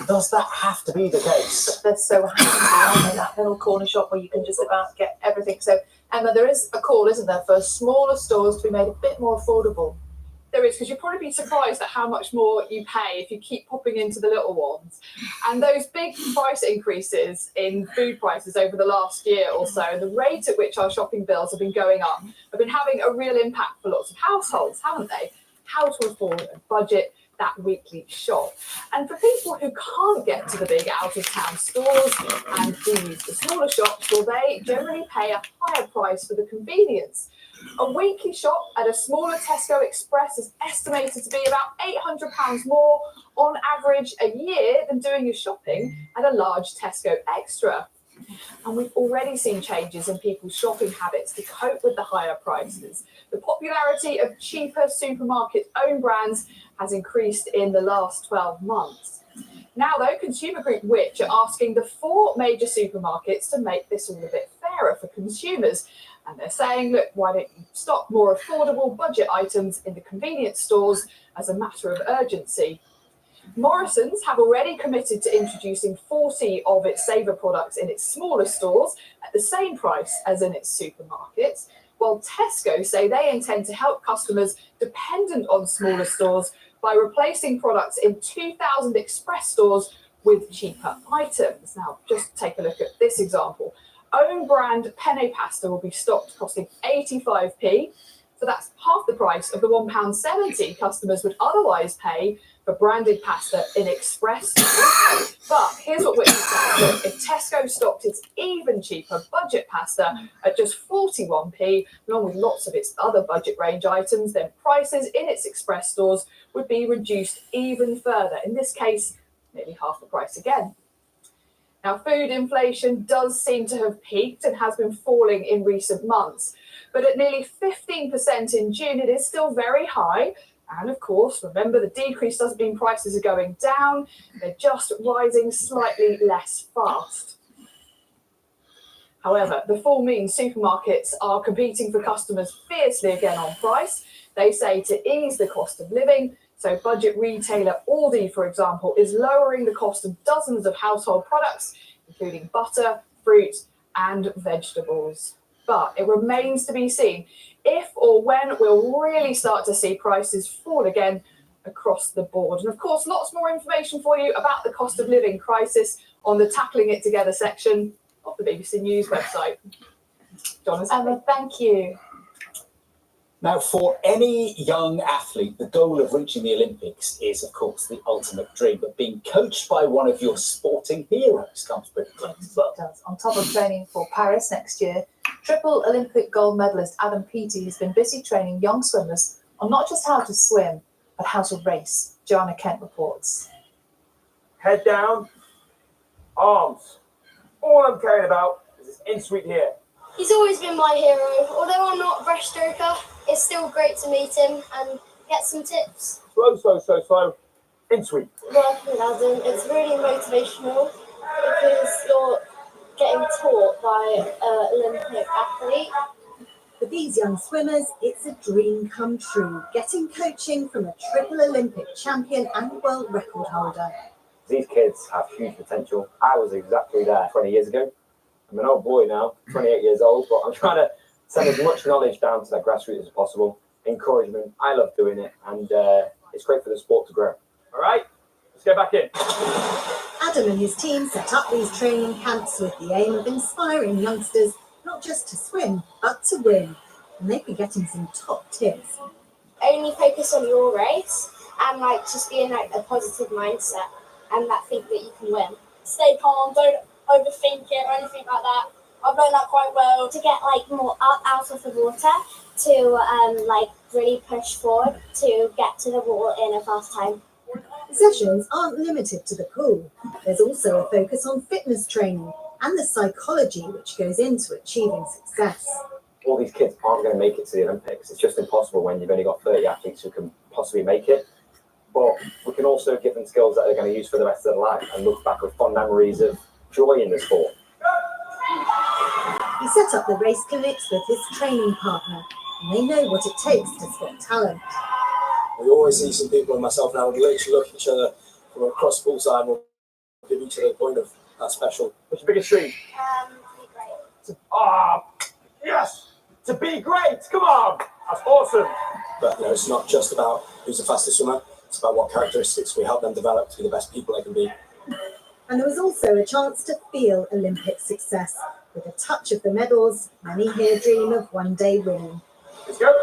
Does that have to be the case? They're so handy, that little corner shop where you can just about get everything. So, Emma, there is a call, isn't there, for smaller stores to be made a bit more affordable? There is, because you'll probably be surprised at how much more you pay if you keep popping into the little ones. And those big price increases in food prices over the last year or so, and the rate at which our shopping bills have been going up, have been having a real impact for lots of households, haven't they? How to afford and budget that weekly shop. And for people who can't get to the big out-of-town stores and who use the smaller shops, well, they generally pay a higher price for the convenience. A weekly shop at a smaller Tesco Express is estimated to be about £800 more on average a year than doing your shopping at a large Tesco Extra. And we've already seen changes in people's shopping habits to cope with the higher prices. The popularity of cheaper supermarket own brands has increased in the last 12 months. Now, though, consumer group Which are asking the 4 major supermarkets to make this all a bit fairer for consumers. And they're saying, look, why don't you stock more affordable budget items in the convenience stores as a matter of urgency? Morrisons have already committed to introducing 40 of its Saver products in its smaller stores at the same price as in its supermarkets, while Tesco say they intend to help customers dependent on smaller stores by replacing products in 2,000 Express stores with cheaper items. Now, just take a look at this example. Own brand penne pasta will be stocked costing 85p, so that's half the price of the £1.70 customers would otherwise pay for branded pasta in Express. But here's what we're saying. If Tesco stocked its even cheaper budget pasta at just 41p, along with lots of its other budget range items, then prices in its Express stores would be reduced even further. In this case, nearly half the price again. Now, food inflation does seem to have peaked and has been falling in recent months. But at nearly 15% in June, it is still very high. And of course, remember, the decrease doesn't mean prices are going down. They're just rising slightly less fast. However, the fall means supermarkets are competing for customers fiercely again on price. They say to ease the cost of living. So budget retailer Aldi, for example, is lowering the cost of dozens of household products, including butter, fruit, and vegetables. But it remains to be seen if or when we'll really start to see prices fall again across the board. And of course, lots more information for you about the cost of living crisis on the Tackling It Together section of the BBC News website. Jonathan. Emma, thank you. Now, for any young athlete, the goal of reaching the Olympics is, of course, the ultimate dream. But being coached by one of your sporting heroes comes pretty close as well. It does. On top of training for Paris next year, triple Olympic gold medalist Adam Peaty has been busy training young swimmers on not just how to swim, but how to race. Joanna Kent reports. Head down, arms. All I'm caring about is this in-sweep here. He's always been my hero. Although I'm not a breaststroker, it's still great to meet him and get some tips. Slow, slow, slow, slow. In-sweep. Working with Adam, it's really motivational because you're getting taught by an Olympic athlete. For these young swimmers, it's a dream come true, getting coaching from a triple Olympic champion and world record holder. These kids have huge potential. I was exactly there 20 years ago. I'm an old boy now, 28 years old, but I'm trying to send as much knowledge down to that grassroots as possible. Encouragement, I love doing it, and it's great for the sport to grow. All right, let's get back in. Adam and his team set up these training camps with the aim of inspiring youngsters not just to swim, but to win. And they've been getting some top tips. Only focus on your race and just be in a positive mindset and think that you can win. Stay calm, don't overthink it or anything like that. I've learned that quite well. To get more out of the water, to really push forward to get to the wall in a fast time. The sessions aren't limited to the pool. There's also a focus on fitness training and the psychology which goes into achieving success. All these kids aren't going to make it to the Olympics. It's just impossible when you've only got 30 athletes who can possibly make it. But we can also give them skills that they're going to use for the rest of their life and look back with fond memories of joy in the sport. He set up the race clinics with his training partner, and they know what it takes to spot talent. We always see some people, and myself now, we literally look at each other from across the poolside and we'll give each other a point of that special. What's your biggest dream? Be great. Yes! To be great! Come on! That's awesome! But it's not just about who's the fastest swimmer, it's about what characteristics we help them develop to be the best people they can be. And there was also a chance to feel Olympic success. With a touch of the medals, many here dream of one day winning. Let's go!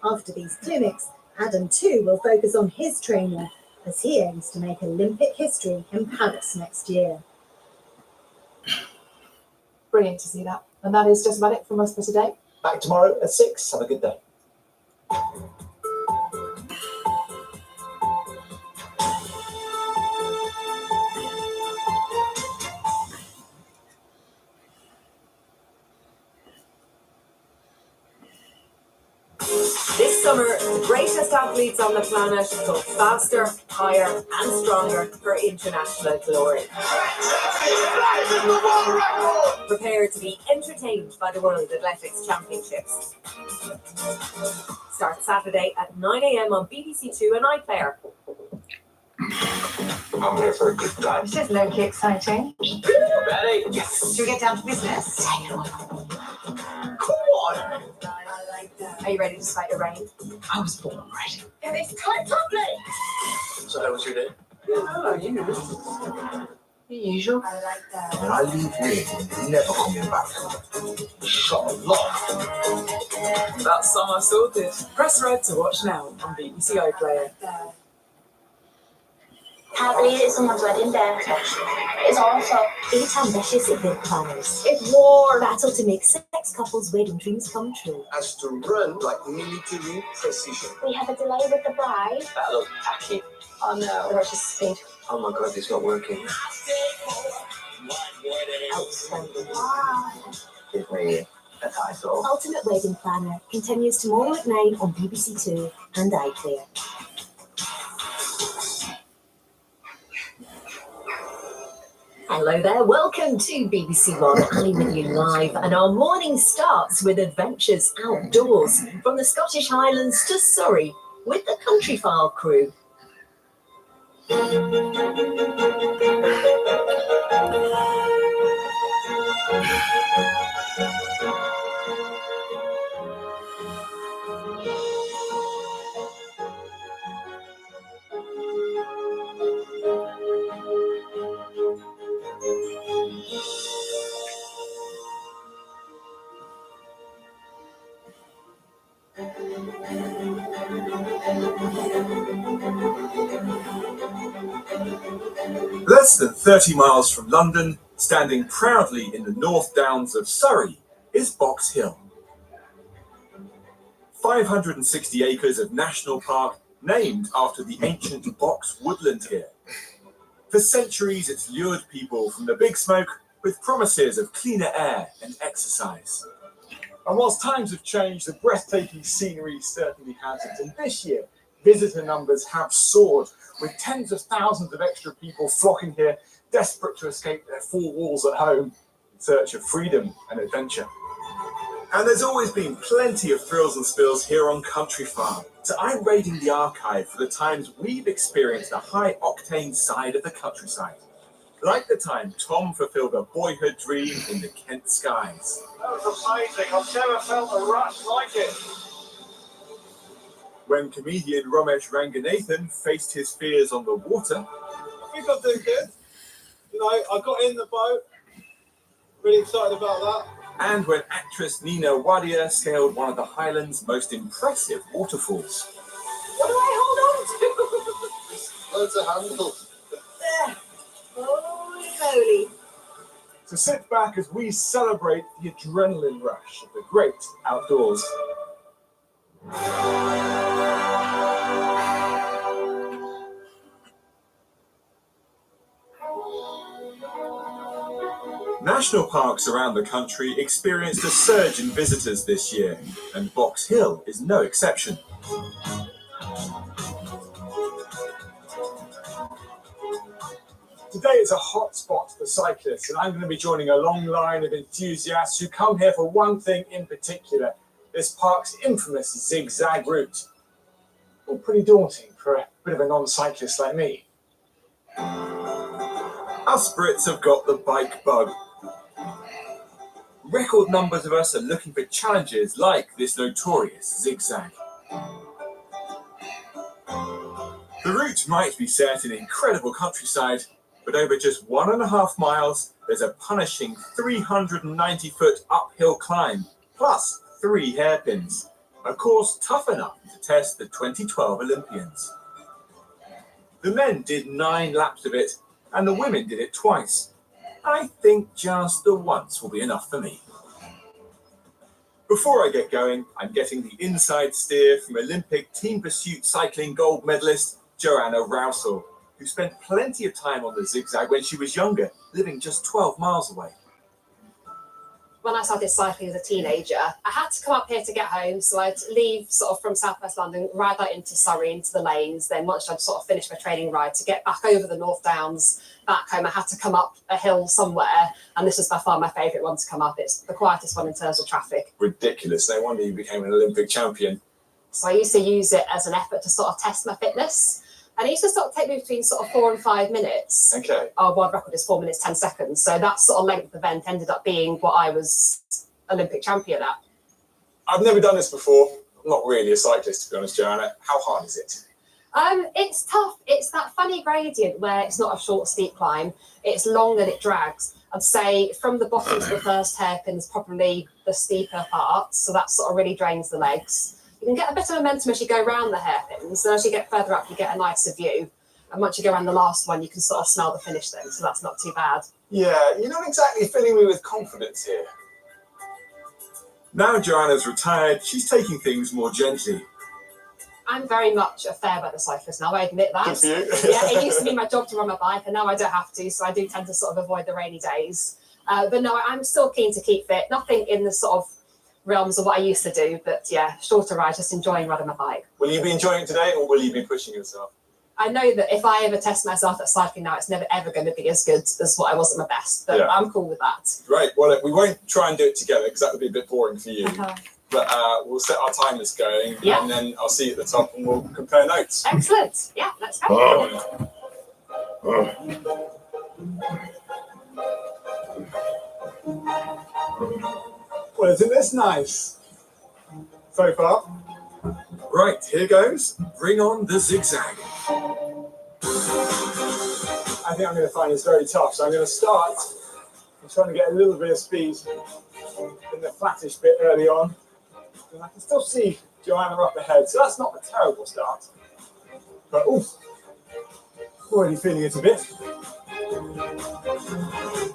After these clinics, Adam too will focus on his training as he aims to make Olympic history in Paris next year. Brilliant to see that. And that is just about it from us for today. Back tomorrow at 6. Have a good day. This summer, the greatest athletes on the planet go faster, higher and stronger for international glory. Prepare to be entertained by the World Athletics Championships. Start Saturday at 9 a.m. on BBC Two and iPlayer. I'm here for a good time. This is low-key exciting. Ready? Yes. Should we get down to business? Come on. Are you ready to fight the rain? I was born ready. And it's time properly. So how was your day? The usual. When I leave here, never coming back. Shot a lot. That's summer sorted. Press red to watch now on BBC iPlayer. Can't believe it's someone's wedding day. It's awesome. 8 ambitious event planners. It's war. Battle to make 6 couples' wedding dreams come true. Has to run like military precision. We have a delay with the bride. That looks tacky. Oh no, we're just speed. Oh my god, it's not working. Outstanding. Give me a title. Ultimate Wedding Planner continues tomorrow at 9 on BBC Two and iPlayer. Hello there, welcome to BBC One, Ali with you live, and our morning starts with adventures outdoors from the Scottish Highlands to Surrey with the Countryfile crew. Less than 30 miles from London, standing proudly in the North Downs of Surrey, is Box Hill. 560 acres of national park named after the ancient box woodland here. For centuries, it's lured people from the big smoke with promises of cleaner air and exercise. And whilst times have changed, the breathtaking scenery certainly hasn't. And this year, visitor numbers have soared, with tens of thousands of extra people flocking here, desperate to escape their four walls at home in search of freedom and adventure. And there's always been plenty of thrills and spills here on Countryfile. So I'm raiding the archive for the times we've experienced the high-octane side of the countryside. Like the time Tom fulfilled a boyhood dream in the Kent skies. That was amazing. I've never felt a rush like it. When comedian Romesh Ranganathan faced his fears on the water. I think I'm doing good. You know, I got in the boat. Really excited about that. And when actress Nina Wadia scaled one of the Highlands' most impressive waterfalls. What do I hold on to? Loads of handles. There. Holy moly. So sit back as we celebrate the adrenaline rush of the great outdoors. National parks around the country experienced a surge in visitors this year, and Box Hill is no exception. Today is a hot spot for cyclists, and I'm going to be joining a long line of enthusiasts who come here for one thing in particular, this park's infamous zigzag route. All pretty daunting for a bit of a non-cyclist like me. Us Brits have got the bike bug. Record numbers of us are looking for challenges like this notorious zigzag. The route might be set in incredible countryside, but over just 1.5 miles, there's a punishing 390-foot uphill climb, plus 3 hairpins. A course tough enough to test the 2012 Olympians. The men did 9 laps of it, and the women did it twice. I think just the once will be enough for me. Before I get going, I'm getting the inside steer from Olympic team pursuit cycling gold medalist Joanna Rousel, who spent plenty of time on the zigzag when she was younger, living just 12 miles away. When I started cycling as a teenager, I had to come up here to get home, so I'd leave sort of from southwest London, ride out into Surrey, into the lanes, then once I'd sort of finished my training ride to get back over the North Downs, back home, I had to come up a hill somewhere, and this was by far my favourite one to come up. It's the quietest one in terms of traffic. Ridiculous, no wonder you became an Olympic champion. So I used to use it as an effort to sort of test my fitness. And it used to sort of take me between sort of 4 and 5 minutes. Okay. Our world record is 4 minutes, 10 seconds. So that sort of length event ended up being what I was Olympic champion at. I've never done this before. I'm not really a cyclist, to be honest, Joanna. How hard is it? It's tough. It's that funny gradient where it's not a short, steep climb. It's long and it drags. I'd say from the bottom to the first hairpin is probably the steeper part. So that sort of really drains the legs. You can get a bit of momentum as you go around the hairpins, and as you get further up, you get a nicer view. And once you go around the last one, you can sort of smell the finish then, so that's not too bad. Yeah, you're not exactly filling me with confidence here. Now Joanna's retired, she's taking things more gently. I'm very much a fair weather cyclist now, I admit that. Good for you. Yeah, it used to be my job to run my bike, and now I don't have to, so I do tend to sort of avoid the rainy days. But no, I'm still keen to keep fit. Nothing in the sort of realms of what I used to do, but yeah, shorter rides, just enjoying riding my bike. Will you be enjoying it today, or will you be pushing yourself? I know that if I ever test myself at cycling now, it's never ever going to be as good as what I was at my best. But Yeah. I'm cool with that. Great. Well, we won't try and do it together because that would be a bit boring for you. But we'll set our timers going, Yeah. and then I'll see you at the top, and we'll compare notes. Excellent. Yeah, let's go. Well, isn't this nice? So far. Right, here goes. Bring on the zigzag. I think I'm going to find this very tough. So I'm going to start and trying to get a little bit of speed in the flattish bit early on. And I can still see Joanna up ahead, so that's not a terrible start. But oof, already feeling it a bit.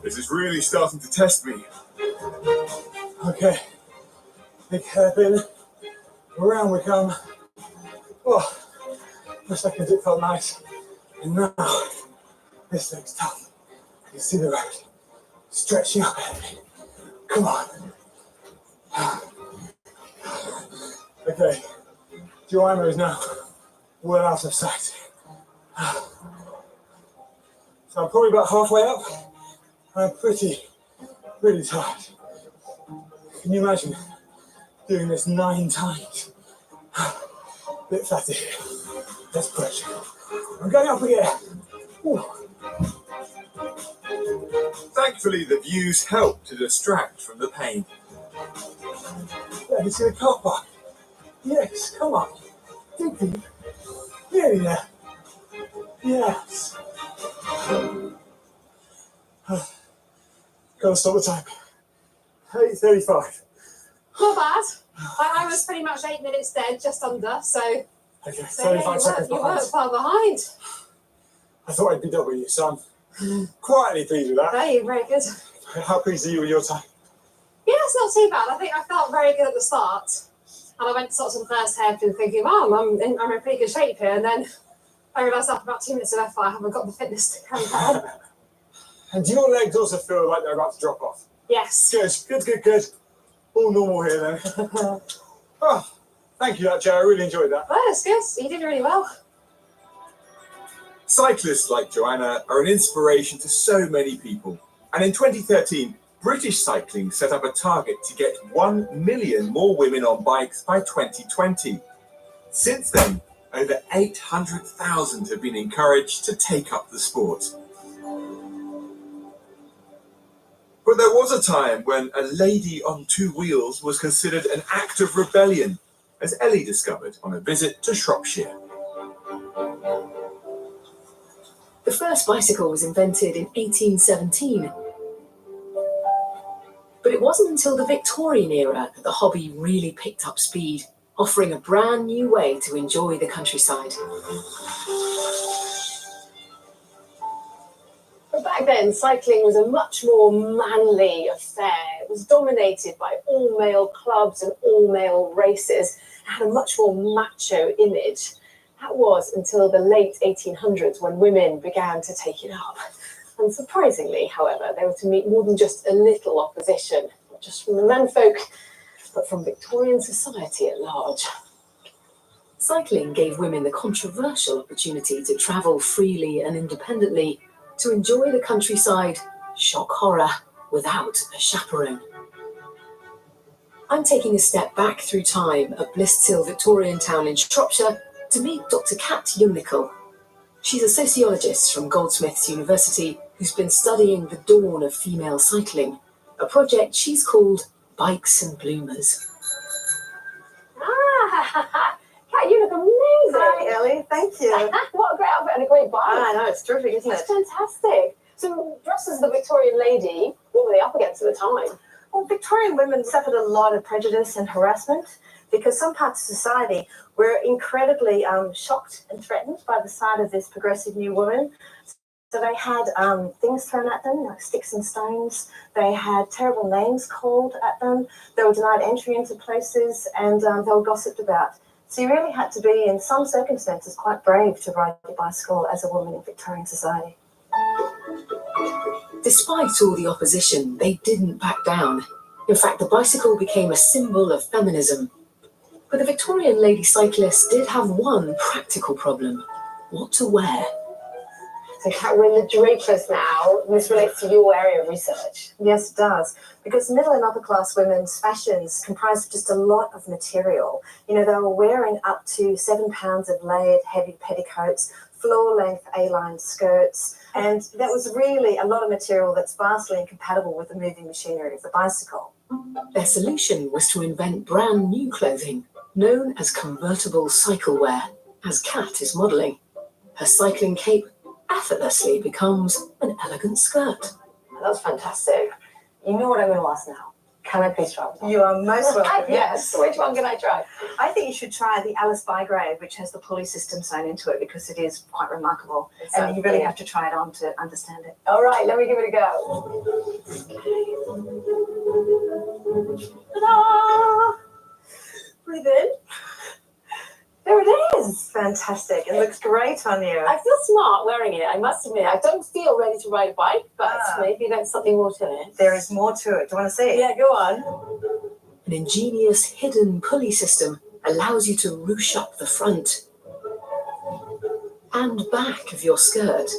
This is really starting to test me. Okay, big hairpin. Around we come. Oh, for a second it felt nice. And now, this looks tough. I can see the road stretching up ahead of me. Come on. Okay, Joanna is now well out of sight. So I'm probably about halfway up. I'm pretty tired. Can you imagine doing this 9 times? Bit fatty. Let's push. I'm going up again. Ooh. Thankfully, the views help to distract from the pain. Yeah, you see the car park? Yes, come on. Dig deep. Nearly there. Yes. Gotta stop the time. 8:35. Not bad. I was pretty much 8 minutes dead, just under. So, Okay, so 35 seconds you behind. weren't far behind. I thought I'd be double you, so I'm quietly pleased with that. Very, very good. How pleased are you with your time? Yeah, it's not too bad. I think I felt very good at the start. And I went sort of the first hairpin thinking, oh, I'm in pretty good shape here. And then I realised after about 2 minutes of effort, I haven't got the fitness to carry that on. And do your legs also feel like they're about to drop off? Yes. Good. All normal here then. Oh, thank you, Joe. I really enjoyed that. Oh, it's good. You did really well. Cyclists like Joanna are an inspiration to so many people. And in 2013, British Cycling set up a target to get 1 million more women on bikes by 2020. Since then, over 800,000 have been encouraged to take up the sport. But there was a time when a lady on 2 wheels was considered an act of rebellion, as Ellie discovered on a visit to Shropshire. The first bicycle was invented in 1817. But it wasn't until the Victorian era that the hobby really picked up speed, offering a brand new way to enjoy the countryside. But back then, cycling was a much more manly affair. It was dominated by all-male clubs and all-male races. It had a much more macho image. That was until the late 1800s when women began to take it up. Unsurprisingly, however, they were to meet more than just a little opposition, not just from the menfolk, but from Victorian society at large. Cycling gave women the controversial opportunity to travel freely and independently, to enjoy the countryside, shock horror, without a chaperone. I'm taking a step back through time at Blisshill Victorian town in Shropshire to meet Dr. Kat Youngnickel. She's a sociologist from Goldsmiths University who's been studying the dawn of female cycling, a project she's called Bikes and Bloomers. Kat, you look amazing. Hi, Ellie. Thank you. What a great outfit and a great bike. I know, it's terrific, isn't It's it? fantastic. So, dressed as the Victorian lady, what were they up against at the time? Well, Victorian women suffered a lot of prejudice and harassment because some parts of society were incredibly shocked and threatened by the sight of this progressive new woman. So they had things thrown at them, like sticks and stones. They had terrible names called at them. They were denied entry into places, and they were gossiped about. So you really had to be, in some circumstances, quite brave to ride your bicycle as a woman in Victorian society. Despite all the opposition, they didn't back down. In fact, the bicycle became a symbol of feminism. But the Victorian lady cyclists did have one practical problem. what to wear. So, Kat, we're in the draper's now. This relates to your area of research. Yes, it does. Because middle and upper class women's fashions comprise just a lot of material. You know, they were wearing up to 7 pounds of layered heavy petticoats, floor-length A-line skirts, and that was really a lot of material that's vastly incompatible with the moving machinery of the bicycle. Their solution was to invent brand new clothing, known as convertible cycle wear, as Kat is modelling. Her cycling cape effortlessly becomes an elegant skirt. That's fantastic. You know what I'm going to ask now. Can I please try one? You are most welcome. Yes. Which one can I try? I think you should try the Alice Bygrave, which has the pulley system sewn into it, because it is quite remarkable. And you really have to try it on to understand it. All right, let me give it a go. Ta-da! Breathe in. There it is. Fantastic. It looks great on you. I feel smart wearing it, I must admit. I don't feel ready to ride a bike, but maybe there's something more to it. There is more to it. Do you want to see it? Yeah, go on. An ingenious hidden pulley system allows you to ruche up the front and back of your skirt,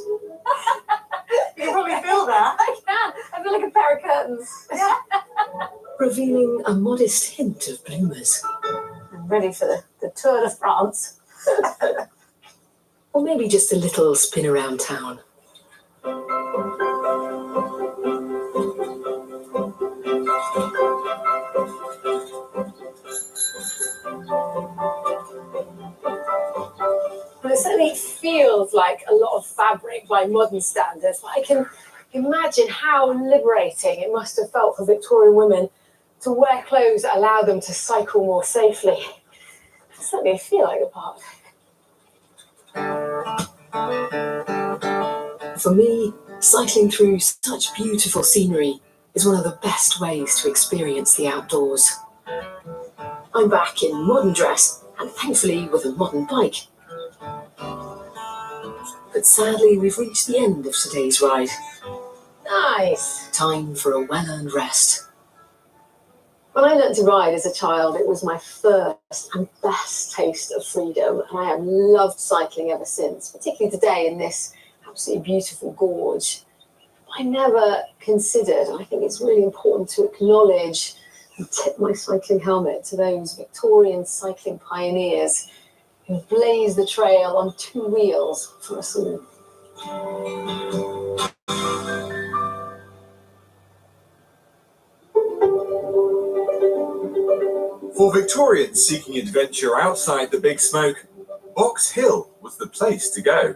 You can probably feel that. I can. I feel like a pair of curtains. Yeah. revealing a modest hint of bloomers. I'm ready for the Tour de France. Or maybe just a little spin around town. Well, it certainly feels like a lot of fabric by modern standards, but I can imagine how liberating it must have felt for Victorian women to wear clothes that allow them to cycle more safely. I certainly feel like a part of it. For me, cycling through such beautiful scenery is one of the best ways to experience the outdoors. I'm back in modern dress and thankfully with a modern bike. But sadly, we've reached the end of today's ride. Nice. Time for a well-earned rest. When I learned to ride as a child, it was my first and best taste of freedom, and I have loved cycling ever since, particularly today in this absolutely beautiful gorge. I never considered, and I think it's really important to acknowledge and tip my cycling helmet to those Victorian cycling pioneers who blazed the trail on two wheels for us all. For Victorians seeking adventure outside the big smoke, Box Hill was the place to go.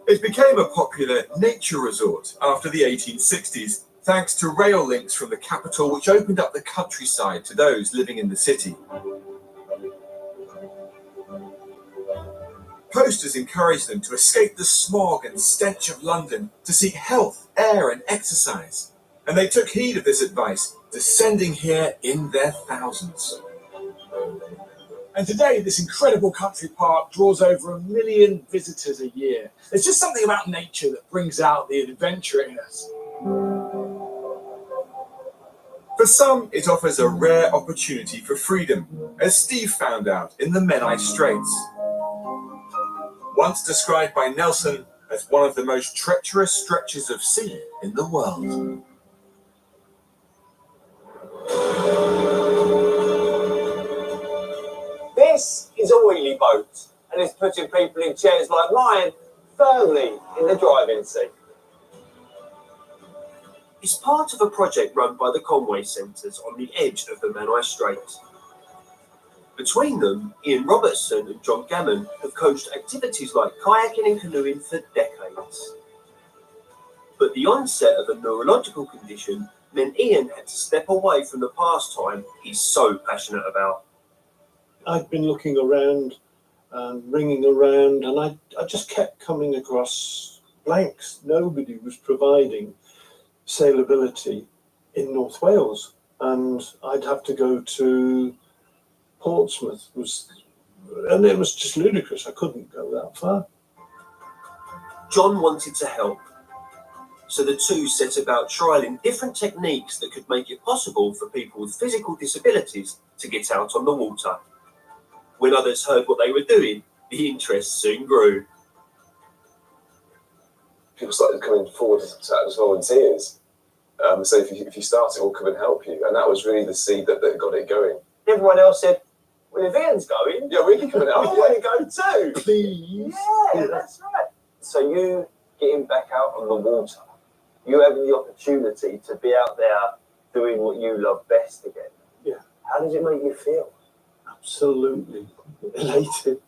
It became a popular nature resort after the 1860s, thanks to rail links from the capital which opened up the countryside to those living in the city. Posters encouraged them to escape the smog and stench of London to seek health, air and exercise. And they took heed of this advice, descending here in their thousands. And today, this incredible country park draws over 1 million visitors a year. There's just something about nature that brings out the adventure in us. For some, it offers a rare opportunity for freedom, as Steve found out in the Menai Straits. Once described by Nelson as one of the most treacherous stretches of sea in the world. This is a wheelie boat, and it's putting people in chairs like mine firmly in the driving seat. It's part of a project run by the Conway Centres on the edge of the Menai Straits. Between them, Ian Robertson and John Gammon have coached activities like kayaking and canoeing for decades. But the onset of a neurological condition meant Ian had to step away from the pastime he's so passionate about. I'd been looking around and ringing around, and I just kept coming across blanks. Nobody was providing sailability in North Wales, and I'd have to go to Portsmouth, and it was just ludicrous. I couldn't go that far. John wanted to help, so the two set about trialling different techniques that could make it possible for people with physical disabilities to get out on the water. When others heard what they were doing, The interest soon grew. People started coming forward to act as volunteers. So if you start it, we'll come and help you. And that was really the seed that got it going. Everyone else said, well, if Ian's going, yeah, we can come and help. I want to go too. Please. Yeah, that's right. So you getting back out on the water, you having the opportunity to be out there doing what you love best again. Yeah. How does it make you feel? Absolutely elated.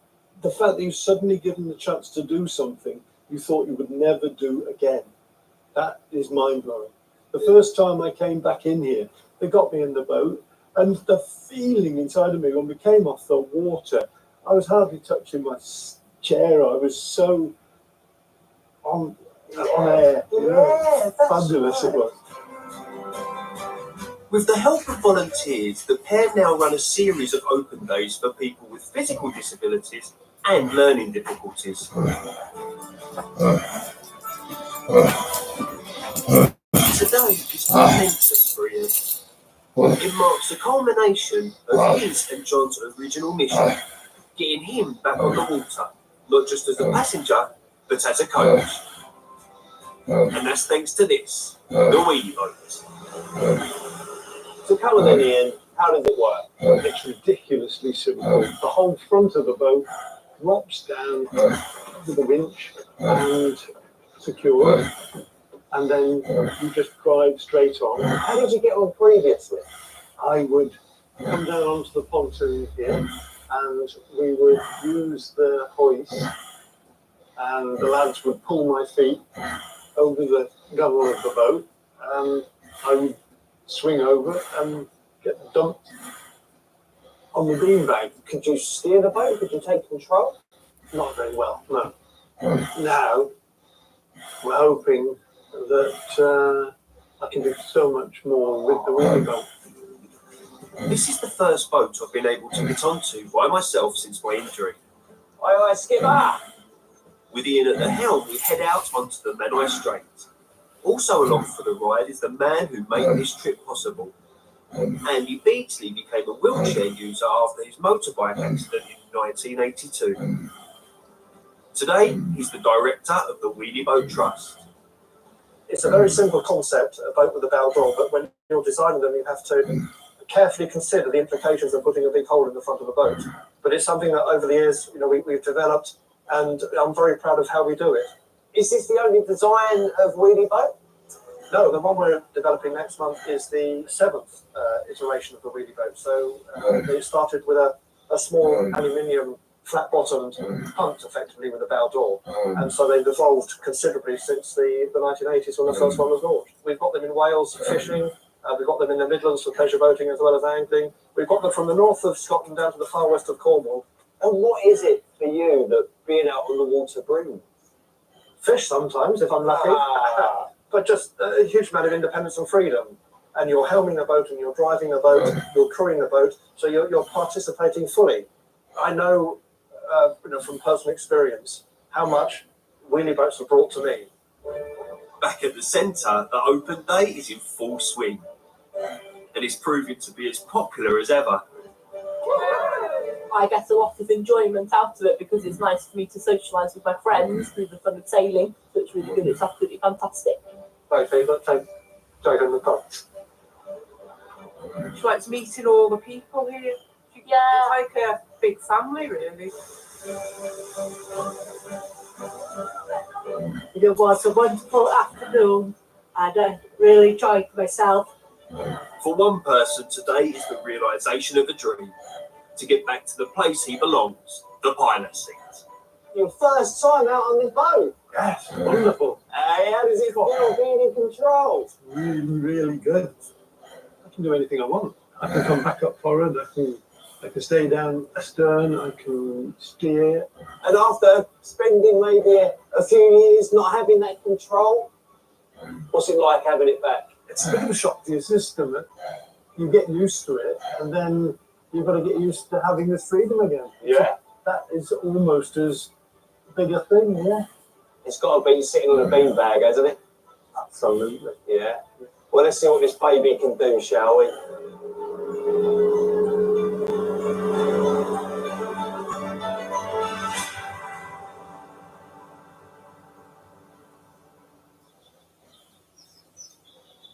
The fact that you're suddenly given the chance to do something you thought you would never do again, that is mind-blowing. The first time I came back in here, they got me in the boat, and the feeling inside of me when we came off the water, I was hardly touching my chair. I was so on air. You know? Fabulous it was. With the help of volunteers, the pair now run a series of open days for people with physical disabilities and learning difficulties. Today is momentous for Ian. It marks the culmination of his and John's original mission, getting him back on the water, not just as a passenger, but as a coach. And that's thanks to this, the wheelie boat. So come on then, Ian, how does it work? It's ridiculously simple. The whole front of the boat drops down with a winch and secured, and then you just drive straight on. How did you get on previously? I would come down onto the pontoon here, and we would use the hoist, and the lads would pull my feet over the gunwale of the boat, and I would swing over and get dumped on the beanbag. Could you steer the boat? Could you take control? Not very well, no. Now, we're hoping that I can do so much more with the wheelie boat. This is the first boat I've been able to get onto by myself since my injury. Aye, aye, skipper! With Ian at the helm, we head out onto the Menai Strait. Also along for the ride is the man who made this trip possible. Andy Beatsley became a wheelchair user after his motorbike accident in 1982. Today, he's the director of the Wheelie Boat Trust. It's a very simple concept, a boat with a bow door, but when you're designing them, you have to carefully consider the implications of putting a big hole in the front of the boat. But it's something that over the years, we've developed, and I'm very proud of how we do it. Is this the only design of wheelie boat? No, the one we're developing next month is the 7th iteration of the wheelie boat. So it started with a small aluminium flat-bottomed punt, effectively, with a bow door. And so they've evolved considerably since the 1980s when the first one was launched. We've got them in Wales for fishing. We've got them in the Midlands for pleasure boating as well as angling. We've got them from the north of Scotland down to the far west of Cornwall. And what is it for you that being out on the water brings? Fish sometimes, if I'm lucky. But just a huge amount of independence and freedom. And you're helming the boat and you're driving the boat, you're crewing the boat, so you're participating fully. I know, from personal experience, how much wheelie boats have brought to me. Back at the centre, the open day is in full swing, and it's proving to be as popular as ever. I get a lot of enjoyment out of it because it's nice for me to socialise with my friends through the fun of sailing, so it's really good, it's absolutely fantastic. My favourite thing, dragon the boat. She likes meeting all the people here. Yeah. It's like a big family, really. It was a wonderful afternoon and I really enjoyed myself. For one person, today is the realisation of a dream, to get back to the place he belongs, the pilot seat. Your first time out on this boat? Yes, wonderful. Hey, how does it feel being in control? Really, really good. I can do anything I want. I can come back up forward, I can stay down astern, I can steer. And after spending maybe a few years not having that control, what's it like having it back? It's a bit of a shock to your system. You get used to it, and then you've got to get used to having this freedom again. Yeah. That is almost as big a thing, yeah. It's got to be sitting on a beanbag, hasn't it? Absolutely. Yeah. Well, let's see what this baby can do, shall we?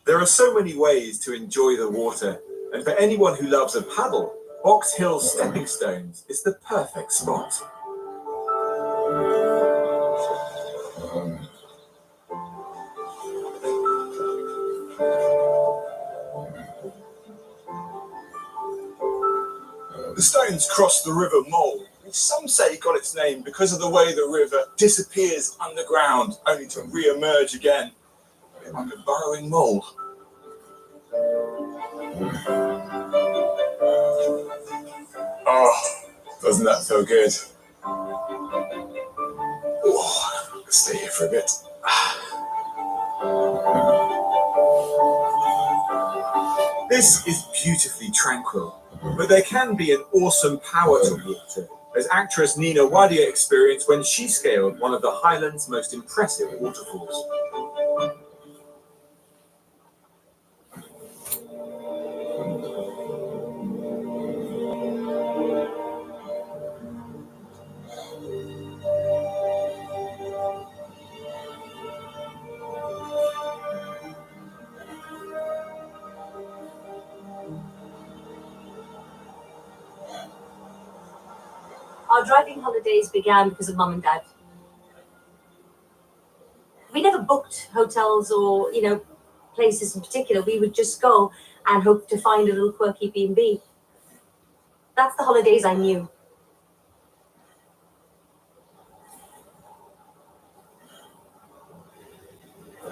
There are so many ways to enjoy the water, and for anyone who loves a paddle, Box Hill Stepping Stones is the perfect spot. The stones cross the River Mole, which some say got its name because of the way the river disappears underground, only to re-emerge again, a bit like a burrowing mole. Oh, doesn't that feel good? Oh, let's stay here for a bit. This is beautifully tranquil, but there can be an awesome power to water, as actress Nina Wadia experienced when she scaled one of the Highlands' most impressive waterfalls. Our driving holidays began because of Mum and Dad. We never booked hotels or, places in particular. We would just go and hope to find a little quirky B&B. That's the holidays I knew.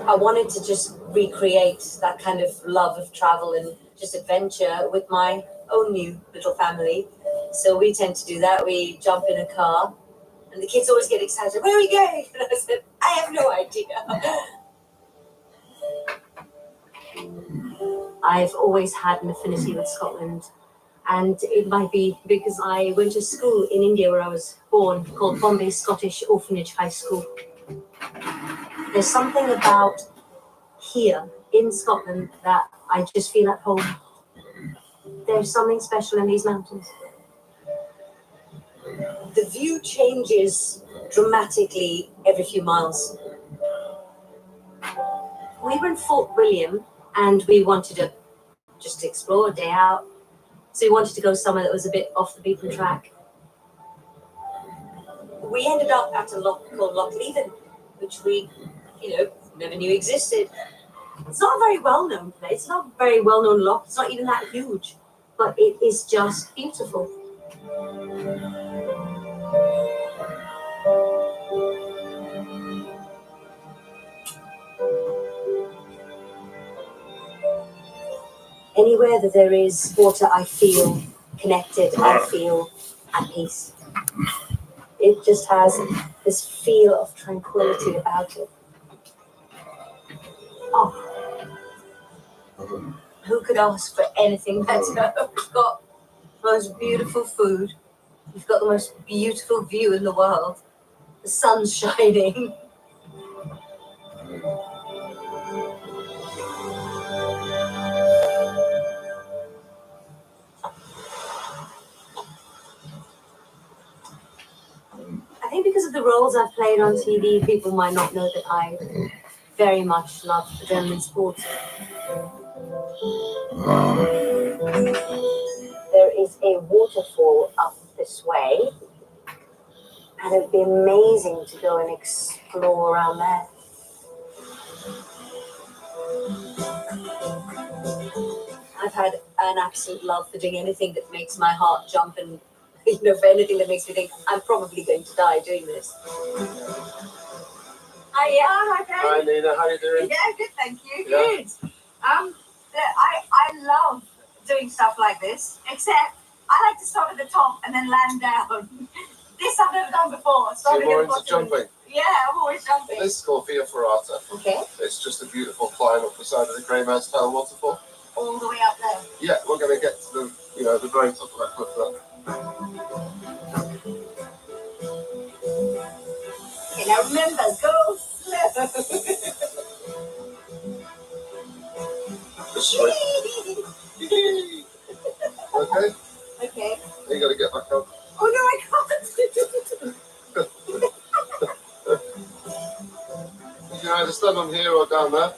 I wanted to just recreate that kind of love of travel and just adventure with my own new little family. So we tend to do that. We jump in a car, and the kids always get excited. Where are we going? And I said, I have no idea. I've always had an affinity with Scotland, and it might be because I went to school in India where I was born, called Bombay Scottish Orphanage High School. There's something about here in Scotland that I just feel at home. There's something special in these mountains. The view changes dramatically every few miles. We were in Fort William and we wanted to just explore a day out. So we wanted to go somewhere that was a bit off the beaten track. We ended up at a loch called Loch Leven, which we, never knew existed. It's not a very well-known place. It's not a very well-known loch. It's not even that huge, but it is just beautiful. Anywhere that there is water, I feel connected. I feel at peace. It just has this feel of tranquility about it. Oh, who could ask for anything better? We've got the most beautiful food. We've got the most beautiful view in the world. The sun's shining. I think because of the roles I've played on TV, people might not know that I very much love adrenaline sports. There is a waterfall up this way, and it would be amazing to go and explore around there. I've had an absolute love for doing anything that makes my heart jump and for anything that makes me think I'm probably going to die doing this. Hi, okay. Hi, Nina. How are you doing? Yeah, good, thank you. Yeah. Good. I love doing stuff like this, except I like to start at the top and then land down. This I've never done before. So you're more into jumping? Yeah, I'm always jumping. This is called Via Ferrata. Okay. It's just a beautiful climb up the side of the Greymouth Town waterfall. All the way up there. Yeah, we're going to get to the very top of that cliff there. Okay, now remember, go slow. This way. Okay? Okay. You got to get back up. Oh no, I can't. You can either stand on here or down there.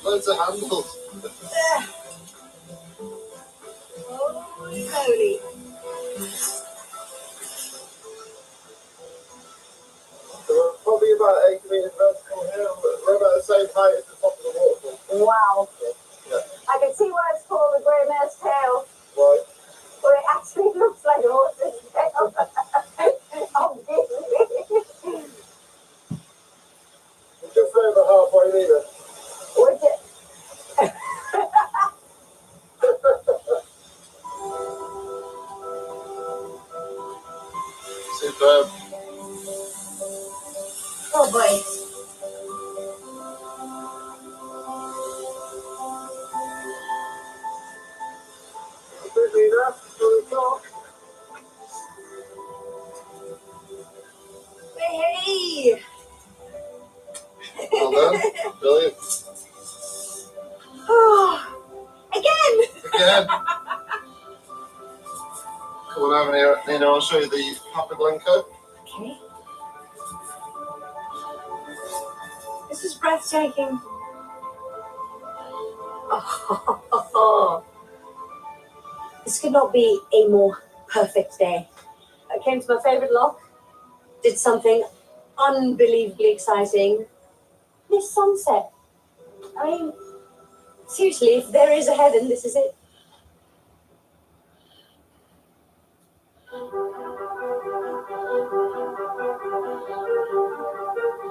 Loads of handles. Slowly. So we're probably about 80 metres vertical here. We're about the same height as the top of the waterfall. Wow. Yeah. I can see why it's called the Grey Mare's Tail. Right. But it actually looks like a horse's tail. Obviously. We're just over halfway there. Would you? Superb. Oh boy. Busy enough for the top. Hey, Well done. Brilliant. Oh, again. Again. Come on over here, Nina. I'll show you the Papa Blanco. Okay. This is breathtaking. Oh, this could not be a more perfect day. I came to my favorite lock, did something unbelievably exciting. This sunset. I mean, seriously, if there is a heaven, this is it.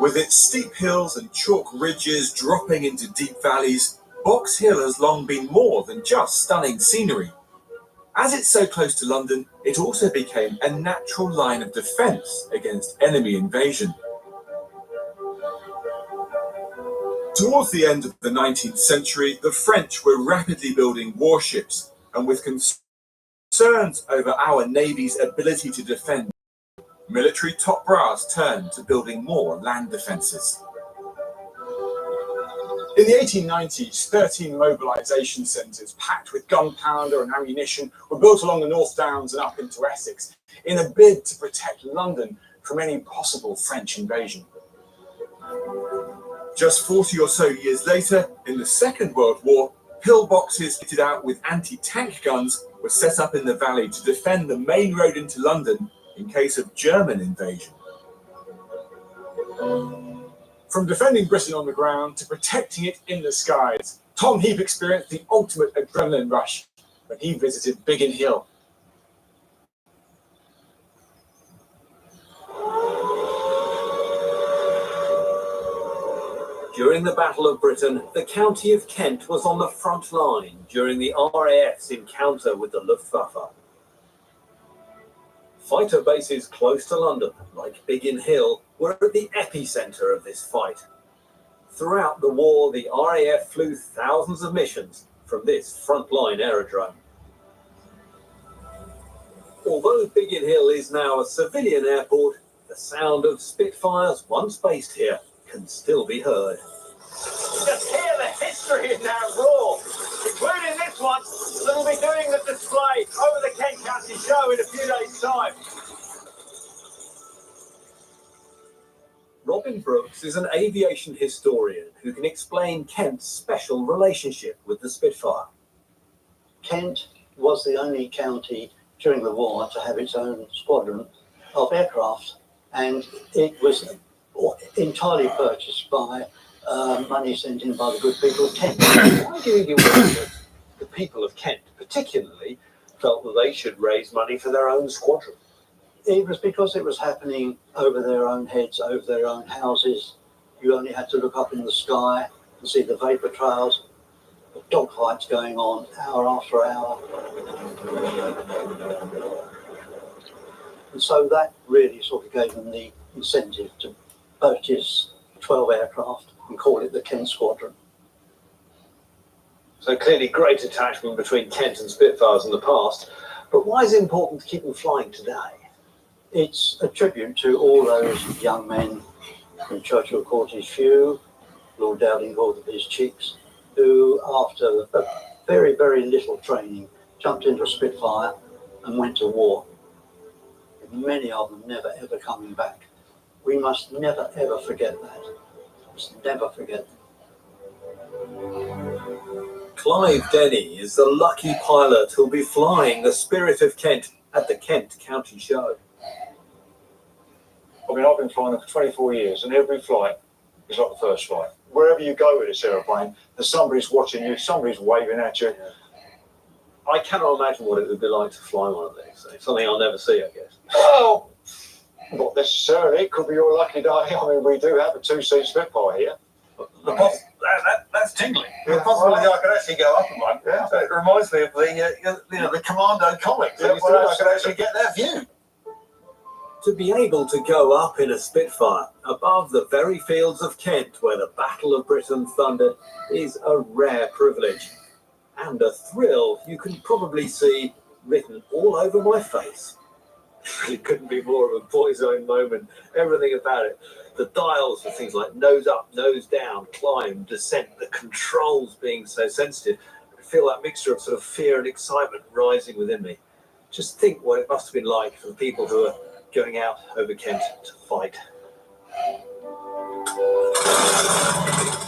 With its steep hills and chalk ridges dropping into deep valleys, Box Hill has long been more than just stunning scenery. As it's so close to London, it also became a natural line of defence against enemy invasion. Towards the end of the 19th century, the French were rapidly building warships, and with concerns over our Navy's ability to defend, military top brass turned to building more land defences. In the 1890s, 13 mobilisation centres packed with gunpowder and ammunition were built along the North Downs and up into Essex in a bid to protect London from any possible French invasion. Just 40 or so years later, in the Second World War, pillboxes fitted out with anti-tank guns were set up in the valley to defend the main road into London in case of German invasion. From defending Britain on the ground to protecting it in the skies, Tom Heap experienced the ultimate adrenaline rush when he visited Biggin Hill. During the Battle of Britain, the County of Kent was on the front line during the RAF's encounter with the Luftwaffe. Fighter bases close to London, like Biggin Hill, were at the epicentre of this fight. Throughout the war, the RAF flew thousands of missions from this frontline aerodrome. Although Biggin Hill is now a civilian airport, the sound of Spitfires once based here can still be heard. Just hear the history in that roar, including this one that'll be doing the display over the Kent County Show in a few days' time. Robin Brooks is an aviation historian who can explain Kent's special relationship with the Spitfire. Kent was the only county during the war to have its own squadron of aircraft, and it was entirely purchased by money sent in by the good people of Kent. Why do you think it was that the people of Kent particularly felt that they should raise money for their own squadron? It was because it was happening over their own heads, over their own houses. You only had to look up in the sky and see the vapour trails, the dogfights going on hour after hour. And so that really sort of gave them the incentive to purchase 12 aircraft and call it the Kent Squadron. So clearly great attachment between Kent and Spitfires in the past, but why is it important to keep them flying today? It's a tribute to all those young men from Churchill Court's Few, Lord Dowding called them his chicks, who after very, very little training jumped into a Spitfire and went to war. Many of them never ever coming back. We must never ever forget that. We must never forget them. Clive Denny is the lucky pilot who'll be flying the Spirit of Kent at the Kent County Show. I mean, I've been flying them for 24 years, and every flight is like the first flight. Wherever you go with this aeroplane, there's somebody's watching you, somebody's waving at you. I cannot imagine what it would be like to fly one of these. It's something I'll never see, I guess. Well, not necessarily. It could be your lucky day. I mean, we do have a two-seat Spitfire here. That's tingling. Yeah. The possibility I could actually go up in one. Yeah. It reminds me of the Commando comics. Yeah, I could actually get that view. To be able to go up in a Spitfire above the very fields of Kent where the Battle of Britain thundered is a rare privilege and a thrill you can probably see written all over my face. It couldn't be more of a boy's own moment. Everything about it. The dials for things like nose up, nose down, climb, descent, the controls being so sensitive. I feel that mixture of sort of fear and excitement rising within me. Just think what it must have been like for the people who are going out over Kent to fight.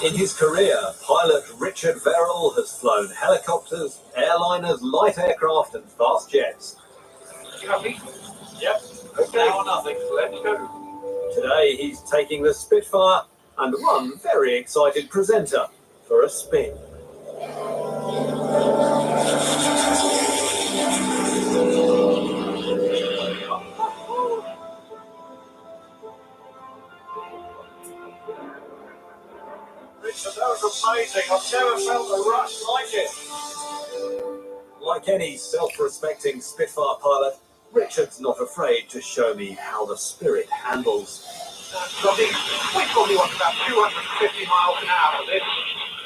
In his career, pilot Richard Verrill has flown helicopters, airliners, light aircraft and fast jets. Copy. Yep. Okay. Now or nothing. Let's go. Today he's taking the Spitfire and one very excited presenter for a spin. Richard, that was amazing. I've never felt a rush like it. Like any self-respecting Spitfire pilot, Richard's not afraid to show me how the Spirit handles. We probably want about 250 miles an hour on this,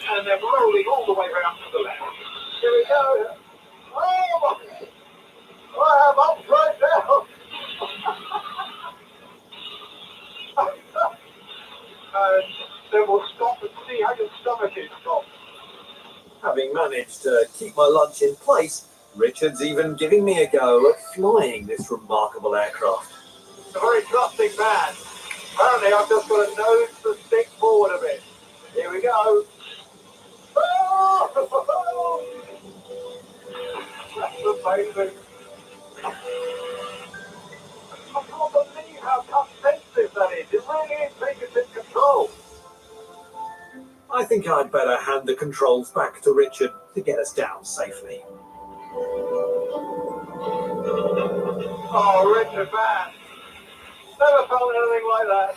and then rolling all the way round to the left. Here we go. Oh, I am up right now. And then we'll stop and see how your stomach is. Stop. Having managed to keep my lunch in place, Richard's even giving me a go at flying this remarkable aircraft. He's a very trusting man. Apparently, I've just got to nose the stick forward a bit. Here we go. Oh! That's amazing. I can't believe how sensitive that is. It really is taking it in control. I think I'd better hand the controls back to Richard to get us down safely. Oh, Richard, man. Never felt anything like that.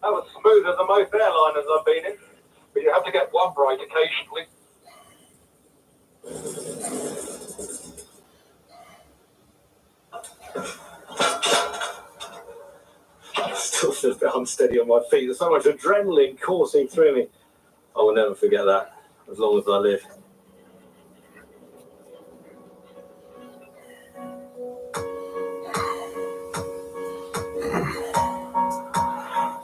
That was smoother than most airliners I've been in. But you have to get one break occasionally. Still feel a bit unsteady on my feet. There's so much adrenaline coursing through me. I will never forget that as long as I live.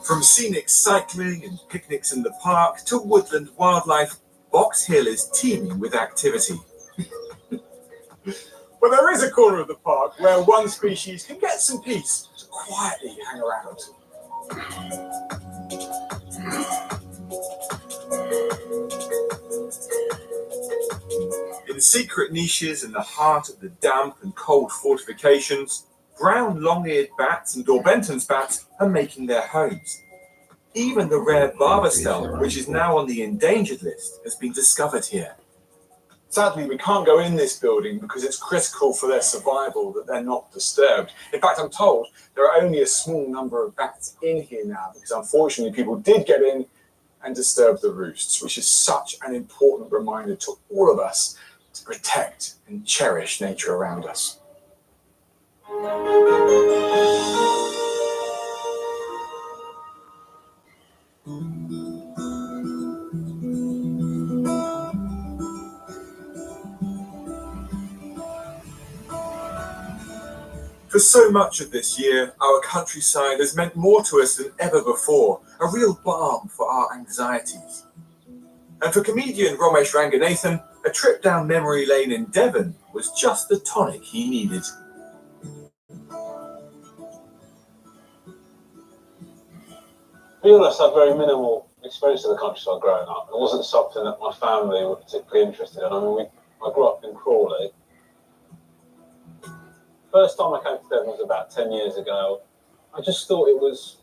From scenic cycling and picnics in the park to woodland wildlife, Box Hill is teeming with activity. But there is a corner of the park where one species can get some peace to quietly hang around. In secret niches in the heart of the damp and cold fortifications, brown long-eared bats and Dorbenton's bats are making their homes. Even the rare barbastelle, which is now on the endangered list, has been discovered here. Sadly, we can't go in this building because it's critical for their survival that they're not disturbed. In fact, I'm told there are only a small number of bats in here now because unfortunately people did get in and disturb the roosts, which is such an important reminder to all of us to protect and cherish nature around us. For so much of this year, our countryside has meant more to us than ever before, a real balm for our anxieties. And for comedian Romesh Ranganathan, a trip down memory lane in Devon was just the tonic he needed. be honest, I had very minimal experience of the countryside growing up. It wasn't something that my family were particularly interested in. I mean, I grew up in Crawley. First time I came to Devon was about 10 years ago. I just thought it was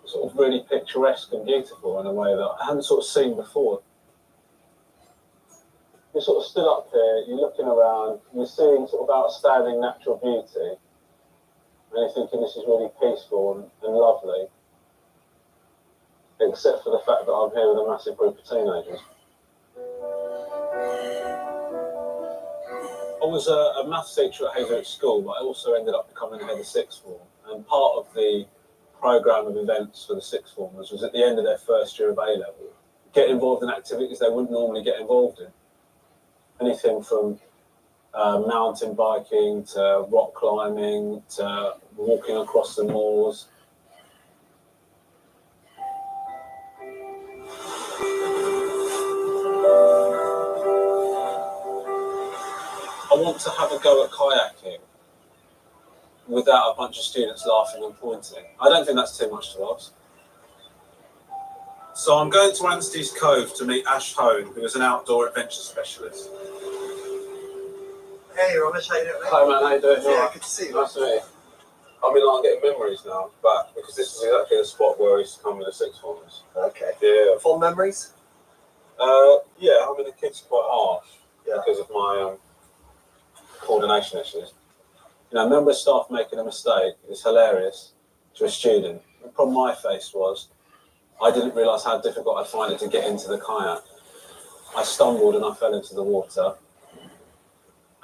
sort of really picturesque and beautiful in a way that I hadn't sort of seen before. You're sort of stood up here, you're looking around, you're seeing sort of outstanding natural beauty, and you're thinking this is really peaceful and lovely, except for the fact that I'm here with a massive group of teenagers. I was a maths teacher at Hazelwood School, but I also ended up becoming the head of sixth form, and part of the programme of events for the sixth formers was at the end of their first year of A-level, get involved in activities they wouldn't normally get involved in. Anything from mountain biking to rock climbing to walking across the moors. I want to have a go at kayaking without a bunch of students laughing and pointing. I don't think that's too much to ask. So I'm going to Anstey's Cove to meet Ash Hone, who is an outdoor adventure specialist. Hey, Romesh, how you doing? Hi man, how you doing? Yeah, good to see you. Nice to meet you. I mean, I'm getting memories now, but because this is exactly the spot where I used to come with the sixth formers. Okay. Yeah. Fond memories? Yeah, I mean, the kids are quite harsh because of my coordination issues. You know, a member of staff making a mistake is hilarious to a student. The problem I faced was I didn't realise how difficult I'd find it to get into the kayak. I stumbled and I fell into the water.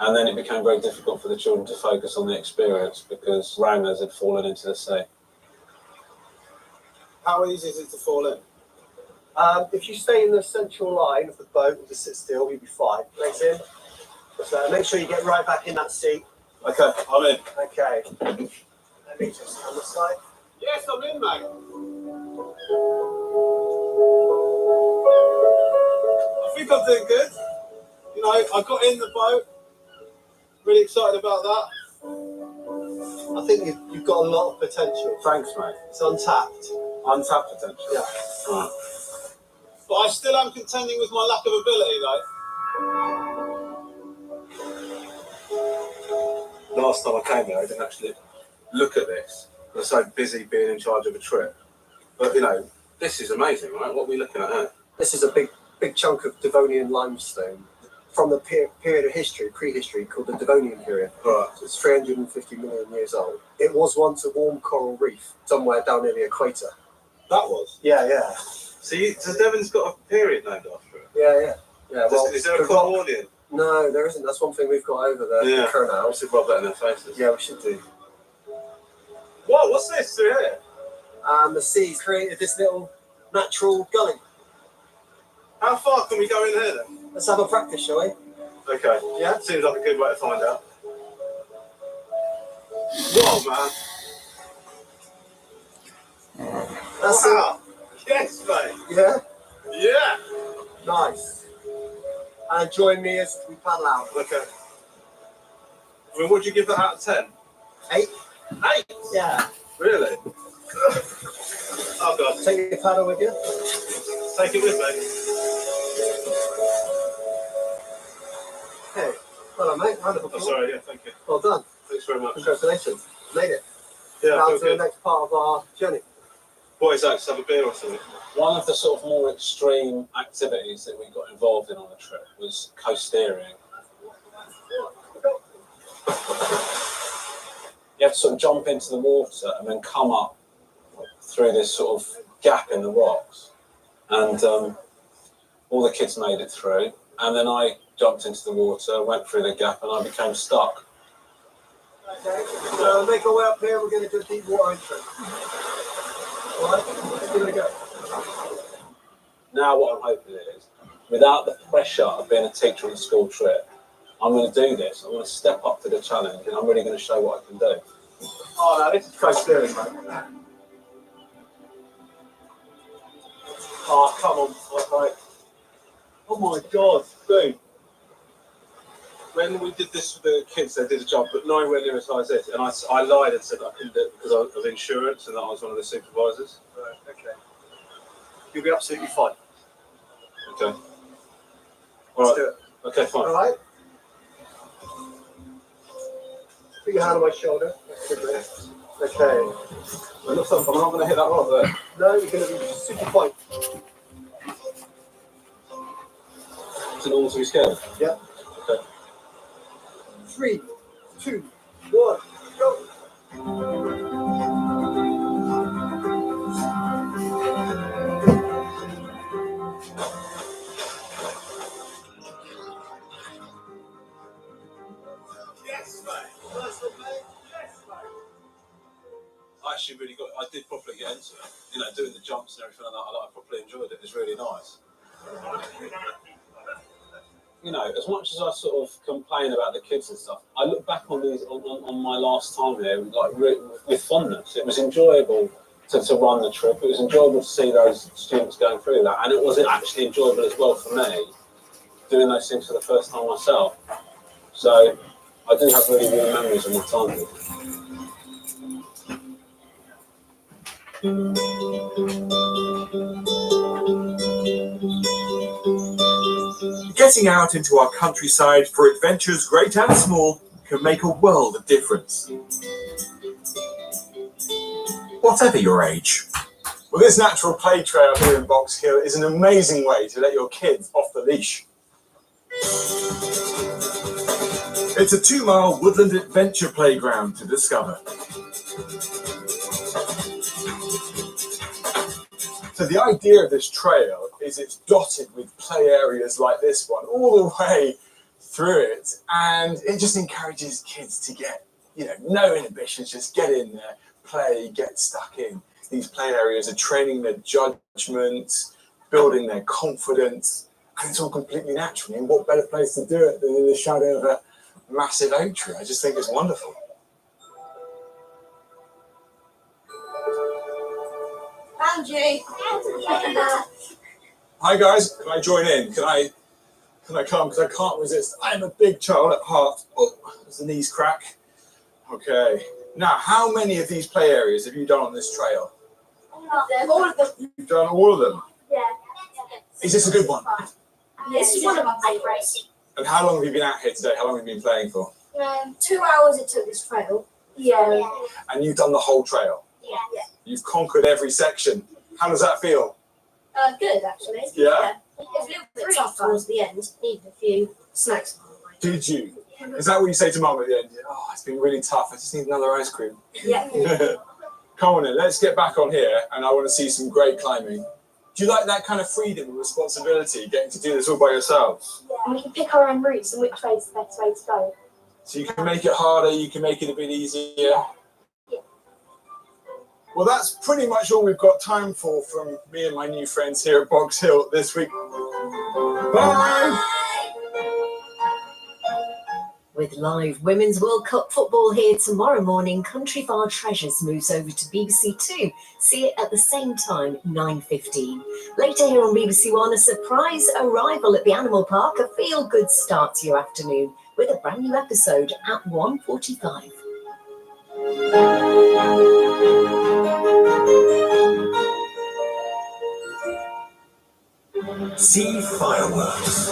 And then it became very difficult for the children to focus on the experience because wranglers had fallen into the sea. How easy is it to fall in? If you stay in the central line of the boat and just sit still, you'll be fine. Legs in. So make sure you get right back in that seat. Okay, I'm in. Okay. Let me just on the side. Yes, I'm in, mate. I think I'm doing good. You know, I got in the boat. Really excited about that. I think you've got a lot of potential. Thanks, mate. It's untapped. Untapped potential? Yeah. Right. But I still am contending with my lack of ability, though. Last time I came here, I didn't actually look at this. I was so busy being in charge of a trip. But, you know, this is amazing, right? What are we looking at here? This is a big chunk of Devonian limestone from the period of history, prehistory, called the Devonian period. Right. It's 350 million years old. It was once a warm coral reef somewhere down near the equator. That was? Yeah. So Devon's got a period named after it? Yeah. Well, Is there a Cornwallian? No, there isn't. That's one thing we've got over there. Yeah. The Curnow. We should rub that in their faces. Yeah, we should do. Whoa, what's this through here? The sea's created this little natural gully. How far can we go in here then? Let's have a practice, shall we? Okay. Yeah. Seems like a good way to find out. Whoa, man. That's wow. Yes, mate. Yeah? Yeah. Nice. And join me as we paddle out. Okay. I mean, would you give that out of 10? 8. 8? Yeah. Really? Oh, God. Take your paddle with you. Take it with me. Okay. Well done, mate. Round of applause. Oh, sorry, yeah, thank you. Well done. Thanks very much. Congratulations. Made it. Yeah, now feel to the good. next part of our journey. What is that? Just have a beer or something? One of the sort of more extreme activities that we got involved in on the trip was coasteering. You have to sort of jump into the water and then come up through this sort of gap in the rocks. And all the kids made it through. And then I jumped into the water, went through the gap, and I became stuck. Okay. So make our way up here. We're going to do a deep water intro. All right. Give it a go. Now what I'm hoping is, without the pressure of being a teacher on a school trip, I'm going to do this. I'm going to step up to the challenge, and I'm really going to show what I can do. Oh, no, this is coasteering, mate. Oh, come on, mate. Oh my God, dude. When we did this with the kids, they did a job, but nowhere near as high as this. And I lied and said I couldn't do it because of insurance and that I was one of the supervisors. Right, okay. You'll be absolutely fine. Okay. Let's do it. Okay, fine. All right. Put your hand on my shoulder. Okay. It looks like I'm not going to hit that rock there. No, you're going to be super fine. Is it normal to be scared? Yeah. Okay. 3, 2, 1, go. Yes, mate. Nice one, mate. Yes, mate. I actually really got. I did properly get into it. You know, doing the jumps and everything like that. I properly enjoyed it. It was really nice. You know, as much as I sort of complain about the kids and stuff, I look back on these on my last time here like with fondness. It was enjoyable to run the trip. It was enjoyable to see those students going through that, and it was actually enjoyable as well for me doing those things for the first time myself. So I do have really warm memories of my time here. Getting out into our countryside for adventures great and small can make a world of difference. Whatever your age. Well, this natural play trail here in Box Hill is an amazing way to let your kids off the leash. It's a 2-mile woodland adventure playground to discover. So the idea of this trail is it's dotted with play areas like this one all the way through it, and it just encourages kids to get, no inhibitions, just get in there, play, get stuck in. These play areas are training their judgment, building their confidence, and it's all completely natural. And what better place to do it than in the shadow of a massive oak tree? I just think it's wonderful. Angie. Hi guys, can I join in? Can I come? Because I can't resist. I am a big child at heart. Oh, does the knees crack? Okay. Now, how many of these play areas have you done on this trail? All of them. You've done all of them. Yeah. Is this a good one? This is one of my favourites. And how long have you been out here today? How long have you been playing for? 2 hours it took this trail. Yeah. And you've done the whole trail. Yeah. You've conquered every section. How does that feel? Good actually. Yeah? It's a little bit tough towards the end. Needed a few snacks. Did you? Is that what you say to Mum at the end? Oh, it's been really tough. I just need another ice cream. Yeah. Come on in. Let's get back on here, and I want to see some great climbing. Do you like that kind of freedom and responsibility, getting to do this all by yourselves? And we can pick our own routes and which way is the best way to go. So you can make it harder, you can make it a bit easier. Yeah. Well, that's pretty much all we've got time for from me and my new friends here at Box Hill this week. Bye! With live Women's World Cup football here tomorrow morning, Countryfile Treasures moves over to BBC Two. See it at the same time, 9:15. Later here on BBC One, a surprise arrival at the Animal Park, a feel-good start to your afternoon with a brand new episode at 1:45. See fireworks.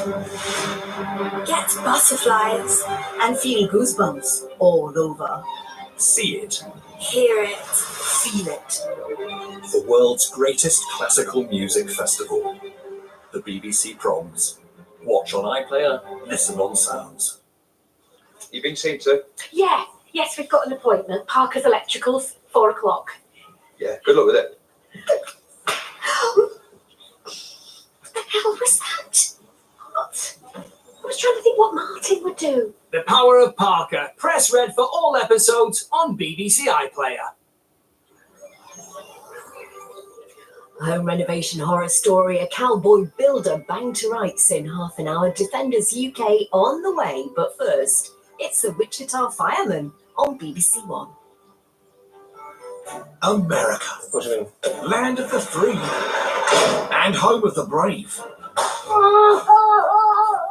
Get butterflies and feel goosebumps all over. See it. Hear it. Feel it. The world's greatest classical music festival. The BBC Proms. Watch on iPlayer, listen on Sounds. You've been seen to? Yeah. Yes, we've got an appointment. Parker's Electricals, 4 o'clock. Yeah, good luck with it. What the hell was that? What? I was trying to think what Martin would do. The Power of Parker. Press red for all episodes on BBC iPlayer. Home renovation horror story, a cowboy builder banged to rights in half an hour. Defenders UK on the way, but first, it's the Wichita Firemen on BBC One. America. What do you mean? Land of the free. And home of the brave.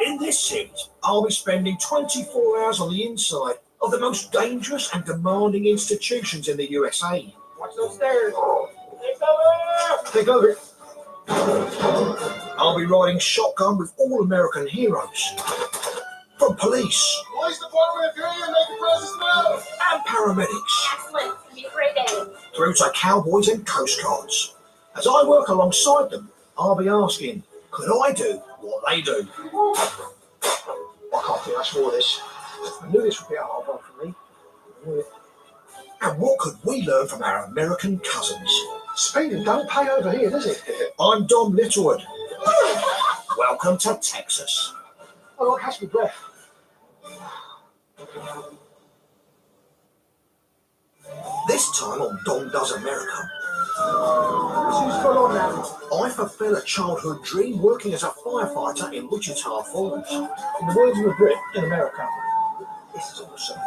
In this series, I'll be spending 24 hours on the inside of the most dangerous and demanding institutions in the USA. Watch those stairs. Take over. I'll be riding shotgun with all American heroes. From police Police department, if you're here, make your presence known. and paramedics, Excellent. It's gonna be a great day. through to cowboys and coast guards. As I work alongside them, I'll be asking, could I do what they do? I can't think much more of this. I knew this would be a hard one for me. I knew it. And what could we learn from our American cousins? Speeding don't pay over here, does it? I'm Dom Littlewood. Welcome to Texas. I got catch my breath. This time on Dom Does America, What's going on now? I fulfill a childhood dream working as a firefighter in Wichita Falls. In the words of a Brit in America, this is awesome.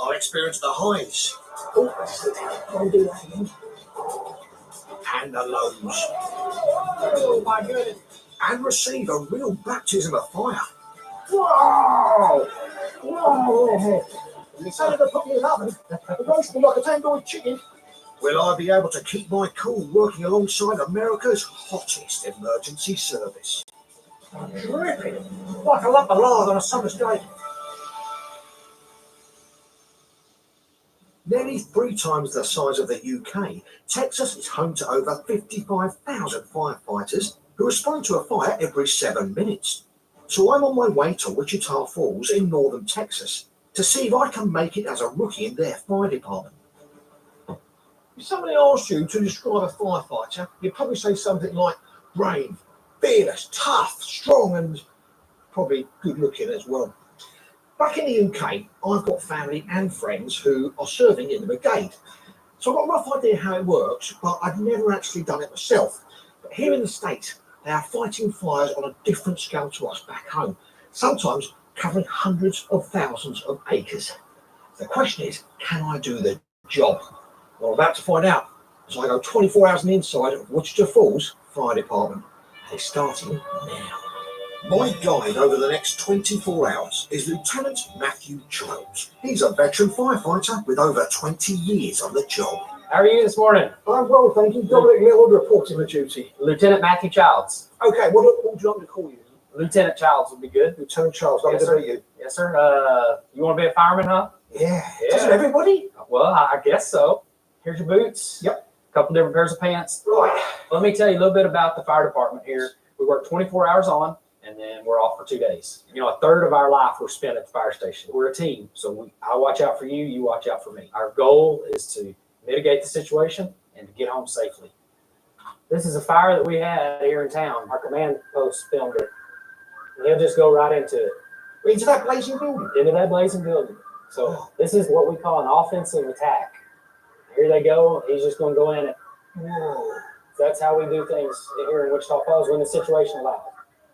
I experienced the highs Oh, that's it. I'll do that again. and the lows, Oh my goodness. and receive a real baptism of fire. Wow! Wow! You sounded to put me in the oven. It roasted me like a tandoori chicken. Will I be able to keep my cool working alongside America's hottest emergency service? Dripping. Like a lump of lard on a summer's day. Nearly 3 times the size of the UK, Texas is home to over 55,000 firefighters who respond to a fire every 7 minutes. So I'm on my way to Wichita Falls in northern Texas to see if I can make it as a rookie in their fire department. If somebody asked you to describe a firefighter, you'd probably say something like brave, fearless, tough, strong, and probably good looking as well. Back in the UK, I've got family and friends who are serving in the brigade. So I've got a rough idea how it works, but I've never actually done it myself. But here in the States, they are fighting fires on a different scale to us back home, sometimes covering hundreds of thousands of acres. The question is, can I do the job? Well, I'm about to find out as I go 24 hours on the inside of Wichita Falls Fire Department. They're starting now. My guide over the next 24 hours is Lieutenant Matthew Childs. He's a veteran firefighter with over 20 years on the job. How are you this morning? I'm well, thank you. Dominic Little reporting for duty. Lieutenant Matthew Childs. Okay, what would you like me to call you? Lieutenant Childs would be good. Lieutenant Charles, lovely Yes, to sir. meet you. Yes, sir. You want to be a fireman, huh? Yeah. Doesn't everybody? Well, I guess so. Here's your boots. Yep. A couple different pairs of pants. Right. Let me tell you a little bit about the fire department here. We work 24 hours on, and then we're off for 2 days. You know, a third of our life we're spent at the fire station. We're a team, so I watch out for you, you watch out for me. Our goal is to mitigate the situation and to get home safely. This is a fire that we had here in town. Our command post filmed it. And he'll just go right into it. Into that blazing building? Into that blazing building. So this is what we call an offensive attack. Here they go. He's just going to go in it. Whoa. That's how we do things here in Wichita Falls when the situation allows.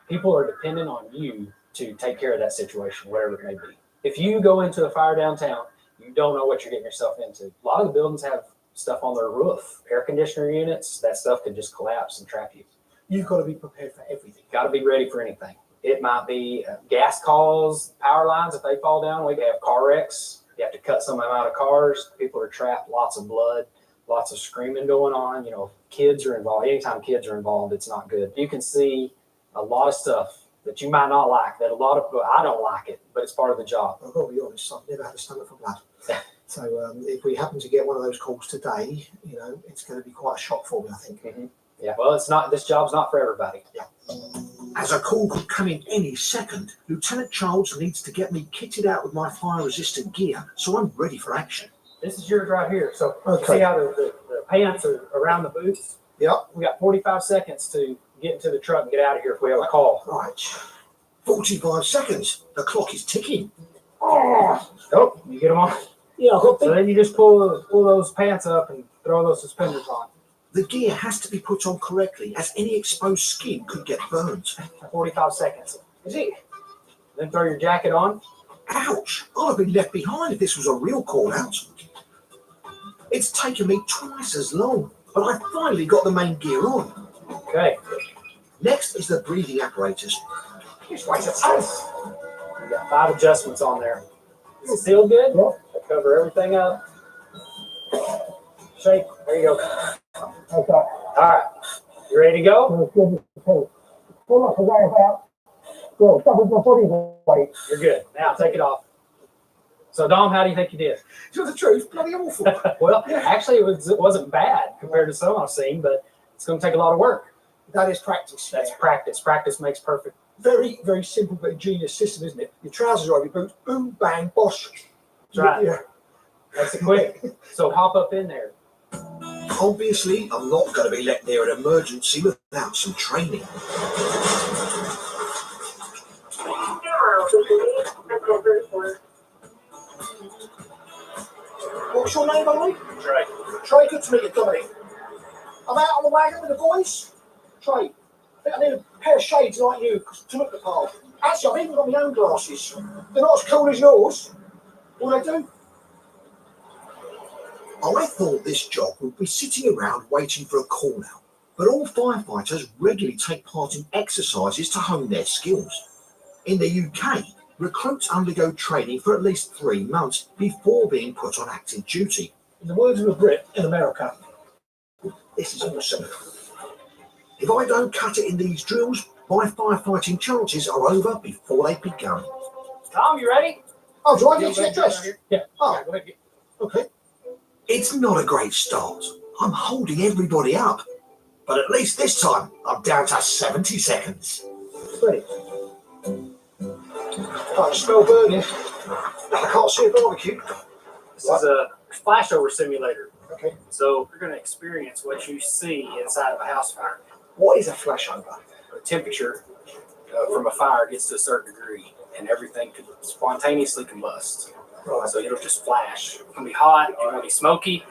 People are dependent on you to take care of that situation, whatever it may be. If you go into a fire downtown, you don't know what you're getting yourself into. A lot of the buildings have stuff on their roof, air conditioner units. That stuff could just collapse and trap you. You've got to be prepared for everything. Got to be ready for anything. It might be gas calls, power lines. If they fall down, we have car wrecks. You have to cut some of them out of cars. People are trapped, lots of blood, lots of screaming going on. You know, kids are involved. Anytime kids are involved, it's not good. You can see a lot of stuff that you might not like, that a lot of people, I don't like it, but it's part of the job. I've got to be honest, I've never had a stomach for blood. So if we happen to get one of those calls today, you know, it's going to be quite a shock for me, I think. Mm-hmm. Yeah, well, it's not. This job's not for everybody. Yeah. As a call could come in any second, Lieutenant Childs needs to get me kitted out with my fire-resistant gear, so I'm ready for action. This is yours right here. So Okay. see how the pants are around the boots? Yep. We got 45 seconds to get into the truck and get out of here if we have a call. Right. 45 seconds. The clock is ticking. Oh, you get them on? Yeah, I've got So then you just pull those pants up and throw those suspenders on. The gear has to be put on correctly, as any exposed skin could get burned. 45 seconds. Is it? Then throw your jacket on. Ouch! I'd have been left behind if this was a real call-out. It's taken me twice as long, but I finally got the main gear on. Okay. Next is the breathing apparatus. Just wait a second. You got 5 adjustments on there. Does it feel good? Yeah. Cover everything up. Shake. There you go. Okay. All right. You ready to go? All I can worry about, well, double my body weight. You're good. Now take it off. So Dom, how do you think you did? To the truth, bloody awful. Well, actually, it wasn't bad compared to some I've seen, but it's going to take a lot of work. That is practice. That's practice. Practice makes perfect. Very, very simple but ingenious system, isn't it? Your trousers are over your boots, boom, bang, bosh. That's right. Yeah. That's quick. So hop up in there. Obviously, I'm not going to be let near an emergency without some training. What's your name, Ollie? Trey. Trey, good to meet you, Dominic. I'm out on the wagon with the boys. Trey, I think I need a pair of shades like you to look the part. Actually, I've even got my own glasses. They're not as cool as yours. What do they do? I thought this job would be sitting around waiting for a call out, but all firefighters regularly take part in exercises to hone their skills. In the UK, recruits undergo training for at least 3 months before being put on active duty. In the words of a Brit in America, this is awesome. If I don't cut it in these drills, my firefighting chances are over before they've begun. Tom, you ready? Oh, do I need to get dressed? Yeah. Oh, okay. It's not a great start. I'm holding everybody up. But at least this time, I'm down to 70 seconds. Ready? I smell burning. I can't see a barbecue. This is a flashover simulator. Okay. So you're going to experience what you see inside of a house fire. What is a flashover? The temperature from a fire gets to a certain degree, and everything could spontaneously combust. Right. So it'll just flash. It's going to be hot. It's going to be smoky.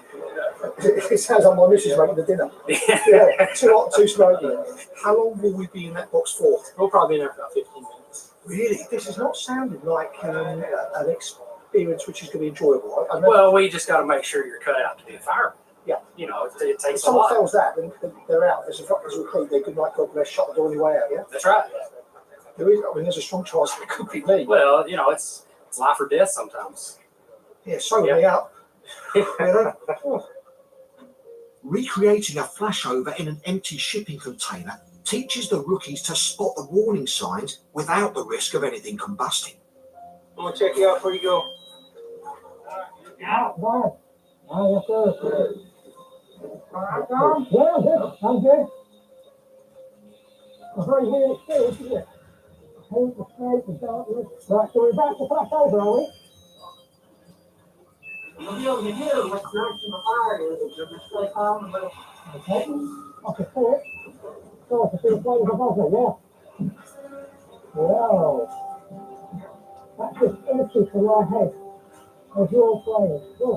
It sounds like my missus making the dinner. Yeah, too hot, too smoky. How long will we be in that box for? We'll probably be in there for about 15 minutes. Really? This is not sounding like an experience which is going to be enjoyable. Well, we just got to make sure you're cut out to be a fireman. Yeah. You know, it takes if a someone lot. fails that, then they're out. As a recruit, they could like God bless, shut the door on your way out, yeah? That's right. There is, I mean, there's a strong chance it could be me. Well, you know, it's life or death sometimes. Yeah, sew me up. You know? Oh. Recreating a flashover in an empty shipping container teaches the rookies to spot the warning signs without the risk of anything combusting. I'm gonna check you out before you go. Yeah, bye. Oh, yes, sir. All right, Tom? Yeah, good. I'm good. A very weird experience, isn't it? Hate the smoke, the darkness. Right, so we're about to flash over, are we? Okay. I can see it. So I can see the flames above me, yeah. Whoa. That's just inches from my head. As your flames. Oh,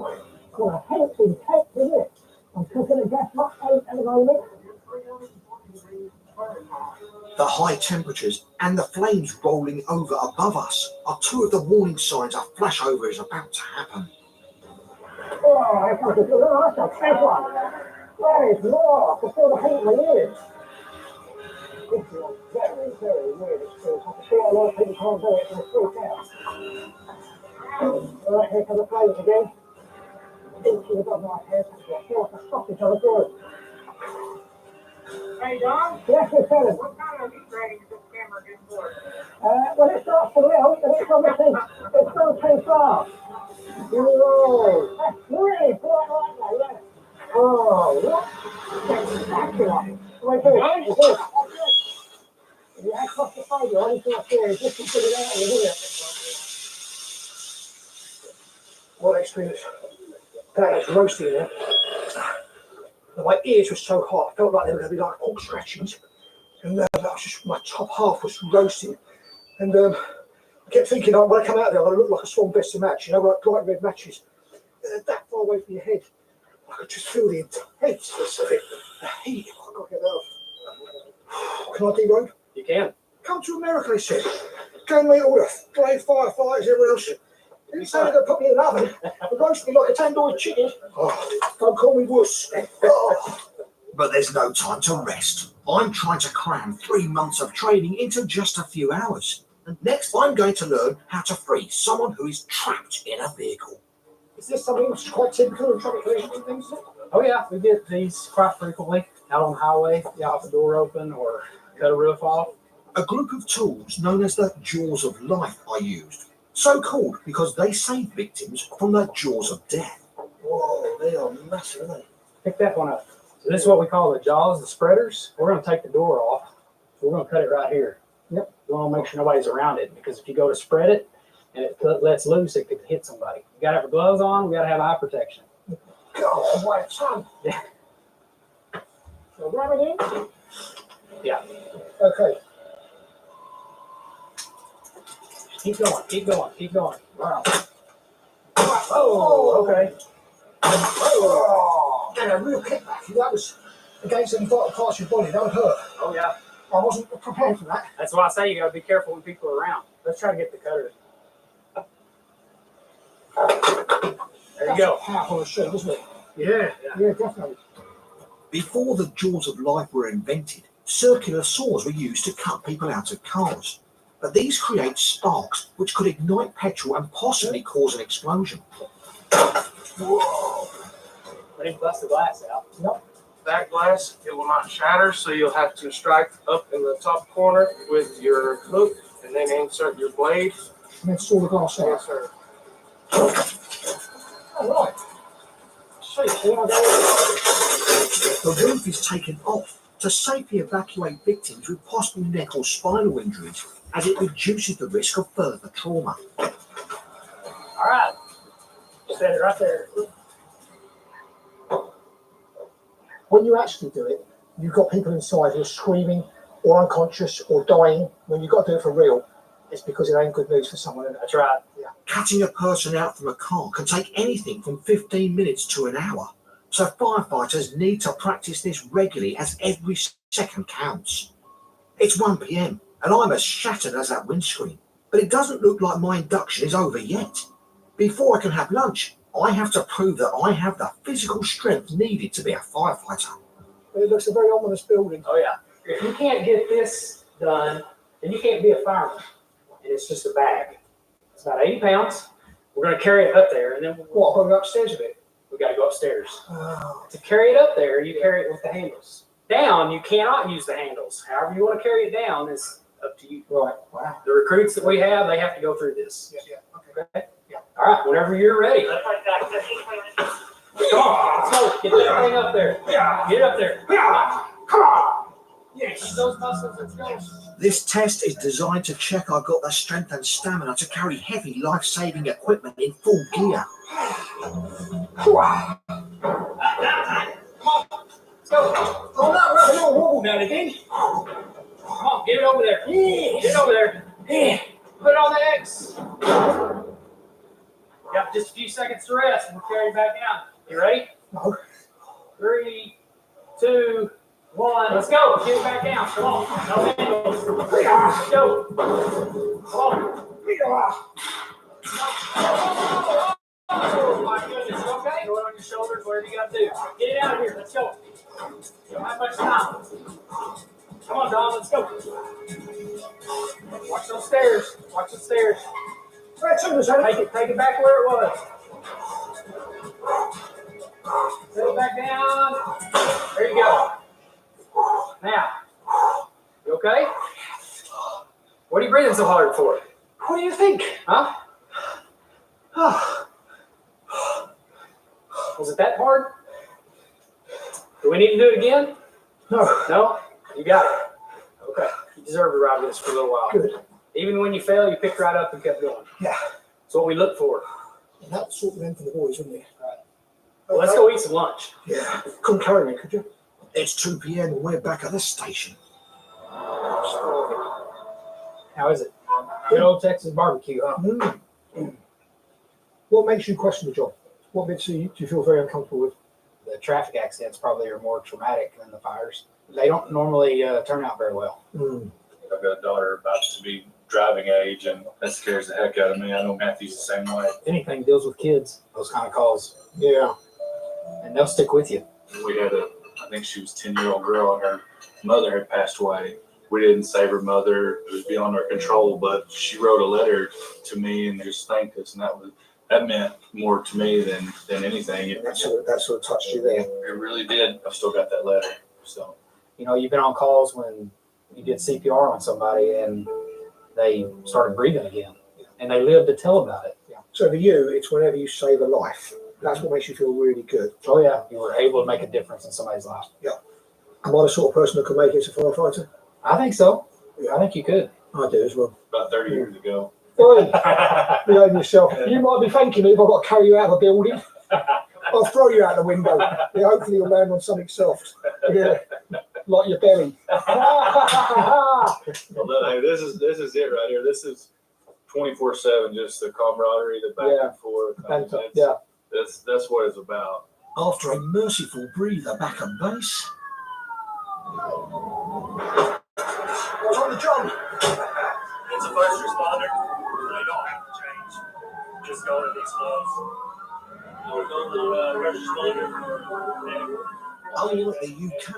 God, I hate it being caked, isn't it? I'm cooking a gas hot cake at the moment. The high temperatures and the flames rolling over above us are two of the warning signs a flashover is about to happen. Oh, I can't do that. That's a big one. There is more. I can feel the heat in my ears. This is a very, very weird experience. I can see a lot of people can't do it and freak out. Right, here come the flames again. Inches above my head. I feel like a sausage on a grill. Hey, Don? Yes, it's Helen. What kind of heat rating is this camera good for? Well, it starts to melt, and it's not too far. Whoa, that's really bright like that, yeah. Oh, what? Spectacular. Wait here. Yeah, claustrophobia, only thing I fear is just to put it out of the window. What experience? That is roasting there. My ears were so hot, I felt like they were going to be like pork scratchings. And that was just, my top half was roasting. And I kept thinking, when I come out there, I'm going to look like a Swan Bester match, you know, like bright red matches. That far away from your head, I could just feel the intenseness of it, the heat. I can't get that off. Can I derobe? You can. Come to America, they said. Go and meet all the brave firefighters, everyone else. They didn't say they're going to put me in an oven and roast me like a tandoori chicken. Oh, don't call me wuss. Oh. But there's no time to rest. I'm trying to cram 3 months of training into just a few hours. And next, I'm going to learn how to free someone who is trapped in a vehicle. Is this something which is quite typical of traffic collisions and things? Oh yeah, we get these quite frequently. out on the highway, you off the door open or cut a roof off. A group of tools known as the jaws of life are used. So called because they save victims from the jaws of death. Whoa, they are massive, aren't they? Pick that one up. So this is what we call the jaws, the spreaders. We're going to take the door off. We're going to cut it right here. Yep. We want to make sure nobody's around it, because if you go to spread it and it lets loose, it could hit somebody. You got to have gloves on. We got to have eye protection. God, my son. Yeah. So grab it in. Yeah. Okay. Keep going. Keep going. Keep going. Wow. Oh, okay. Oh, and a real kickback. That was against any vital parts of your body. That would hurt. Oh, yeah. I wasn't prepared for that. That's why I say you got to be careful when people are around. Let's try to get the cutter. There you go. Powerful machine, isn't it? Yeah. Yeah, definitely. Before the jaws of life were invented, circular saws were used to cut people out of cars. But these create sparks which could ignite petrol and possibly cause an explosion. Whoa. Ready to bust the glass out? Yep. That glass, it will not shatter, so you'll have to strike up in the top corner with your hook and then insert your blade. And then saw the glass out. Yes, sir. All right. See, The roof is taken off to safely evacuate victims with possible neck or spinal injuries, as it reduces the risk of further trauma. All right. Set it right there. when you actually do it, you've got people inside who are screaming or unconscious or dying. When you've got to do it for real, it's because it ain't good news for someone. That's right. Yeah. Cutting a person out from a car can take anything from 15 minutes to an hour. So firefighters need to practice this regularly, as every second counts. It's 1 p.m. and I'm as shattered as that windscreen. But it doesn't look like my induction is over yet. Before I can have lunch, I have to prove that I have the physical strength needed to be a firefighter. It looks a very ominous building. Oh, yeah. If you can't get this done, then you can't be a fireman. And it's just a bag. It's about 80 pounds. We're going to carry it up there, and then what? Going upstairs with it? We got to go upstairs. To carry it up there, you carry it with the handles. Down, you cannot use the handles. However you want to carry it down is up to you. Right. Wow. The recruits that we have, they have to go through this. Yeah. Okay. Yeah. All right. Whenever you're ready. Come on. Let's go. Get that thing up there. Get it up there. Come on. Yes. Those muscles. Let's go. This test is designed to check I've got the strength and stamina to carry heavy life-saving equipment in full gear. Come on. Let's go. Oh, no, no, whoa, now again. Come on, get it over there. Get it over there. Put it on the X. Got just a few seconds to rest, and we'll carry it back down. You ready? No. 3, 2, 1. Let's go. Get it back down. Come on. No handles. Let's go. Come on. Oh, my goodness. You okay? Go it on your shoulders, whatever you got to do. Get it out of here. Let's go. You don't have much time. Come on, Don. Let's go. Watch those stairs. Watch the stairs. Take it back where it was. Set it back down. There you go. Now, you okay? What are you breathing so hard for? What do you think? Huh? Was it that hard? Do we need to do it again? No. No? You got it. Okay. You deserve to ride with us for a little while. Good. Even when you fail, you picked right up and kept going. Yeah. That's what we look for. And that would sort of end for the boys, wouldn't it? Right. Well, let's go eat some lunch. Yeah. Couldn't carry me, could you? It's 2 p.m. and we're back at the station. How is it? Good old Texas barbecue, huh? What makes you question the job? What bits do you feel very uncomfortable with? The traffic accidents probably are more traumatic than the fires. They don't normally turn out very well. I've got a daughter about to be driving age, and that scares the heck out of me. I know Matthew's the same way. Anything deals with kids, those kind of calls. Yeah. And they'll stick with you. We had I think she was a 10-year-old girl, and her mother had passed away. We didn't save her mother. It was beyond our control, but she wrote a letter to me and just thanked us, and that meant more to me than anything. That sort of touched you there. It really did. I've still got that letter. So, you've been on calls when you did CPR on somebody and they started breathing again, and they lived to tell about it. Yeah. So for you, it's whenever you save a life. That's what makes you feel really good. Oh yeah, you were able to make a difference in somebody's life. Yeah. Am I the sort of person that can make it as a firefighter? I think so. I think you could. I do as well. About 30 years ago. Oi, behave yourself. You might be thanking me if I've got to carry you out of a building. I'll throw you out the window. Yeah, hopefully you'll land on something soft. Yeah, like your belly. Well, no, this is it right here. This is 24/7, just the camaraderie, the back and forth. That's what it's about. After a merciful breather back at base. What's on the job? It's a first responder. They don't have to change. Just go to these flows. We're going to first responder. Unlike the UK,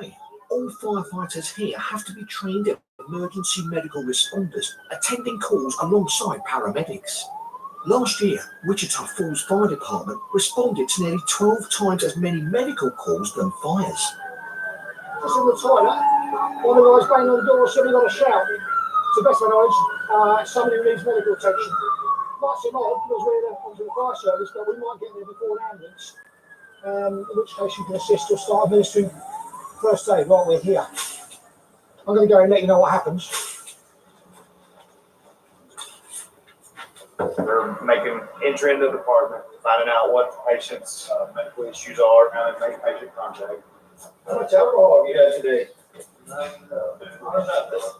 all firefighters here have to be trained as emergency medical responders, attending calls alongside paramedics. Last year, Wichita Falls Fire Department responded to nearly 12 times as many medical calls than fires. Just in the toilet, one of the guys banging on the door said he got a shout. To the best of my knowledge, somebody who needs medical attention. Might seem odd because we're onto the fire service, but we might get there before an ambulance. In which case you can assist or start administering first aid while we're here. I'm going to go and let you know what happens. We're making entry into the department, finding out what the patient's medical issues are, and make patient contact. How much alcohol have you had today? I don't know.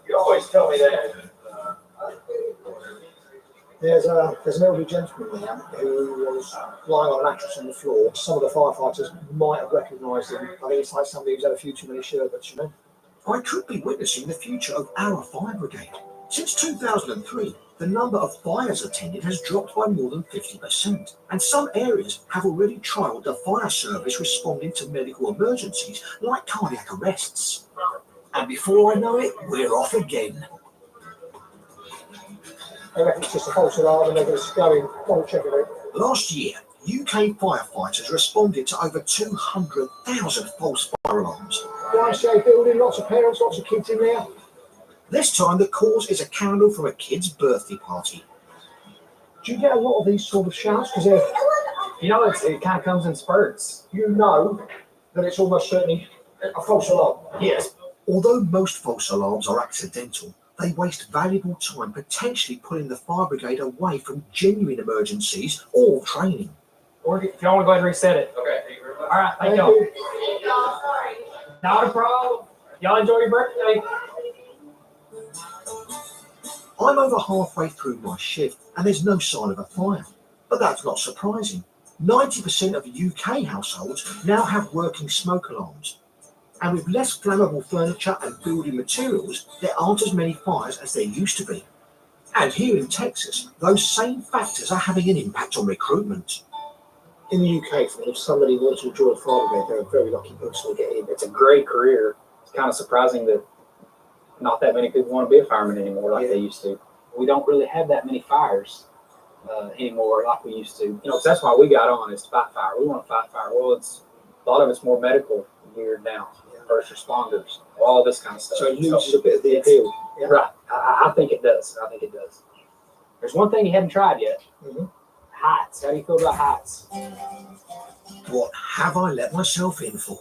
You always tell me that. There's an elderly gentleman there who was lying on a mattress on the floor. Some of the firefighters might have recognised him. I think it's like somebody who's had a few too many sherbets, I could be witnessing the future of our fire brigade. Since 2003, the number of fires attended has dropped by more than 50%, and some areas have already trialled the fire service responding to medical emergencies like cardiac arrests. And before I know it, we're off again. I reckon it's just a false alarm and they're going to go in, double check it out. Last year, UK firefighters responded to over 200,000 false fire alarms. YMCA building, lots of parents, lots of kids in there. This time, the cause is a candle from a kid's birthday party. Do you get a lot of these sort of shouts? Because it kind of comes in spurts. You know that it's almost certainly a false alarm. Yes. Although most false alarms are accidental, they waste valuable time potentially pulling the fire brigade away from genuine emergencies or training. Or if you want to go ahead and reset it. Okay. All right, thank you. Not a problem. Y'all enjoy your birthday. I'm over halfway through my shift and there's no sign of a fire. But that's not surprising. 90% of UK households now have working smoke alarms. And with less flammable furniture and building materials, there aren't as many fires as there used to be. And here in Texas, those same factors are having an impact on recruitment. In the UK, if somebody wants to join a fire brigade, they're a very lucky person to get in. It's a great career. It's kind of surprising that not that many people want to be a fireman anymore like they used to. We don't really have that many fires anymore like we used to. So that's why we got on, is to fight fire. We want to fight fire. Well, a lot of it's more medical geared now. First responders, all this kind of stuff. So it loses a bit of the appeal. Yeah. Right. I think it does. There's one thing you haven't tried yet. Mm-hmm. Heights. How do you feel about heights? What have I let myself in for?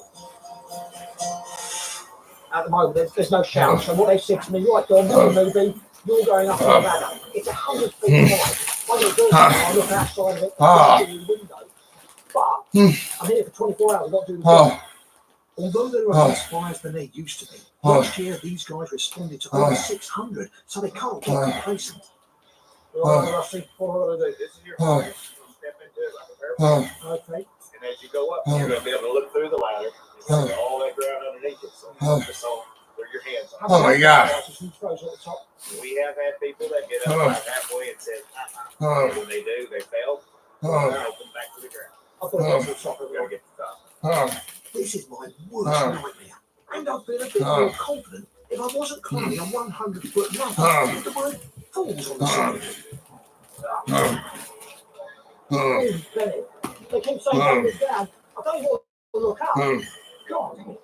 At the moment, there's no shout. So what they said to me, right, Don, you're moving, you're going up on the ladder. It's 100 feet high. I look outside of it, I see the window. But I'm here for 24 hours, I've got to do the job. Although there are less fires than there used to be, last year these guys responded to over 600, so they can't get complacent. I see what I'm going to do. This is your fire. Step into it like a parapet. Okay. And as you go up, you're going to be able to look through the ladder and see all that ground underneath it. So just on where your hands are. Oh my God. We have had people that get up about halfway and said, and when they do, they fail. They're open back to the ground. I thought that's what We're going to get to the top. This is my worst nightmare, and I'd feel a bit more confident if I wasn't climbing a 100-foot ladder with the word falls on the side of it. They keep saying, "Don't look down." I don't even want to look up. God.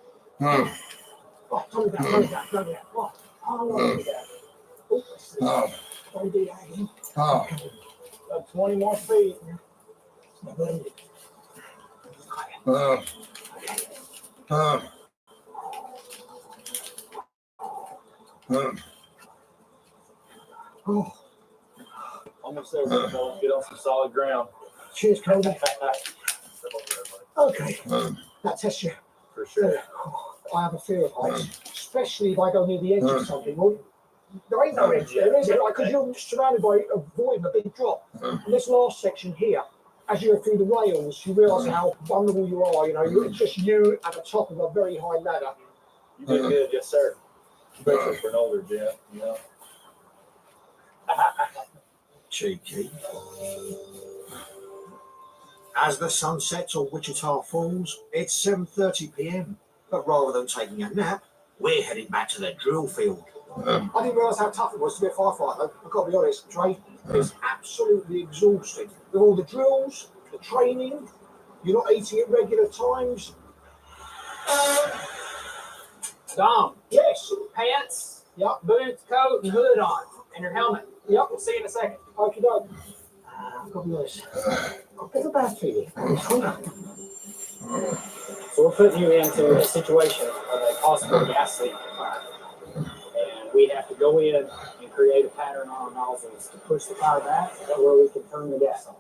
Oh, turn it down, turn it down, turn it down. Oh, turn it down. Oh, don't do that again. Okay. Got 20 more feet. Oh, Almost there, Bill. Get on some solid ground. cheers, Cody. Okay, that tests you. For sure. I have a fear of heights, especially if I go near the edge of something. Well, there ain't no edge there, is it? Because you're surrounded by avoiding a big drop. And this last section here, as you go through the rails, you realise how vulnerable you are. You know, it's just you at the top of a very high ladder. You did good, yes, sir. Especially for an older jet, you know. Cheeky. As the sun sets on Wichita Falls, it's 7:30 p.m. But rather than taking a nap, we're heading back to the drill field. I didn't realise how tough it was to be a firefighter, though. I've got to be honest, Trey. It's absolutely exhausting. With all the drills, the training, you're not eating at regular times. Dom. Yes. Pants. Yep. Boots, coat, and hood on. And your helmet. Yep. We'll see you in a second. Okie doke. I've got to be honest. Got a bit of a bad feeling. So we're putting you into a situation of a possible gas leak fire. And we have to go in and create a pattern on our nozzles to push the fire back where we can turn the gas on.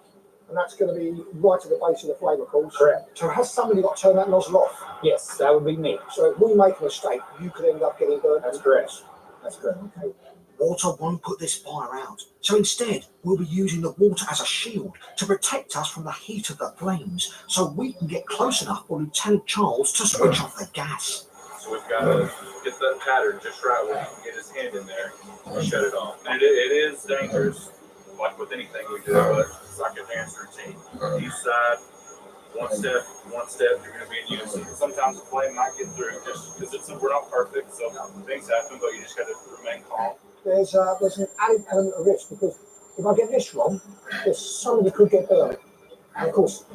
And that's going to be right at the base of the flame, of course. Correct. So has somebody got to turn that nozzle off? Yes, that would be me. So if we make a mistake, you could end up getting burnt. That's correct. That's correct. Okay. Water won't put this fire out. So instead, we'll be using the water as a shield to protect us from the heat of the flames so we can get close enough for Lieutenant Charles to switch off the gas. So we've got to get that pattern just right where he can get his hand in there and shut it off. And it is dangerous, like with anything we do, but it's like a dance routine. Each side, one step, you're going to be in unison. Sometimes the flame might get through just because we're not perfect, so things happen, but you just got to remain calm. There's an added element of risk because if I get this wrong, somebody could get burned. And of course,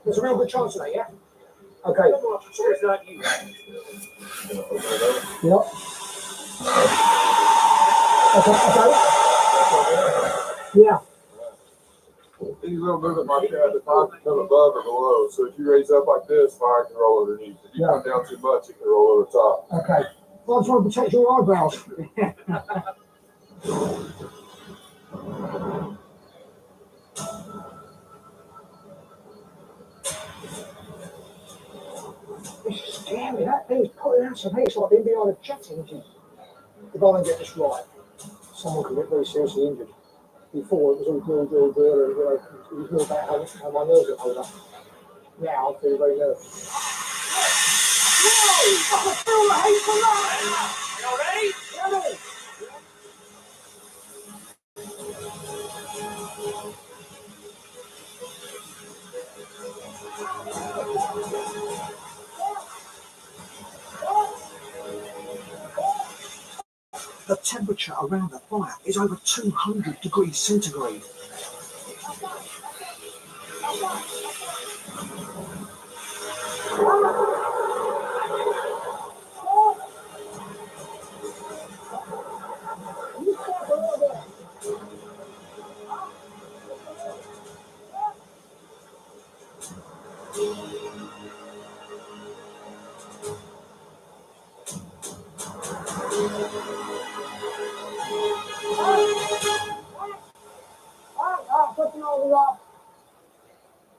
there's a real good chance of that, yeah? Okay. Sure, it's not you. Yep. Okay. Yeah. These little movement like that, the fire can come above or below. So if you raise up like this, fire can roll underneath. If you come down too much, it can roll over the top. Okay. Well, I just want to protect your eyebrows. It's scary. That thing's putting out some heat. It's like being behind a jet engine. If I don't get this right, someone could get very seriously injured. Before it was all drill, and it was more about how my nerves are holding up. Now I feel very nervous. Whoa! I can feel the heat from that! You ready? Ready! The temperature around the fire is over 200 degrees centigrade.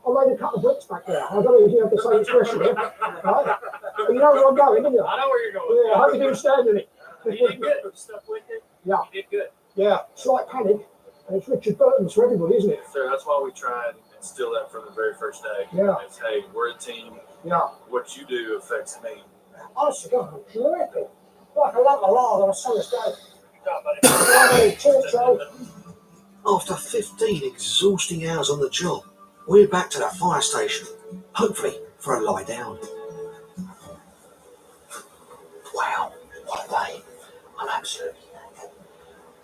I laid a couple of bricks back there. I don't know if you have the same expression here. Right? But you know where I'm going, didn't you? I know where you're going. Yeah, I hope you didn't stand in it. You did good. Stuff with it. Yeah. You did good. Yeah, slight panic. And it's Richard Burton's for everybody, isn't it? So that's why we try and instill that from the very first day. Yeah. It's, hey, we're a team. Yeah. What you do affects me. Honestly, God, I'm terrific. Like a lump of lard on a summer's day. Cheers, Joe. After 15 exhausting hours on the job, we're back to the fire station, hopefully for a lie down. Wow, what a day. I'm absolutely knackered.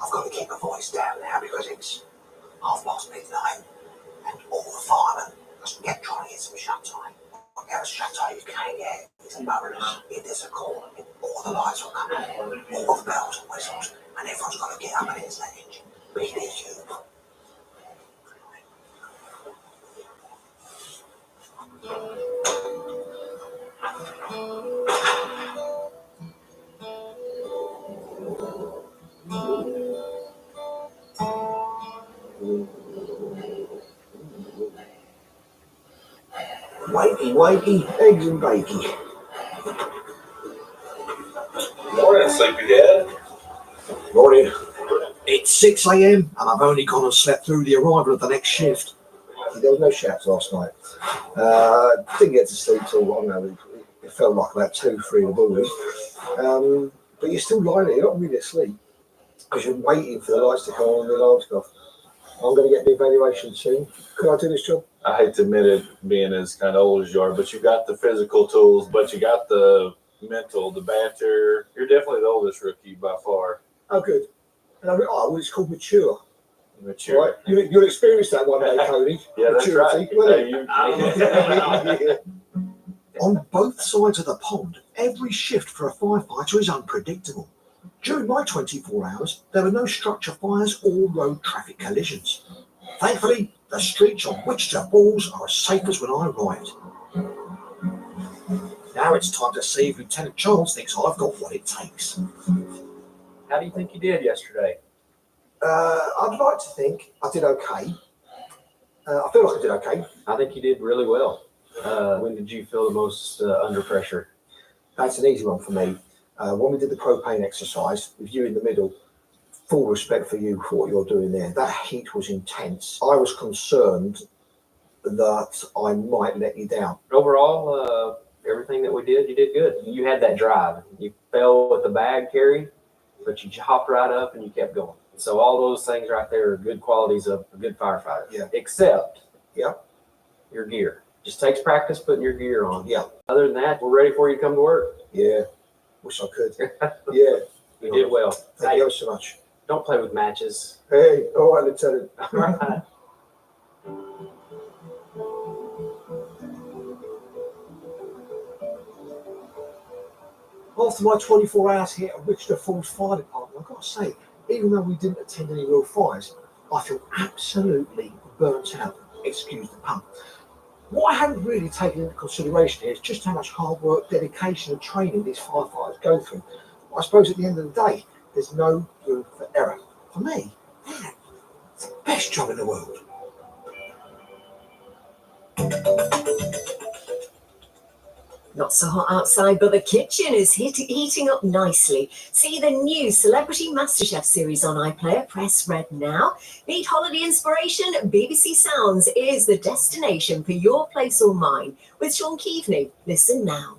I've got to keep my voice down now because it's midnight and all the firemen must get trying to get some shut-eye. Get a shut-eye you can get. It's a bonus. It is a call. All the lights will come on, all the bells and whistles, and everyone's got to get up and hit that engine. Be there, you. Wakey, wakey, eggs and bakey. Morning, sleepyhead. Morning. It's 6 a.m. and I've only gone and slept through the arrival of the next shift. There was no shouts last night. Didn't get to sleep till, I don't know, it felt like about 2, 3 in the morning. But you're still lying there, you're not really asleep because you're waiting for the lights to come on and the alarms go off. I'm going to get the evaluation soon. Could I do this job? I hate to admit it, being as kind of old as you are, but you got the physical tools, but you got the mental, the banter. You're definitely the oldest rookie by far. Oh, good. And I mean, well, it's called mature. Mature. Right? You'll experience that one day, Cody. Yeah, that's Maturity, right. won't it? On both sides of the pond, every shift for a firefighter is unpredictable. During my 24 hours, there were no structure fires or road traffic collisions. Thankfully, the streets on Wichita Falls are as safe as when I arrived. Now it's time to see if Lieutenant Charles thinks I've got what it takes. How do you think you did yesterday? I'd like to think I did okay. I feel like I did okay. I think you did really well. When did you feel the most under pressure? That's an easy one for me. When we did the propane exercise, with you in the middle, full respect for you for what you're doing there. That heat was intense. I was concerned that I might let you down. Overall, everything that we did, you did good. You had that drive. You fell with the bag carry, but you hopped right up and you kept going. So all those things right there are good qualities of a good firefighter. Yeah. Except yeah, your gear. Just takes practice putting your gear on. Yeah. Other than that, we're ready for you to come to work. Yeah. Wish I could. Yeah. You did well. Thank you so much. Don't play with matches. Hey, all right, Lieutenant. All right. After my 24 hours here at Wichita Falls Fire Department, I've got to say, even though we didn't attend any real fires, I feel absolutely burnt out. Excuse the pun. What I haven't really taken into consideration here is just how much hard work, dedication and training these firefighters go through. I suppose at the end of the day, there's no room for error. For me, man, it's the best job in the world. Not so hot outside, but the kitchen is heating up nicely. See the new Celebrity MasterChef series on iPlayer. Press red now. Need holiday inspiration? BBC Sounds is the destination for your place or mine. With Sean Keaveney. Listen now.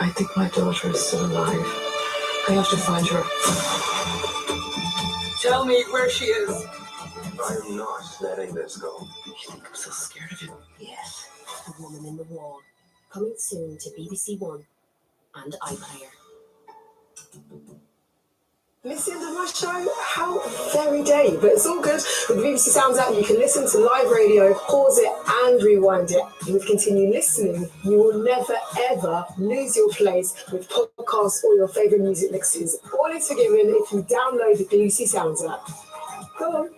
I think my daughter is still alive. I have to find her. Tell me where she is. I'm not letting this go. You think I'm so scared of you? Yes, The Woman in the Wall. Coming soon to BBC One and iPlayer. Listen to my show? How very dare you? But it's all good. With the BBC Sounds app, you can listen to live radio, pause it and rewind it. And with continued listening, you will never ever lose your place with podcasts or your favourite music mixes. All is forgiven if you download the BBC Sounds app. Go on.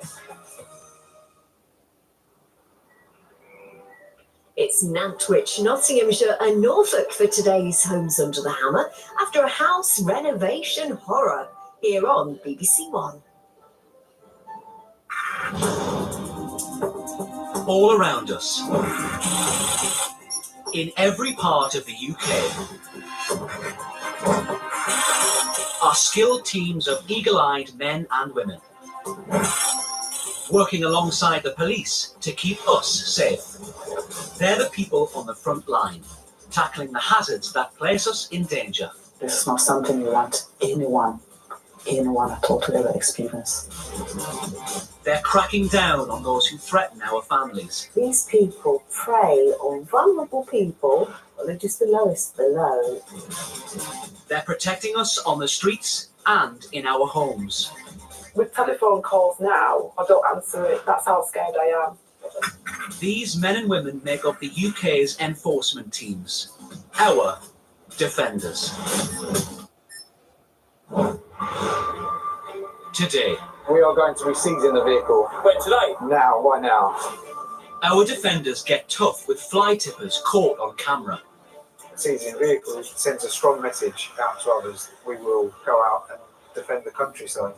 It's Nantwich, Nottinghamshire and Norfolk for today's Homes Under the Hammer after a house renovation horror here on BBC One. All around us, in every part of the UK, are skilled teams of eagle-eyed men and women, working alongside the police to keep us safe. They're the people on the front line, tackling the hazards that place us in danger. This is not something you want anyone at all to ever experience. They're cracking down on those who threaten our families. These people prey on vulnerable people, but they're just the lowest below. They're protecting us on the streets and in our homes. With telephone calls now, I don't answer it. That's how scared I am. These men and women make up the UK's enforcement teams, our defenders. Today, We are going to be seizing the vehicle. Wait, today? Now, right now. Our defenders get tough with fly tippers caught on camera. Seizing vehicles sends a strong message out to others. We will go out and defend the countryside.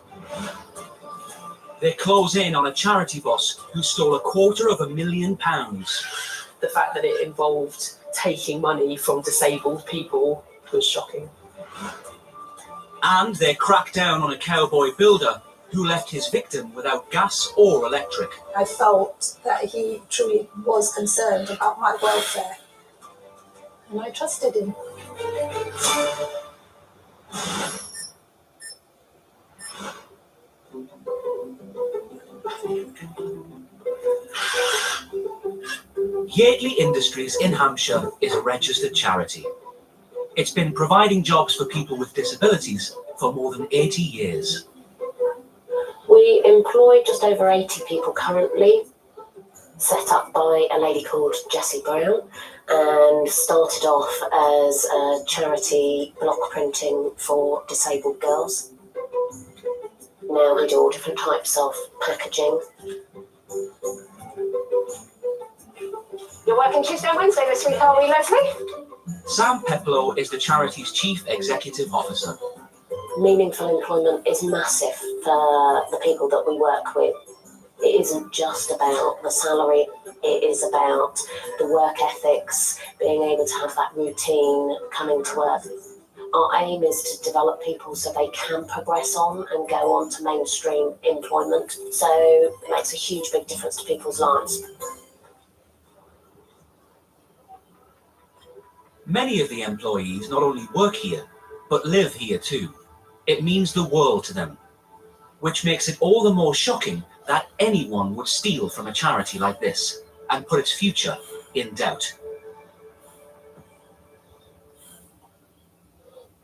They close in on a charity boss who stole £250,000. The fact that it involved taking money from disabled people was shocking. And they crack down on a cowboy builder who left his victim without gas or electric. I felt that he truly was concerned about my welfare, and I trusted him. Yateley Industries in Hampshire is a registered charity. It's been providing jobs for people with disabilities for more than 80 years. We employ just over 80 people currently, set up by a lady called Jessie Brown, and started off as a charity block printing for disabled girls. Now we do all different types of packaging. You're working Tuesday and Wednesday this week, are we, Leslie? Sam Peplow is the charity's chief executive officer. Meaningful employment is massive for the people that we work with. It isn't just about the salary, it is about the work ethics, being able to have that routine, coming to work. Our aim is to develop people so they can progress on and go on to mainstream employment. So it makes a huge, big difference to people's lives. Many of the employees not only work here, but live here too. It means the world to them, which makes it all the more shocking that anyone would steal from a charity like this and put its future in doubt.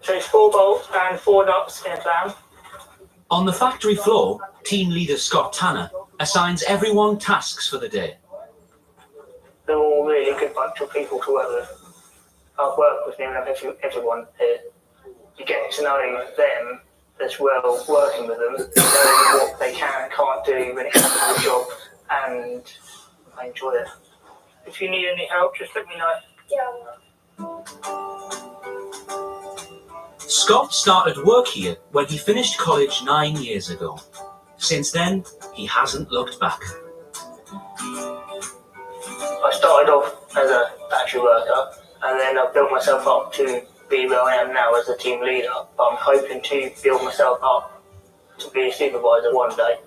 So it's 4 bolts and 4 nuts in a plan. On the factory floor, team leader Scott Tanner assigns everyone tasks for the day. They're all really good bunch of people to work with. I've worked with nearly everyone here. You get to know them as well, working with them, knowing what they can and can't do when it comes to the job, and I enjoy it. If you need any help, just let me know. Scott started work here when he finished college 9 years ago. Since then, he hasn't looked back. I started off as a factory worker, and then I built myself up to be where I am now as a team leader. But I'm hoping to build myself up to be a supervisor one day.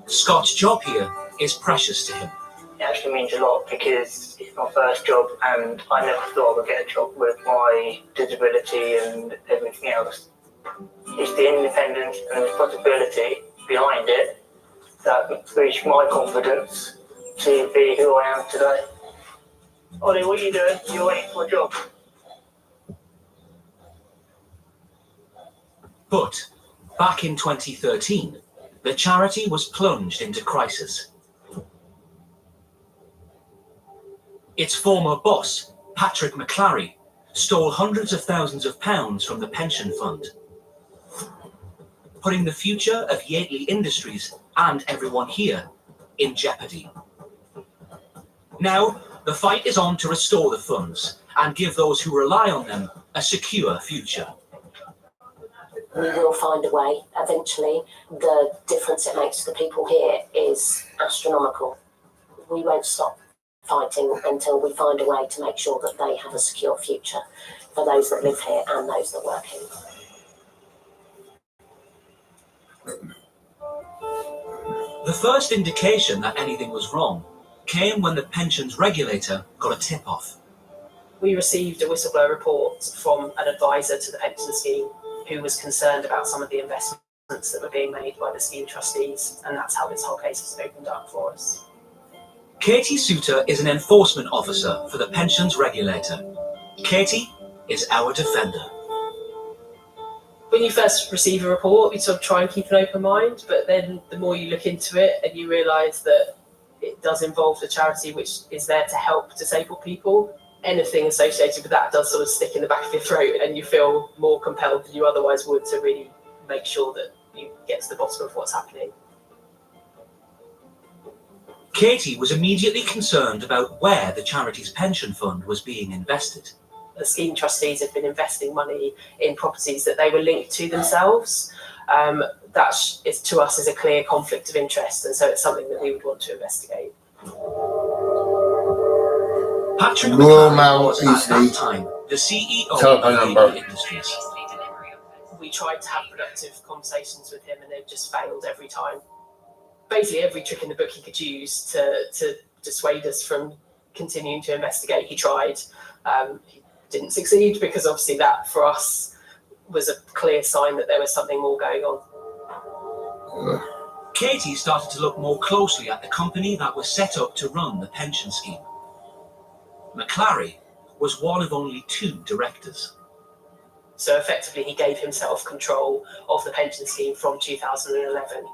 Scott's job here is precious to him. It actually means a lot because it's my first job, and I never thought I would get a job with my disability and everything else. It's the independence and the responsibility behind it that boosts my confidence to be who I am today. Ollie, what are you doing? You're waiting for a job. But back in 2013, the charity was plunged into crisis. Its former boss, Patrick McClary, stole hundreds of thousands of pounds from the pension fund, putting the future of Yateley Industries and everyone here in jeopardy. Now, the fight is on to restore the funds and give those who rely on them a secure future. We will find a way eventually. The difference it makes to the people here is astronomical. We won't stop fighting until we find a way to make sure that they have a secure future for those that live here and those that work here. The first indication that anything was wrong came when the pensions regulator got a tip-off. We received a whistleblower report from an advisor to the pension scheme who was concerned about some of the investments that were being made by the scheme trustees, and that's how this whole case has opened up for us. Katie Souter is an enforcement officer for the pensions regulator. Katie is our defender. when you first receive a report, you sort of try and keep an open mind, but then the more you look into it and you realise that it does involve the charity which is there to help disabled people, anything associated with that does sort of stick in the back of your throat, and you feel more compelled than you otherwise would to really make sure that you get to the bottom of what's happening. Katie was immediately concerned about where the charity's pension fund was being invested. The scheme trustees have been investing money in properties that they were linked to themselves. That is, to us, is a clear conflict of interest, and so it's something that we would want to investigate. Patrick Royal McLaren Mail was at that Eastleigh. time the CEO Telephone of number. Baby Industries. We tried to have productive conversations with him, and they've just failed every time. Basically, every trick in the book he could use to dissuade us from continuing to investigate, he tried. He didn't succeed, because obviously that, for us, was a clear sign that there was something more going on. Katie started to look more closely at the company that was set up to run the pension scheme. McClary was one of only 2 directors. So effectively, he gave himself control of the pension scheme from 2011.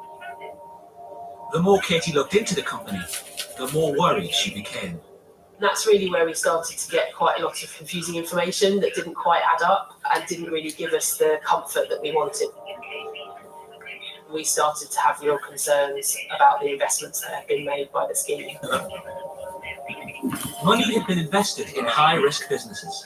The more Katie looked into the company, the more worried she became. And that's really where we started to get quite a lot of confusing information that didn't quite add up and didn't really give us the comfort that we wanted. We started to have real concerns about the investments that had been made by the scheme. Money had been invested in high-risk businesses.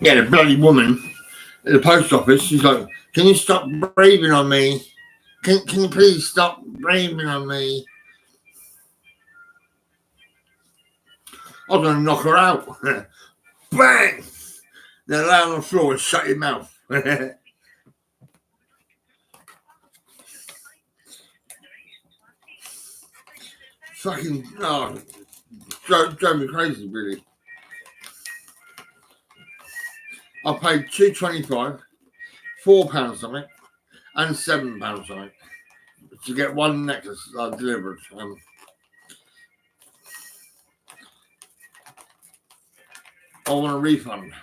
Yeah, the bloody woman at the post office, she's like, can you stop breathing on me? Can you please stop breathing on me? I was going to knock her out. Bang! Then lay on the floor and shut your mouth. Fucking, oh, drove me crazy, really. I paid £2.25, £4 something, and £7 something to get one necklace delivered. I want a refund.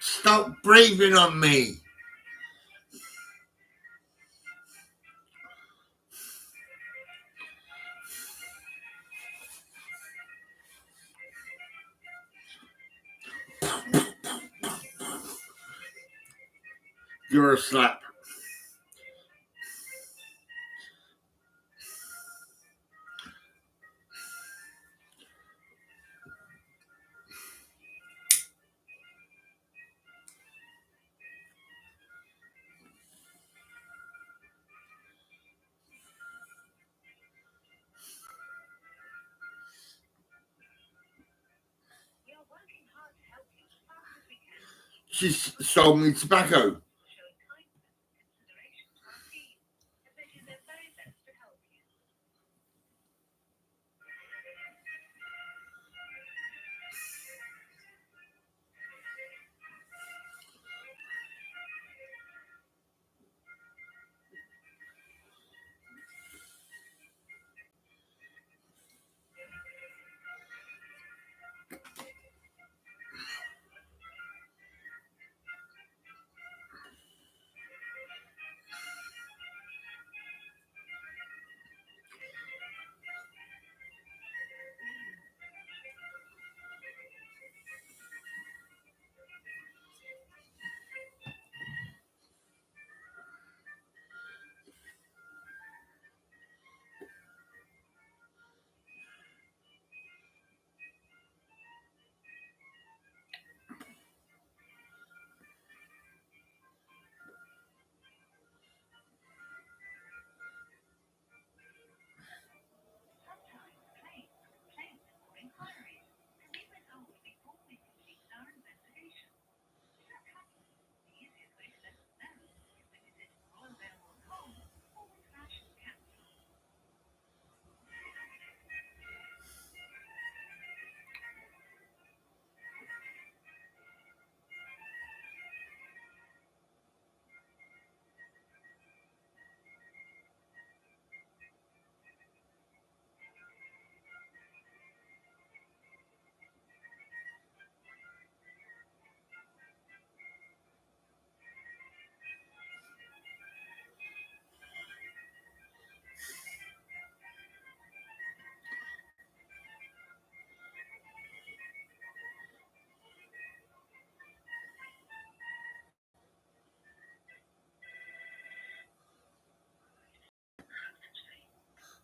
Stop breathing on me. You're a slap. she's sold me tobacco.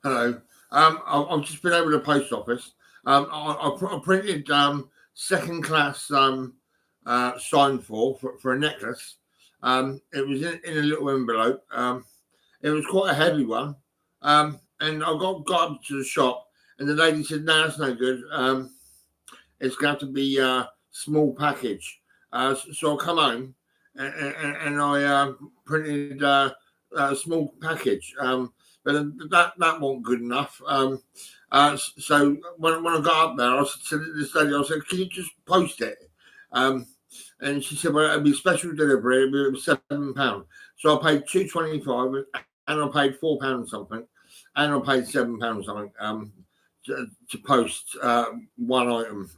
Hello. I've just been over to the post office. I printed second class sign for a necklace. It was in a little envelope. It was quite a heavy one. And I got up to the shop, and the lady said, "No, that's no good. It's going to be a small package." So I come home and I printed a small package. But that wasn't good enough. So when I got up there, I said to this lady, I said, "Can you just post it?" And she said, "Well, it'll be special delivery. It'll be £7." So I paid £2.25, and I paid £4 something, and I paid £7 something to post one item.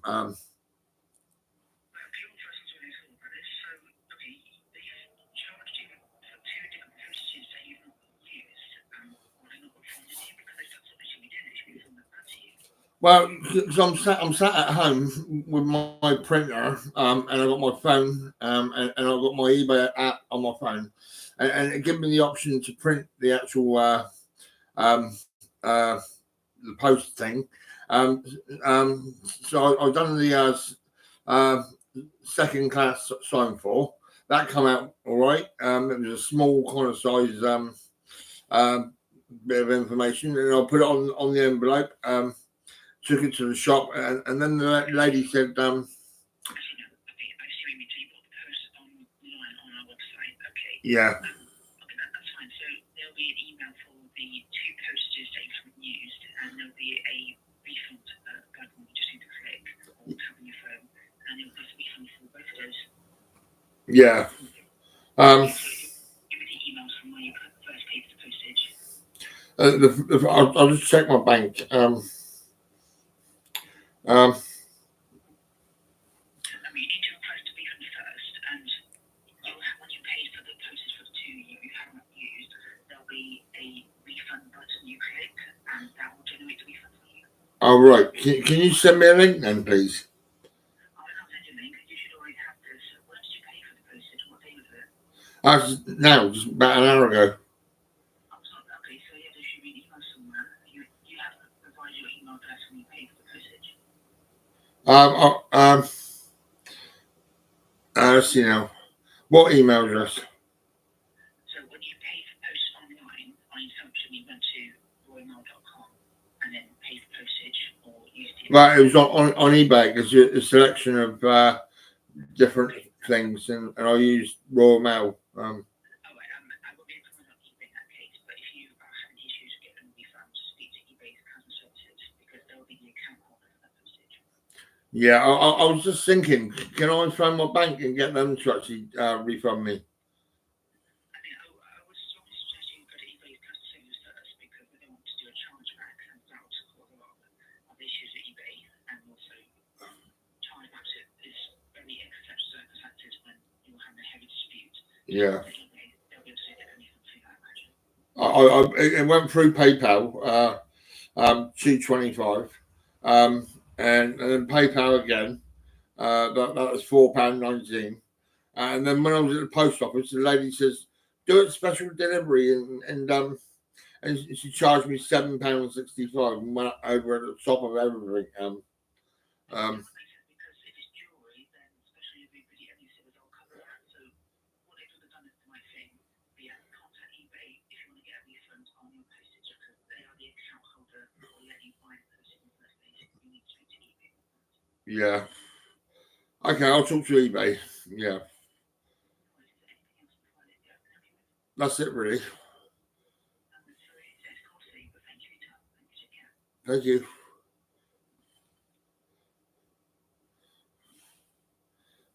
Well, because I'm sat at home with my printer, and I got my phone, and I got my eBay app on my phone, and it gave me the option to print the actual the post thing. So I've done the second class sign for that. Come out all right. It was a small kind of size bit of information, and I'll put it on the envelope. Took it to the shop, and then the lady said, yeah. That's fine. So there'll be an email for the 2 posters that you haven't used, and there'll be a refund button you just need to click or tap on your phone, and it'll be a refund for both of those. Yeah. Give me the emails from where you first paid for the postage. I'll just check my bank. I mean, you need to request a refund first, and when you paid for the postage for the 2 you haven't used, there'll be a refund button you click, and that will generate the refund for you. Oh, right. Can you send me a link then, please? I will send you a link. You should already have this. When did you pay for the postage? What day was it? Now, just about an hour ago. Okay, so yeah, there should be an email somewhere. You have to provide your email address when you pay for the postage. Let's see now. What email address? So when you pay for post online, on assumption you went to roymail.com and then pay for postage or use the... Right, it was on eBay because it's a selection of different things, and I use Royal Mail. Yeah, I was just thinking, can I phone my bank and get them to actually refund me? Yeah. It went through PayPal, $2.25, and then PayPal again. That was £4.19. And then when I was at the post office, the lady says, "Do it special delivery," and she charged me £7.65 and went over at the top of everything. Yeah. Okay, I'll talk to eBay. Yeah. That's it, really. Thank you.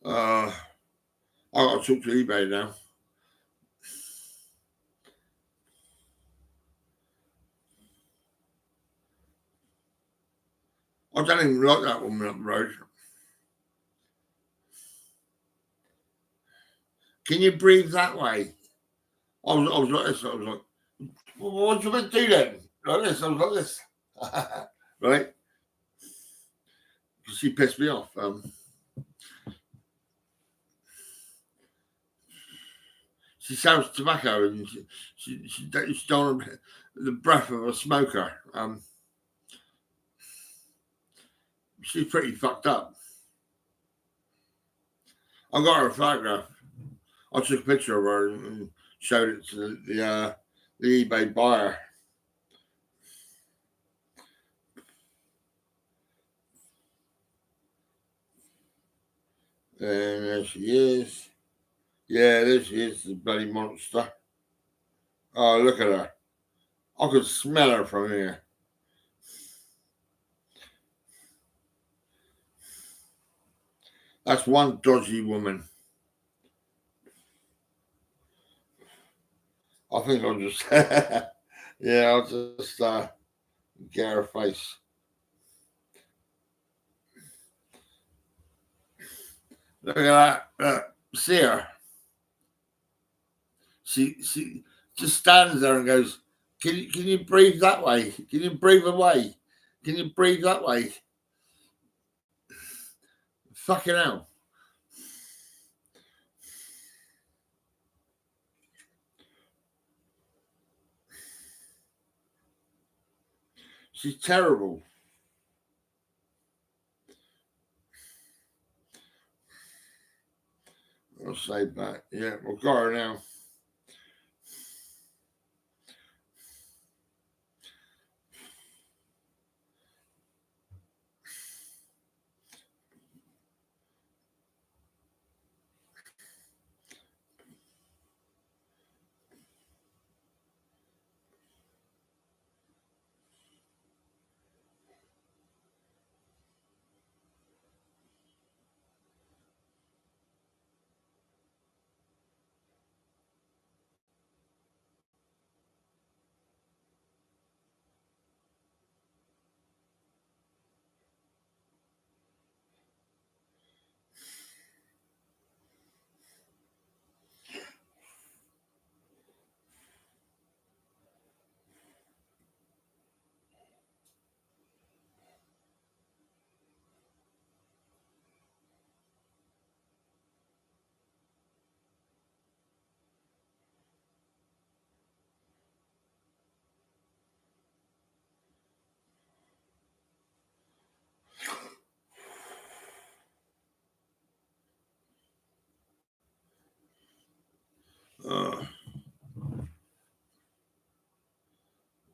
I'll talk to eBay now. I don't even like that woman up the road. Can you breathe that way? I was like this. I was like, well, what do you meant to do then? Like this. I was like this. Right? She pissed me off. She sells tobacco and she don't want the breath of a smoker. She's pretty fucked up. I got her a photograph. I took a picture of her and showed it to the eBay buyer. And there she is. Yeah, there she is, the bloody monster. Oh, look at her. I could smell her from here. That's one dodgy woman. I think I'll just, yeah, I'll just get her face. Look at that. See her. She just stands there and goes, can you breathe that way? Can you breathe away? Can you breathe that way? Fucking hell. She's terrible. I'll save that. Yeah, we've got her now.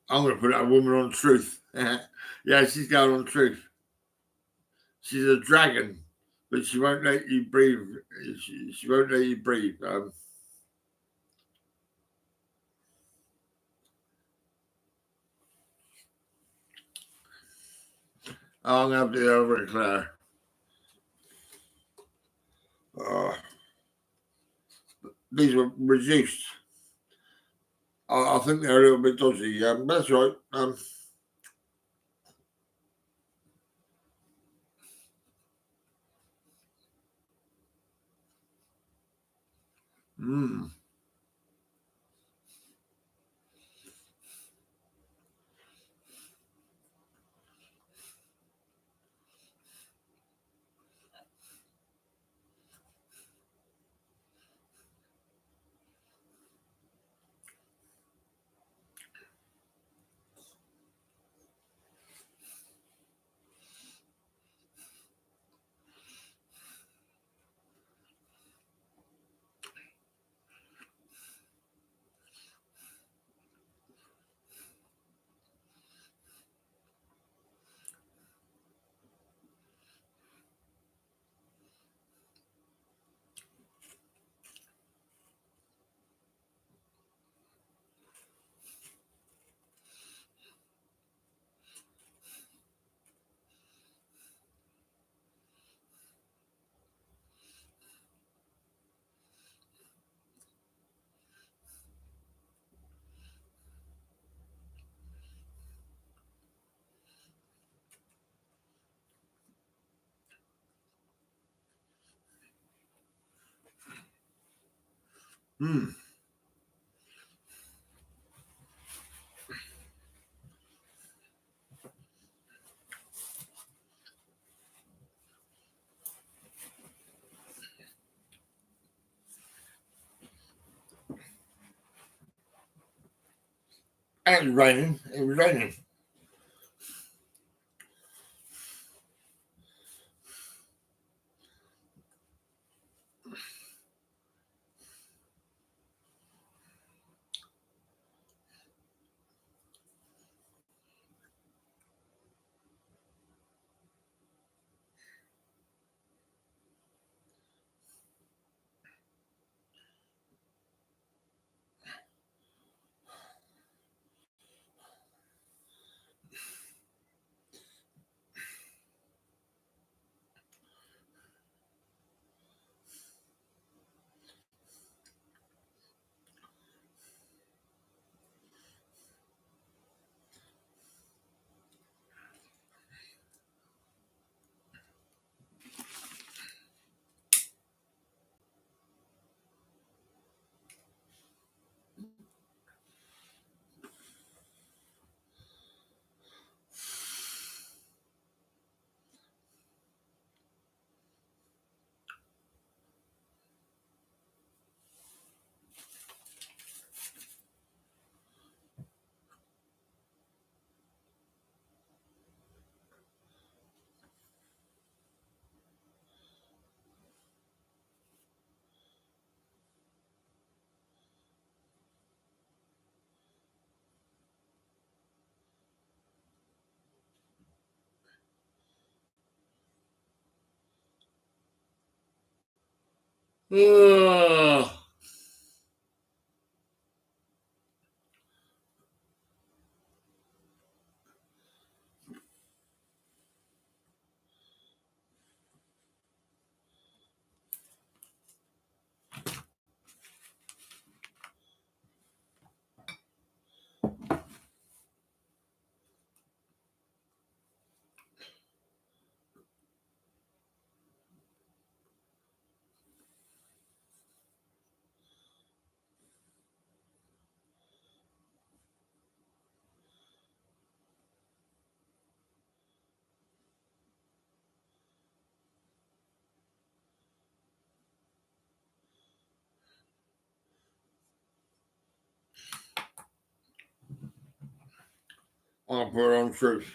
I'm going to put that woman on Truth. Yeah, she's going on Truth. She's a dragon but she won't let you breathe. She won't let you breathe. I'm gonna have to go over it, Claire. These were reduced. I think they're a little bit dodgy. That's right. Mm. Mm. And it was raining. It was raining. Ugh. I'll put it on Truth.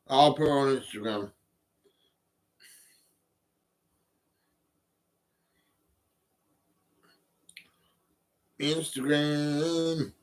I'll put it on Instagram. Instagram.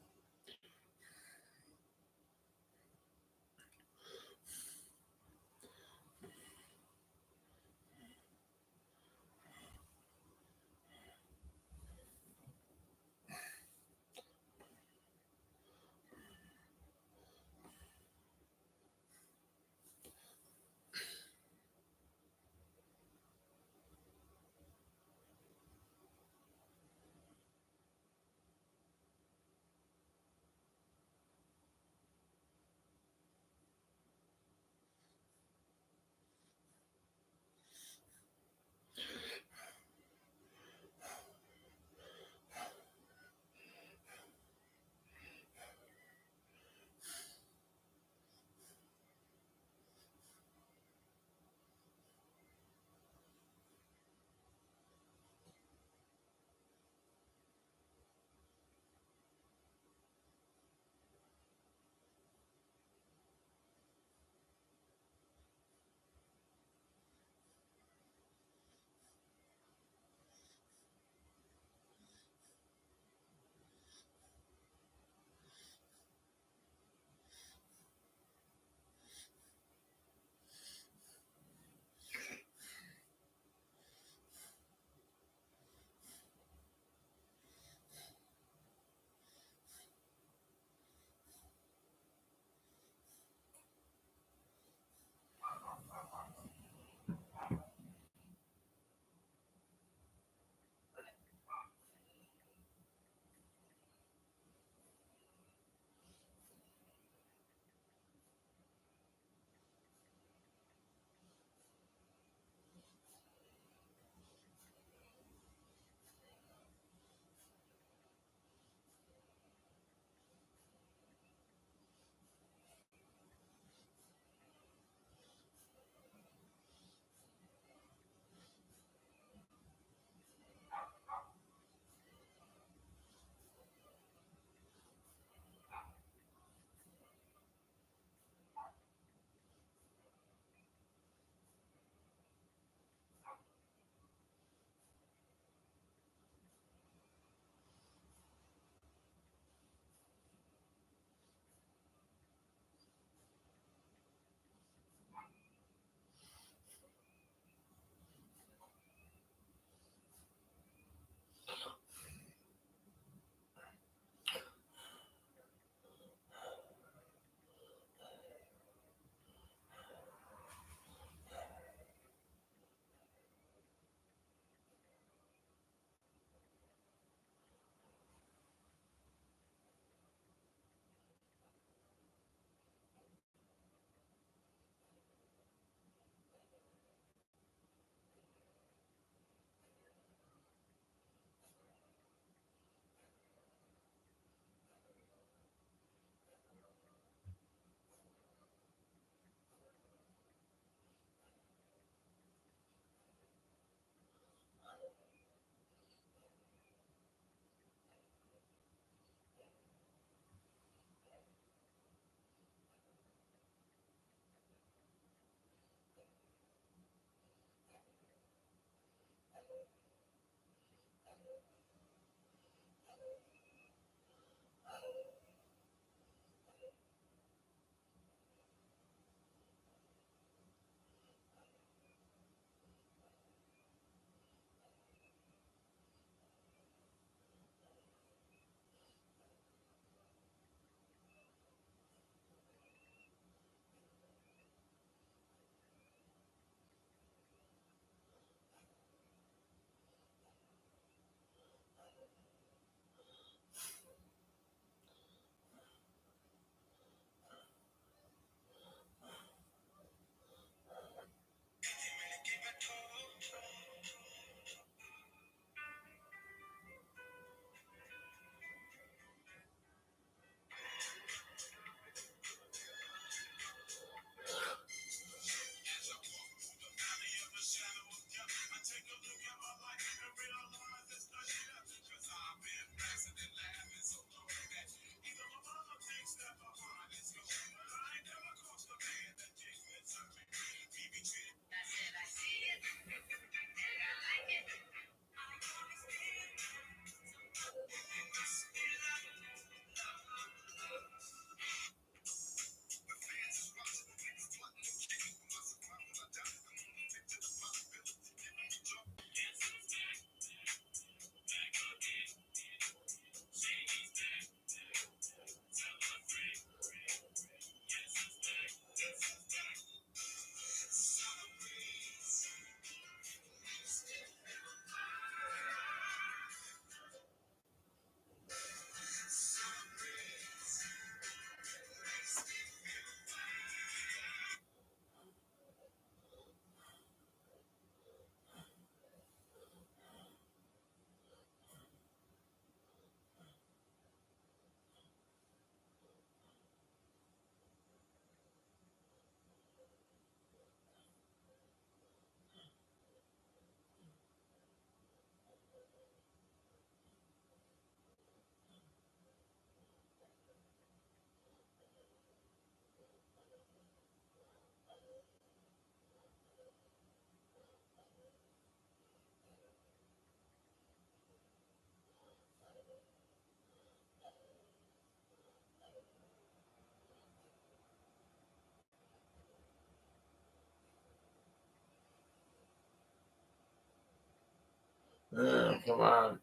Come on.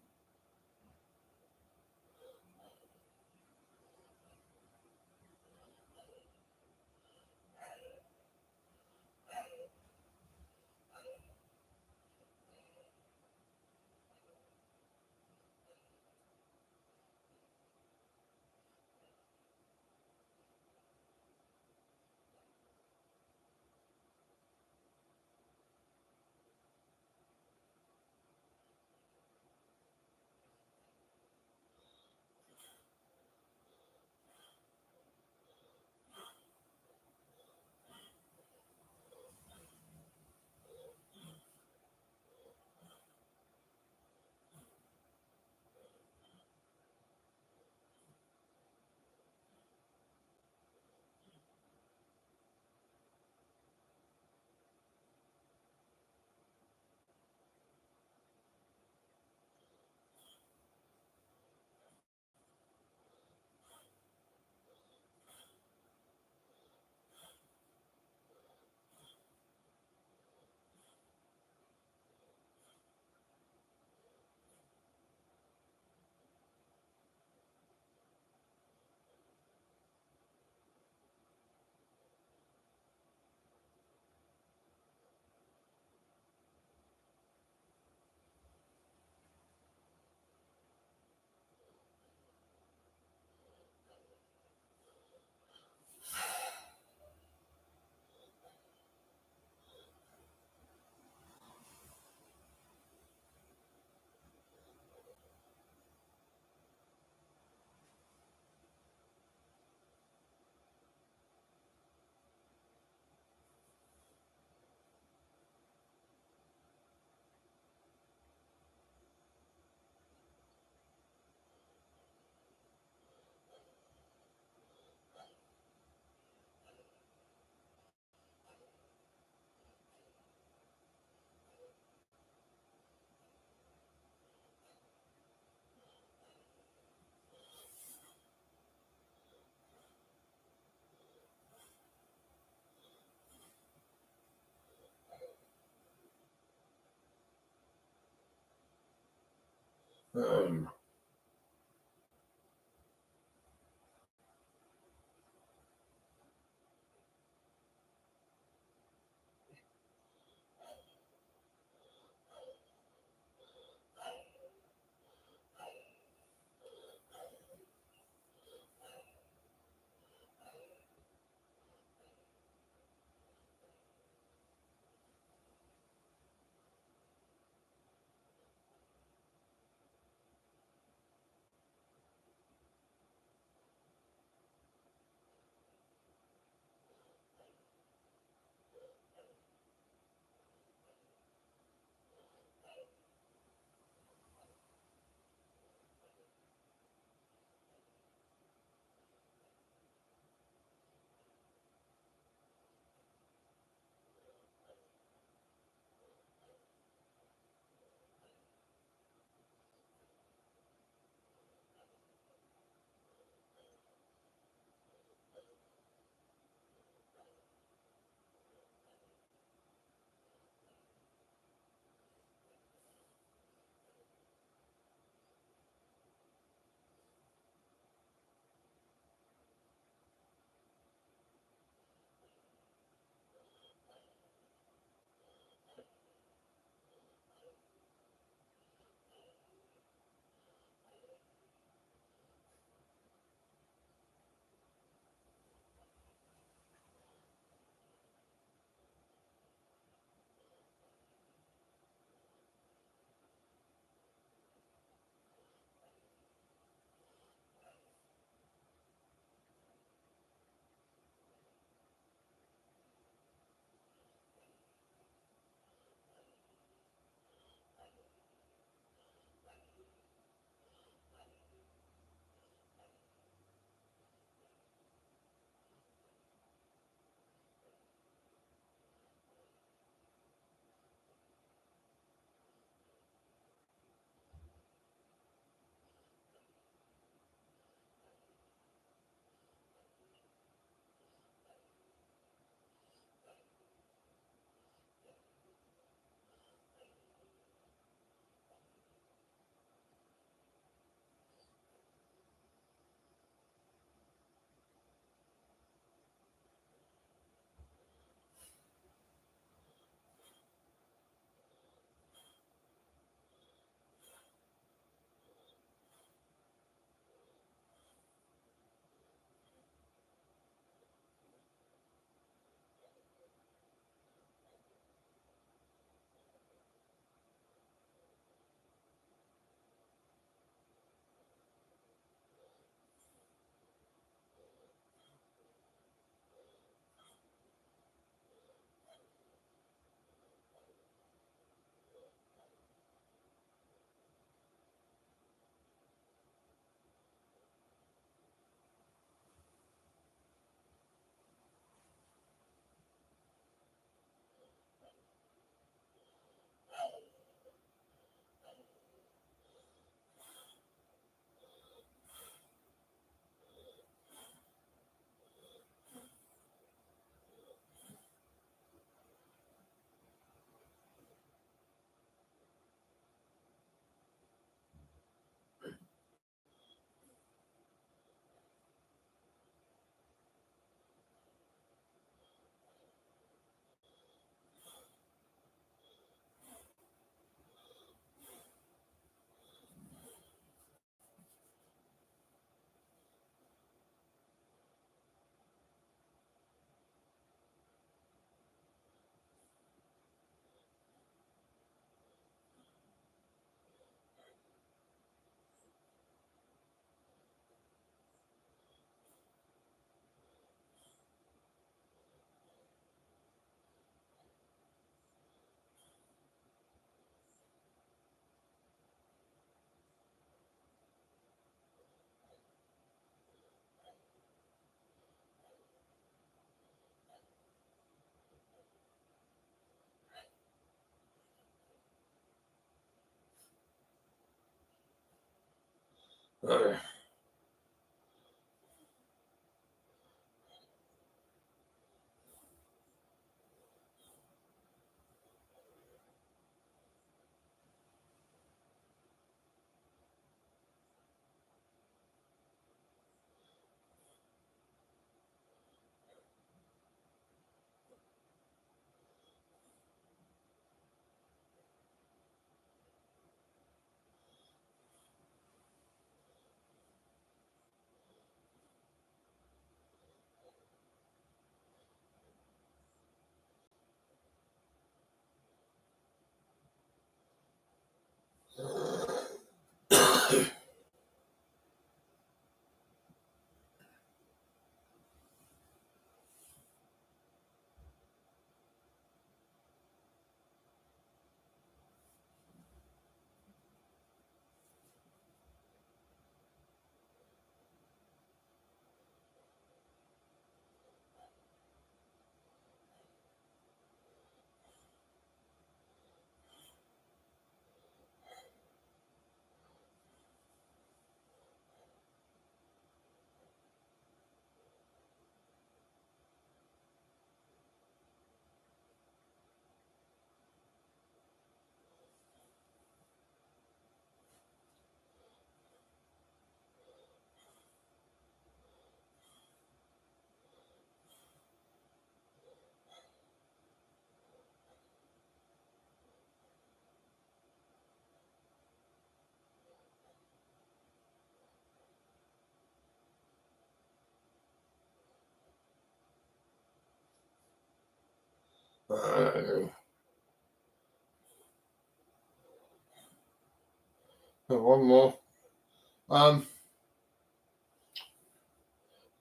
One more.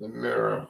The mirror.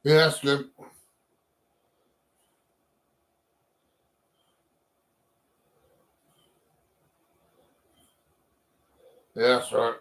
Yeah, that's good. Yeah, that's right.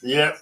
Yeah.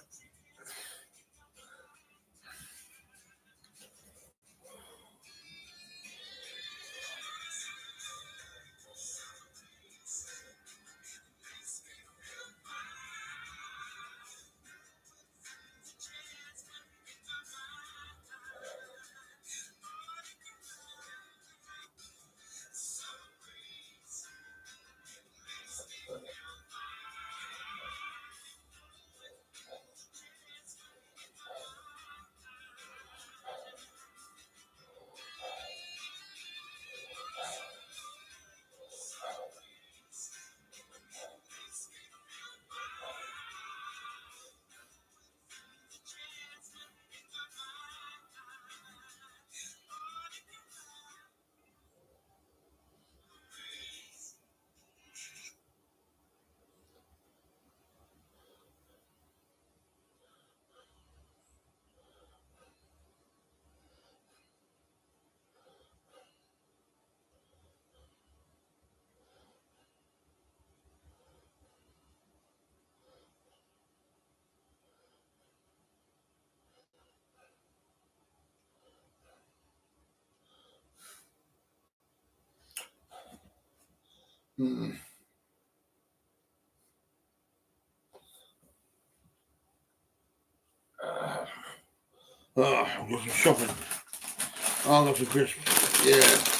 Hmm. I'm got some shopping. I got some crisps. Yeah.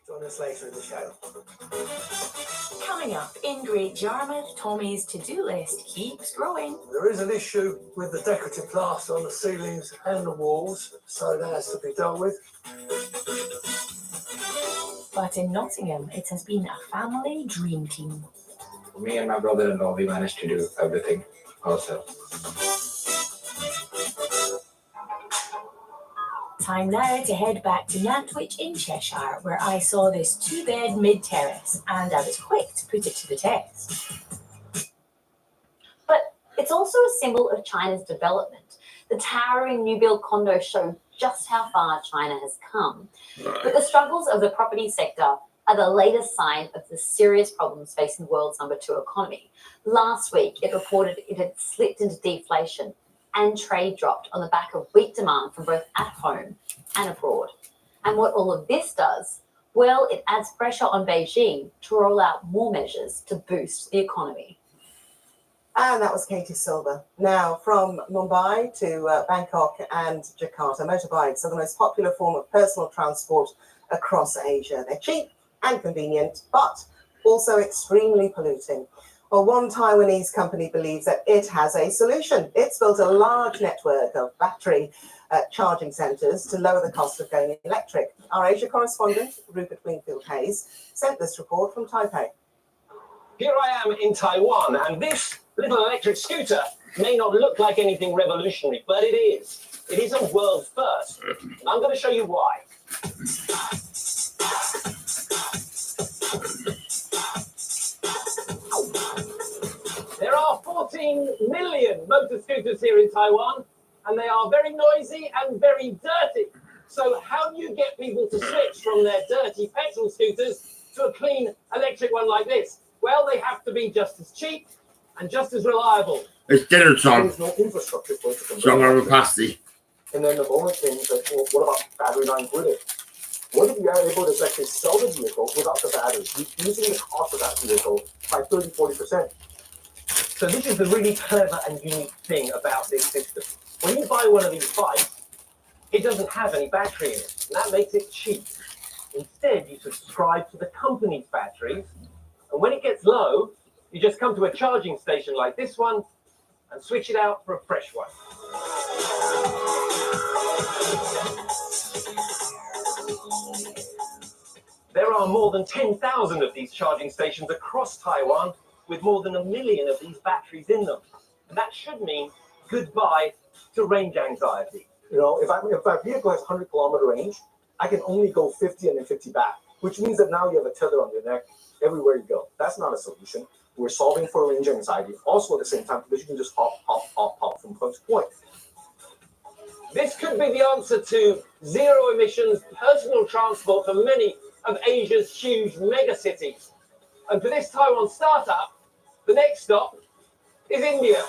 Join us later in the show. Coming up, Ingrid Jarmuth, Tommy's to-do list keeps growing. There is an issue with the decorative plaster on the ceilings and the walls, so that has to be dealt with. But in Nottingham, it has been a family dream team. Me and my brother-in-law, we managed to do everything ourselves. Time now to head back to Nantwich in Cheshire, where I saw this 2-bed mid-terrace and I was quick to put it to the test. But it's also a symbol of China's development. The towering new build condos show just how far China has come. But the struggles of the property sector are the latest sign of the serious problems facing the world's number 2 economy. Last week, it reported it had slipped into deflation and trade dropped on the back of weak demand from both at home and abroad. And what all of this does, well, it adds pressure on Beijing to roll out more measures to boost the economy. And that was Katie Silver. Now, from Mumbai to Bangkok and Jakarta, motorbikes are the most popular form of personal transport across Asia. They're cheap and convenient, but also extremely polluting. Well, one Taiwanese company believes that it has a solution. It's built a large network of battery charging centres to lower the cost of going electric. Our Asia correspondent, Rupert Wingfield-Hayes, sent this report from Taipei. Here I am in Taiwan, and this little electric scooter may not look like anything revolutionary, but it is. It is a world first. I'm going to show you why. There are 14 million motor scooters here in Taiwan, and they are very noisy and very dirty. So how do you get people to switch from their dirty petrol scooters to a clean electric one like this? Well, they have to be just as cheap and just as reliable. It's dinner time. There's no infrastructure for it to convert. So I'm going to pasty. And then the bonus thing is that, well, what about battery lines with it? What if you are able to actually sell the vehicle without the battery, reducing the cost of that vehicle by 30-40%? So this is the really clever and unique thing about this system. When you buy one of these bikes, it doesn't have any battery in it, and that makes it cheap. Instead, you subscribe to the company's batteries, and when it gets low, you just come to a charging station like this one and switch it out for a fresh one. There are more than 10,000 of these charging stations across Taiwan, with more than 1 million of these batteries in them. And that should mean goodbye to range anxiety. You know, if my vehicle has 100-kilometer range, I can only go 50 and then 50 back, which means that now you have a tether on your neck everywhere you go. That's not a solution. We're solving for range anxiety. Also, at the same time, because you can just hop from point to point. This could be the answer to zero emissions personal transport for many of Asia's huge megacities. And for this Taiwan startup, the next stop is India.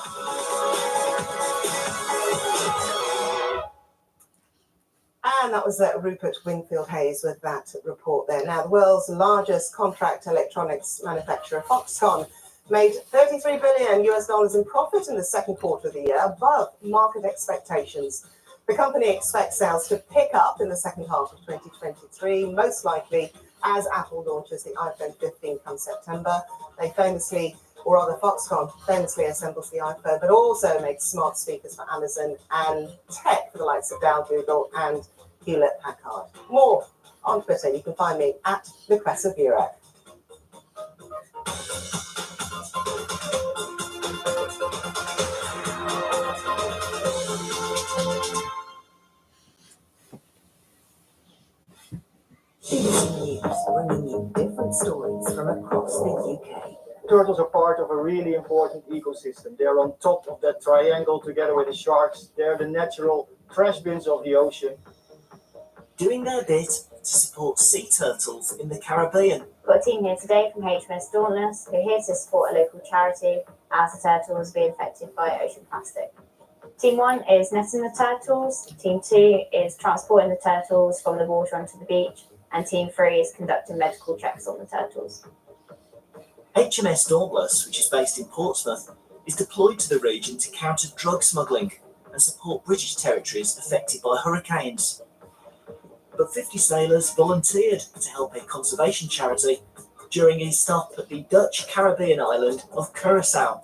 And that was Rupert Wingfield-Hayes with that report there. Now, the world's largest contract electronics manufacturer, Foxconn, made 33 billion US dollars in profit in the second quarter of the year, above market expectations. The company expects sales to pick up in the second half of 2023, most likely as Apple launches the iPhone 15 come September. They famously, or rather Foxconn famously assembles the iPhone, but also makes smart speakers for Amazon and tech for the likes of Dow, Google and Hewlett-Packard. More on Twitter. You can find me at Lucreza Burek. BBC News, bringing you different stories from across the UK. Turtles are part of a really important ecosystem. They're on top of that triangle together with the sharks. They're the natural trash bins of the ocean. Doing their bit to support sea turtles in the Caribbean. We've got a team here today from HMS Dauntless who are here to support a local charity as the turtles are being affected by ocean plastic. Team 1 is netting the turtles, Team 2 is transporting the turtles from the water onto the beach, and Team 3 is conducting medical checks on the turtles. HMS Dauntless, which is based in Portsmouth, is deployed to the region to counter drug smuggling and support British territories affected by hurricanes. But 50 sailors volunteered to help a conservation charity during a stop at the Dutch Caribbean island of Curacao.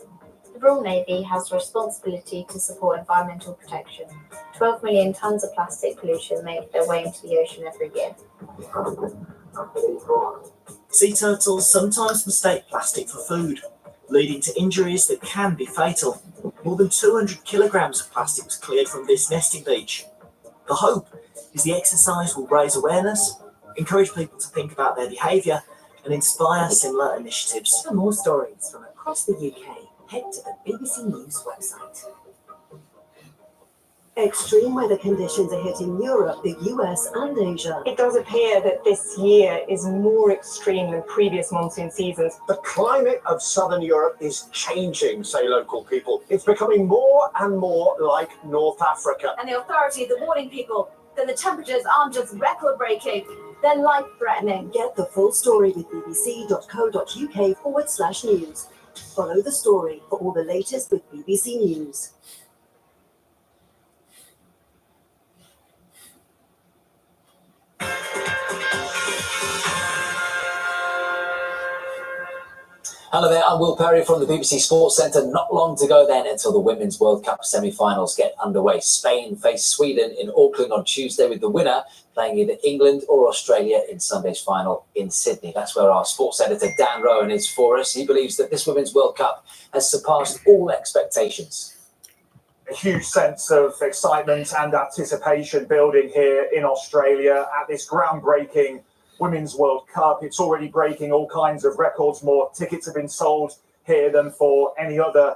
The Royal Navy has the responsibility to support environmental protection. 12 million tonnes of plastic pollution make their way into the ocean every year. Sea turtles sometimes mistake plastic for food, leading to injuries that can be fatal. More than 200 kilograms of plastic was cleared from this nesting beach. The hope is the exercise will raise awareness, encourage people to think about their behaviour, and inspire similar initiatives. For more stories from across the UK, head to the BBC News website. Extreme weather conditions are hitting Europe, the US and Asia. It does appear that this year is more extreme than previous monsoon seasons. The climate of southern Europe is changing, say local people. It's becoming more and more like North Africa. And the authorities are warning people that the temperatures aren't just record-breaking, they're life-threatening. Get the full story with bbc.co.uk/news. Follow the story for all the latest with BBC News. Hello there, I'm Will Perry from the BBC Sports Centre. Not long to go then until the Women's World Cup semi-finals get underway. Spain face Sweden in Auckland on Tuesday, with the winner playing either England or Australia in Sunday's final in Sydney. That's where our sports editor Dan Rowan is for us. He believes that this Women's World Cup has surpassed all expectations. A huge sense of excitement and anticipation building here in Australia at this groundbreaking Women's World Cup. It's already breaking all kinds of records. More tickets have been sold here than for any other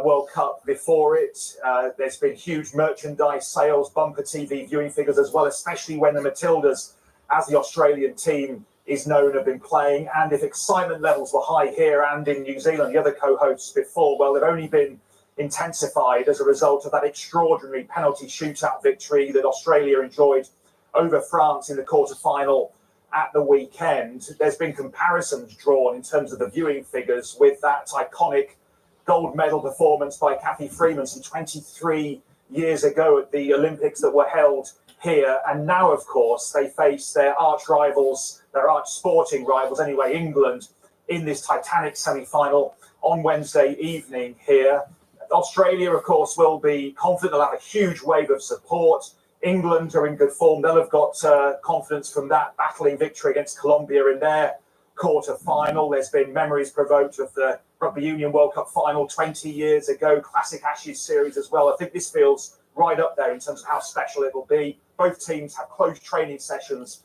World Cup before it. There's been huge merchandise sales, bumper TV viewing figures as well, especially when the Matildas, as the Australian team is known, have been playing. And if excitement levels were high here and in New Zealand, the other co-hosts before, well, they've only been intensified as a result of that extraordinary penalty shootout victory that Australia enjoyed over France in the quarter-final at the weekend. There's been comparisons drawn in terms of the viewing figures with that iconic gold medal performance by Cathy Freeman some 23 years ago at the Olympics that were held here. And now, of course, they face their arch rivals, their arch sporting rivals anyway, England, in this titanic semi-final on Wednesday evening here. Australia, of course, will be confident. They'll have a huge wave of support. England are in good form. They'll have got confidence from that battling victory against Colombia in their quarter-final. There's been memories provoked of the Rugby Union World Cup final 20 years ago, Classic Ashes series as well. I think this feels right up there in terms of how special it will be. Both teams have closed training sessions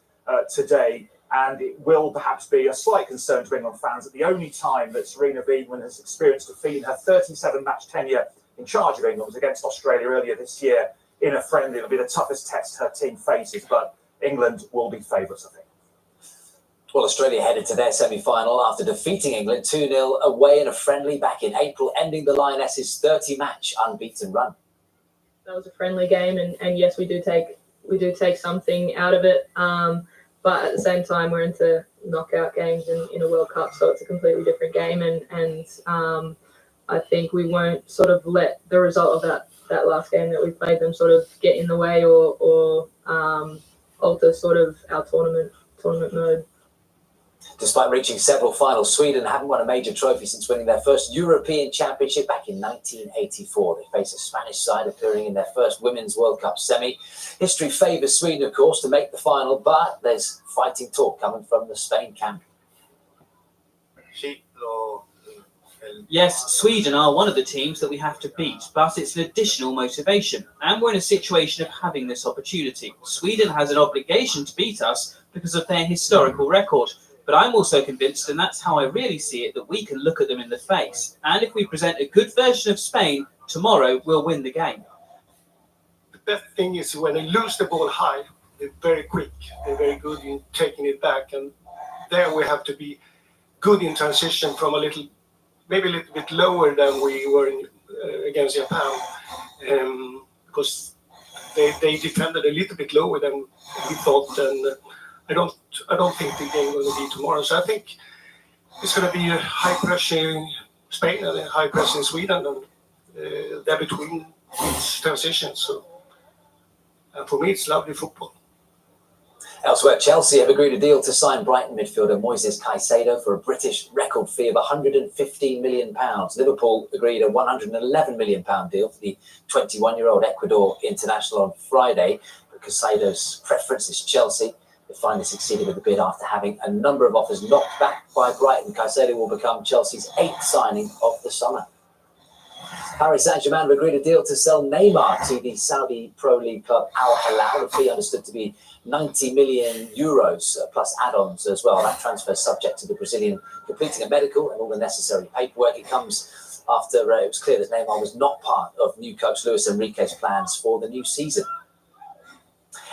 today, and it will perhaps be a slight concern to England fans that the only time that Serena Wiegmann has experienced defeat in her 37-match tenure in charge of England was against Australia earlier this year in a friendly. It'll be the toughest test her team faces, but England will be favourites, I think. Well, Australia headed to their semi-final after defeating England 2-0 away in a friendly back in April, ending the Lionesses' 30-match unbeaten run. That was a friendly game, and yes, we do take something out of it. but at the same time, we're into knockout games in a World Cup, so it's a completely different game. And I think we won't sort of let the result of that last game that we played them sort of get in the way or alter sort of our tournament mode. Despite reaching several finals, Sweden haven't won a major trophy since winning their first European Championship back in 1984. They face a Spanish side appearing in their first Women's World Cup semi. History favours Sweden, of course, to make the final, but there's fighting talk coming from the Spain camp. Yes, Sweden are one of the teams that we have to beat, but it's an additional motivation, and we're in a situation of having this opportunity. Sweden has an obligation to beat us because of their historical record, but I'm also convinced, and that's how I really see it, that we can look at them in the face, and if we present a good version of Spain, tomorrow we'll win the game. The best thing is when they lose the ball high, they're very quick, they're very good in taking it back, and there we have to be good in transition from maybe a little bit lower than we were against Japan, because they defended a little bit lower than we thought, and I don't think the game is going to be tomorrow. So I think it's going to be a high pressure in Spain and a high pressure in Sweden, and they're between these transitions. So for me, it's lovely football. Elsewhere, Chelsea have agreed a deal to sign Brighton midfielder Moises Caicedo for a British record fee of £115 million. Liverpool agreed a £111 million deal for the 21-year-old Ecuador international on Friday, but Caicedo's preference is Chelsea. They finally succeeded with the bid after having a number of offers knocked back by Brighton. Caicedo will become Chelsea's 8th signing of the summer. Paris Saint-Germain have agreed a deal to sell Neymar to the Saudi Pro League club Al Hilal. The fee understood to be €90 million plus add-ons as well. That transfer is subject to the Brazilian completing a medical and all the necessary paperwork. It comes after it was clear that Neymar was not part of new coach Luis Enrique's plans for the new season.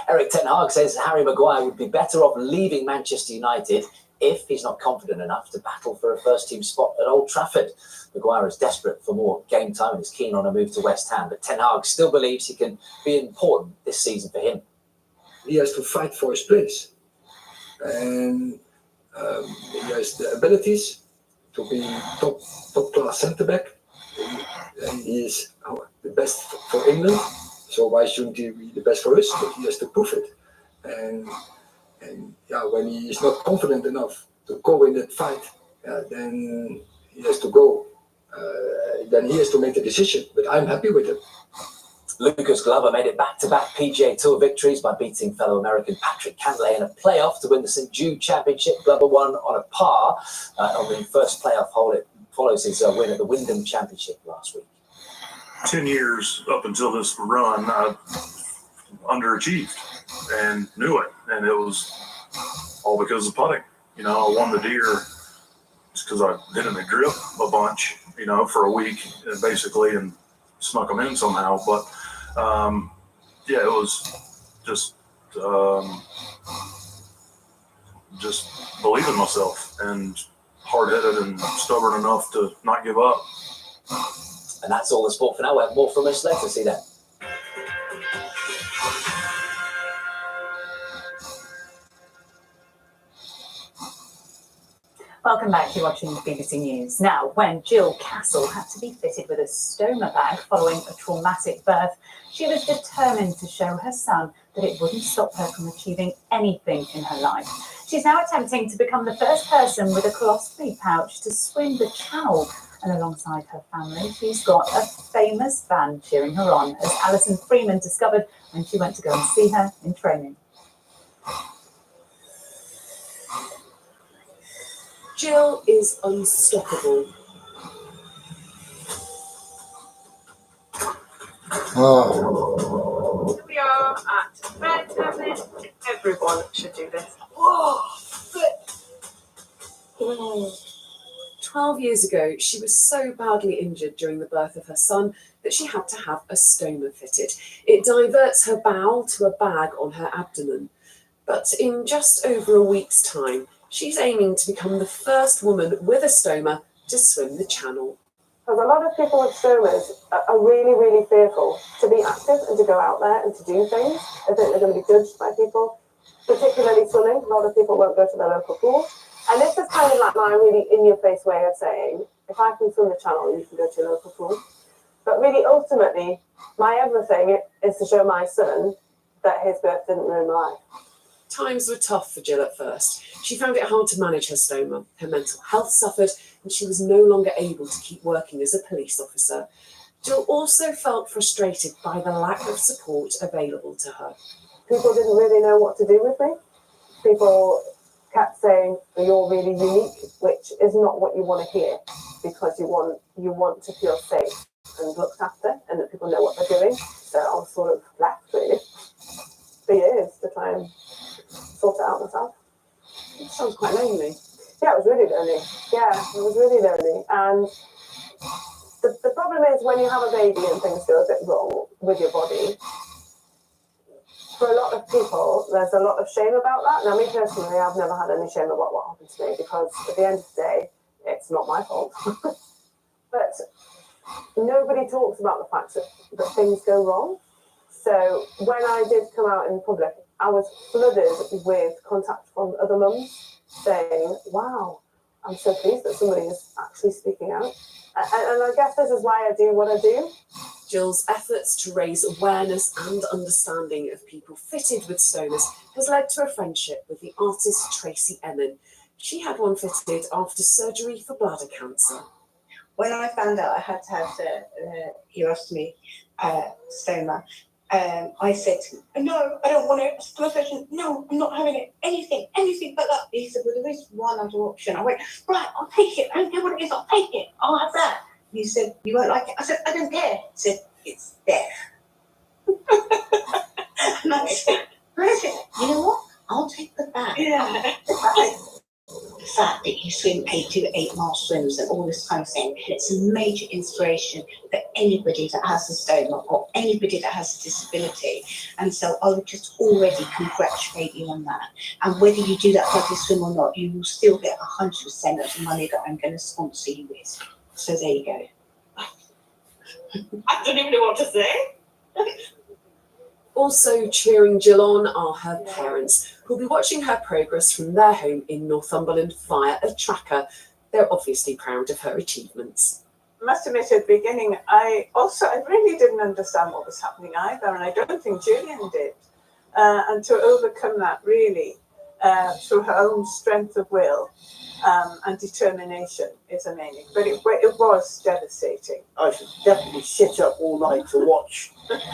Erik ten Hag says Harry Maguire would be better off leaving Manchester United if he's not confident enough to battle for a first-team spot at Old Trafford. Maguire is desperate for more game time and is keen on a move to West Ham, but Ten Hag still believes he can be important this season for him. He has to fight for his place, and he has the abilities to be top class centre back. And he is the best for England, so why shouldn't he be the best for us? But he has to prove it, and when he is not confident enough to go in that fight, then he has to go. Then he has to make the decision. But I'm happy with it. Lucas Glover made it back-to-back PGA Tour victories by beating fellow American Patrick Cantlay in a playoff to win the St. Jude Championship. Glover won on a par on the first playoff hole. It follows his win at the Wyndham Championship last week. 10 years up until this run, I underachieved and knew it. And it was all because of putting. I won the deer just because I hit in the grip a bunch, for a week, basically, and snuck them in somehow. But, it was just believing myself and hard-headed and stubborn enough to not give up. And that's all the sport for now. We'll have more from us later. See that. Welcome back. You're watching BBC News. Now, when Jill Castle had to be fitted with a stoma bag following a traumatic birth, she was determined to show her son that it wouldn't stop her from achieving anything in her life. She's now attempting to become the first person with a colostomy pouch to swim the Channel. And alongside her family, she's got a famous fan cheering her on, as Alison Freeman discovered when she went to go and see her in training. Jill is unstoppable. Oh. Here we are at Red Cabinet. Everyone should do this. 12 years ago, she was so badly injured during the birth of her son that she had to have a stoma fitted. It diverts her bowel to a bag on her abdomen. But in just over a week's time, she's aiming to become the first woman with a stoma to swim the Channel. Because a lot of people with stomas are really, really fearful to be active and to go out there and to do things. They think they're going to be judged by people. particularly swimming. A lot of people won't go to their local pool. And this is kind of like my really in-your-face way of saying, if I can swim the channel, you can go to your local pool. But really, ultimately, my everything is to show my son that his birth didn't ruin my life. Times were tough for Jill at first. She found it hard to manage her stoma. Her mental health suffered, and she was no longer able to keep working as a police officer. Jill also felt frustrated by the lack of support available to her. People didn't really know what to do with me. People kept saying, you're really unique, which is not what you want to hear, because you want to feel safe and looked after, and that people know what they're doing. So I was sort of left really for years to try and sort it out myself. It sounds quite lonely. Yeah, it was really lonely. Yeah, it was really lonely. And the problem is when you have a baby and things go a bit wrong with your body, for a lot of people, there's a lot of shame about that. Now, me personally, I've never had any shame about what happened to me, because at the end of the day, it's not my fault. But nobody talks about the fact that things go wrong. So when I did come out in public, I was flooded with contact from other mums saying, wow, I'm so pleased that somebody is actually speaking out. And I guess this is why I do what I do. Jill's efforts to raise awareness and understanding of people fitted with stomas has led to a friendship with the artist Tracy Emin. She had one fitted after surgery for bladder cancer. When I found out I had to have the urostomy stoma, I said, no, I don't want it. My surgeon, no, I'm not having it. Anything but that. He said, well, there is one other option. I went, right, I'll take it. I don't care what it is, I'll take it. I'll have that. He said, you won't like it. I said, I don't care. He said, it's death. And I said, brilliant. You know what? I'll take the bag. Yeah. The fact that you swim 8 swims and all this kind of thing, it's a major inspiration for anybody that has a stoma or anybody that has a disability. And so I would just already congratulate you on that. And whether you do that bloody swim or not, you will still get 100% of the money that I'm going to sponsor you with. So there you go. I don't even know what to say. Also cheering Jill on are her parents, who'll be watching her progress from their home in Northumberland via a tracker. They're obviously proud of her achievements. I must admit at the beginning, I really didn't understand what was happening either, and I don't think Julian did. And to overcome that really through her own strength of will and determination is amazing. But it was devastating. I should definitely sit up all night to watch,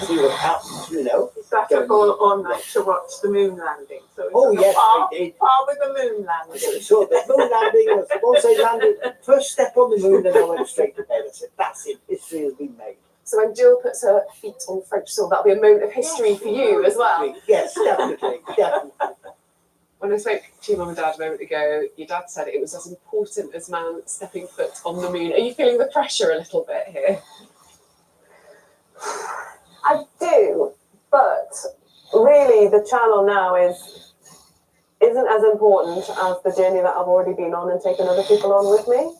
see what happens, you know. We sat up all night to watch the moon landing. So it was yes, par I did. with the moon landing. So the moon landing, once they landed, first step on the moon, then I went straight to bed. I said, that's it, history has been made. So when Jill puts her feet on French soil, that'll be a moment of history for you as well. Yes, definitely, definitely. When I spoke to your mum and dad a moment ago, your dad said it was as important as man stepping foot on the moon. Are you feeling the pressure a little bit here? I do, but really the channel now isn't as important as the journey that I've already been on and taken other people on with me.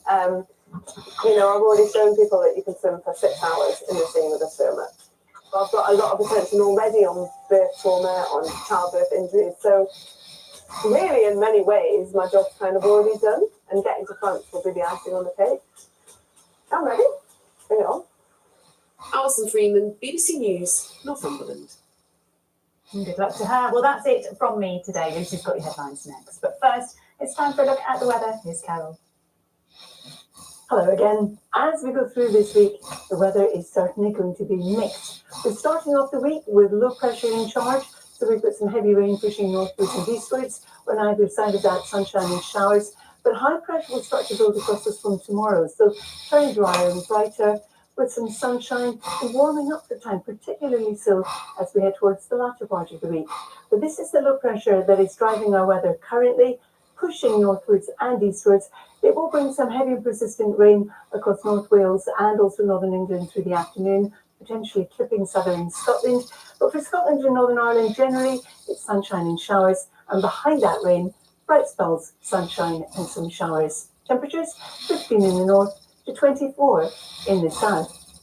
You know, I've already shown people that you can swim for 6 hours in the sea with a stoma. I've got a lot of attention already on birth trauma, on childbirth injuries. So really, in many ways, my job's kind of already done, and getting to France will be the icing on the cake. I'm ready. Bring it on. Alison Freeman, BBC News, Northumberland. Good luck to her. Well, that's it from me today. Lucy's got your headlines next. But first, it's time for a look at the weather. Here's Carol. Hello again. As we go through this week, the weather is certainly going to be mixed. We're starting off the week with low pressure in charge. So we've got some heavy rain pushing northwards and eastwards. On either side of that, sunshine and showers. But high pressure will start to build across us from tomorrow. So very drier and brighter with some sunshine and warming up the time, particularly so as we head towards the latter part of the week. But this is the low pressure that is driving our weather currently, pushing northwards and eastwards. It will bring some heavy and persistent rain across North Wales and also Northern England through the afternoon, potentially clipping southern Scotland. But for Scotland and Northern Ireland generally, it's sunshine and showers, and behind that rain, bright spells, sunshine and some showers. Temperatures 15 in the north to 24 in the south.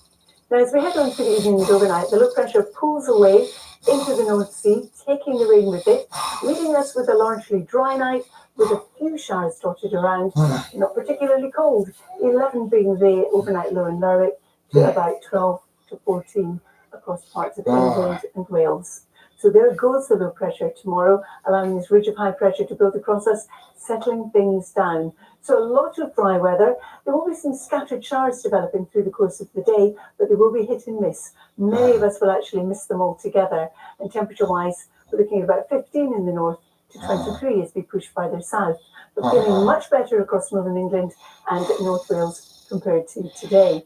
Now, as we head on through the evening and overnight, the low pressure pulls away into the North Sea, taking the rain with it, leaving us with a largely dry night with a few showers dotted around, not particularly cold, 11 being the overnight low in Lerwick to about 12 to 14 across parts of England and Wales. So there goes the low pressure tomorrow, allowing this ridge of high pressure to build across us, settling things down. So a lot of dry weather. There will be some scattered showers developing through the course of the day, but they will be hit and miss. Many of us will actually miss them altogether. And temperature-wise, we're looking at about 15 in the north to 23 as we push further south. But feeling much better across northern England and North Wales compared to today.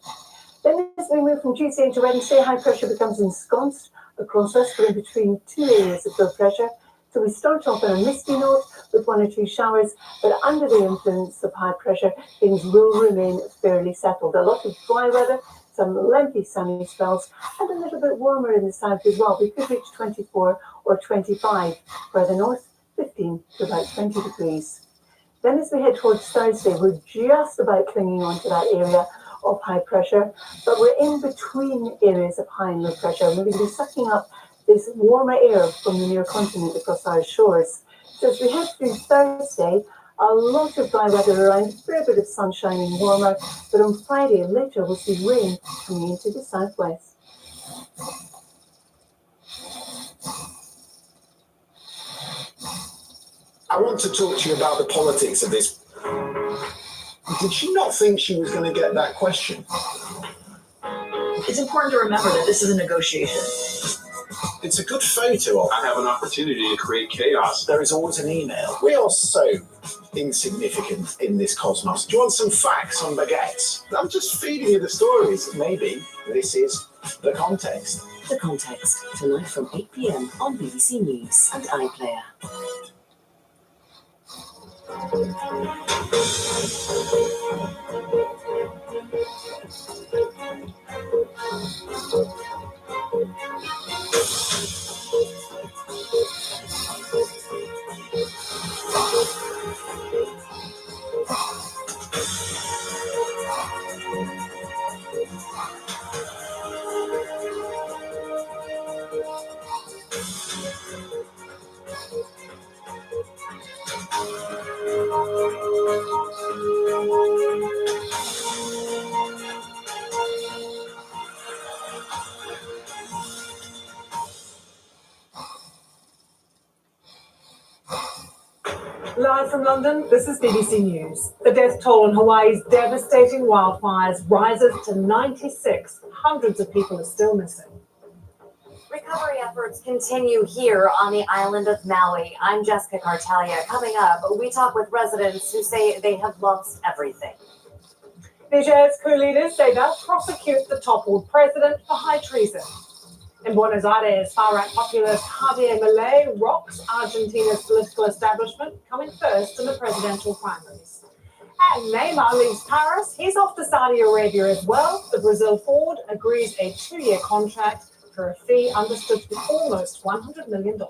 Then as we move from Tuesday into Wednesday, high pressure becomes ensconced across us. We're in between two areas of low pressure. So we start off on a misty note with 1 or 2 showers, but under the influence of high pressure, things will remain fairly settled. A lot of dry weather, some lengthy sunny spells, and a little bit warmer in the south as well. We could reach 24 or 25. Further north, 15 to about 20 degrees. Then as we head towards Thursday, we're just about clinging on to that area of high pressure, but we're in between areas of high and low pressure. We're going to be sucking up this warmer air from the near continent across our shores. So as we head through Thursday, a lot of dry weather around, a fair bit of sunshine and warmer, but on Friday and later we'll see rain coming into the southwest. I want to talk to you about the politics of this. Did she not think she was going to get that question? It's important to remember that this is a negotiation. It's a good photo of. I have an opportunity to create chaos. There is always an email. We are so insignificant in this cosmos. Do you want some facts on baguettes? I'm just feeding you the stories. Maybe this is the context. The Context, tonight from 8 p.m. on BBC News and iPlayer. Live from London, this is BBC News. The death toll in Hawaii's devastating wildfires rises to 96. Hundreds of people are still missing. Recovery efforts continue here on the island of Maui. I'm Jessica Cartalia. Coming up, we talk with residents who say they have lost everything. Niger's coup leaders say they'll prosecute the toppled president for high treason. In Buenos Aires, far-right populist Javier Milei rocks Argentina's political establishment, coming first in the presidential primaries. And Neymar leaves Paris. He's off to Saudi Arabia as well. The Brazil Ford agrees a 2-year contract for a fee understood to be almost $100 million.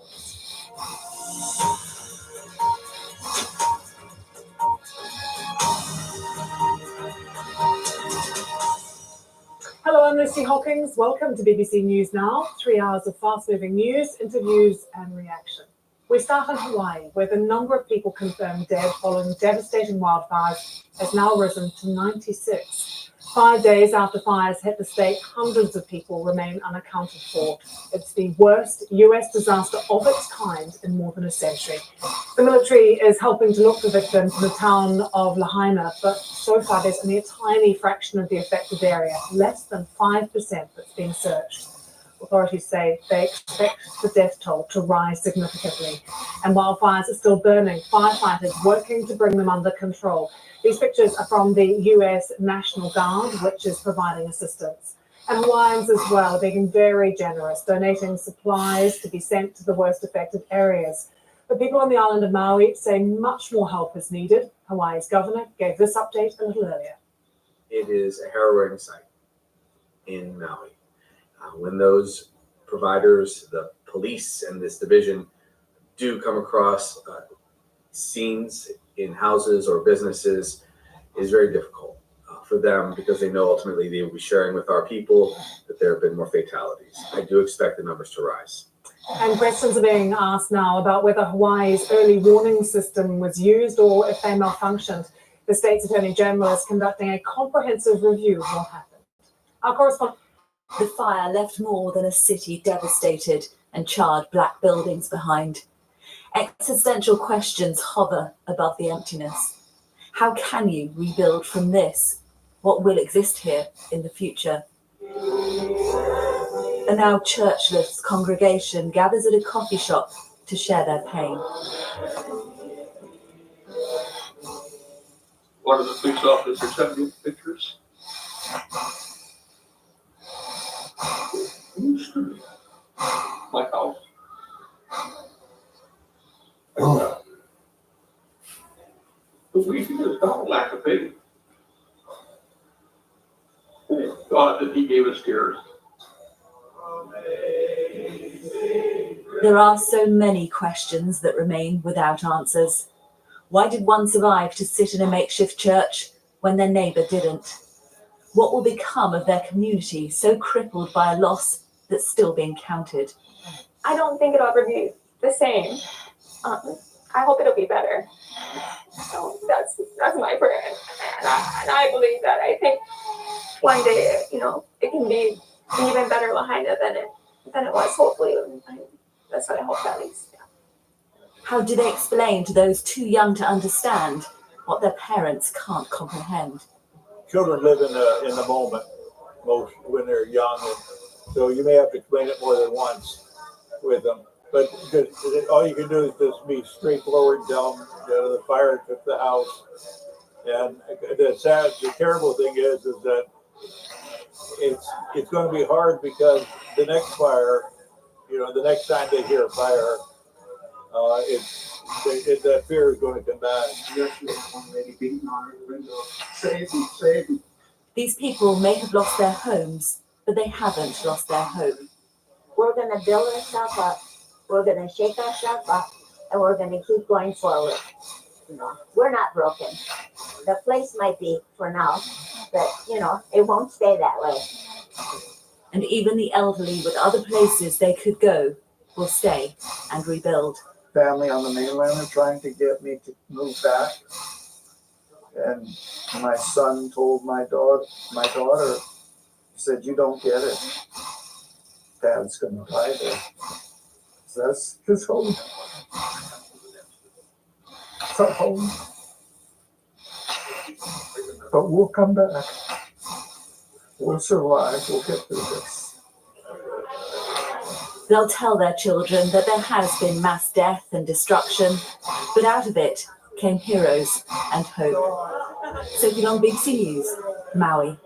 Hello, I'm Lucy Hawkins. Welcome to BBC News Now. 3 hours of fast-moving news, interviews and reaction. We start in Hawaii, where the number of people confirmed dead following devastating wildfires has now risen to 96. 5 days after fires hit the state, hundreds of people remain unaccounted for. It's the worst US disaster of its kind in more than a century. The military is helping to look for victims in the town of Lahaina, but so far there's only a tiny fraction of the affected area, less than 5% that's been searched. Authorities say they expect the death toll to rise significantly. And wildfires are still burning, firefighters working to bring them under control. These pictures are from the US National Guard, which is providing assistance. And Hawaiians as well, being very generous, donating supplies to be sent to the worst affected areas. The people on the island of Maui say much more help is needed. Hawaii's governor gave this update a little earlier. It is a harrowing sight in Maui. When those providers, the police and this division do come across scenes in houses or businesses, is very difficult for them because they know ultimately they will be sharing with our people that there have been more fatalities. I do expect the numbers to rise. And questions are being asked now about whether Hawaii's early warning system was used or if they malfunctioned. The state's Attorney General is conducting a comprehensive review of what happened. Our correspondent. The fire left more than a city devastated and charred black buildings behind. Existential questions hover above the emptiness. How can you rebuild from this? What will exist here in the future? A now churchless congregation gathers at a coffee shop to share their pain. One of the police officers sent me pictures. My house. The weeping is not a lack of faith. God that He gave us tears. There are so many questions that remain without answers. Why did one survive to sit in a makeshift church when their neighbour didn't? What will become of their community so crippled by a loss that's still being counted? I don't think it'll ever be the same. I hope it'll be better. So that's my prayer, and I believe that. I think one day, it can be even better Lahaina than it was. Hopefully, that's what I hope at least. Yeah. How do they explain to those too young to understand what their parents can't comprehend? Children live in the moment most when they're young, and so you may have to explain it more than once with them. But all you can do is just be straightforward, tell them the fire took the house. And the terrible thing is that it's going to be hard because the next fire, the next time they hear fire, that fear is going to come back. Save me. These people may have lost their homes, but they haven't lost their hope. We're going to build ourselves up. We're going to shake ourselves up, and we're going to keep going forward. We're not broken. The place might be for now, but, it won't stay that way. And even the elderly with other places they could go will stay and rebuild. Family on the mainland are trying to get me to move back. And my son told my daughter, said, "You don't get it. Dad's going to die there." So that's his home. It's our home. But we'll come back. We'll survive. We'll get through this. They'll tell their children that there has been mass death and destruction, but out of it came heroes and hope. Sophie Long, BBC News, Maui.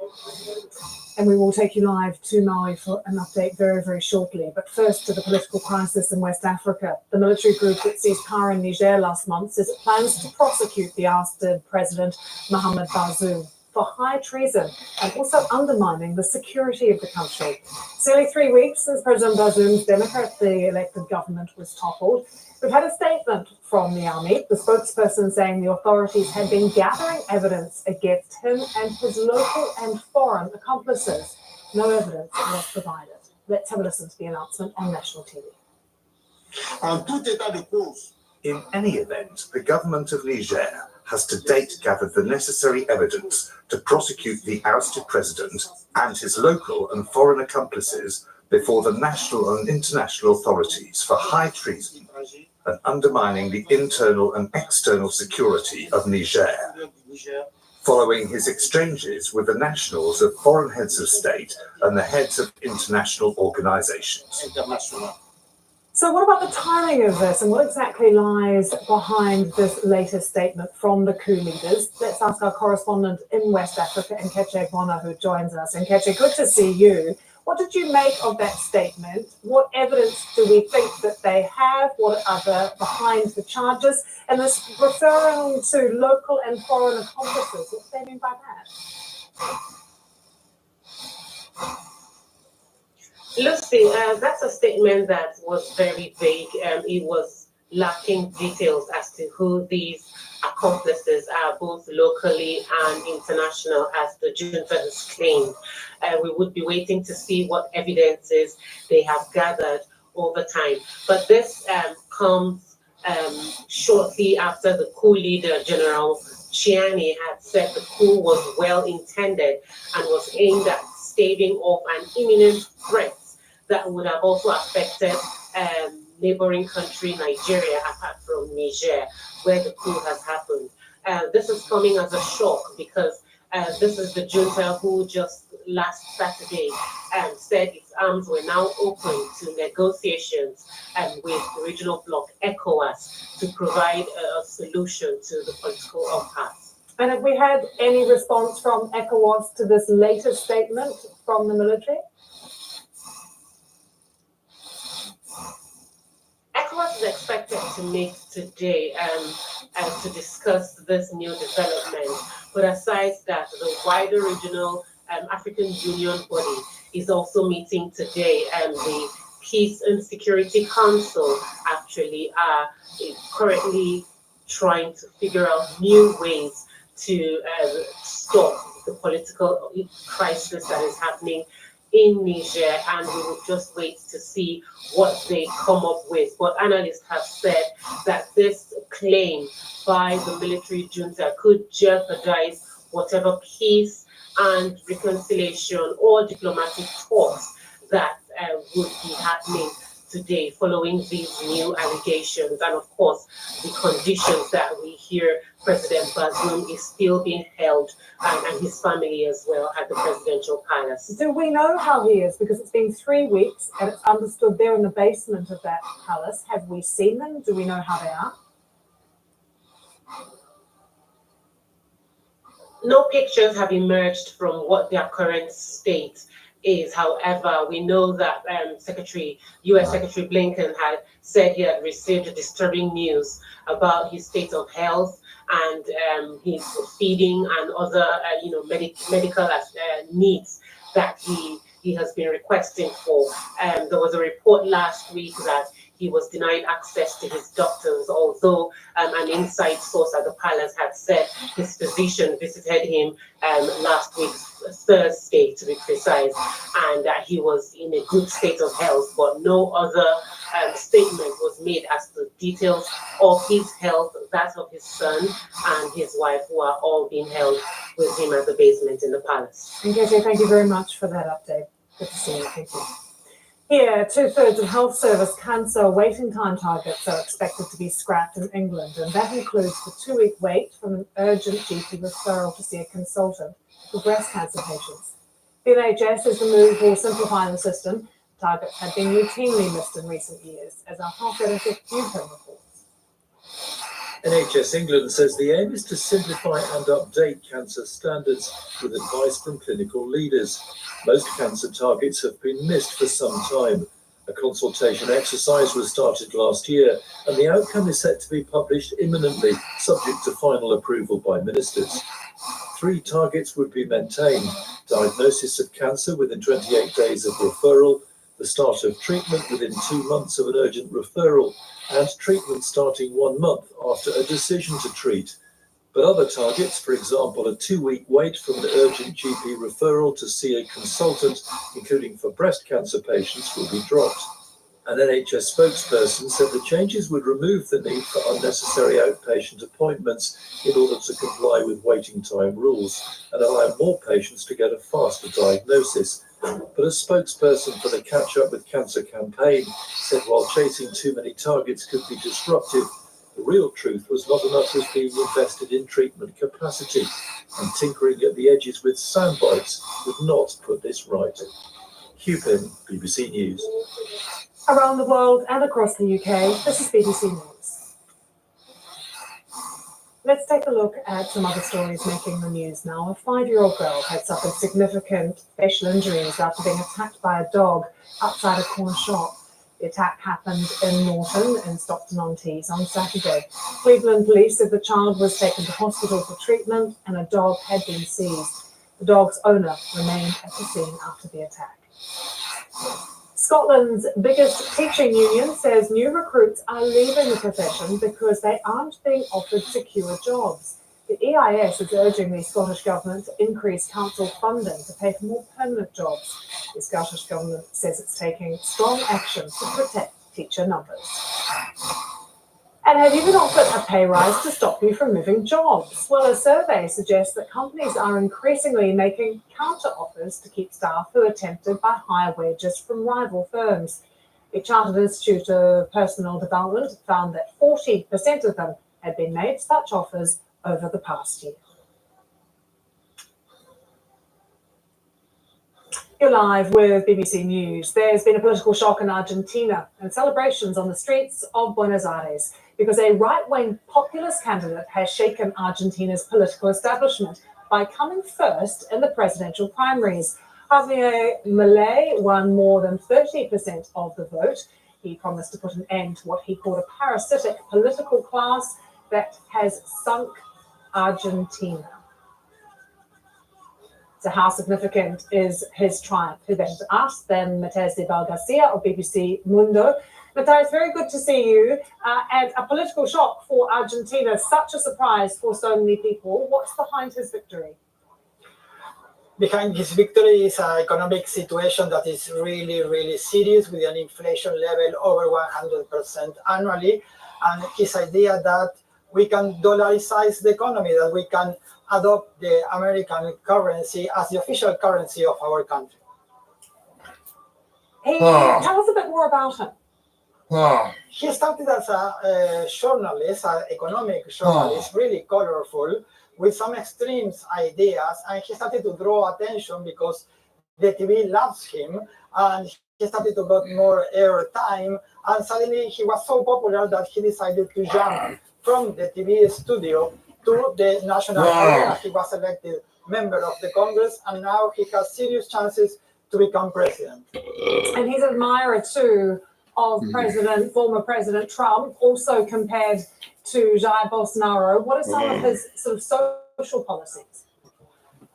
And we will take you live to Maui for an update very, very shortly. But first to the political crisis in West Africa. The military group that seized power in Niger last month says it plans to prosecute the ousted President Mohamed Bazoum for high treason and also undermining the security of the country. It's nearly 3 weeks since President Bazoum's democratically elected government was toppled. We've had a statement from the army, the spokesperson saying the authorities had been gathering evidence against him and his local and foreign accomplices. No evidence was provided. Let's have a listen to the announcement on national TV. In any event, the government of Niger has to date gathered the necessary evidence to prosecute the ousted president and his local and foreign accomplices before the national and international authorities for high treason and undermining the internal and external security of Niger, following his exchanges with the nationals of foreign heads of state and the heads of international organizations. So what about the timing of this and what exactly lies behind this latest statement from the coup leaders? Let's ask our correspondent in West Africa, Nkeche Bona, who joins us. Nkeche, good to see you. What did you make of that statement? What evidence do we think that they have? What are behind the charges? And this referring to local and foreign accomplices, what do they mean by that? Lucy, that's a statement that was very vague. It was lacking details as to who these accomplices are, both locally and international, as the junta has claimed. We would be waiting to see what evidences they have gathered over time. But this comes shortly after the coup leader, General Chiani, had said the coup was well intended and was aimed at staving off an imminent threat that would have also affected neighboring country Nigeria, apart from Niger, where the coup has happened. This is coming as a shock because this is the junta who just last Saturday said its arms were now open to negotiations with the regional bloc ECOWAS to provide a solution to the political impasse. And have we had any response from ECOWAS to this latest statement from the military? ECOWAS is expected to meet today to discuss this new development. But aside that, the wider regional African Union body is also meeting today, and the Peace and Security Council actually are currently trying to figure out new ways to stop the political crisis that is happening in Niger, and we will just wait to see what they come up with. But analysts have said that this claim by the military junta could jeopardize whatever peace and reconciliation or diplomatic talks that would be happening today following these new allegations. And of course, the conditions that we hear President Bazoum is still being held, and his family as well, at the presidential palace. Do we know how he is? Because it's been 3 weeks and it's understood they're in the basement of that palace. Have we seen them? Do we know how they are? No pictures have emerged from what their current state is. However, we know that U.S. Secretary Blinken had said he had received disturbing news about his state of health and his feeding and other medical needs that he has been requesting for. There was a report last week that he was denied access to his doctors, although an inside source at the palace had said his physician visited him last week, Thursday to be precise, and that he was in a good state of health, but no other statement was made as to details of his health, that of his son and his wife, who are all being held with him at the basement in the palace. Okay, thank you very much for that update. Good to see you. Thank you. Here, 2/3 of health service cancer waiting time targets are expected to be scrapped in England, and that includes the 2-week wait from an urgent GP referral to see a consultant for breast cancer patients. The NHS says the move will simplify the system. Targets have been routinely missed in recent years, as our health editor Hugo reports. NHS England says the aim is to simplify and update cancer standards with advice from clinical leaders. Most cancer targets have been missed for some time. A consultation exercise was started last year, and the outcome is set to be published imminently, subject to final approval by ministers. 3 targets would be maintained: diagnosis of cancer within 28 days of referral, the start of treatment within 2 months of an urgent referral, and treatment starting 1 month after a decision to treat. But other targets, for example, a 2-week wait from an urgent GP referral to see a consultant, including for breast cancer patients, will be dropped. An NHS spokesperson said the changes would remove the need for unnecessary outpatient appointments in order to comply with waiting time rules and allow more patients to get a faster diagnosis. But a spokesperson for the Catch Up with Cancer campaign said while chasing too many targets could be disruptive, the real truth was not enough was being invested in treatment capacity, and tinkering at the edges with sound bites would not put this right. Hugh Pym, BBC News. Around the world and across the UK, this is BBC News. Let's take a look at some other stories making the news now. A 5-year-old girl had suffered significant facial injuries after being attacked by a dog outside a corner shop. The attack happened in Norton in Stockton-on-Tees on Saturday. Cleveland police said the child was taken to hospital for treatment and a dog had been seized. The dog's owner remained at the scene after the attack. Scotland's biggest teaching union says new recruits are leaving the profession because they aren't being offered secure jobs. The EIS is urging the Scottish Government to increase council funding to pay for more permanent jobs. The Scottish Government says it's taking strong action to protect teacher numbers. And have you been offered a pay rise to stop you from moving jobs? Well, a survey suggests that companies are increasingly making counter offers to keep staff who are tempted by higher wages from rival firms. The Chartered Institute of Personnel Development found that 40% of them had been made such offers over the past year. You're live with BBC News. There's been a political shock in Argentina and celebrations on the streets of Buenos Aires because a right-wing populist candidate has shaken Argentina's political establishment by coming first in the presidential primaries. Javier Milei won more than 30% of the vote. He promised to put an end to what he called a parasitic political class that has sunk Argentina. So how significant is his triumph? Who better to ask than Matthias de Garcia of BBC Mundo. Matthias, very good to see you. And a political shock for Argentina, such a surprise for so many people. What's behind his victory? Behind his victory is an economic situation that is really, really serious, with an inflation level over 100% annually. And his idea that we can dollarize the economy, that we can adopt the American currency as the official currency of our country. Hey, tell us a bit more about him. He started as a journalist, an economic journalist, really colorful, with some extreme ideas, and he started to draw attention because the TV loves him, and he started to get more airtime, and suddenly he was so popular that he decided to jump from the TV studio to the national arena. He was elected member of the Congress, and now he has serious chances to become president. And he's an admirer too of former President Trump, also compared to Jair Bolsonaro. What are some of his sort of social policies?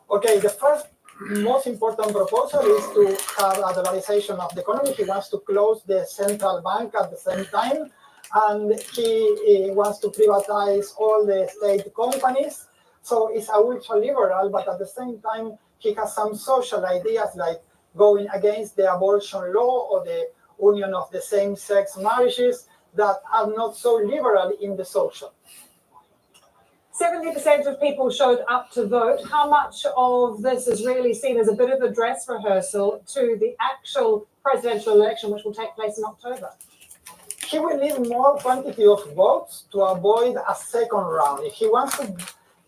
Okay, the first most important proposal is to have a dollarization of the economy. He wants to close the central bank at the same time, and he wants to privatize all the state companies. So it's a ultra-liberal, but at the same time, he has some social ideas like going against the abortion law or the union of the same-sex marriages that are not so liberal in the social. 70% of people showed up to vote. How much of this is really seen as a bit of a dress rehearsal to the actual presidential election, which will take place in October? He will need more quantity of votes to avoid a second round. If he wants to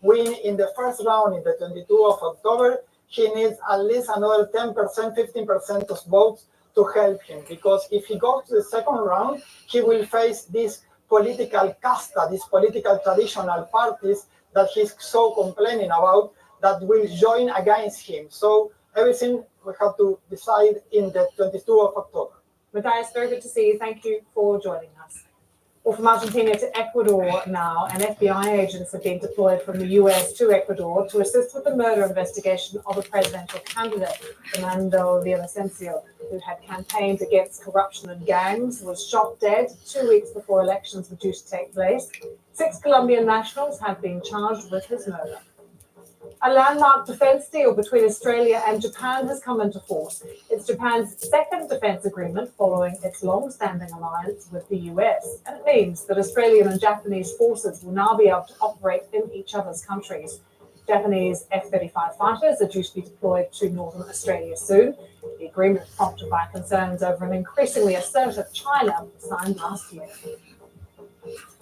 win in the first round in the 22 of October, he needs at least another 10%, 15% of votes to help him, because if he goes to the second round, he will face this political casta, these political traditional parties that he's so complaining about, that will join against him. So everything we have to decide in the 22 of October. Matthias, very good to see you. Thank you for joining us. Well, from Argentina to Ecuador now, and FBI agents have been deployed from the US to Ecuador to assist with the murder investigation of a presidential candidate. Fernando Villavicencio, who had campaigned against corruption and gangs, was shot dead 2 weeks before elections were due to take place. 6 Colombian nationals have been charged with his murder. A landmark defense deal between Australia and Japan has come into force. It's Japan's second defense agreement following its long-standing alliance with the US. And it means that Australian and Japanese forces will now be able to operate in each other's countries. Japanese F-35 fighters are due to be deployed to Northern Australia soon. The agreement, prompted by concerns over an increasingly assertive China, was signed last year.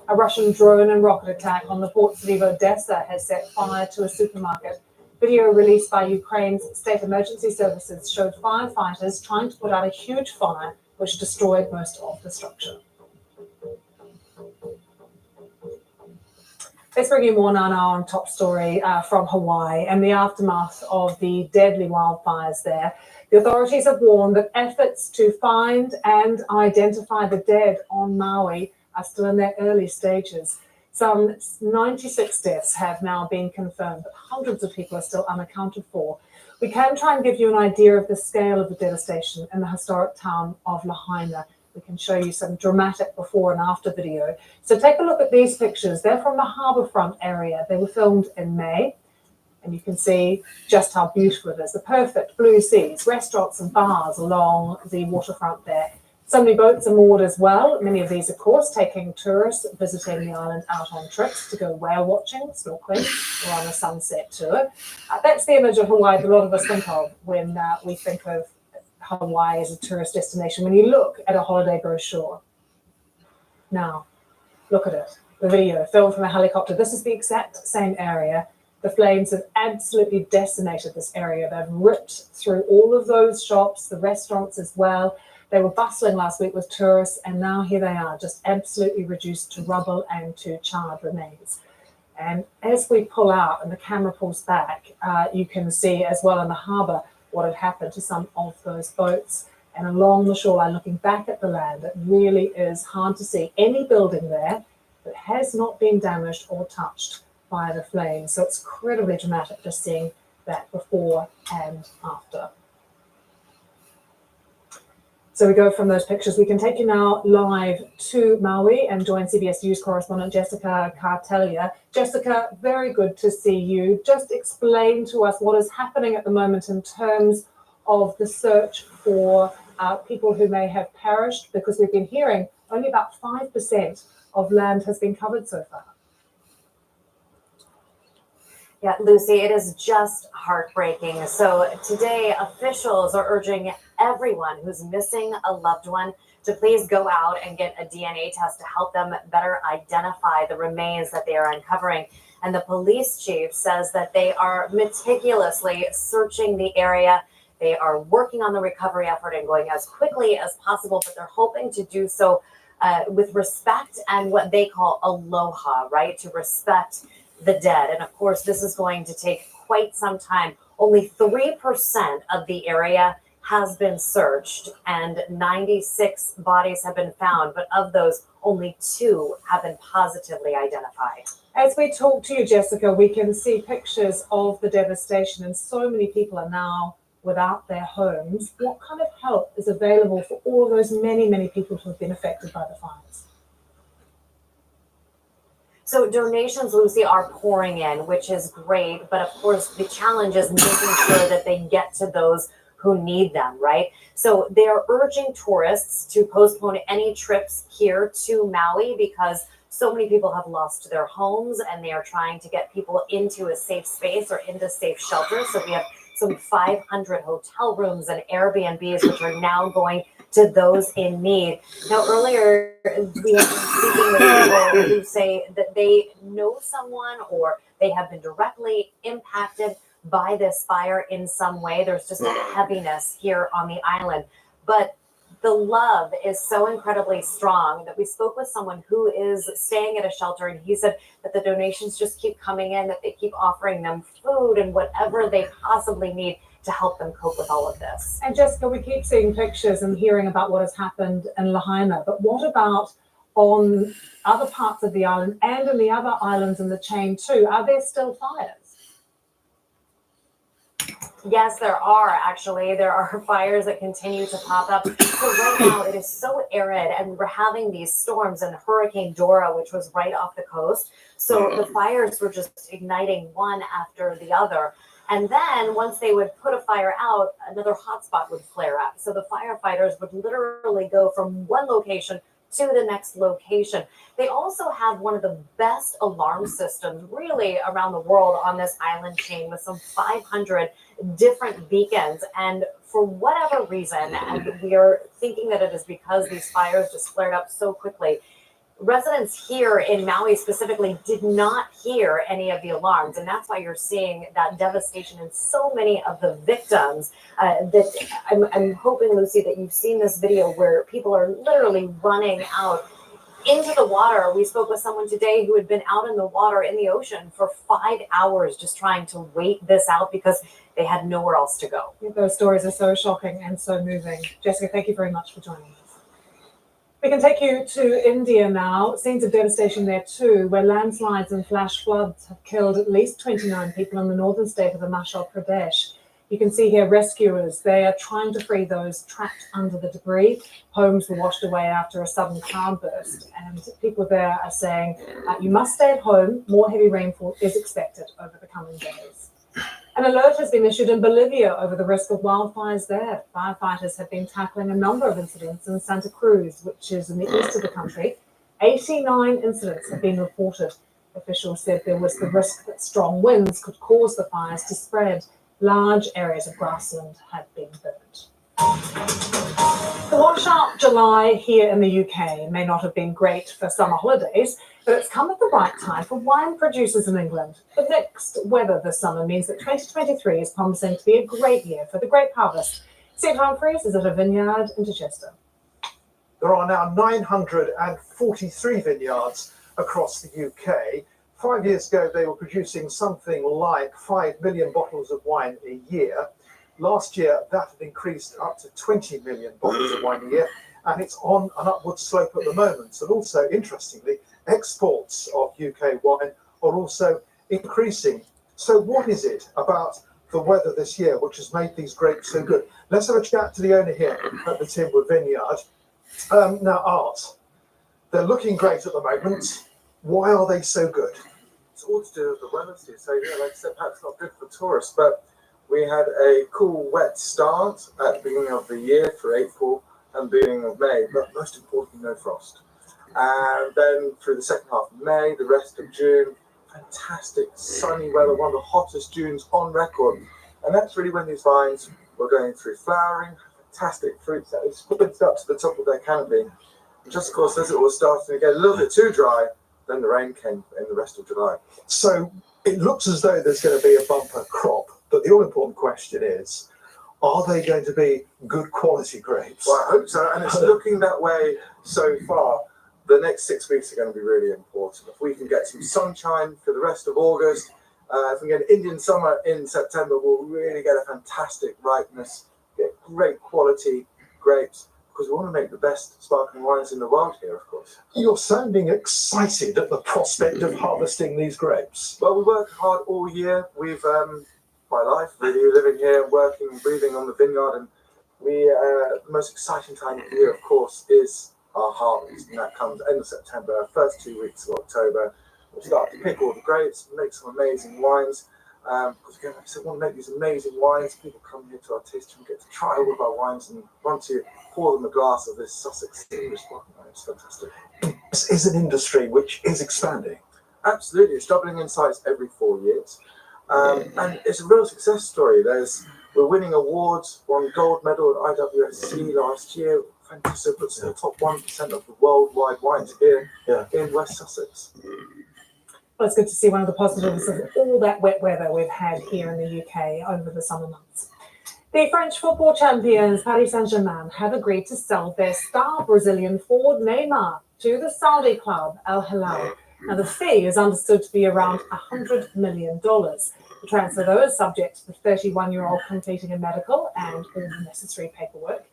A Russian drone and rocket attack on the port city of Odessa has set fire to a supermarket. Video released by Ukraine's state emergency services showed firefighters trying to put out a huge fire which destroyed most of the structure. Let's bring you more now on top story from Hawaii and the aftermath of the deadly wildfires there. The authorities have warned that efforts to find and identify the dead on Maui are still in their early stages. Some 96 deaths have now been confirmed, but hundreds of people are still unaccounted for. We can try and give you an idea of the scale of the devastation in the historic town of Lahaina. We can show you some dramatic before and after video. So take a look at these pictures. They're from the harbourfront area. They were filmed in May, and you can see just how beautiful it is. The perfect blue seas, restaurants and bars along the waterfront there. So many boats are moored as well. Many of these, of course, taking tourists visiting the island out on trips to go whale watching, snorkeling, or on a sunset tour. That's the image of Hawaii that a lot of us think of when we think of Hawaii as a tourist destination. When you look at a holiday brochure, now look at it. The video filmed from a helicopter. This is the exact same area. The flames have absolutely decimated this area. They've ripped through all of those shops, the restaurants as well. They were bustling last week with tourists, and now here they are, just absolutely reduced to rubble and to charred remains. And as we pull out and the camera pulls back, you can see as well in the harbour what had happened to some of those boats. And along the shoreline, looking back at the land, it really is hard to see any building there that has not been damaged or touched by the flames. So it's incredibly dramatic just seeing that before and after. So we go from those pictures. We can take you now live to Maui and join CBS News correspondent Jessica Cartelia. Jessica, very good to see you. Just explain to us what is happening at the moment in terms of the search for people who may have perished, because we've been hearing only about 5% of land has been covered so far. Yeah, Lucy, it is just heartbreaking. So today, officials are urging everyone who's missing a loved one to please go out and get a DNA test to help them better identify the remains that they are uncovering. And the police chief says that they are meticulously searching the area. They are working on the recovery effort and going as quickly as possible, but they're hoping to do so with respect and what they call aloha, right? To respect the dead. And of course, this is going to take quite some time. Only 3% of the area has been searched and 96 bodies have been found, but of those, only 2 have been positively identified. As we talk to you, Jessica, we can see pictures of the devastation, and so many people are now without their homes. What kind of help is available for all of those many people who have been affected by the fires? So donations, Lucy, are pouring in, which is great. But of course, the challenge is making sure that they get to those who need them, right? So they are urging tourists to postpone any trips here to Maui because so many people have lost their homes and they are trying to get people into a safe space or into safe shelters. So we have some 500 hotel rooms and Airbnbs, which are now going to those in need. Now, earlier, we have been speaking with people who say that they know someone or they have been directly impacted by this fire in some way. There's just a heaviness here on the island. But the love is so incredibly strong that we spoke with someone who is staying at a shelter, and he said that the donations just keep coming in, that they keep offering them food and whatever they possibly need to help them cope with all of this. And Jessica, we keep seeing pictures and hearing about what has happened in Lahaina, but what about on other parts of the island and in the other islands in the chain too? Are there still fires? Yes, there are actually. There are fires that continue to pop up. So right now it is so arid, and we're having these storms, and Hurricane Dora, which was right off the coast. So the fires were just igniting one after the other. And then once they would put a fire out, another hotspot would flare up. So the firefighters would literally go from one location to the next location. They also have one of the best alarm systems really around the world on this island chain, with some 500 different beacons. And for whatever reason, and we are thinking that it is because these fires just flared up so quickly, residents here in Maui specifically did not hear any of the alarms. And that's why you're seeing that devastation in so many of the victims. That I'm hoping, Lucy, that you've seen this video where people are literally running out into the water. We spoke with someone today who had been out in the water in the ocean for 5 hours just trying to wait this out because they had nowhere else to go. Those stories are so shocking and so moving. Jessica, thank you very much for joining us. We can take you to India now. Scenes of devastation there too, where landslides and flash floods have killed at least 29 people in the northern state of Himachal Pradesh. You can see here rescuers, they are trying to free those trapped under the debris. Homes were washed away after a sudden cloudburst, and people there are saying, you must stay at home. More heavy rainfall is expected over the coming days. An alert has been issued in Bolivia over the risk of wildfires there. Firefighters have been tackling a number of incidents in Santa Cruz, which is in the east of the country. 89 incidents have been reported. Officials said there was the risk that strong winds could cause the fires to spread. Large areas of grassland have been burnt. The washout July here in the UK may not have been great for summer holidays, but it's come at the right time for wine producers in England. The mixed weather this summer means that 2023 is promising to be a great year for the grape harvest. St Humphreys is at a vineyard in Chichester. There are now 943 vineyards across the UK. 5 years ago, they were producing something like 5 million bottles of wine a year. Last year, that had increased up to 20 million bottles of wine a year, and it's on an upward slope at the moment. And also, interestingly, exports of UK wine are also increasing. So what is it about the weather this year which has made these grapes so good? Let's have a chat to the owner here at the Timwood Vineyard. Now, Art, they're looking great at the moment. Why are they so good? It's all to do with the weather, Steve. So, yeah, like I said, perhaps not good for tourists, but we had a cool, wet start at the beginning of the year for April and beginning of May, but most importantly, no frost. And then through the second half of May, the rest of June, fantastic sunny weather, one of the hottest Junes on record. And that's really when these vines were going through flowering, fantastic fruits that they sprinted up to the top of their canopy. And just, of course, as it was starting to get a little bit too dry, then the rain came in the rest of July. So it looks as though there's going to be a bumper crop, but the all-important question is, are they going to be good quality grapes? Well, I hope so, and it's looking that way so far. The next 6 weeks are going to be really important. If we can get some sunshine for the rest of August, if we get an Indian summer in September, we'll really get a fantastic ripeness, get great quality grapes, because we want to make the best sparkling wines in the world here, of course. You're sounding excited at the prospect of harvesting these grapes. Well, we work hard all year. We've, my life really, living here, working, breathing on the vineyard, and the most exciting time of the year, of course, is our harvest, and that comes end of September, first 2 weeks of October. We'll start to pick all the grapes, make some amazing wines. Because again, like I said, we want to make these amazing wines. People come here to our tasting and get to try all of our wines and want to pour them a glass of this Sussex English wine. It's fantastic. This is an industry which is expanding. Absolutely, it's doubling in size every 4 years, and it's a real success story. We're winning awards. Won gold medal at IWSC last year. Fantastic, puts in the top 1% of the worldwide wines here in West Sussex. Well, it's good to see one of the positives of all that wet weather we've had here in the UK over the summer months. The French football champions Paris Saint-Germain have agreed to sell their star Brazilian forward Neymar to the Saudi club Al Hilal. Now, the fee is understood to be around $100 million. The transfer, though, is subject to the 31-year-old completing a medical and all the necessary paperwork.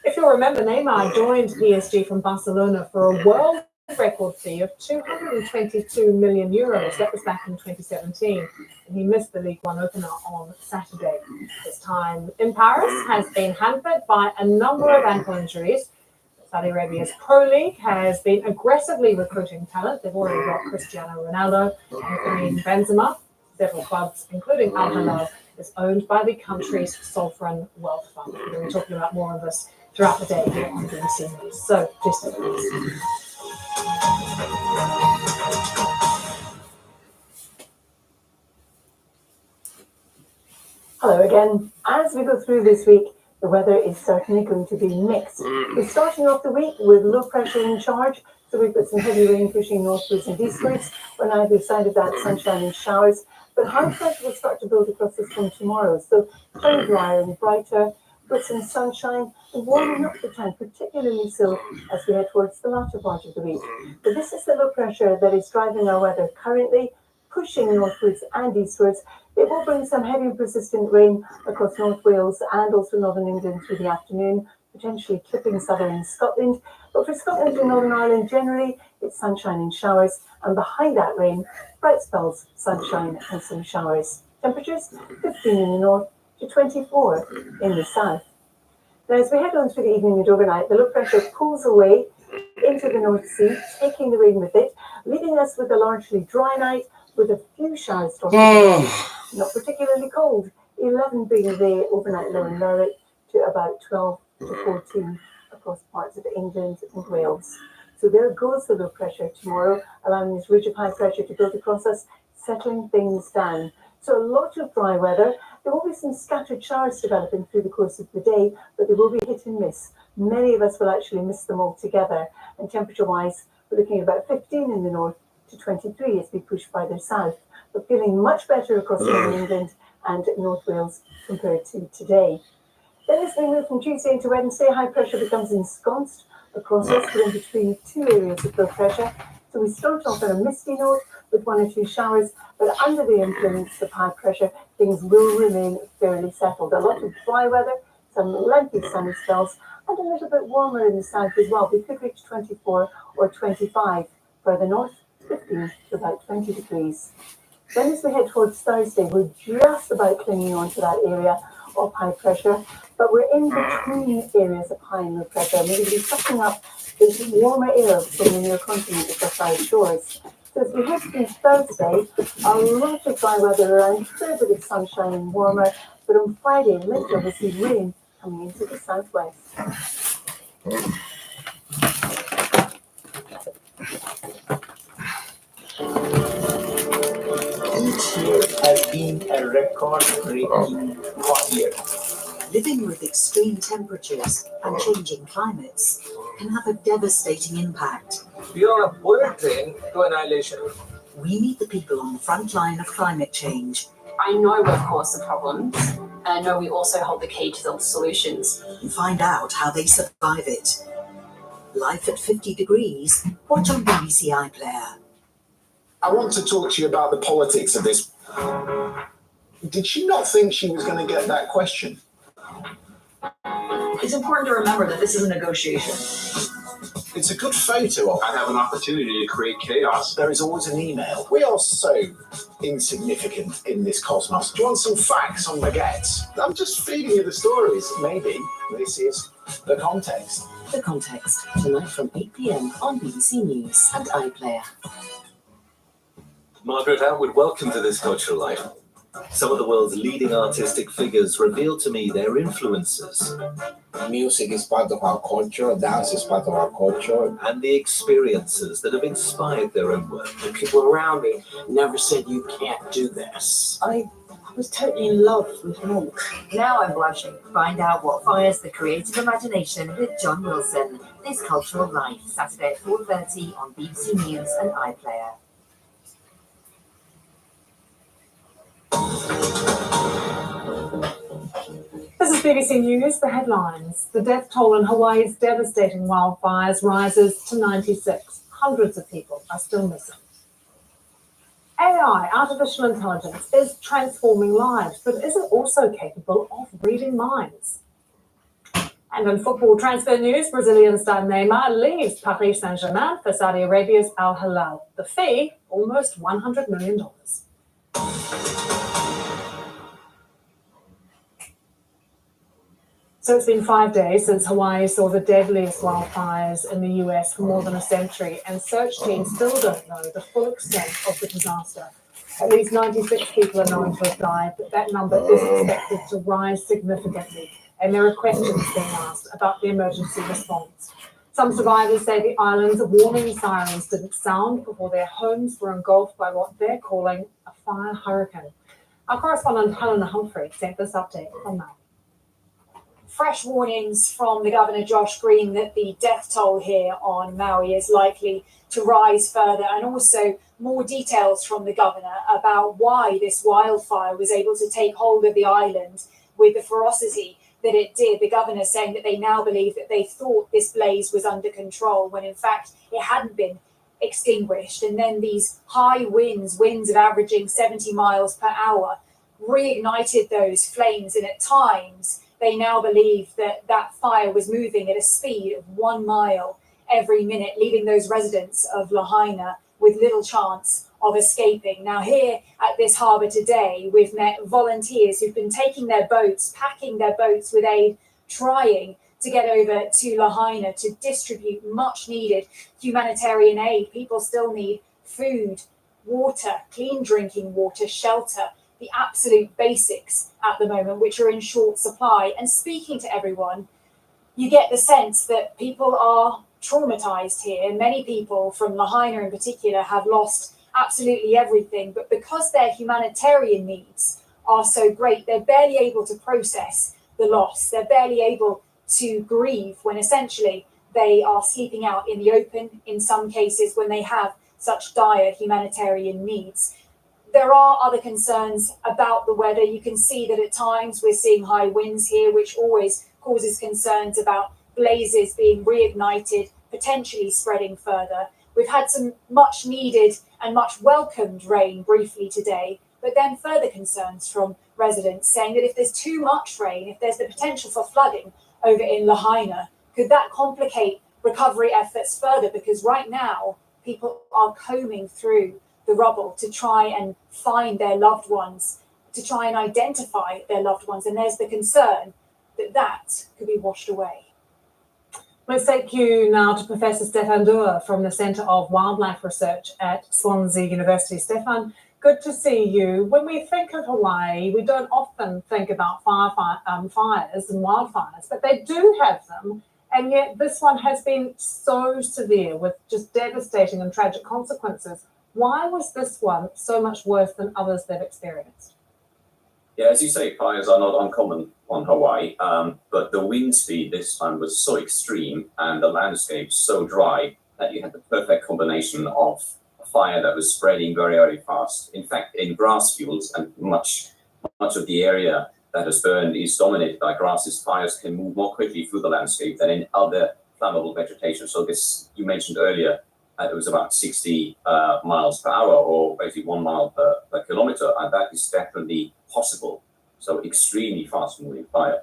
If you'll remember, Neymar joined PSG from Barcelona for a world record fee of €222 million. That was back in 2017, and he missed the League One opener on Saturday. His time in Paris has been hampered by a number of ankle injuries. Saudi Arabia's Pro League has been aggressively recruiting talent. They've already got Cristiano Ronaldo and Karim Benzema. Several clubs, including Al Hilal, is owned by the country's sovereign wealth fund. We're going to be talking about more on this throughout the day here on BBC News. So, just a minute. Hello again. As we go through this week, the weather is certainly going to be mixed. We're starting off the week with low pressure in charge, so we've got some heavy rain pushing northwards and eastwards. On either side of that, sunshine and showers, but high pressure will start to build across us from tomorrow, so very drier and brighter, with some sunshine and warming up the time, particularly so as we head towards the latter part of the week. But this is the low pressure that is driving our weather currently, pushing northwards and eastwards. It will bring some heavy and persistent rain across North Wales and also Northern England through the afternoon, potentially clipping southern Scotland. But for Scotland and Northern Ireland generally, it's sunshine and showers, and behind that rain, bright spells, sunshine and some showers. Temperatures 15 in the north, to 24 in the south. Now, as we head on through the evening and overnight, the low pressure pulls away into the North Sea, taking the rain with it, leaving us with a largely dry night with a few showers dotted. Not particularly cold, 11 being the overnight low in Lerwick to about 12 to 14 across parts of England and Wales. So there goes the low pressure tomorrow, allowing this ridge of high pressure to build across us, settling things down. So a lot of dry weather. There will be some scattered showers developing through the course of the day, but they will be hit and miss. Many of us will actually miss them altogether. And temperature-wise, we're looking at about 15 in the north to 23 as we push further south, but feeling much better across northern England and North Wales compared to today. Then as we move from Tuesday into Wednesday, high pressure becomes ensconced across us. We're in between two areas of low pressure. So we start off on a misty note with 1 or 2 showers, but under the influence of high pressure, things will remain fairly settled. A lot of dry weather, some lengthy sunny spells, and a little bit warmer in the south as well. We could reach 24 or 25. Further north, 15 to about 20 degrees. Then as we head towards Thursday, we're just about clinging on to that area of high pressure, but we're in between areas of high and low pressure. We're going to be sucking up this warmer air from the near continent across our shores. So as we head through Thursday, a lot of dry weather around, a fair bit of sunshine and warmer, but on Friday, later we'll see rain coming into the southwest. Each year has been a record-breaking hot year. Living with extreme temperatures and changing climates can have a devastating impact. We are on a bullet train to annihilation. We meet the people on the front line of climate change. I know we've caused the problems, and I know we also hold the key to the solutions. And find out how they survive it. Life at 50 degrees, watch on BBC iPlayer. I want to talk to you about the politics of this. Did she not think she was going to get that question? It's important to remember that this is a negotiation. It's a good photo of. I have an opportunity to create chaos. There is always an email. We are so insignificant in this cosmos. Do you want some facts on baguettes? I'm just feeding you the stories. Maybe this is the context. The Context, tonight from 8 p.m. on BBC News and iPlayer. Margaret Atwood, welcome to This Cultural Life. Some of the world's leading artistic figures reveal to me their influences. Music is part of our culture, dance is part of our culture. And the experiences that have inspired their own work. The people around me never said you can't do this. I was totally in love with Monk. Now I'm blushing. Find out what fires the creative imagination with John Wilson. This Cultural Life, Saturday at 4:30 on BBC News and iPlayer. This is BBC News, the headlines. The death toll in Hawaii's devastating wildfires rises to 96. Hundreds of people are still missing. AI, artificial intelligence, is transforming lives, but is it also capable of reading minds? And in football transfer news, Brazilian star Neymar leaves Paris Saint-Germain for Saudi Arabia's Al Hilal. The fee, almost $100 million. So it's been 5 days since Hawaii saw the deadliest wildfires in the US for more than a century, and search teams still don't know the full extent of the disaster. At least 96 people are known to have died, but that number is expected to rise significantly, and there are questions being asked about the emergency response. Some survivors say the island's warning sirens didn't sound before their homes were engulfed by what they're calling a fire hurricane. Our correspondent Helena Humphrey sent this update from Maui. Fresh warnings from the Governor Josh Green that the death toll here on Maui is likely to rise further, and also more details from the Governor about why this wildfire was able to take hold of the island with the ferocity that it did. The Governor saying that they now believe that they thought this blaze was under control when in fact it hadn't been extinguished. And then these high winds of averaging 70 miles per hour, reignited those flames, and at times they now believe that that fire was moving at a speed of 1 mile every minute, leaving those residents of Lahaina with little chance of escaping. Now, here at this harbour today, we've met volunteers who've been taking their boats, packing their boats with aid, trying to get over to Lahaina to distribute much needed humanitarian aid. People still need food, water, clean drinking water, shelter, the absolute basics at the moment, which are in short supply. And speaking to everyone, you get the sense that people are traumatized here. Many people from Lahaina in particular have lost absolutely everything, but because their humanitarian needs are so great, they're barely able to process the loss. They're barely able to grieve when essentially they are sleeping out in the open in some cases when they have such dire humanitarian needs. There are other concerns about the weather. You can see that at times we're seeing high winds here, which always causes concerns about blazes being reignited, potentially spreading further. We've had some much needed and much welcomed rain briefly today, but then further concerns from residents saying that if there's too much rain, if there's the potential for flooding over in Lahaina, could that complicate recovery efforts further? Because right now, people are combing through the rubble to try and find their loved ones, to try and identify their loved ones. And there's the concern that that could be washed away. Let's take you now to Professor Stefan Duer from the Centre of Wildlife Research at Swansea University. Stefan, good to see you. When we think of Hawaii, we don't often think about fires and wildfires, but they do have them. And yet this one has been so severe with just devastating and tragic consequences. Why was this one so much worse than others they've experienced? Yeah, as you say, fires are not uncommon on Hawaii, but the wind speed this time was so extreme and the landscape so dry that you had the perfect combination of a fire that was spreading very, very fast. In fact, in grass fields, and much of the area that is burned is dominated by grasses, fires can move more quickly through the landscape than in other flammable vegetation. So this, you mentioned earlier, it was about 60 miles per hour, or basically 1 mile per kilometer, and that is definitely possible. So extremely fast moving fire.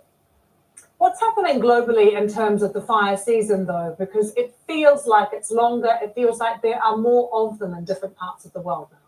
What's happening globally in terms of the fire season, though? Because it feels like it's longer. It feels like there are more of them in different parts of the world now.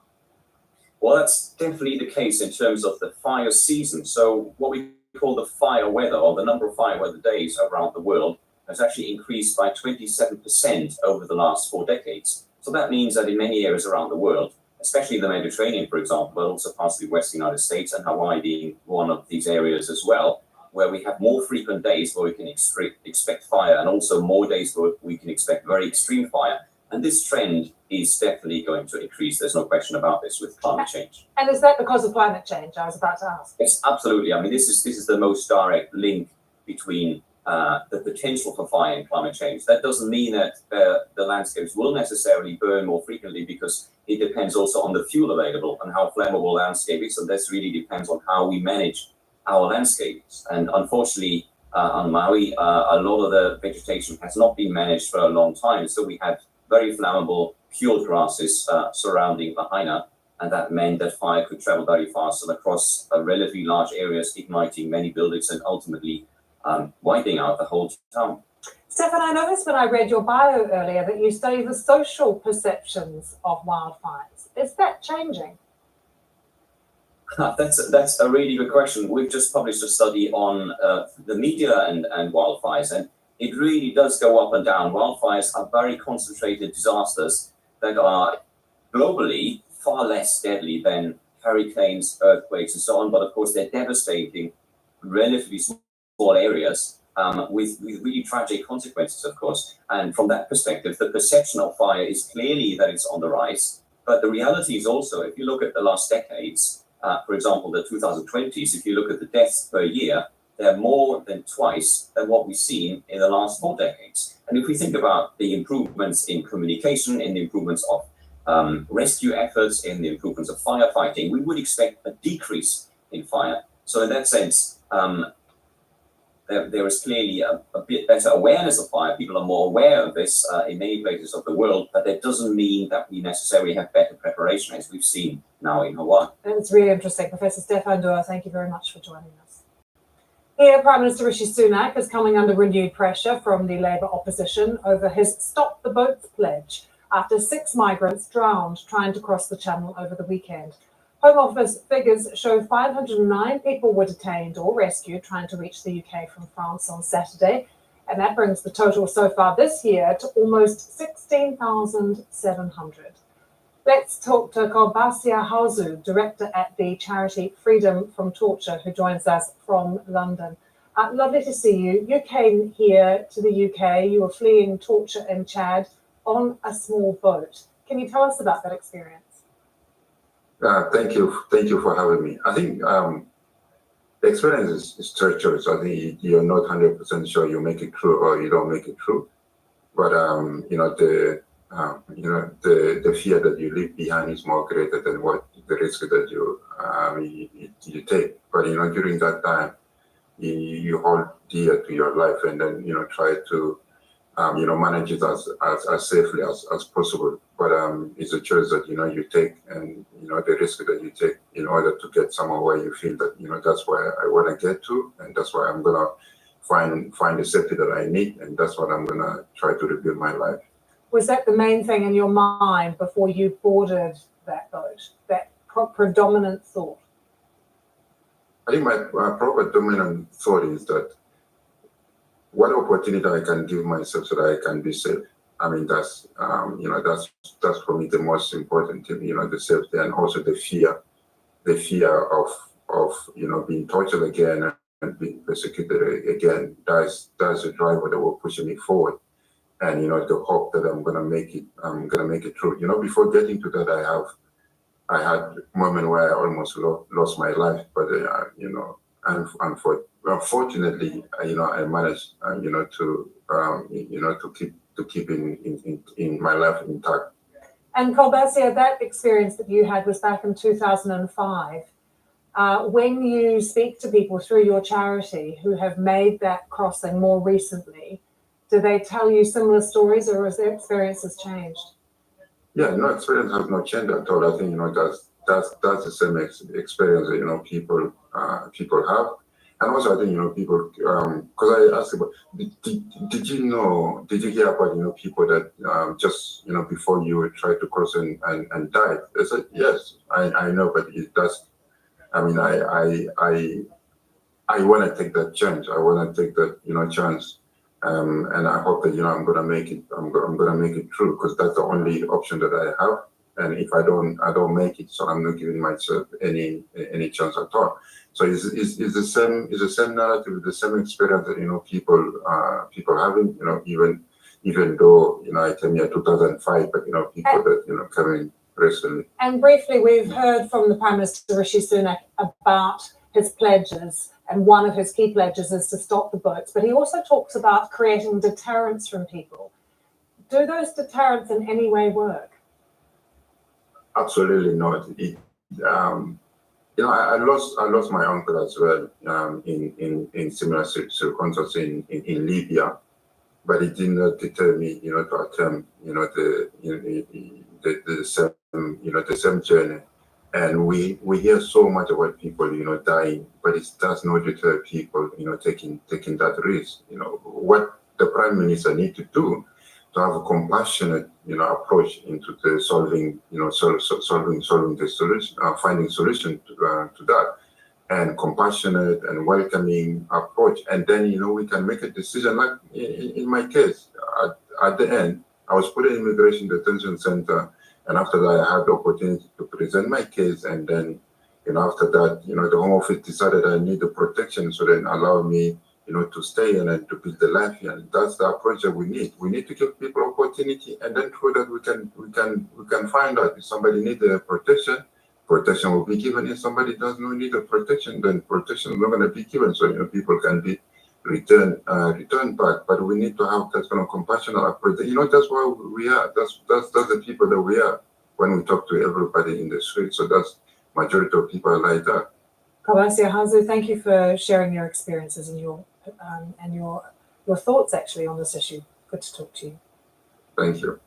Well, that's definitely the case in terms of the fire season. So what we call the fire weather, or the number of fire weather days around the world, has actually increased by 27% over the last 4 decades. So that means that in many areas around the world, especially the Mediterranean, for example, but also parts of the Western United States and Hawaii being one of these areas as well, where we have more frequent days where we can expect fire, and also more days where we can expect very extreme fire. And this trend is definitely going to increase. There's no question about this with climate change. And is that because of climate change? I was about to ask. Yes, absolutely. I mean, this is the most direct link between the potential for fire and climate change. That doesn't mean that the landscapes will necessarily burn more frequently, because it depends also on the fuel available and how flammable the landscape is. And this really depends on how we manage our landscapes. And unfortunately, on Maui, a lot of the vegetation has not been managed for a long time. So we had very flammable cured grasses surrounding Lahaina, and that meant that fire could travel very fast and across relatively large areas, igniting many buildings and ultimately wiping out the whole town. Stefan, I noticed when I read your bio earlier that you study the social perceptions of wildfires. Is that changing? That's a really good question. We've just published a study on the media and wildfires, and it really does go up and down. Wildfires are very concentrated disasters that are globally far less deadly than hurricanes, earthquakes, and so on. But of course, they're devastating relatively small areas with really tragic consequences, of course. And from that perspective, the perception of fire is clearly that it's on the rise. But the reality is also, if you look at the last decades, for example, the 2020s, if you look at the deaths per year, they're more than twice than what we've seen in the last 4 decades. And if we think about the improvements in communication, in the improvements of rescue efforts, in the improvements of firefighting, we would expect a decrease in fire. So in that sense, there is clearly a bit better awareness of fire. People are more aware of this in many places of the world, but that doesn't mean that we necessarily have better preparation, as we've seen now in Hawaii. It's really interesting. Professor Stefan Duer, thank you very much for joining us. Here, Prime Minister Rishi Sunak is coming under renewed pressure from the Labour opposition over his Stop the Boats pledge. after 6 migrants drowned trying to cross the channel over the weekend. Home Office figures show 509 people were detained or rescued trying to reach the UK from France on Saturday, and that brings the total so far this year to almost 16,700. Let's talk to Kolbasia Hauzu, director at the charity Freedom from Torture, who joins us from London. Lovely to see you. You came here to the UK, you were fleeing torture in Chad on a small boat. Can you tell us about that experience? Thank you for having me. I think the experience is treacherous. I think you're not 100% sure you make it through or you don't make it through. But the fear that you leave behind is more greater than what the risk that you take. But during that time, you hold dear to your life, and then try to manage it as safely as possible. But it's a choice that you take, and the risk that you take in order to get somewhere where you feel that that's where I want to get to, and that's where I'm gonna find the safety that I need, and that's what I'm gonna try to rebuild my life. Was that the main thing in your mind before you boarded that boat, that predominant thought? I think my proper dominant thought is that what opportunity I can give myself so that I can be safe. I mean, that's for me the most important thing, the safety, and also the fear of being tortured again and being persecuted again. That's the driver that will push me forward. And the hope that I'm gonna make it through. Before getting to that, I had a moment where I almost lost my life, but unfortunately, I managed to keep in my life intact. And Kolbasia, that experience that you had was back in 2005. When you speak to people through your charity who have made that crossing more recently, do they tell you similar stories, or has their experiences changed? Yeah, no, experience has not changed at all. I think that's the same experience that people have, and also I think people, because I asked about did you hear about people that just before you tried to cross and died? They said yes, I know, but it does. I mean, I want to take that chance. I want to take that chance. And I hope that I'm gonna make it. I'm gonna make it through, because that's the only option that I have. And if I don't make it, so I'm not giving myself any chance at all. So it's the same narrative, the same experience that people having. Even though I came here 2005, but people that coming recently. And briefly, we've heard from the Prime Minister Rishi Sunak about his pledges. And one of his key pledges is to stop the boats. But he also talks about creating deterrence from people. Do those deterrents in any way work? Absolutely not. I lost my uncle as well in similar circumstances in Libya, but it did not deter me, to attempt, the same journey. And we hear so much about people, dying, but it does not deter people, taking that risk. What the Prime Minister need to do to have a compassionate, approach into the solving the solution, finding solution to that, and compassionate and welcoming approach. And then, we can make a decision. Like in my case, at the end, I was put in immigration detention center. And after that, I had the opportunity to present my case. And then, after that, the Home Office decided I need the protection, so then allow me, to stay and to build the life here. And that's the approach that we need. We need to give people opportunity, and then through that we can find out if somebody needs a protection will be given. If somebody does not need a protection, then protection is not going to be given. So people can be returned back. But we need to have that kind of compassionate approach. That's why we are. That's the people that we are when we talk to everybody in the street. So that's majority of people are like that. Kolbasia Hauzu, thank you for sharing your experiences and your thoughts actually on this issue. Good to talk to you. Thank you.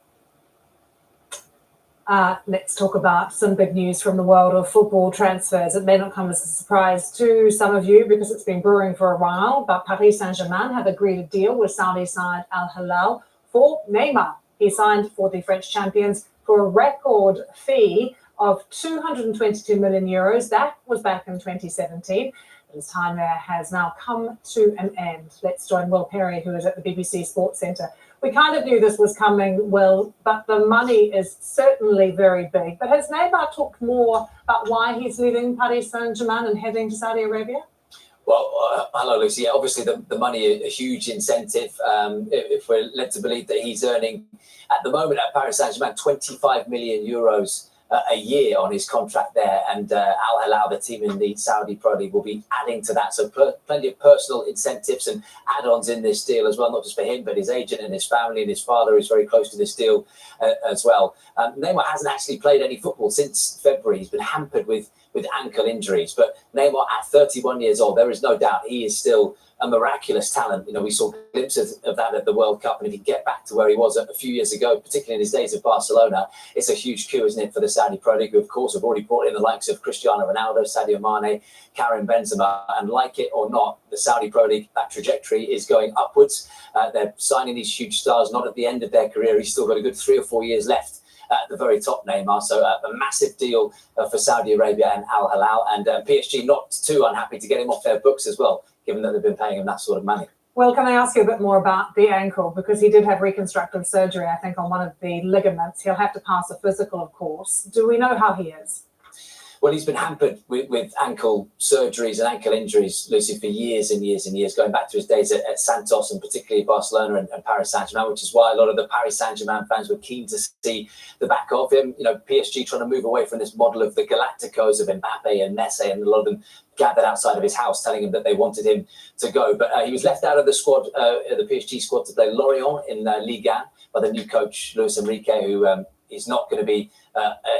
Let's talk about some big news from the world of football transfers. It may not come as a surprise to some of you because it's been brewing for a while, but Paris Saint-Germain have agreed a deal with Saudi side Al Hilal for Neymar. He signed for the French champions for a record fee of 222 million euros. That was back in 2017. His time there has now come to an end. Let's join Will Perry, who is at the BBC Sports Centre. We kind of knew this was coming, Will, but the money is certainly very big. But has Neymar talked more about why he's leaving Paris Saint-Germain and heading to Saudi Arabia? Well, hello, Lucy. Yeah, obviously, the money is a huge incentive. If we're led to believe that he's earning, at the moment at Paris Saint-Germain, 25 million euros a year on his contract there, and Al Hilal, the team in the Saudi Pro League, will be adding to that. So plenty of personal incentives and add-ons in this deal as well, not just for him, but his agent and his family and his father is very close to this deal as well. Neymar hasn't actually played any football since February. He's been hampered with ankle injuries, but Neymar at 31 years old, there is no doubt he is still a miraculous talent. You know, we saw glimpses of that at the World Cup, and if he get back to where he was a few years ago, particularly in his days of Barcelona, it's a huge coup, isn't it, for the Saudi Pro League, who of course have already brought in the likes of Cristiano Ronaldo, Sadio Mane, Karim Benzema, and like it or not, the Saudi Pro League, that trajectory is going upwards. They're signing these huge stars, not at the end of their career. He's still got a good 3 or 4 years left at the very top, Neymar. So a massive deal for Saudi Arabia and Al Hilal, and PSG not too unhappy to get him off their books as well, given that they've been paying him that sort of money. Well, can I ask you a bit more about the ankle? Because he did have reconstructive surgery, I think, on one of the ligaments. He'll have to pass a physical, of course. Do we know how he is? Well, he's been hampered with ankle surgeries and ankle injuries, Lucy, for years and years and years, going back to his days at Santos and particularly Barcelona and Paris Saint-Germain, which is why a lot of the Paris Saint-Germain fans were keen to see the back of him. You know, PSG trying to move away from this model of the Galacticos of Mbappe and Messi, and a lot of them gathered outside of his house telling him that they wanted him to go. But he was left out of the squad, the PSG squad, to play Lorient in Ligue 1 by the new coach, Luis Enrique, who is not going to be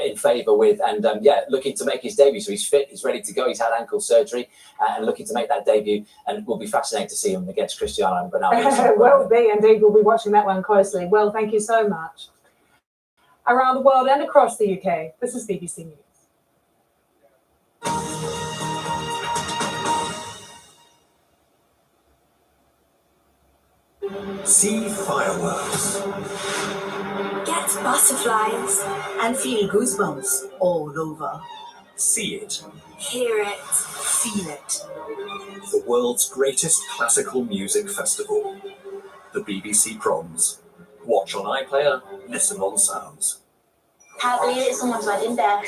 in favour with, and looking to make his debut. So he's fit, he's ready to go. He's had ankle surgery and looking to make that debut, and it will be fascinating to see him against Cristiano Ronaldo. Will be, indeed. We'll be watching that one closely. Will, thank you so much. Around the world and across the UK, this is BBC News. See fireworks. Get butterflies and feel goosebumps all over. See it. Hear it. Feel it. The world's greatest classical music festival. The BBC Proms. Watch on iPlayer, listen on Sounds. Can't believe it's someone's wedding day.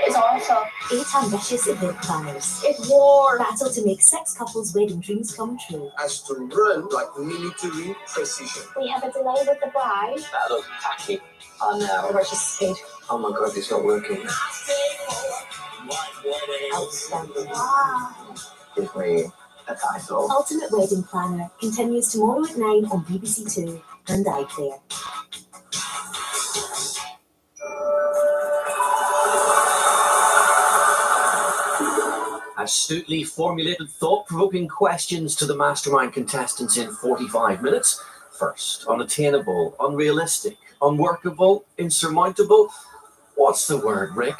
It's also 8 ambitious event planners. It's war. Battle to make 6 couples' wedding dreams come true. As to run like military precision. We have a delay with the bride. That looks tacky. Oh no. Versus speed. Oh my God, it's not working. Outstanding. Give me a title. Ultimate Wedding Planner continues tomorrow at 9 on BBC Two and iPlayer. Astutely formulated thought-provoking questions to the mastermind contestants in 45 minutes. First, unattainable, unrealistic, unworkable, insurmountable. What's the word, Rick?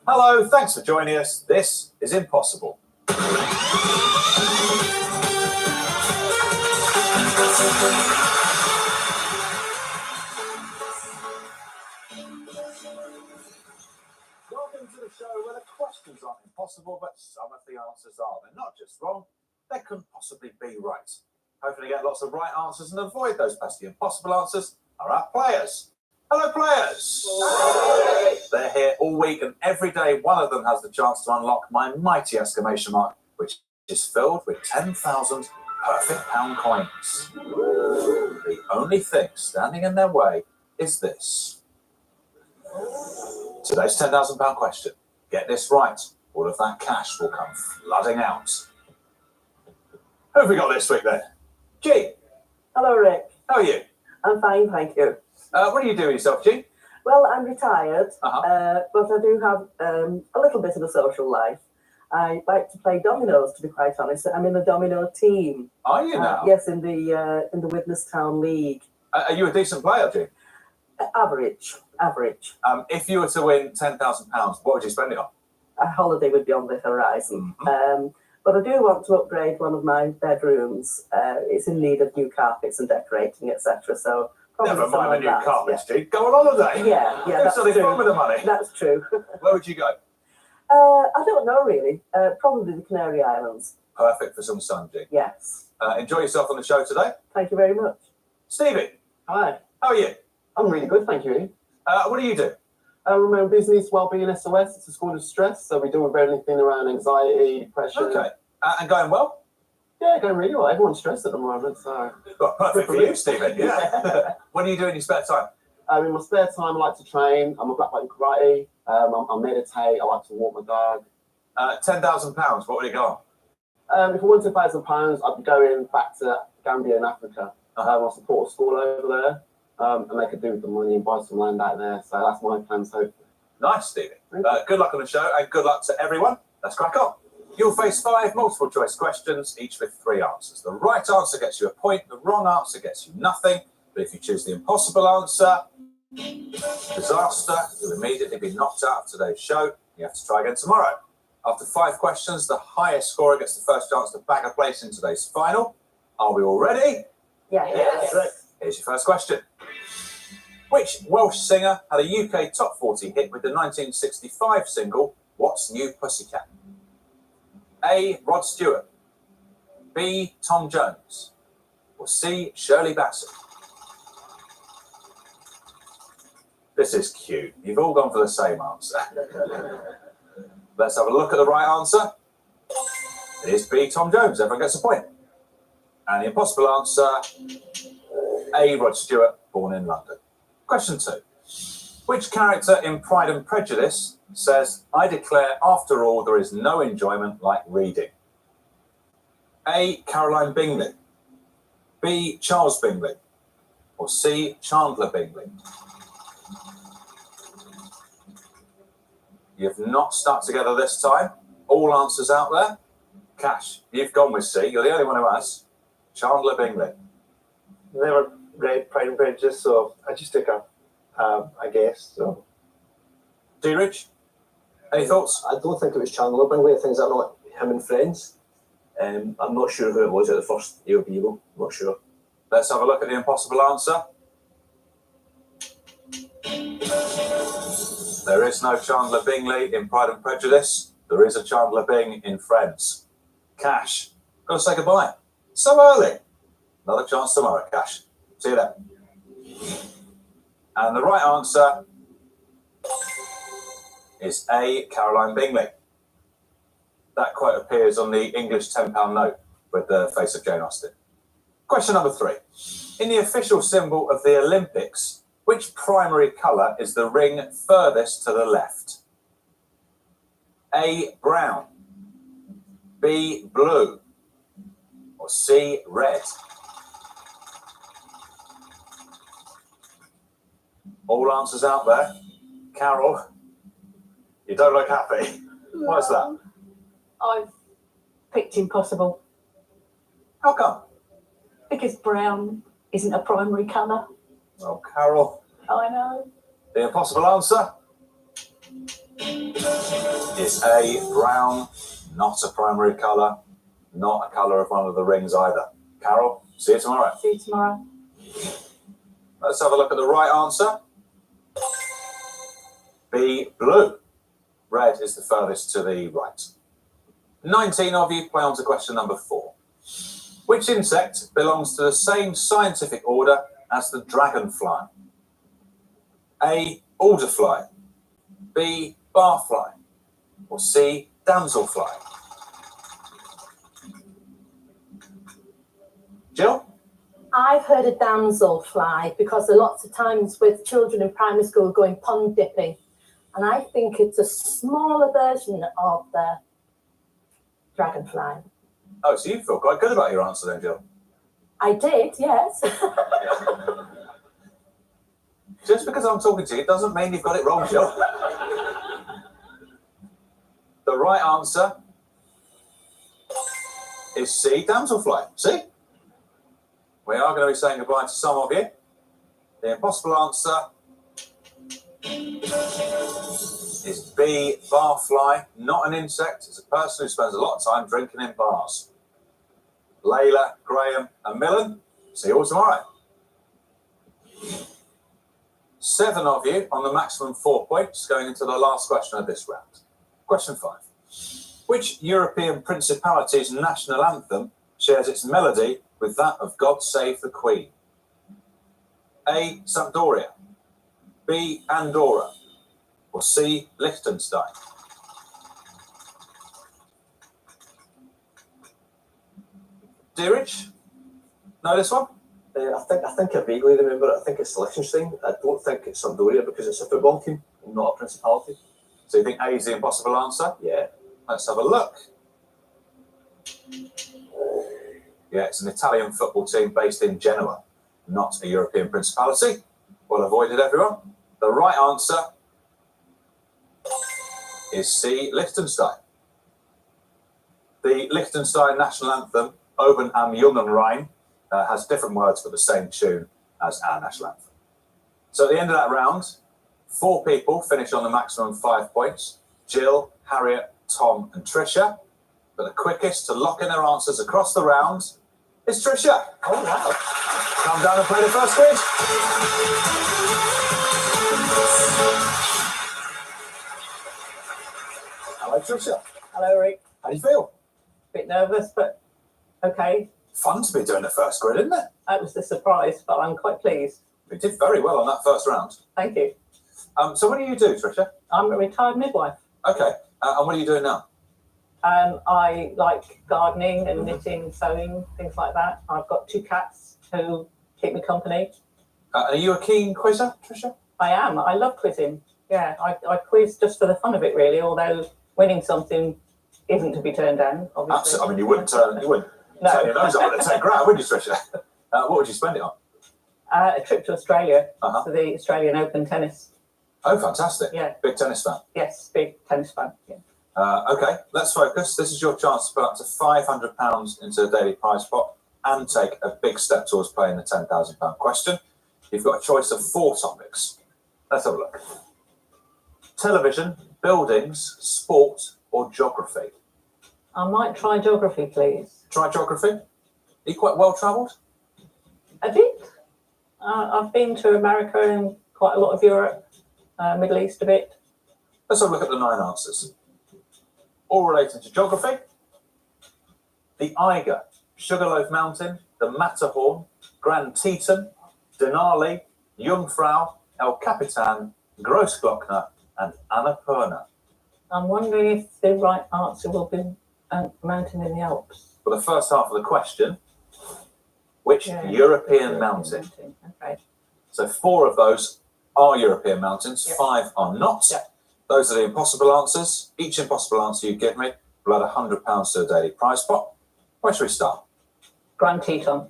Hello, thanks for joining us. This is Impossible. Welcome to the show where the questions aren't impossible, but some of the answers are. They're not just wrong, they couldn't possibly be right. Hopefully get lots of right answers and avoid those pesky impossible answers are our players. Hello, players! Hi. They're here all week, and every day one of them has the chance to unlock my mighty exclamation mark, which is filled with 10,000 perfect pound coins. The only thing standing in their way is this. Today's £10,000 question. Get this right, all of that cash will come flooding out. Who have we got this week then? G. Hello, Rick. How are you? I'm fine, thank you. What are you doing yourself, G? Well, I'm retired, but I do have a little bit of a social life. I like to play dominoes, to be quite honest. I'm in the domino team. Are you now? Yes, in the Widnestown League. Are you a decent player, G? Average. If you were to win £10,000, what would you spend it on? A holiday would be on the horizon. But I do want to upgrade one of my bedrooms. It's in need of new carpets and decorating, etc. So Probably Never mind the something new like that, carpets, G. Go on holiday. Yeah, Do something fun with the money. That's true. Where would you go? I don't know really. Probably the Canary Islands. Perfect for some sun, G. Yes. Enjoy yourself on the show today. Thank you very much. Stevie, Hi, how are you? I'm really good, thank you. What do you do? We're my own business, Wellbeing SOS. It's a school of stress, so we deal with anything around anxiety, depression. Okay. And going well? Yeah, going really well. Everyone's stressed at the moment, so. Well, perfect for you, Stephen. Yeah. What do you do in your spare time? In my spare time, I like to train. I'm a black belt in karate. I meditate. I like to walk my dog. £10,000. What would you go on? If I wanted £1,000, I'd be going back to Gambia in Africa. I support a school over there, and they could do with the money and buy some land out there. So that's my plan. So nice, Stevie. Good luck on the show, and good luck to everyone. Let's crack on. You'll face 5 multiple choice questions, each with 3 answers. The right answer gets you a point, the wrong answer gets you nothing. But if you choose the impossible answer, disaster, you'll immediately be knocked out of today's show. You have to try again tomorrow. After 5 questions, the highest scorer gets the first chance to bag a place in today's final. Are we all ready? Yes. Here's your first question. Which Welsh singer had a UK top 40 hit with the 1965 single, What's New Pussycat? A. Rod Stewart, B. Tom Jones, or C. Shirley Bassey? This is cute. You've all gone for the same answer. Let's have a look at the right answer. It is B. Tom Jones. Everyone gets a point. And the impossible answer, A. Rod Stewart, born in London. Question 2. Which character in Pride and Prejudice says, I declare after all there is no enjoyment like reading? A. Caroline Bingley, B. Charles Bingley, or C. Chandler Bingley? You've not stuck together this time. All answers out there. Cash, you've gone with C. You're the only one who has. Chandler Bingley. Never read Pride and Prejudice, so I just took a guess. So, D-Rich, any thoughts? I don't think it was Chandler Bingley. I think that not him and Friends. I'm not sure who it was at the first year of Evil. Not sure. Let's have a look at the impossible answer. There is no Chandler Bingley in Pride and Prejudice. There is a Chandler Bing in Friends. Cash, got to say goodbye. So early. Another chance tomorrow, Cash. See you then. And the right answer is A. Caroline Bingley. That quote appears on the English £10 note with the face of Jane Austen. Question number 3. In the official symbol of the Olympics, which primary colour is the ring furthest to the left? A. Brown, B. Blue, or C. Red? All answers out there. Carol, you don't look happy. What's that? I've picked impossible. How come? Because brown isn't a primary colour. Oh, Carol. I know. The impossible answer is A. Brown, not a primary colour, not a colour of one of the rings either. Carol, see you tomorrow. See you tomorrow. Let's have a look at the right answer. B. Blue. Red is the furthest to the right. 19 of you play on to question number 4. Which insect belongs to the same scientific order as the dragonfly? A. Alderfly, B. Barfly, or C. Damselfly? Jill? I've heard of damselfly because there are lots of times with children in primary school going pond dipping, and I think it's a smaller version of the dragonfly. Oh, so you feel quite good about your answer then, Jill? I did, yes. Just because I'm talking to you doesn't mean you've got it wrong, Jill. The right answer is C. Damselfly. See? We are going to be saying goodbye to some of you. The impossible answer is B. Barfly. Not an insect. It's a person who spends a lot of time drinking in bars. Layla, Graham and Millen, see you all tomorrow. 7 of you on the maximum 4 points going into the last question of this round. Question 5. Which European principality's national anthem shares its melody with that of God Save the Queen? A. Sampdoria, B. Andorra, or C. Liechtenstein? Deerage? Know this one? I think I vaguely remember it. I think it's Liechtenstein. I don't think it's Sampdoria because it's a football team and not a principality. So you think A is the impossible answer? Yeah. Let's have a look. Yeah, it's an Italian football team based in Genoa, not a European principality. Well avoided, everyone. The right answer is C, Liechtenstein. The Liechtenstein national anthem, Oben am Jungen Rhein, has different words but the same tune as our national anthem. So at the end of that round, 4 people finish on the maximum 5 points. Jill, Harriet, Tom and Tricia. But the quickest to lock in their answers across the round is Tricia. Oh, wow. Come down and play the first quiz. Hello, Tricia. Hello, Rick. How do you feel? Bit nervous, but okay. Fun to be doing the first grid, isn't it? That was the surprise, but I'm quite pleased. We did very well on that first round. Thank you. So what do you do, Tricia? I'm a retired midwife. Okay. And what are you doing now? I like gardening and knitting, sewing, things like that. I've got 2 cats who keep me company. Are you a keen quizzer, Tricia? I am. I love quizzing. Yeah, I quiz just for the fun of it, really, although winning something isn't to be turned down, obviously. Absolutely. I mean, you wouldn't turn your nose up at 10 grand, would you, Tricia? What would you spend it on? A trip to Australia for the Australian Open tennis. Oh, fantastic. Yeah. Big tennis fan. Yes, big tennis fan. Yeah. Okay, let's focus. This is your chance to put up to £500 into the daily prize pot and take a big step towards playing the £10,000 question. You've got a choice of 4 topics. Let's have a look. Television, buildings, sport, or geography? I might try geography, please. Try geography? Are you quite well travelled? A bit. I've been to America and quite a lot of Europe, Middle East a bit. Let's have a look at the 9 answers. All related to geography. The Eiger, Sugarloaf Mountain, the Matterhorn, Grand Teton, Denali, Jungfrau, El Capitan, Großglockner, and Annapurna. I'm wondering if the right answer will be a mountain in the Alps. For the first half of the question, which European mountain? Okay. So 4 of those are European mountains, 5 are not. Those are the impossible answers. Each impossible answer you give me will add £100 to the daily prize pot. Where should we start? Grand Teton.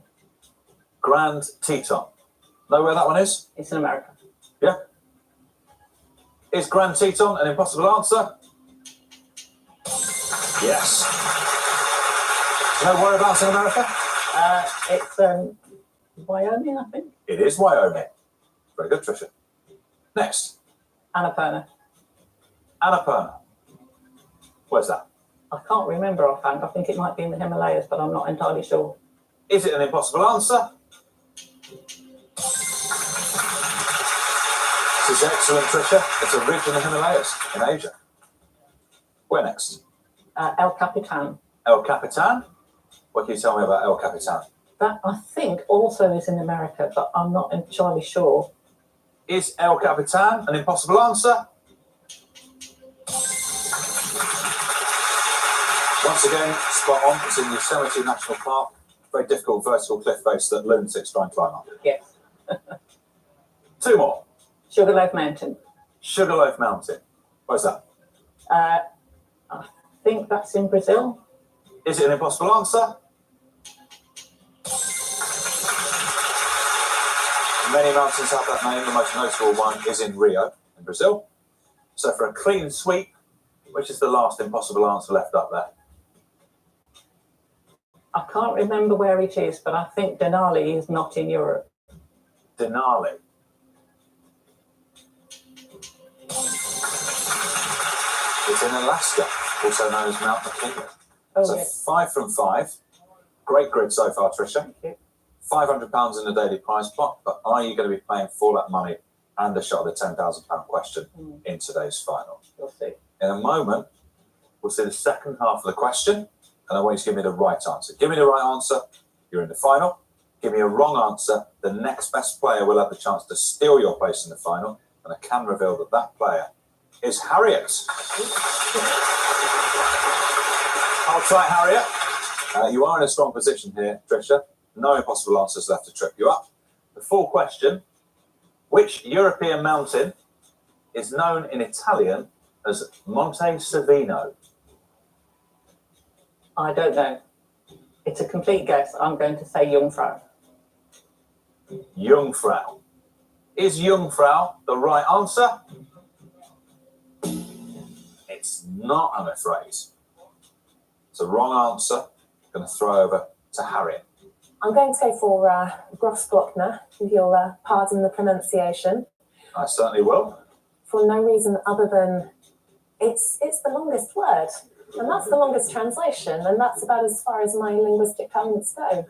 Grand Teton. Know where that one is? It's in America. Yeah. Is Grand Teton an impossible answer? Yes. Do you know whereabouts in America? It's Wyoming, I think. It is Wyoming. Very good, Tricia. Next. Annapurna. Annapurna. Where's that? I can't remember offhand. I think it might be in the Himalayas, but I'm not entirely sure. Is it an impossible answer? This is excellent, Tricia. It's a ridge in the Himalayas in Asia. Where next? El Capitan. El Capitan? What can you tell me about El Capitan? That, I think, also is in America, but I'm not entirely sure. Is El Capitan an impossible answer? Once again, spot on. It's in Yosemite National Park. Very difficult vertical cliff face that lunatics try and climb up. Yes. 2 more. Sugarloaf Mountain. Sugarloaf Mountain. Where's that? I think that's in Brazil. Is it an impossible answer? Many mountains have that name. The most notable one is in Rio, in Brazil. So for a clean sweep, which is the last impossible answer left up there? I can't remember where it is, but I think Denali is not in Europe. Denali. It's in Alaska, also known as Mount McKinley. Oh, so yes. 5 from 5. Great grid so far, Tricia. Thank you. £500 in the daily prize pot, but are you going to be playing for that money and a shot at the £10,000 question in today's final? We'll see. In a moment, we'll see the second half of the question, and I want you to give me the right answer. Give me the right answer, you're in the final. Give me a wrong answer, the next best player will have the chance to steal your place in the final, and I can reveal that that player is Harriet. Hold tight, Harriet. You are in a strong position here, Tricia. No impossible answers left to trip you up. The full question: which European mountain is known in Italian as Monte Savino? I don't know. It's a complete guess. I'm going to say Jungfrau. Jungfrau. Is Jungfrau the right answer? It's not, I'm afraid. It's a wrong answer. I'm going to throw over to Harriet. I'm going to go for Grossglockner, if you'll pardon the pronunciation. I certainly will. For no reason other than it's the longest word, and that's the longest translation, and that's about as far as my linguistic talents go.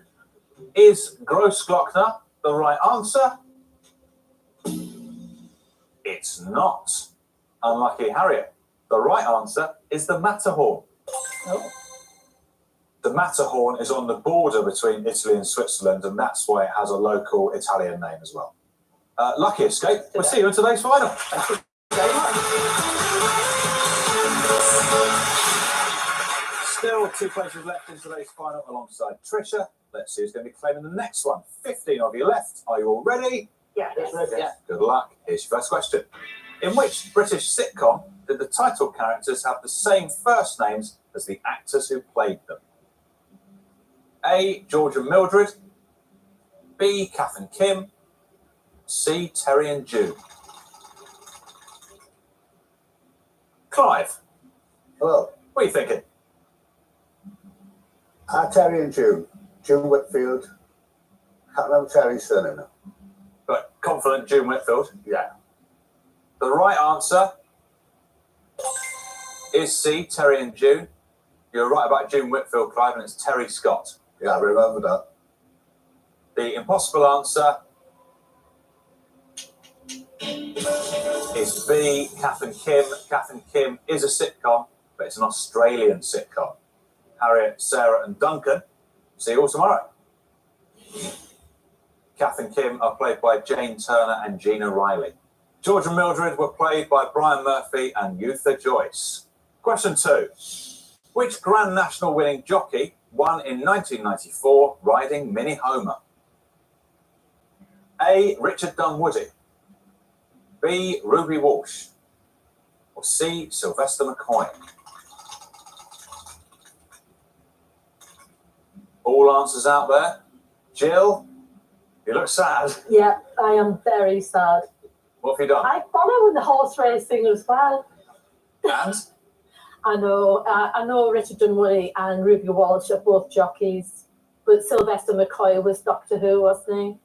Is Grossglockner the right answer? It's not. Unlucky Harriet. The right answer is the Matterhorn. Oh. The Matterhorn is on the border between Italy and Switzerland, and that's why it has a local Italian name as well. Lucky escape. We'll see you in today's final. Thank you very much. Still 2 places left in today's final alongside Tricia. Let's see who's going to be claiming the next one. 15 of you left. Are you all ready? Yeah. Good luck. Here's your first question. In which British sitcom did the title characters have the same first names as the actors who played them? A. George and Mildred. B. Kath and Kim. C. Terry and June. Clive. Hello. What are you thinking? Terry and June. June Whitfield. Can't remember Terry's surname now. But confident June Whitfield. Yeah. The right answer is C. Terry and June. You're right about June Whitfield, Clive, and it's Terry Scott. Yeah, I remember that. The impossible answer is B. Kath and Kim. Kath and Kim is a sitcom, but it's an Australian sitcom. Harriet, Sarah, and Duncan. See you all tomorrow. Kath and Kim are played by Jane Turner and Gina Riley. George and Mildred were played by Brian Murphy and Eutha Joyce. Question 2. Which Grand National winning jockey won in 1994 riding Mini Homer? A. Richard Dunwoody. B. Ruby Walsh. Or C. Sylvester McCoy. All answers out there. Jill, you look sad. Yeah, I am very sad. What have you done? I follow in the horse racing as well. And? I know Richard Dunwoody and Ruby Walsh are both jockeys, but Sylvester McCoy was Doctor Who, wasn't he?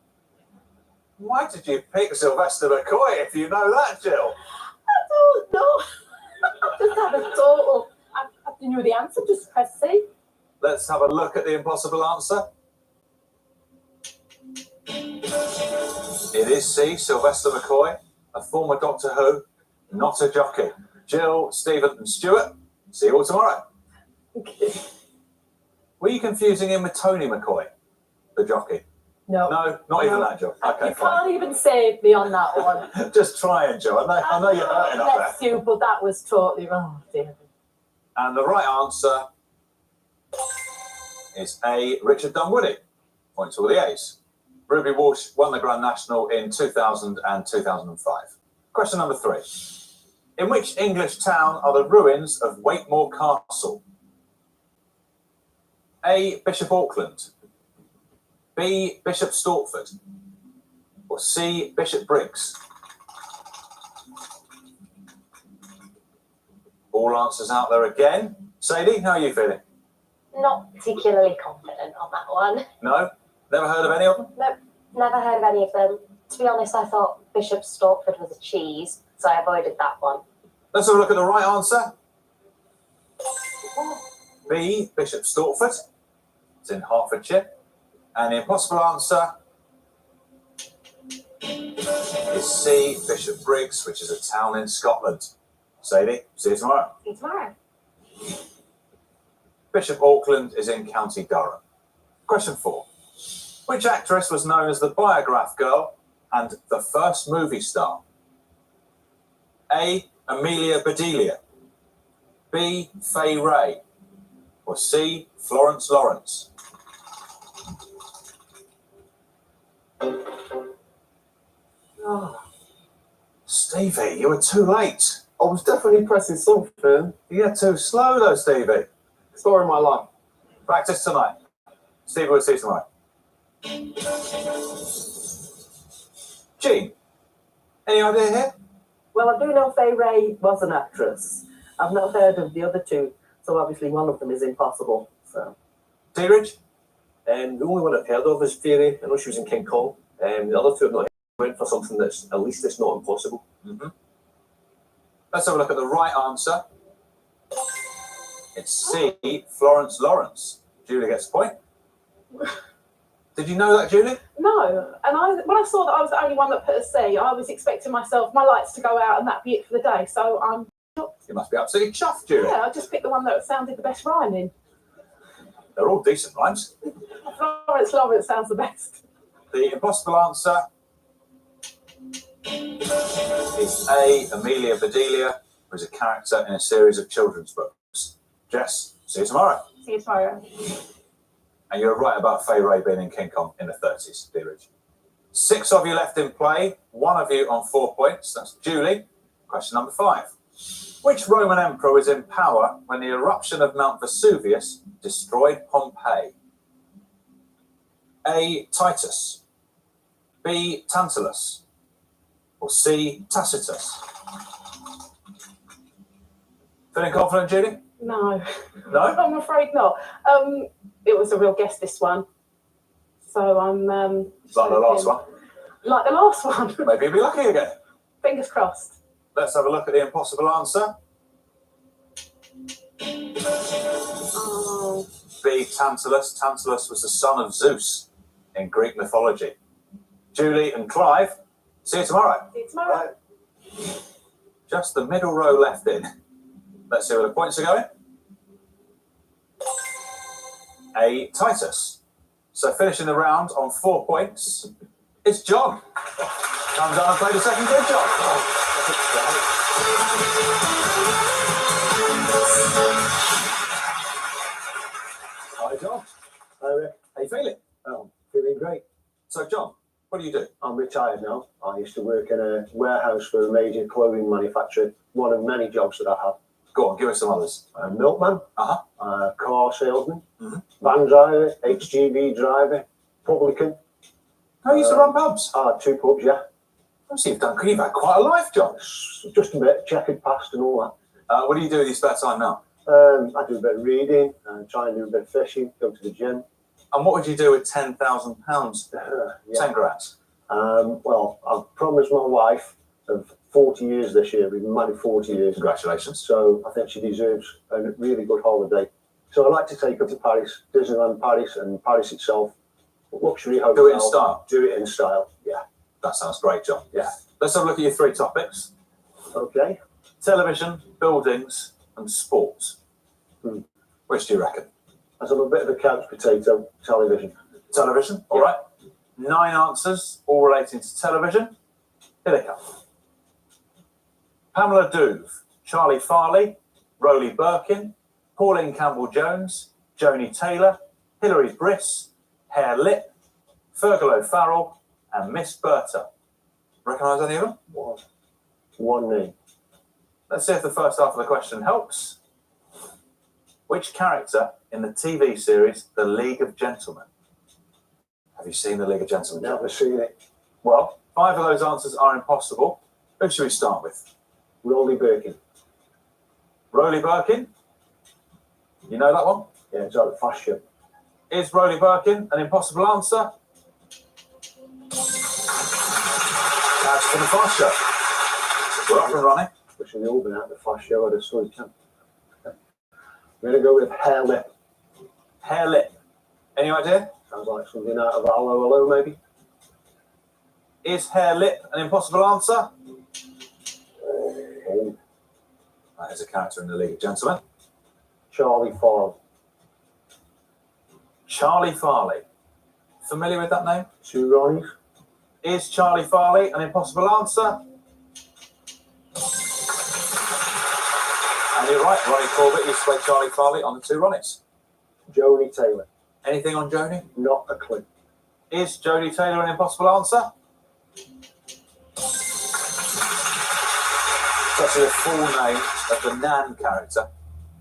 Why did you pick Sylvester McCoy if you know that, Jill? I don't know. I just had a total. I knew the answer, just press C. Let's have a look at the impossible answer. It is C. Sylvester McCoy, a former Doctor Who, not a jockey. Jill, Stephen, and Stuart, see you all tomorrow. Okay. Were you confusing him with Tony McCoy, the jockey? No. No, not even that, Jill. Okay, You fine. can't even save me on that one. Just try and, Jill. I know you're hurting up Bless there. you, but that was totally wrong, dear. And the right answer is A. Richard Dunwoody. Point to all the A's. Ruby Walsh won the Grand National in 2000 and 2005. Question number 3. In which English town are the ruins of Wakemoor Castle? A. Bishop Auckland. B. Bishop Stortford. Or C. Bishop Briggs. All answers out there again. Sadie, how are you feeling? Not particularly confident on that one. No? Never heard of any of them? Nope, never heard of any of them. To be honest, I thought Bishop Stortford was a cheese, so I avoided that one. Let's have a look at the right answer. B. Bishop Stortford. It's in Hertfordshire. And the impossible answer is C, Bishop Briggs, which is a town in Scotland. Sadie, see you tomorrow. See you tomorrow. Bishop Auckland is in County Durham. Question 4. Which actress was known as the Biograph Girl and the first movie star? A, Amelia Bedelia. B, Fay Ray. Or C, Florence Lawrence? Oh, Stevie, you were too late. I was definitely pressing something. You're too slow though, Stevie. Story of my life. Practice tonight. Stevie, we'll see you tomorrow. Gene, any idea here? Well, I do know Fay Ray was an actress. I've not heard of the other two, so obviously one of them is impossible. So, T-Ridge? The only one I've heard of is Fairy. I know she was in King Kong. The other two I've not heard. Went for something that's at least it's not impossible. Let's have a look at the right answer. It's C, Florence Lawrence. Julie gets a point. Did you know that, Julie? No, and when I saw that I was the only one that put a C, I was expecting my lights to go out and that'd be it for the day. So I'm You must be absolutely chuffed, Julie. I just picked the one that sounded the best rhyming. They're all decent rhymes. Florence Lawrence sounds the best. The impossible answer is A, Amelia Bedelia, who is a character in a series of children's books. Jess, see you tomorrow. See you tomorrow. And you're right about Fay Ray being in King Kong in the 30s, Ridge. 6 of you left in play, 1 of you on 4 points. That's Julie. Question number 5. Which Roman emperor was in power when the eruption of Mount Vesuvius destroyed Pompeii? A, Titus. B, Tantalus. Or C, Tacitus? Feeling confident, Julie? No. No? I'm afraid not. It was a real guess, this one. So I'm Like the last one. Like the last one. Maybe you'll be lucky again. Fingers crossed. Let's have a look at the impossible answer. Oh. B, Tantalus. Tantalus was the son of Zeus in Greek mythology. Julie and Clive, see you tomorrow. See you tomorrow. Just the middle row left in. Let's see where the points are going. A, Titus. So finishing the round on 4 points, it's John. Comes down and played a second good job. Hi, John. Hi, Rick. How you feeling? Oh, feeling great. So, John, what do you do? I'm retired now. I used to work in a warehouse for a major clothing manufacturer, one of many jobs that I had. Go on, give us some others. Milkman, Uh-huh. Car salesman, van driver, HGV driver, publican. Oh, you used to run pubs? 2 pubs, yeah. So you've had quite a life, John. Just a bit, checkered past and all that. What do you do with your spare time now? I do a bit of reading, try and do a bit of fishing, go to the gym. And what would you do with £10,000? 10 grand? Well, I've promised my wife of 40 years this year. We've been married 40 years. Congratulations. So I think she deserves a really good holiday. So I'd like to take her to Paris, Disneyland Paris, and Paris itself. Luxury hotel. Do it in style. Do it in style, yeah. That sounds great, John. Yeah. Let's have a look at your 3 topics. Okay. Television, buildings, and sports. Which do you reckon? As I'm a bit of a couch potato, television. Television, all right. 9 answers, all relating to television. Here they come. Pamela Douve, Charlie Farley, Roly Birkin, Pauline Campbell-Jones, Joni Taylor, Hilary Briss, Hare Lip, Fergal O'Farrell, and Miss Berta. Recognise any of them? One name. Let's see if the first half of the question helps. Which character in the TV series The League of Gentlemen? Have you seen The League of Gentlemen? Never seen it. Well, 5 of those answers are impossible. Who should we start with? Roly Birkin. Roly Birkin? You know that one? Yeah, it's like the fast show. Is Roly Birkin an impossible answer? That's for the fast show. We're up and running. Wishing they all been out the fast show at a sweet camp. We're going to go with Hare Lip. Hare Lip. Any idea? Sounds like something out of Hello Hello, maybe. Is hair lip an impossible answer? Oh, That is a character in the League of Gentlemen. Charlie Farley. Charlie Farley. Familiar with that name? Two Ronnies. Is Charlie Farley an impossible answer? And you're right, Ronnie Corbett used to play Charlie Farley on the Two Ronnies. Jodie Taylor. Anything on Jodie? Not a clue. Is Jodie Taylor an impossible answer? It's actually the full name of the Nan character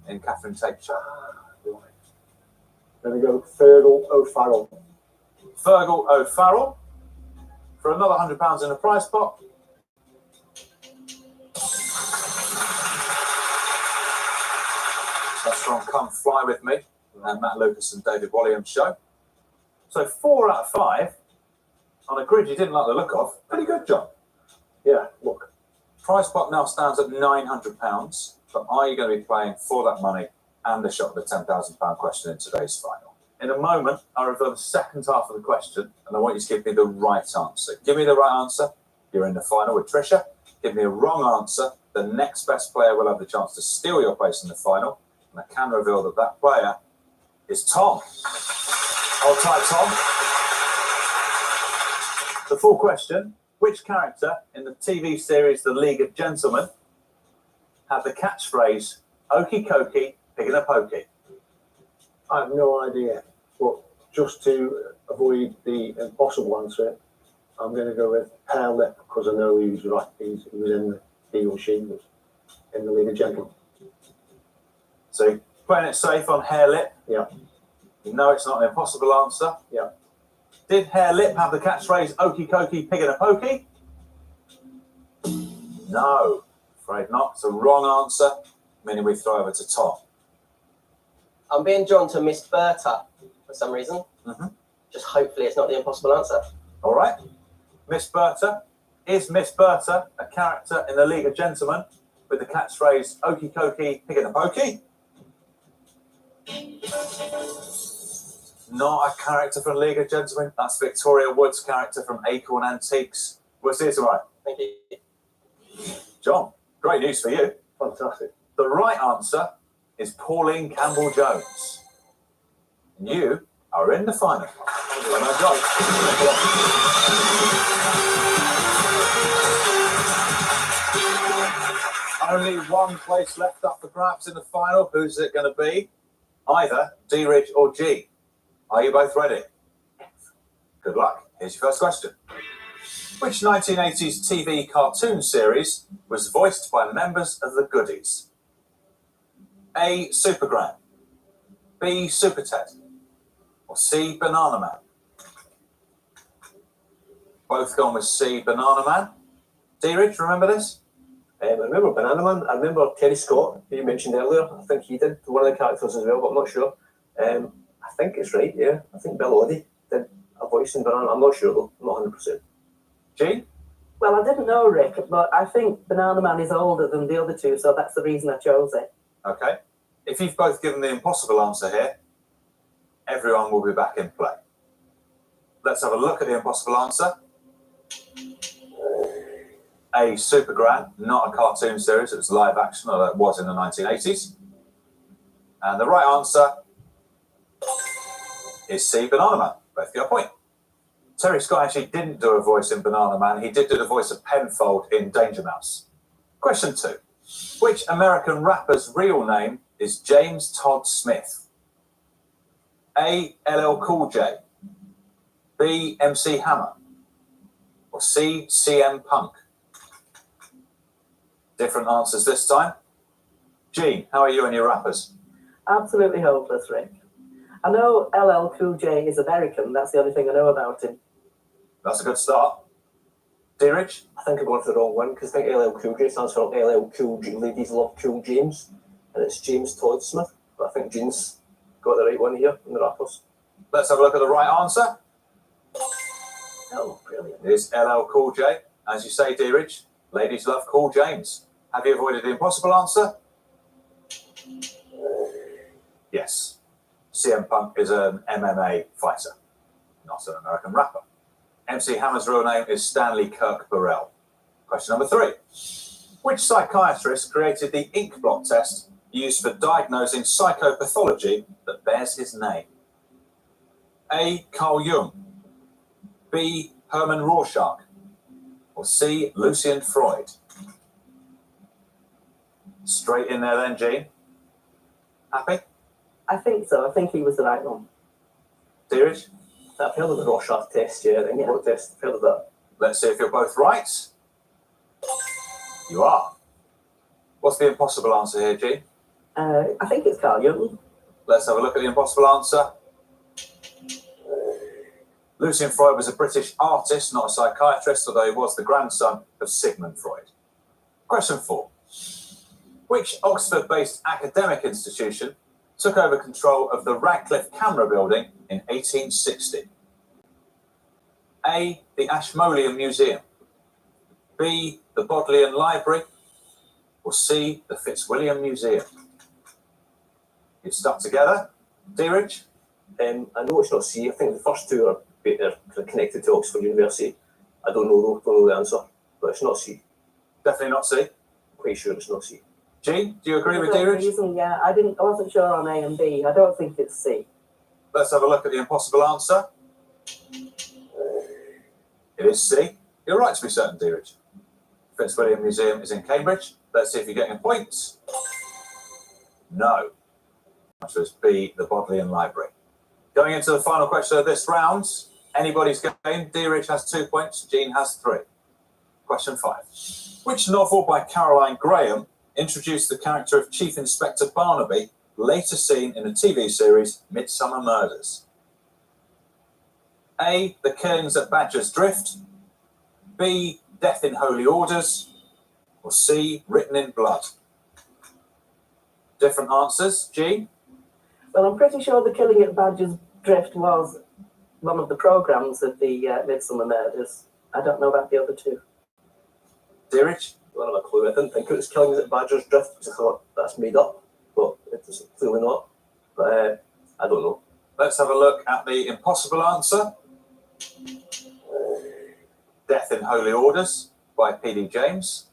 in Catherine Tate show. Then we go Fergal O'Farrell. Fergal O'Farrell for another £100 in the prize pot. That's from Come Fly With Me, and Matt Lucas and David Walliams show. So 4 out of 5 on a grid you didn't like the look of. Pretty good, John. Yeah, look. Prize pot now stands at £900, but are you going to be playing for that money and a shot at the £10,000 question in today's final? In a moment, I'll reveal the second half of the question, and I want you to give me the right answer. Give me the right answer, you're in the final with Tricia. Give me a wrong answer, the next best player will have the chance to steal your place in the final, and I can reveal that that player is Tom. Hold tight, Tom. The full question: which character in the TV series The League of Gentlemen had the catchphrase "Okie Kokie, Pig in a Pokey"? I have no idea, but just to avoid the impossible answer, I'm going to go with hair lip because I know he was right. He was in he or she was in the League of Gentlemen. So playing it safe on hair lip. Yeah. You know it's not an impossible answer. Yeah. Did hair lip have the catchphrase "Okie Kokie, Pig in a Pokey"? No, afraid not. It's a wrong answer, meaning we throw over to Tom. I'm being drawn to Miss Berta for some reason. Just hopefully it's not the impossible answer. All right. Miss Berta. Is Miss Berta a character in the League of Gentlemen with the catchphrase "Okie Kokie, Pig in a Pokey"? Not a character from League of Gentlemen. That's Victoria Wood's character from Acorn Antiques. We'll see you tomorrow. Thank you. John, great news for you. Fantastic. The right answer is Pauline Campbell-Jones. You are in the final. Well done, John. Only one place left up for grabs in the final. Who's it going to be? Either D-Ridge or G. Are you both ready? Good luck. Here's your first question. Which 1980s TV cartoon series was voiced by members of the Goodies? A. Supergram, B. Super Ted, or C. Banana Man? Both gone with C. Banana Man. D-Ridge, remember this? I remember Banana Man. I remember Terry Scott, who you mentioned earlier. I think he did one of the characters as well, but I'm not sure. I think it's right, yeah. I think Bill Oddie did a voice in Banana. I'm not sure though. I'm not 100%. Jean? Well, I didn't know, Rick, but I think Banana Man is older than the other two, so that's the reason I chose it. Okay. If you've both given the impossible answer here, everyone will be back in play. Let's have a look at the impossible answer. A. Supergram, not a cartoon series, it was live action, although it was in the 1980s. And the right answer is C. Banana Man. Both get a point. Terry Scott actually didn't do a voice in Banana Man. He did do the voice of Penfold in Danger Mouse. Question 2. Which American rapper's real name is James Todd Smith? A. LL Cool J, B. MC Hammer, or C. CM Punk? Different answers this time. Gene, how are you and your rappers? Absolutely hopeless, Rick. I know LL Cool J is American. That's the only thing I know about him. That's a good start. D-Rich? I think I'm going for the wrong one because I think LL Cool J stands for LL Cool J, Ladies Love Cool James, and it's James Todd Smith. But I think Gene's got the right one here in the rappers. Let's have a look at the right answer. Oh, brilliant. It is LL Cool J. As you say, D-Rich, ladies love Cool James. Have you avoided the impossible answer? Yes. CM Punk is an MMA fighter. not an American rapper. MC Hammer's real name is Stanley Kirk Burrell. Question number 3. Which psychiatrist created the ink blot test used for diagnosing psychopathology that bears his name? A. Carl Jung, B. Hermann Rorschach, or C. Lucian Freud? Straight in there then, Jean. Happy? I think so. I think he was the right one. Dearage? I've heard of the Rorschach test, yeah, the ink blot test. I've heard of that. Let's see if you're both right. You are. What's the impossible answer here, Jean? I think it's Carl Jung. Let's have a look at the impossible answer. Lucian Freud was a British artist, not a psychiatrist, although he was the grandson of Sigmund Freud. Question 4. Which Oxford-based academic institution took over control of the Radcliffe Camera Building in 1860? A. The Ashmolean Museum, B. the Bodleian Library, or C. the Fitzwilliam Museum? You've stuck together. Dearage? I know it's not C. I think the first two are connected to Oxford University. I don't know though, don't know the answer, but it's not C. Definitely not C? Quite sure it's not C. Jean, do you agree with For that Dearage? reason, yeah, I wasn't sure on A and B. I don't think it's C. Let's have a look at the impossible answer. It is C. You're right to be certain, Dearage. Fitzwilliam Museum is in Cambridge. Let's see if you're getting points. No. So it's B, the Bodleian Library. Going into the final question of this round, anybody's game. Dearage has 2 points, Jean has 3. Question 5. Which novel by Caroline Graham introduced the character of Chief Inspector Barnaby, later seen in the TV series Midsummer Murders? A. The Killings at Badger's Drift, B. Death in Holy Orders, or C. Written in Blood? Different answers. Jean? Well, I'm pretty sure The Killing at Badger's Drift was one of the programmes of the Midsummer Murders. I don't know about the other two. Dearage? I don't have a clue. I didn't think it was Killings at Badger's Drift because I thought that's made up, but it's clearly not. But I don't know. Let's have a look at the impossible answer. Death in Holy Orders by P.D. James,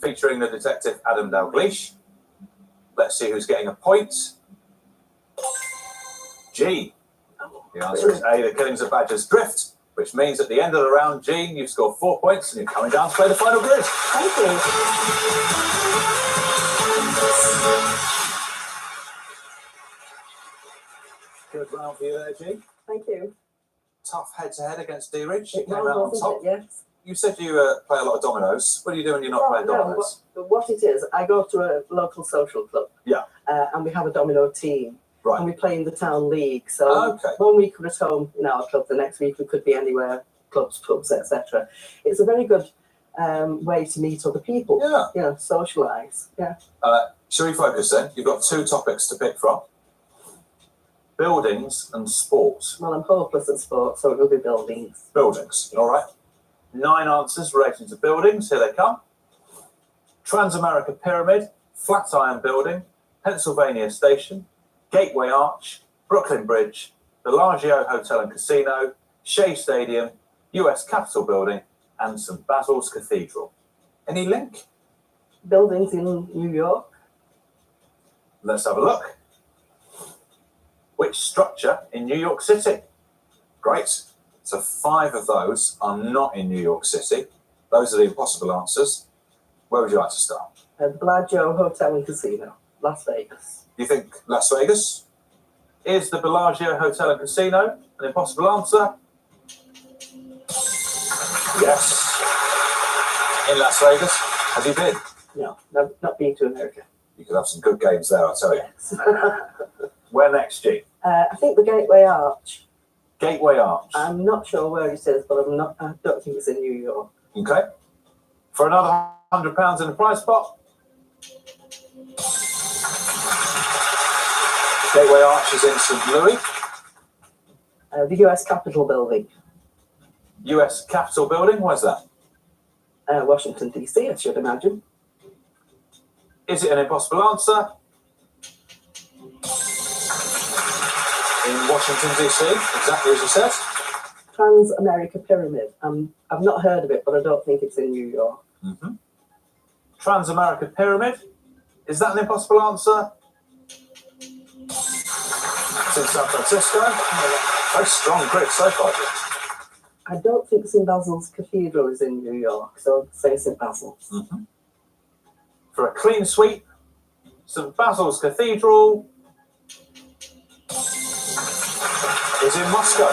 featuring the detective Adam Dalgleish. Let's see who's getting a point. G. The answer is A, The Killings of Badger's Drift, which means at the end of the round, Jean, you've scored 4 points and you're coming down to play the final grid. Thank you. Good round for you there, Jean. Thank you. Tough head-to-head against Dearage. You It came was, out on wasn't top. it? Yes. You said you play a lot of dominoes. What do you do when you're not playing dominoes? What it is, I go to a local social club. Yeah. And we have a domino team. Right. And we play in the town league. So Okay. 1 week we're at home in our club, the next week we could be anywhere, clubs, pubs, etc. It's a very good way to meet other people. Yeah. You know, socialise. Yeah. Shall we focus then? You've got 2 topics to pick from. Buildings and sport. Well, I'm hopeless at sport, so it will be buildings. Buildings, all right. 9 answers relating to buildings. Here they come. Transamerica Pyramid, Flatiron Building, Pennsylvania Station, Gateway Arch, Brooklyn Bridge, Bellagio Hotel and Casino, Shea Stadium, US Capitol Building, and St. Basil's Cathedral. Any link? Buildings in New York. Let's have a look. Which structure in New York City? Great. So 5 of those are not in New York City. Those are the impossible answers. Where would you like to start? The Bellagio Hotel and Casino, Las Vegas. You think Las Vegas? Is the Bellagio Hotel and Casino an impossible answer? Yes. In Las Vegas. Have you been? No, not been to America. You could have some good games there, I tell you. Where next, G? I think the Gateway Arch. Gateway Arch. I'm not sure where it is, but I don't think it's in New York. Okay. For another £100 in the prize pot. Gateway Arch is in St. Louis. The US Capitol Building. US Capitol Building, where's that? Washington, D.C., I should imagine. Is it an impossible answer? In Washington, D.C., exactly as you said. Trans-America Pyramid. I've not heard of it, but I don't think it's in New York. Trans-America Pyramid. Is that an impossible answer? It's in San Francisco. Very strong grid so far. I don't think St Basil's Cathedral is in New York, so I'd say St Basil's. For a clean sweep, St Basil's Cathedral is in Moscow.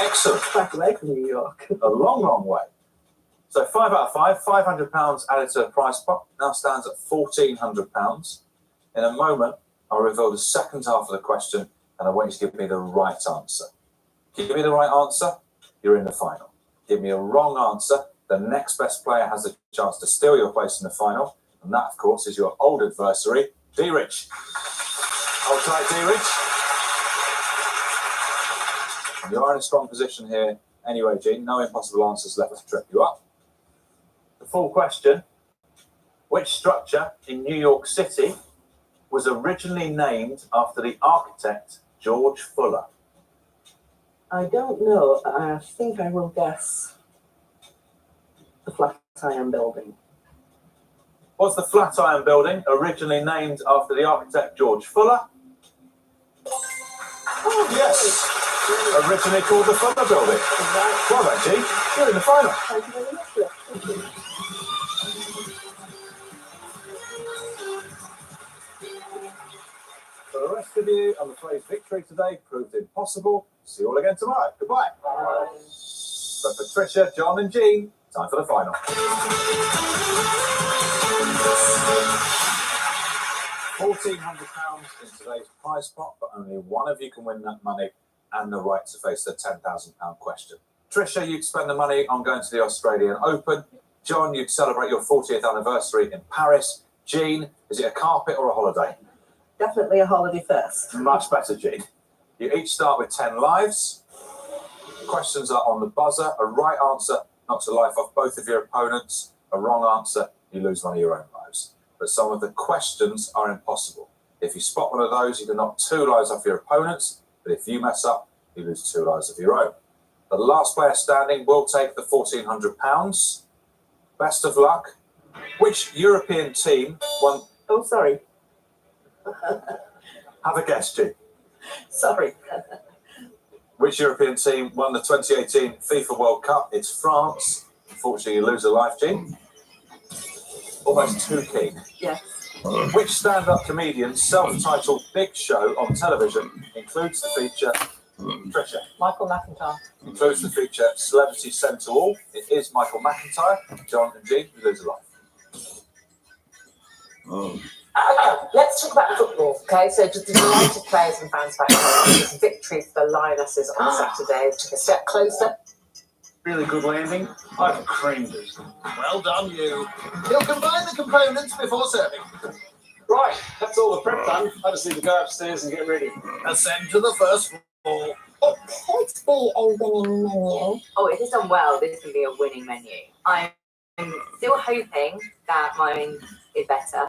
Excellent. Back away from New York. A long, long way. So 5 out of 5, £500 added to the prize pot, now stands at £1,400. In a moment, I'll reveal the second half of the question, and I want you to give me the right answer. Give me the right answer, you're in the final. Give me a wrong answer, the next best player has a chance to steal your place in the final, and that, of course, is your old adversary, D-Rich. Hold tight, D-Rich. You are in a strong position here anyway, Gene. No impossible answers left to trip you up. The full question: which structure in New York City was originally named after the architect George Fuller? I don't know. I think I will guess the Flatiron Building. Was the Flatiron Building originally named after the architect George Fuller? Oh, yes. Originally called the Fuller Building. Well done, G. You're in the final. Thank you very much. Thank you. For the rest of you, I'm afraid victory today proved impossible. See you all again tomorrow. Goodbye. So Patricia, John and Jean, time for the final. £1,400 in today's prize pot, but only one of you can win that money and the right to face the £10,000 question. Tricia, you'd spend the money on going to the Australian Open. John, you'd celebrate your 40th anniversary in Paris. Jean, is it a carpet or a holiday? Definitely a holiday first. Much better, Jean. You each start with 10 lives. Questions are on the buzzer. A right answer knocks the life off both of your opponents. A wrong answer, you lose one of your own lives. But some of the questions are impossible. If you spot one of those, you can knock 2 lives off your opponents. But if you mess up, you lose 2 lives of your own. The last player standing will take the £1,400. Best of luck. Which European team won? Oh, sorry. Have a guess, G. Sorry. Which European team won the 2018 FIFA World Cup? It's France. Unfortunately, you lose a life, G. Almost too keen. Yeah. Which stand-up comedian's self-titled Big Show on television includes the feature Tricia? Michael McIntyre. Includes the feature Celebrity Sent to All. It is Michael McIntyre. John and Jean, you lose a life. Let's talk about football, okay? So just the delighted players and fans back home. This victory for the Lionesses on Saturday took a step closer. Really good landing. I've creamed it. Well done, you. He'll combine the components before serving. Right, that's all the prep done. I just need to go upstairs and get ready. Ascend to the first floor. It could be a winning menu. Oh, if it's done well, this can be a winning menu. I'm still hoping that mine is better.